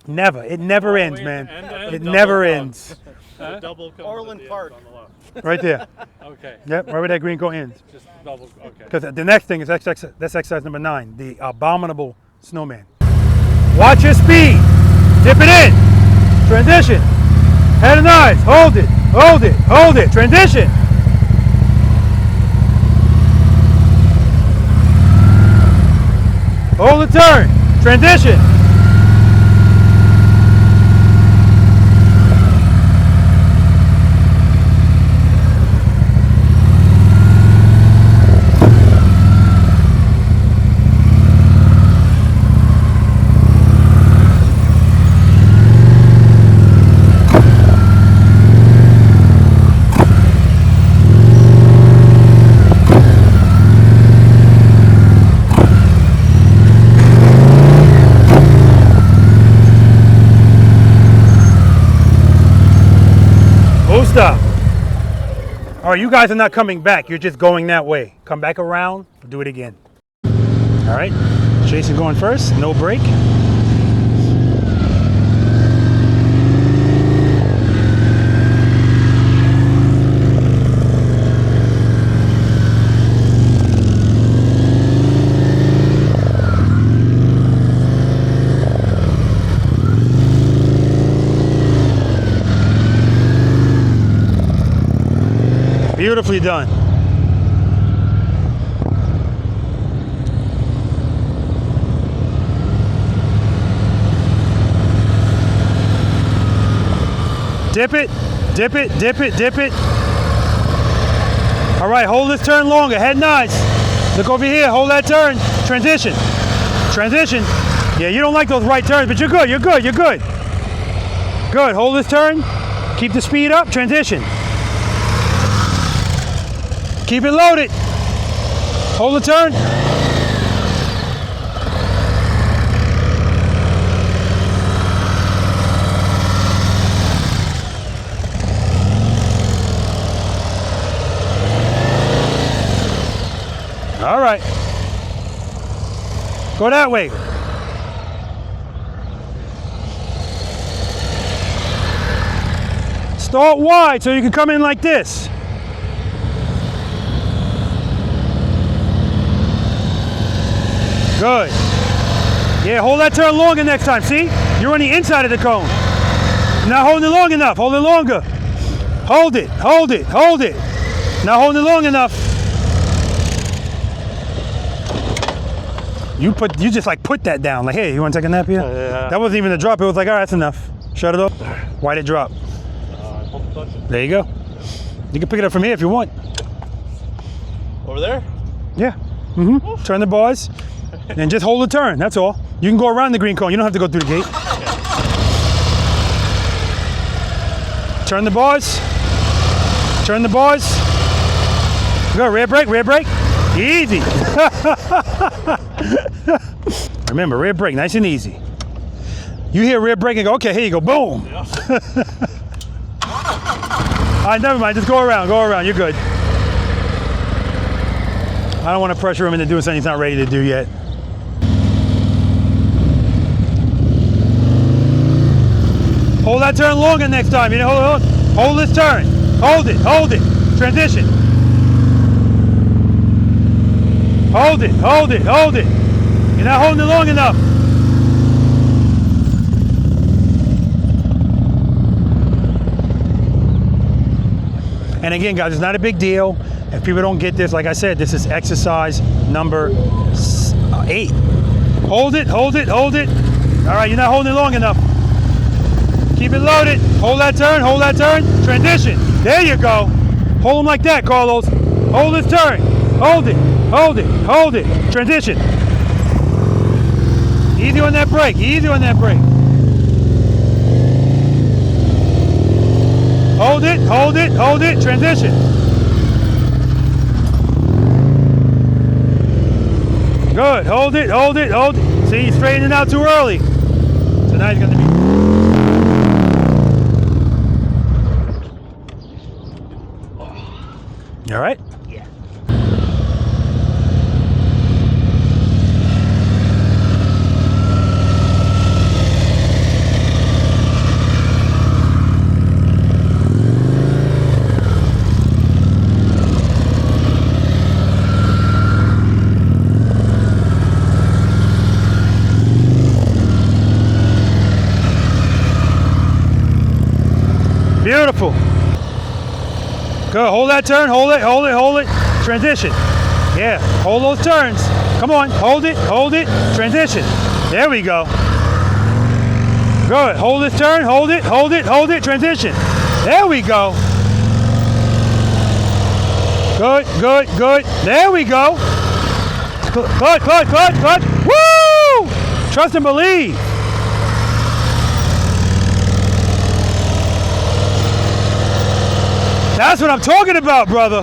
Never. It never ends, man. It never ends. The double comes Orland at the Park. end on the left. Right there. Okay. Yep, right where that green cone ends. Just double. Okay. Because the next thing is that's exercise number 9, the Abominable Snowman. Watch your speed. Dip it in. Transition. Head and eyes. Hold it. Hold it. Hold it. Transition. Hold the turn. Transition. Stop. All right, you guys are not coming back. You're just going that way. Come back around. Do it again. All right. Jason going first. No break. Beautifully done. Dip it, dip it, dip it, dip it. All right, hold this turn longer, head and eyes. Look over here, hold that turn. Transition, transition. Yeah, you don't like those right turns, but you're good, you're good, you're good. Good, hold this turn. Keep the speed up, transition. Keep it loaded. Hold the turn. All right. Go that way. Start wide so you can come in like this. Good. Yeah, hold that turn longer next time. See? You're on the inside of the cone. Not holding it long enough. Hold it longer. Hold it. Hold it. Hold it. Not holding it long enough. You just like put that down. Like, hey, you want to take a nap here? Yeah. That wasn't even a drop. It was like, all right, that's enough. Shut it off. Why'd it drop? There you go. You can pick it up from here if you want. Over there? Yeah. Mm-hmm. Turn the bars. And just hold the turn, that's all. You can go around the green cone, you don't have to go through the gate. Turn the bars. Turn the bars. Go, rear brake, rear brake. Easy. Remember, rear brake, nice and easy. You hear rear brake and go, okay, here you go, boom. Yeah. All right, never mind, just go around, you're good. I don't want to pressure him into doing something he's not ready to do yet. Hold that turn longer next time. You know, hold this turn. Hold it, hold it. Transition. Hold it, hold it, hold it. You're not holding it long enough. And again, guys, it's not a big deal. If people don't get this, like I said, this is exercise number 8. Hold it, hold it, hold it. All right, you're not holding it long enough. Keep it loaded. Hold that turn, hold that turn. Transition. There you go. Hold them like that, Carlos. Hold this turn. Hold it, hold it, hold it. Transition. Easy on that brake, easy on that brake. Hold it, hold it, hold it. Transition. Good. Hold it, hold it, hold it. See, he's straightening out too early. So now he's going to be. You all right? Yeah. Beautiful. Good. Hold that turn. Hold it. Hold it. Hold it. Transition. Yeah. Hold those turns. Come on. Hold it. Hold it. Transition. There we go. Good. Hold this turn. Hold it. Hold it. Hold it. Transition. There we go. Good. Good. Good. There we go. Good. Good. Good. Good. Woo! Trust and believe. That's what I'm talking about, brother.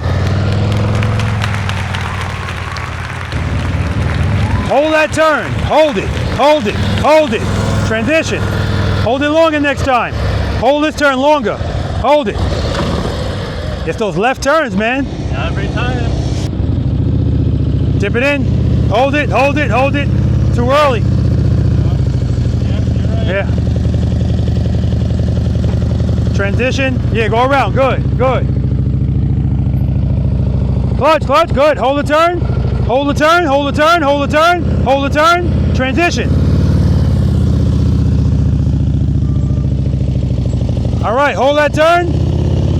Hold that turn. Hold it. Hold it. Hold it. Transition. Hold it longer next time. Hold this turn longer. Hold it. It's those left turns, man. Every time. Dip it in. Hold it. Hold it. Hold it. Too early. Yeah. Transition. Yeah, go around. Good. Good. Clutch. Clutch. Good. Hold the turn. Hold the turn. Hold the turn. Hold the turn. Hold the turn. Transition. All right. Hold that turn.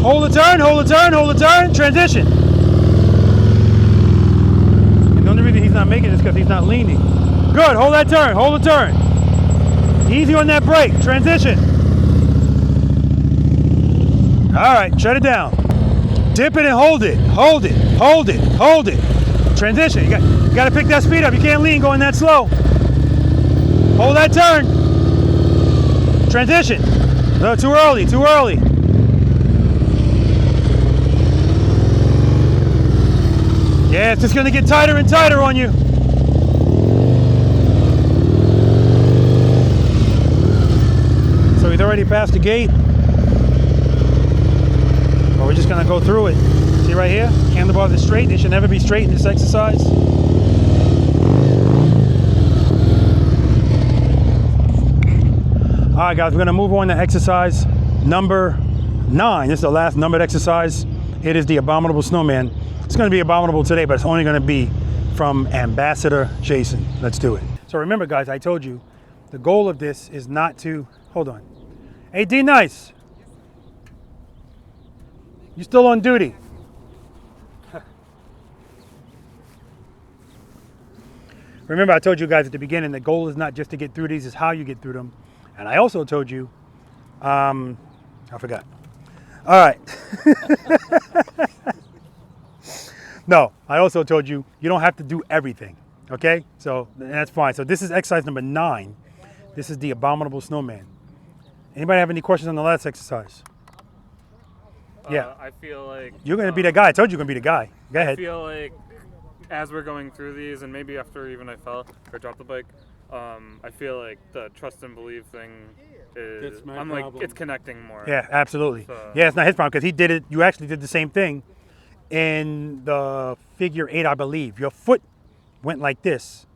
Hold the turn. Hold the turn. Hold the turn. Transition. And the only reason he's not making it is because he's not leaning. Good. Hold that turn. Hold the turn. Easy on that brake. Transition. All right, shut it down. Dip it and hold it. Hold it. Hold it. Hold it. Transition. You got to pick that speed up. You can't lean going that slow. Hold that turn. Transition. No, too early. Too early. Yeah, it's just going to get tighter and tighter on you. So he's already past the gate. We're just gonna go through it. See right here? Handlebars are straight. They should never be straight in this exercise. All right, guys, we're gonna move on to exercise number 9. This is the last numbered exercise. It is the Abominable Snowman. It's gonna be Abominable today, but it's only gonna be from Ambassador Jason. Let's do it. So remember, guys, I told you the goal of this is not to, hold on. Hey, D Nice. You still on duty? Remember, I told you guys at the beginning, the goal is not just to get through these, it's how you get through them. And I also told you, I forgot. All right. No, I also told you, you don't have to do everything, okay? So that's fine. So this is exercise number 9. This is the Abominable Snowman. Anybody have any questions on the last exercise? Yeah. I feel like you're going to be the guy. I told you you're going to be the guy. Go ahead. I feel like as we're going through these, and maybe after even I fell or dropped the bike, I feel like the trust and believe thing is, like, it's connecting more. Yeah, absolutely. So, yeah, it's not his problem because he did it. You actually did the same thing in the figure 8, I believe. Your foot went like this,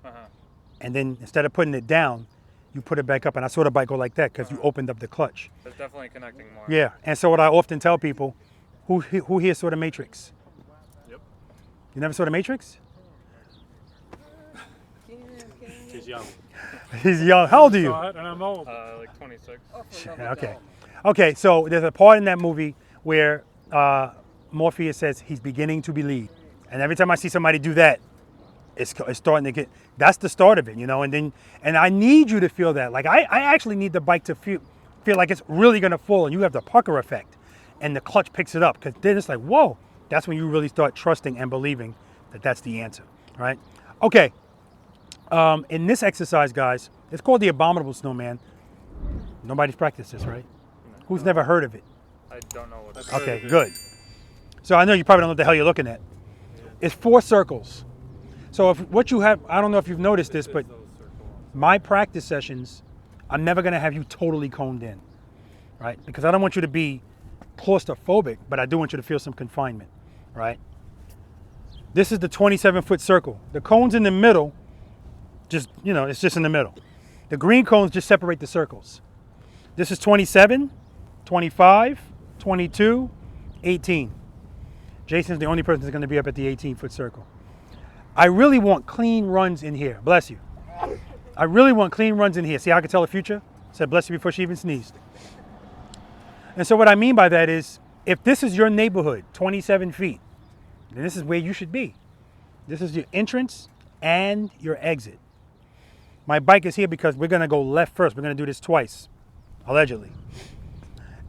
and then instead of putting it down, you put it back up, and I saw the bike go like that because you opened up the clutch. It's definitely connecting more. Yeah, and so what I often tell people, who here saw the Matrix? Yep. You never saw the Matrix? He's young. He's young. How old are you? And I'm old. Like 26. Okay. Okay, so there's a part in that movie where Morpheus says he's beginning to believe. And every time I see somebody do that, it's starting to get, that's the start of it, you know, and I need you to feel that. Like I actually need the bike to feel like it's really gonna fall, and you have the pucker effect and the clutch picks it up, because then it's like, whoa, that's when you really start trusting and believing that that's the answer, right? Okay, in this exercise, guys, it's called the Abominable Snowman. Nobody's practiced this, right? Who's never heard of it? I don't know what it is. Okay, good. So I know you probably don't know what the hell you're looking at. It's 4 circles. So if what you have, I don't know if you've noticed this, but my practice sessions, I'm never gonna have you totally coned in, right? Because I don't want you to be claustrophobic, but I do want you to feel some confinement, right? This is the 27-foot circle. The cones in the middle, just, you know, it's just in the middle. The green cones just separate the circles. This is 27, 25, 22, 18. Jason's the only person that's gonna be up at the 18-foot circle. I really want clean runs in here. Bless you. I really want clean runs in here. See how I can tell the future? Said bless you before she even sneezed. And so what I mean by that is, if this is your neighborhood, 27 feet, then this is where you should be. This is your entrance and your exit. My bike is here because we're gonna go left first. We're gonna do this twice, allegedly.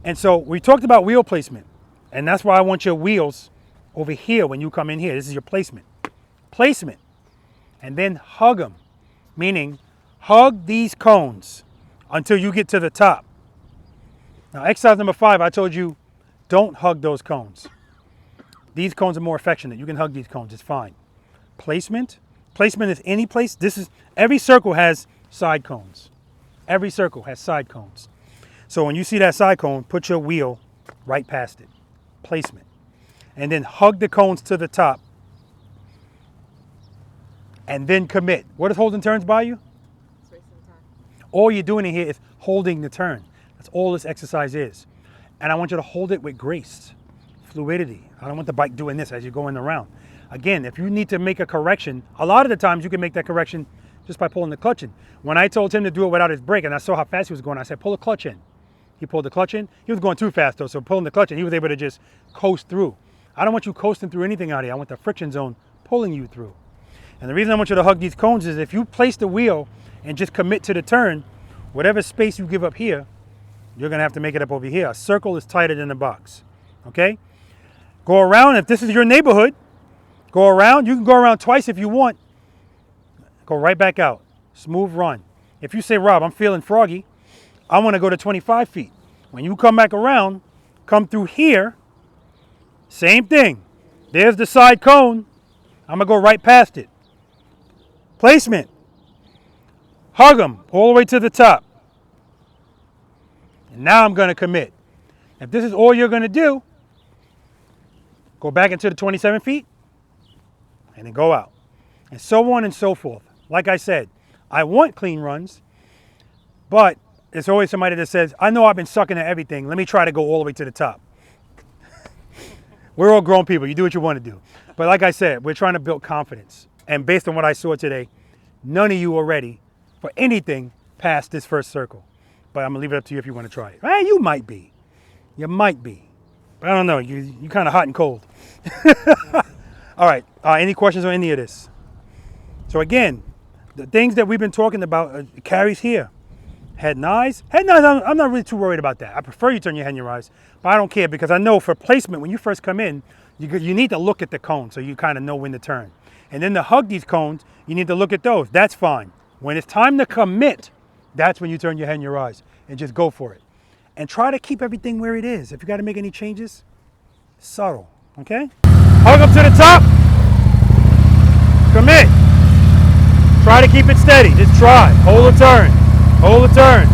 And so we talked about wheel placement, and that's why I want your wheels over here when you come in here. This is your placement. Placement. And then hug them, meaning hug these cones until you get to the top. Now, exercise number 5, I told you, don't hug those cones. These cones are more affectionate. You can hug these cones, it's fine. Placement. Placement is any place. Every circle has side cones. Every circle has side cones. So when you see that side cone, put your wheel right past it. Placement. And then hug the cones to the top. And then commit. What does holding turns by you? All you're doing in here is holding the turn. That's all this exercise is. And I want you to hold it with grace, fluidity. I don't want the bike doing this as you're going around. Again, if you need to make a correction, a lot of the times you can make that correction just by pulling the clutch in. When I told him to do it without his brake and I saw how fast he was going, I said, pull the clutch in. He pulled the clutch in. He was going too fast though, so pulling the clutch in, he was able to just coast through. I don't want you coasting through anything out here. I want the friction zone pulling you through. And the reason I want you to hug these cones is if you place the wheel and just commit to the turn, whatever space you give up here, you're gonna have to make it up over here. A circle is tighter than a box, okay? Go around, if this is your neighborhood, go around. You can go around twice if you want. Go right back out, smooth run. If you say, Rob, I'm feeling froggy, I wanna go to 25 feet. When you come back around, come through here, same thing. There's the side cone. I'm gonna go right past it. Placement. Hug them all the way to the top. And now I'm gonna commit. If this is all you're gonna do, go back into the 27 feet and then go out. And so on and so forth. Like I said, I want clean runs, but there's always somebody that says, I know I've been sucking at everything. Let me try to go all the way to the top. We're all grown people. You do what you want to do. But like I said, we're trying to build confidence. And based on what I saw today, none of you are ready for anything past this first circle. But I'm going to leave it up to you if you want to try it. You might be. You might be. But I don't know. You're kind of hot and cold. All right. Any questions on any of this? So again, the things that we've been talking about, carries here. Head and eyes. Head and eyes, I'm not really too worried about that. I prefer you turn your head and your eyes. But I don't care because I know for placement, when you first come in, you need to look at the cone so you kind of know when to turn. And then to hug these cones, you need to look at those. That's fine. When it's time to commit, that's when you turn your head and your eyes and just go for it. And try to keep everything where it is. If you got to make any changes, subtle, okay? Hug up to the top. Commit. Try to keep it steady. Just try. Hold the turn. Hold the turn.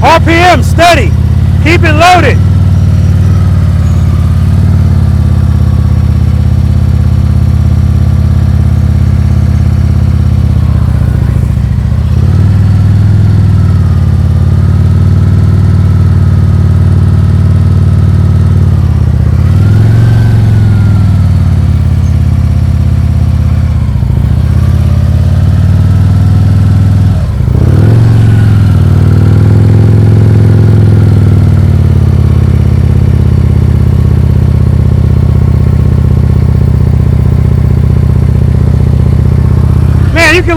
RPM steady. Keep it loaded.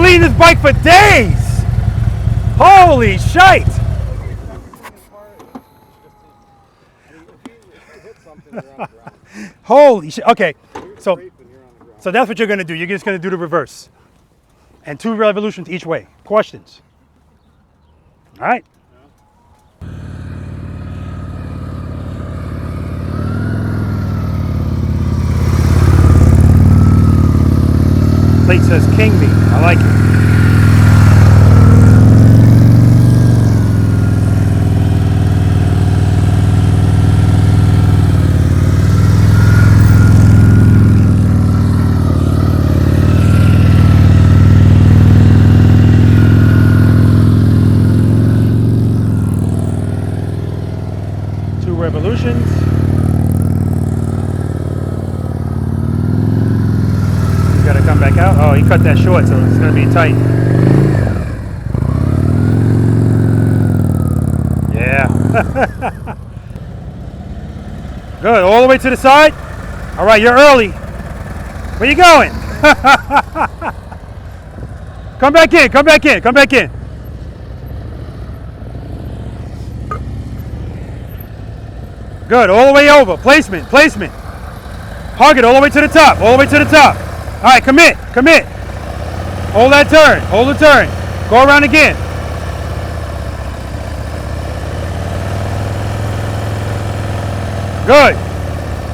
leading this bike for days. Holy shite. Holy shit. Okay, so that's what you're gonna do. You're just gonna do the reverse. And 2 revolutions each way. Questions? All right. Plate says King Me. I like it. Revolutions. He's got to come back out. Oh, he cut that short, so it's going to be tight. Yeah. Good. All the way to the side. All right, you're early. Where you going? Come back in. Come back in. Come back in. Good, all the way over. Placement, placement. Hug it all the way to the top, all the way to the top. All right, commit, commit. Hold that turn, hold the turn. Go around again. Good.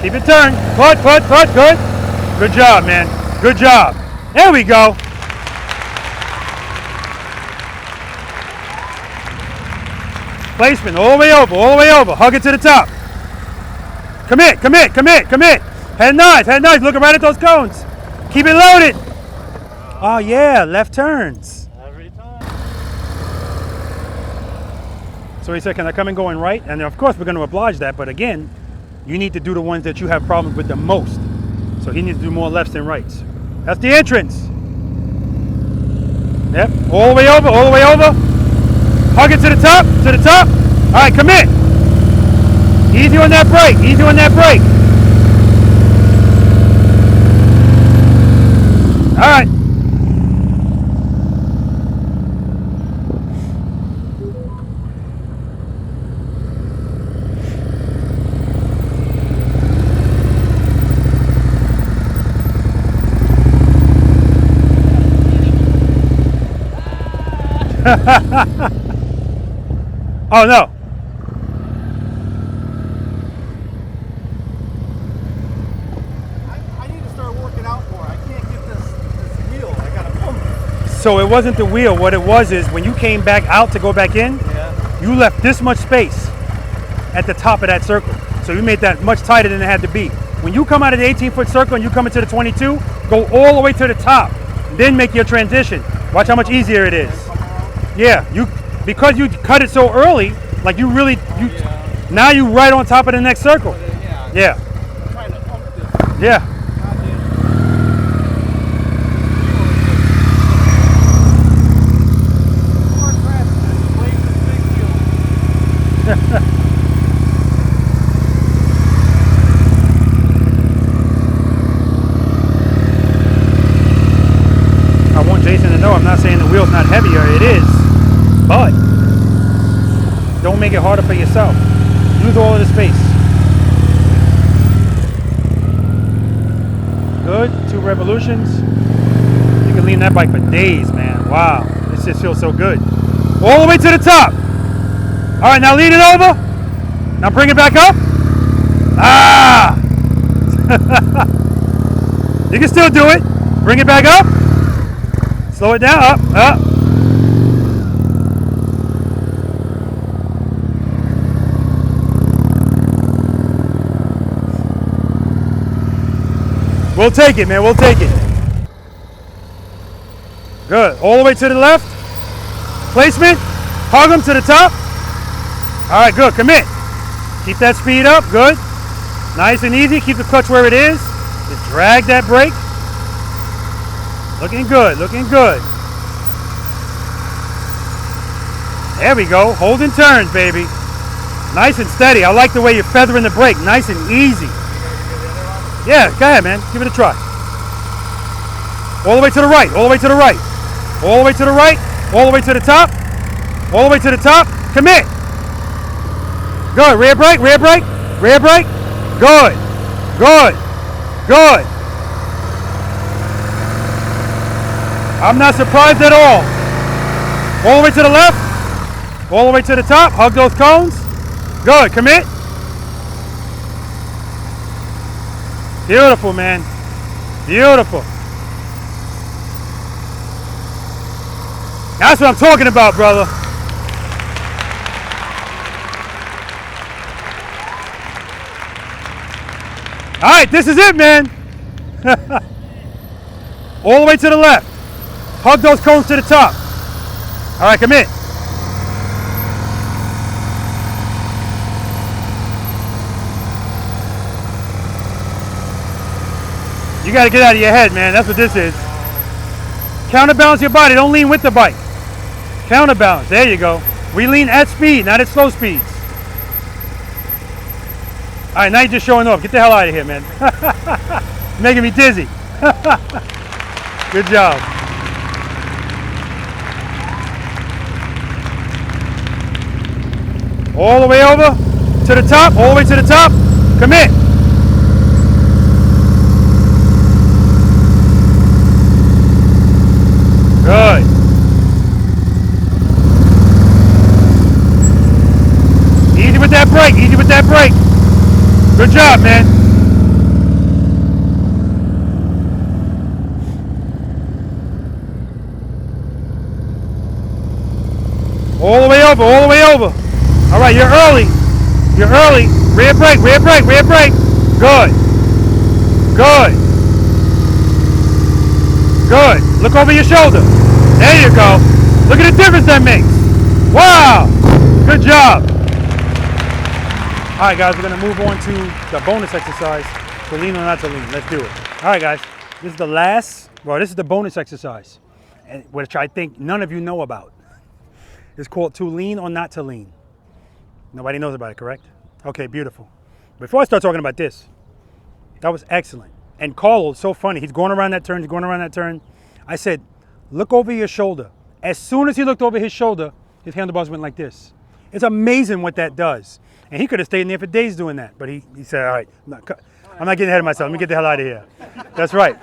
Keep it turned. Put, good. Good job, man. Good job. There we go. Placement, all the way over, all the way over. Hug it to the top. Commit, commit, commit, commit. Head nice, looking right at those cones. Keep it loaded. Oh yeah, left turns. Every time. So he said, can I come in going right? And of course we're going to oblige that, but again, you need to do the ones that you have problems with the most. So he needs to do more lefts than rights. That's the entrance. Yep, all the way over, all the way over. Hug it to the top, to the top. All right, commit. Easy on that brake, easy on that brake. All right. Oh no. So it wasn't the wheel. What it was is when you came back out to go back in, you left this much space at the top of that circle. So you made that much tighter than it had to be. When you come out of the 18-foot circle and you come into the 22, go all the way to the top, then make your transition. Watch how much easier it is. Yeah, because you cut it so early, like now you right on top of the next circle. Yeah. Yeah. I want Jason to know I'm not saying the wheel's not heavier, it is, but don't make it harder for yourself. Use all of the space. Good, 2 revolutions. You can lean that bike for days, man. Wow, this just feels so good. All the way to the top. All right, now lean it over. Now bring it back up. Ah! You can still do it. Bring it back up. Slow it down. Up, up. We'll take it, man. We'll take it. Good. All the way to the left. Placement. Hug them to the top. All right, good. Commit. Keep that speed up. Good. Nice and easy. Keep the clutch where it is. Just drag that brake. Looking good. Looking good. There we go. Holding turns, baby. Nice and steady. I like the way you're feathering the brake. Nice and easy. Yeah, go ahead, man. Give it a try. All the way to the right. All the way to the right. All the way to the right, all the way to the top, all the way to the top. Commit. Good. Rear brake, rear brake, rear brake. Good. Good. Good. I'm not surprised at all. All the way to the left, all the way to the top. Hug those cones. Good. Commit. Beautiful, man. Beautiful. That's what I'm talking about, brother. All right, this is it, man. All the way to the left. Hug those cones to the top. All right, commit. You got to get out of your head, man. That's what this is. Counterbalance your body. Don't lean with the bike. Counterbalance. There you go. We lean at speed, not at slow speeds. All right, now you're just showing off. Get the hell out of here, man. Making me dizzy. Good job. All the way over to the top. All the way to the top. Commit. Good. Easy with that brake. Easy with that brake. Good job, man. All the way over. All the way over. All right, you're early. You're early. Rear brake. Rear brake. Rear brake. Good. Good. Good. Look over your shoulder. There you go. Look at the difference that makes. Wow. Good job. All right, guys, we're going to move on to the bonus exercise to lean or not to lean. Let's do it. All right, guys. This is the last, well, this is the bonus exercise, which I think none of you know about. It's called to lean or not to lean. Nobody knows about it, correct? Okay, beautiful. Before I start talking about this, that was excellent. And Carlos, so funny. He's going around that turn. He's going around that turn. I said, look over your shoulder. As soon as he looked over his shoulder, his handlebars went like this. It's amazing what that does. And he could have stayed in there for days doing that. But he said, all right, I'm not getting ahead of myself. Let me get the hell out of here. That's right.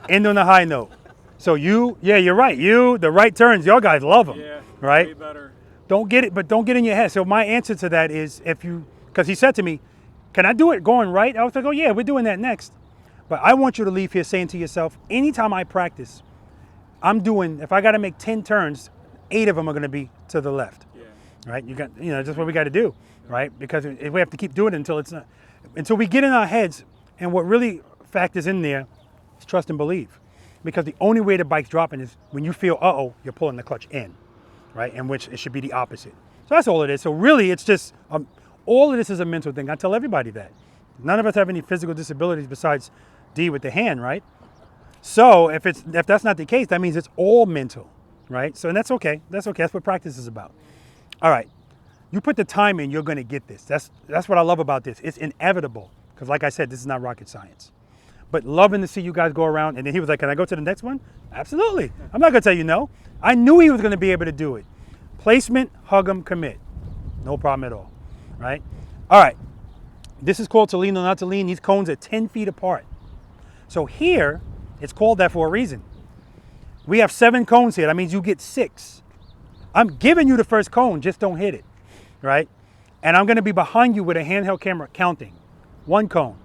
End on a high note. So you, yeah, you're right. You, the right turns, y'all guys love them. Yeah, right? Way better. Don't get it, but don't get in your head. So my answer to that is if you, because he said to me, can I do it going right? I was like, oh yeah, we're doing that next. But I want you to leave here saying to yourself, anytime I practice, I'm doing, if I got to make 10 turns, 8 of them are going to be to the left. Yeah. Right? You got, you know, that's what we got to do, right? Because if we have to keep doing it until it's not, until we get in our heads, and what really factors in there is trust and believe. Because the only way the bike's dropping is when you feel, uh-oh, you're pulling the clutch in, right? In which it should be the opposite. So that's all it is. So really, it's just, all of this is a mental thing. I tell everybody that. None of us have any physical disabilities besides D with the hand, right? So if that's not the case, that means it's all mental, right? So, and that's okay. That's okay. That's what practice is about. All right. You put the time in, you're going to get this. That's what I love about this. It's inevitable. Because like I said, this is not rocket science. But loving to see you guys go around. And then he was like, can I go to the next one? Absolutely. I'm not going to tell you no. I knew he was going to be able to do it. Placement, hug him, commit. No problem at all, right? All right. This is called to lean or not to lean. These cones are 10 feet apart. So here, it's called that for a reason. We have 7 cones here. That means you get 6. I'm giving you the first cone, just don't hit it, right? And I'm going to be behind you with a handheld camera counting. 1 cone,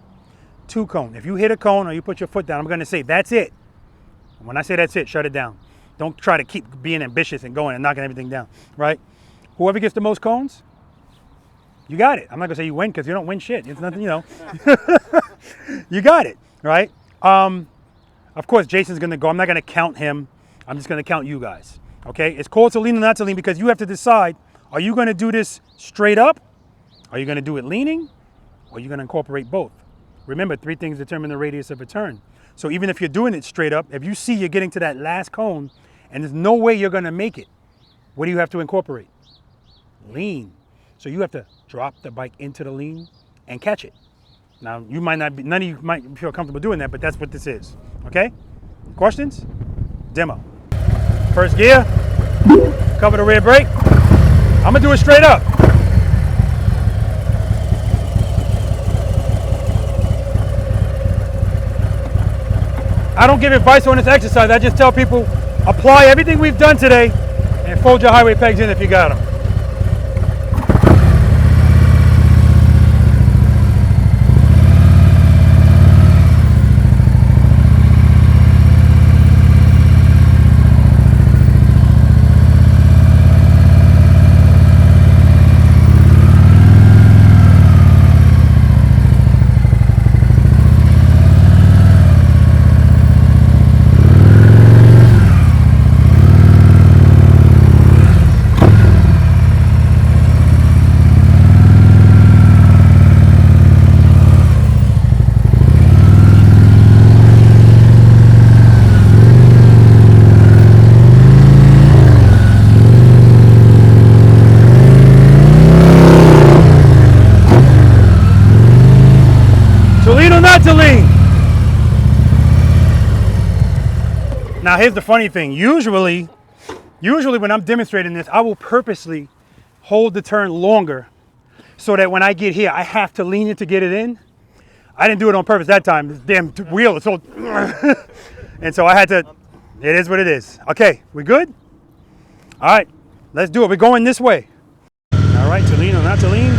2 cone. If you hit a cone or you put your foot down, I'm going to say, that's it. And when I say that's it, shut it down. Don't try to keep being ambitious and going and knocking everything down, right? Whoever gets the most cones, you got it. I'm not going to say you win because you don't win shit. It's nothing, you know. You got it, right? Of course, Jason's going to go. I'm not going to count him. I'm just going to count you guys, okay? It's called to lean or not to lean because you have to decide, are you going to do this straight up? Are you going to do it leaning? Or are you going to incorporate both? Remember, 3 things determine the radius of a turn. So even if you're doing it straight up, if you see you're getting to that last cone and there's no way you're going to make it, what do you have to incorporate? Lean. So you have to drop the bike into the lean and catch it. Now, you might not be, none of you might feel comfortable doing that, but that's what this is, okay? Questions? Demo. First gear. Cover the rear brake. I'm gonna do it straight up. I don't give advice on this exercise. I just tell people, apply everything we've done today and fold your highway pegs in if you got them. Now here's the funny thing. Usually when I'm demonstrating this, I will purposely hold the turn longer so that when I get here, I have to lean it to get it in. I didn't do it on purpose that time. This damn wheel is so, and so I had to, it is what it is. Okay, we good? All right, let's do it. We're going this way. All right, to lean or not to lean.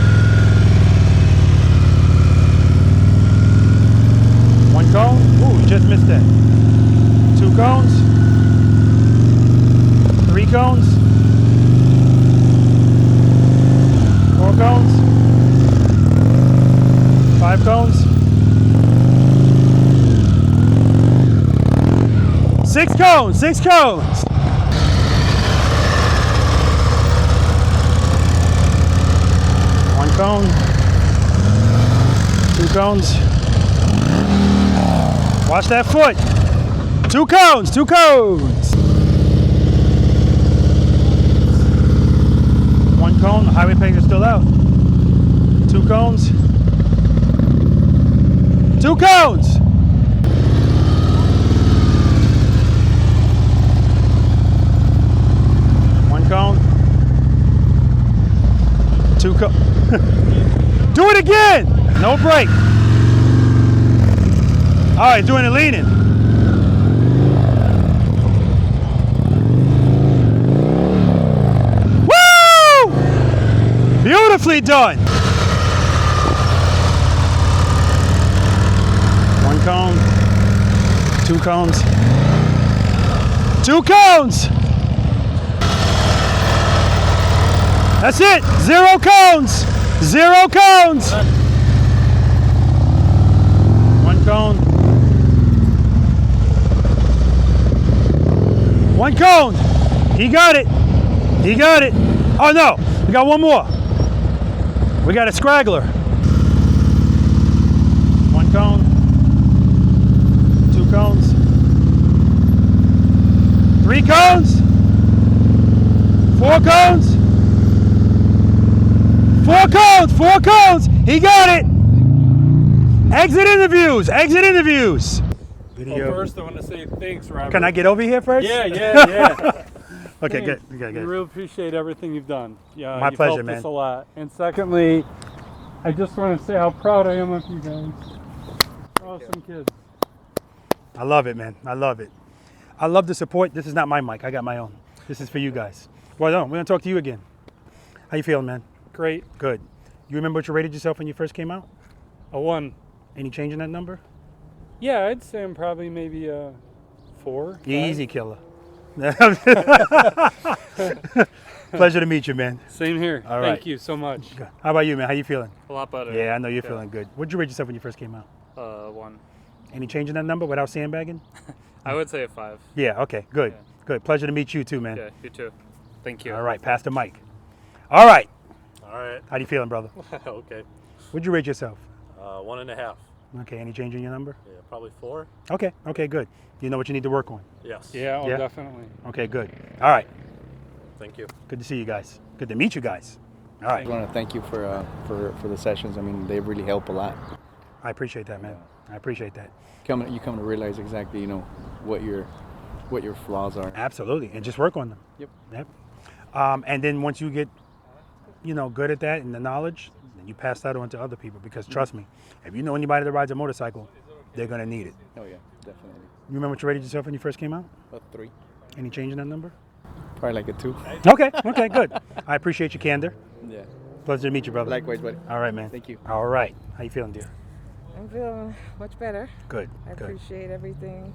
One cone. Ooh, just missed that. 2 cones. 3 cones. 4 cones. 5 cones. 6 cones. 6 cones. One cone. 2 cones. Watch that foot. 2 cones, 2 cones. 1 cone, the highway pegs are still out. 2 cones. 2 cones. 1 cone. 2 cones. Do it again. No break. All right, doing it leaning. Beautifully done. 1 cone, 2 cones, 2 cones. That's it. 0 cones. 0 cones. 1 cone. 1 cone. He got it. He got it. Oh no, we got 1 more. We got a scraggler. 1 cone. 2 cones. 3 cones. 4 cones. 4 cones. 4 cones. He got it. Exit interviews. Exit interviews. Video. Well, first I want to say thanks, Robert. Can I get over here first? Yeah. Okay, good. Good. We really appreciate everything you've done. Yeah, My you've pleasure, helped man. us a lot. And secondly, I just want to say how proud I am of you guys. Awesome kids. I love it, man. I love it. I love the support. This is not my mic. I got my own. This is for you guys. Well, no, we're gonna talk to you again. How you feeling, man? Great. Good. You remember what you rated yourself when you first came out? A 1. Any change in that number? Yeah, I'd say I'm probably maybe a 4. 5. Easy killer. Pleasure to meet you, man. Same here. All right. Thank you so much. How about you, man? How you feeling? A lot better. Yeah, I know you're feeling good. What did you rate yourself when you first came out? 1. Any change in that number without sandbagging? I would say a 5. Yeah, okay, good. Yeah. Good. Pleasure to meet you too, man. Yeah, you too. Thank you. All right, pass the mic. All right. All right. How you feeling, brother? Okay. What'd you rate yourself? 1.5. Okay, any change in your number? Yeah, probably 4. Okay, good. You know what you need to work on? Yes. Yeah, Yeah? definitely. Okay, good. All right. Thank you. Good to see you guys. Good to meet you guys. All right. I want to thank you for the sessions. I mean, they really help a lot. I appreciate that, man. I appreciate that. You come to realize exactly, what you're what your flaws are. Absolutely, and just work on them. Yep. And then once you get, good at that and the knowledge, then you pass that on to other people. Because trust me, if you know anybody that rides a motorcycle, they're gonna need it. Oh yeah, definitely. You remember what you rated yourself when you first came out? A 3. Any change in that number? Probably like a 2. Okay, good. I appreciate your candor. Yeah. Pleasure to meet you, brother. Likewise, buddy. All right, man. Thank you. All right. How you feeling, dear? I'm feeling much better. Good. I Good. appreciate everything.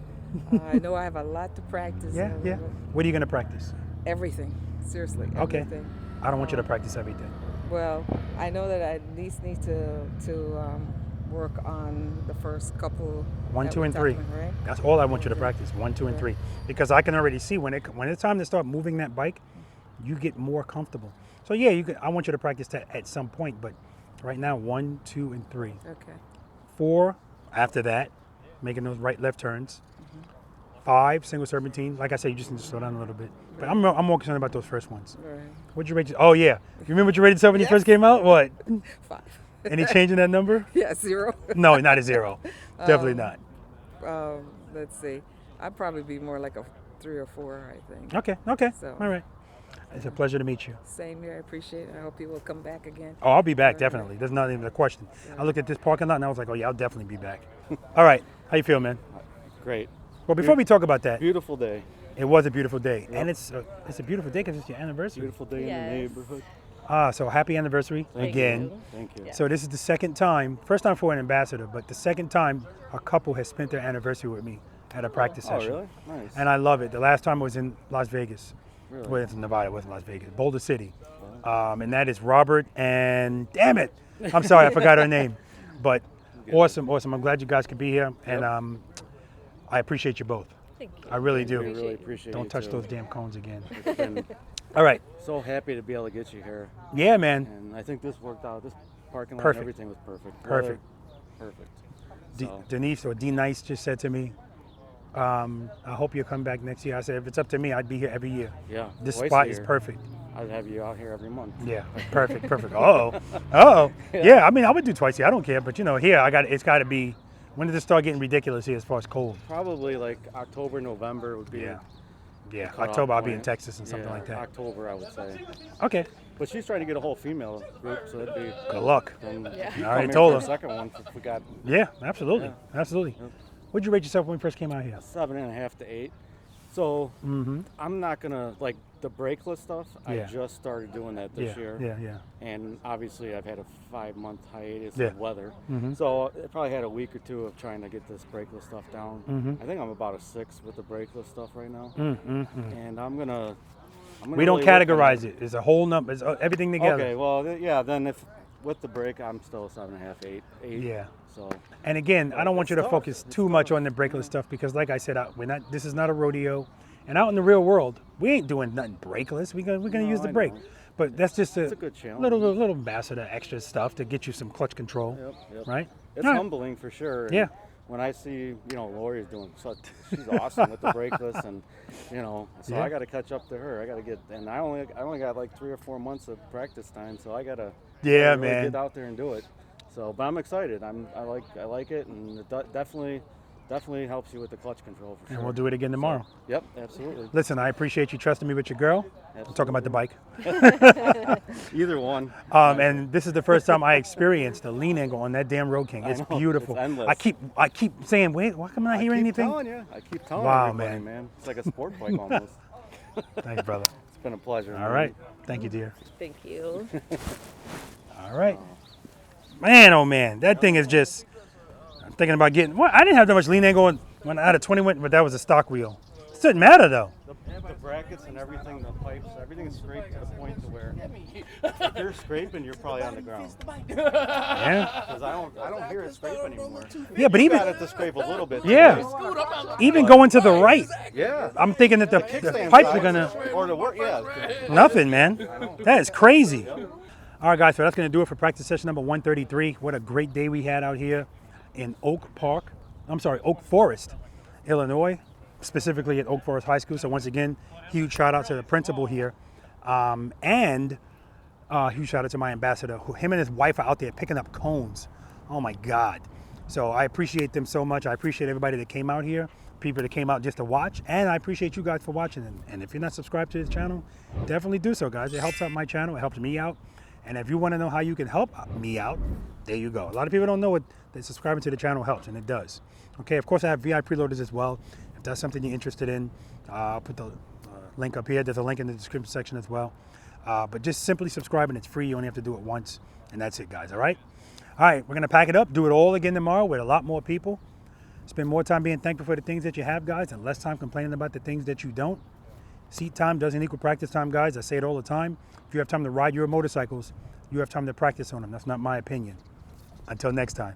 I know I have a lot to practice. Yeah. What are you gonna practice? Everything. Seriously. Okay. Everything. I don't want you to practice everything. Well, I know that I at least need to work on the first couple. 1, that 2, we're and 3. talking, right? That's all I want you to practice. 1, 2, and 3. Because I can already see when it's time to start moving that bike, you get more comfortable. So yeah, I want you to practice that at some point, but right now 1, 2, and 3. Okay. 4 after that, making those right left turns. 5 single serpentine. Like I said, you just need to slow down a little bit. But I'm more concerned about those first ones. Right. What'd you rate? Oh yeah, you remember what you rated yourself when you first came out? What? 5. Any change in that number? Yeah, 0. No, not a 0. Definitely not. Let's see. I'd probably be more like a 3 or 4, I think. Okay. So- All right. It's a pleasure to meet you. Same here. I appreciate it. I hope you will come back again. Oh, I'll be back, definitely. There's not even a question. I looked at this parking lot and I was like, oh yeah, I'll definitely be back. All right. How you feel, man? Great. Well, before we talk about that, Beautiful day. it was a beautiful day. And it's a beautiful day because it's your anniversary. Beautiful day in the neighborhood. So happy anniversary again. Thank you. So this is the second time, first time for an ambassador, but the second time a couple has spent their anniversary with me at a practice Oh, session. really? Nice. And I love it. The last time was in Las Vegas. Really? Well, it's in Nevada, it wasn't Las Vegas. Boulder City. And that is Robert and, damn it, I'm sorry, I forgot her name. But awesome. I'm glad you guys could be here. And I appreciate you both. Thank you. I really do. We really appreciate Don't it, touch too. those damn cones again. It's been All right. so happy to be able to get you here. Yeah, man. And I think this worked out. This parking lot, Perfect. everything was perfect. Perfect. Perfect. D- So, Denise or D Nice just said to me, I hope you'll come back next year. I said, if it's up to me, I'd be here every year. yeah. This twice spot a is year. perfect. I'd have you out here every month. Yeah, perfect. Uh-oh. Yeah, I mean, I would do twice a year. I don't care. But, here, it's got to be, when did this start getting ridiculous here as far as cold? Probably like October, November would be. Yeah. Yeah, cutoff October I'll be in point. Texas and something Yeah, like that. October, I would say. Okay, But she's trying to get a whole female group, so that'd be. good luck. Then Yeah. you I already come told here her. for a second one if we got Yeah, absolutely. Yeah. Absolutely. Yep. What'd you rate yourself when you first came out here? 7.5 to 8. So I'm not gonna like the brakeless stuff. Yeah. I just started doing that this year. Yeah. And obviously I've had a 5-month hiatus Yeah. of weather. Mhm. So I probably had a week or two of trying to get this brakeless stuff down. Mhm. I think I'm about a 6 with the brakeless stuff right now. Mm-hmm. And I'm gonna We don't really work on categorize it. It's a whole number. It's everything together. Okay, well, yeah, then if with the brake, I'm still 7.5, 8. Yeah. So And again, I don't want you to It's tough. focus It's too much on the brakeless stuff because, like I said, this is not a rodeo. And out in the real world, we ain't doing nothing brakeless. We're gonna use the I brake. know. But that's just It's a good challenge. little ambassador extra stuff to get you some clutch control, Yep. right? It's All right. humbling for sure. Yeah. When I see, Lori's doing such, she's awesome with the brakeless, and so Yeah. I got to catch up to her. I got to get, and I only got like 3 or 4 months of practice time, so I gotta Yeah, really man. get out there and do it. So, but I'm excited. I like it, and it definitely helps you with the clutch control for sure. And we'll do it again tomorrow. Yep, absolutely. Listen, I appreciate you trusting me with your girl. I'm talking about the bike. Either one. And this is the first time I experienced a lean angle on that damn Road King. It's I know, beautiful. it's endless. I keep saying, wait, why come I not hearing anything? I keep telling Wow, everybody, man. It's like a sport bike almost. Thanks, brother. It's been a pleasure. All right. Thank you, dear. Thank you. All right. Man, oh man, that thing is just, I'm thinking about getting, I didn't have that much lean angle when I had a 20 went, but that was a stock wheel. It doesn't matter though. The brackets and everything, the pipes, everything's scraped to the point to where if you're scraping, you're probably on the ground. Yeah. Because I don't hear it scrape anymore. Yeah, but You even, got it to scrape a little bit. yeah, even going to the right, Yeah. I'm thinking that the Kickstand pipes are size gonna, or the work. Yeah. nothing, man. That is crazy. All right, guys, so that's going to do it for practice session number 133. What a great day we had out here in Oak Forest, Illinois, specifically at Oak Forest High School. So once again, huge shout out to the principal here. And huge shout out to my ambassador, who him and his wife are out there picking up cones. Oh my God. So I appreciate them so much. I appreciate everybody that came out here. people that came out just to watch, and I appreciate you guys for watching. And if you're not subscribed to this channel, definitely do so, guys. It helps out my channel. It helps me out. And if you want to know how you can help me out, there you go. A lot of people don't know what that subscribing to the channel helps, and it does. Okay, of course, I have VI Preloaders as well. If that's something you're interested in, I'll put the link up here. There's a link in the description section as well. But just simply subscribe, and it's free. You only have to do it once, and that's it, guys, all right? All right, we're going to pack it up, do it all again tomorrow with a lot more people. Spend more time being thankful for the things that you have, guys, and less time complaining about the things that you don't. Seat time doesn't equal practice time, guys. I say it all the time. If you have time to ride your motorcycles, you have time to practice on them. That's not my opinion. Until next time.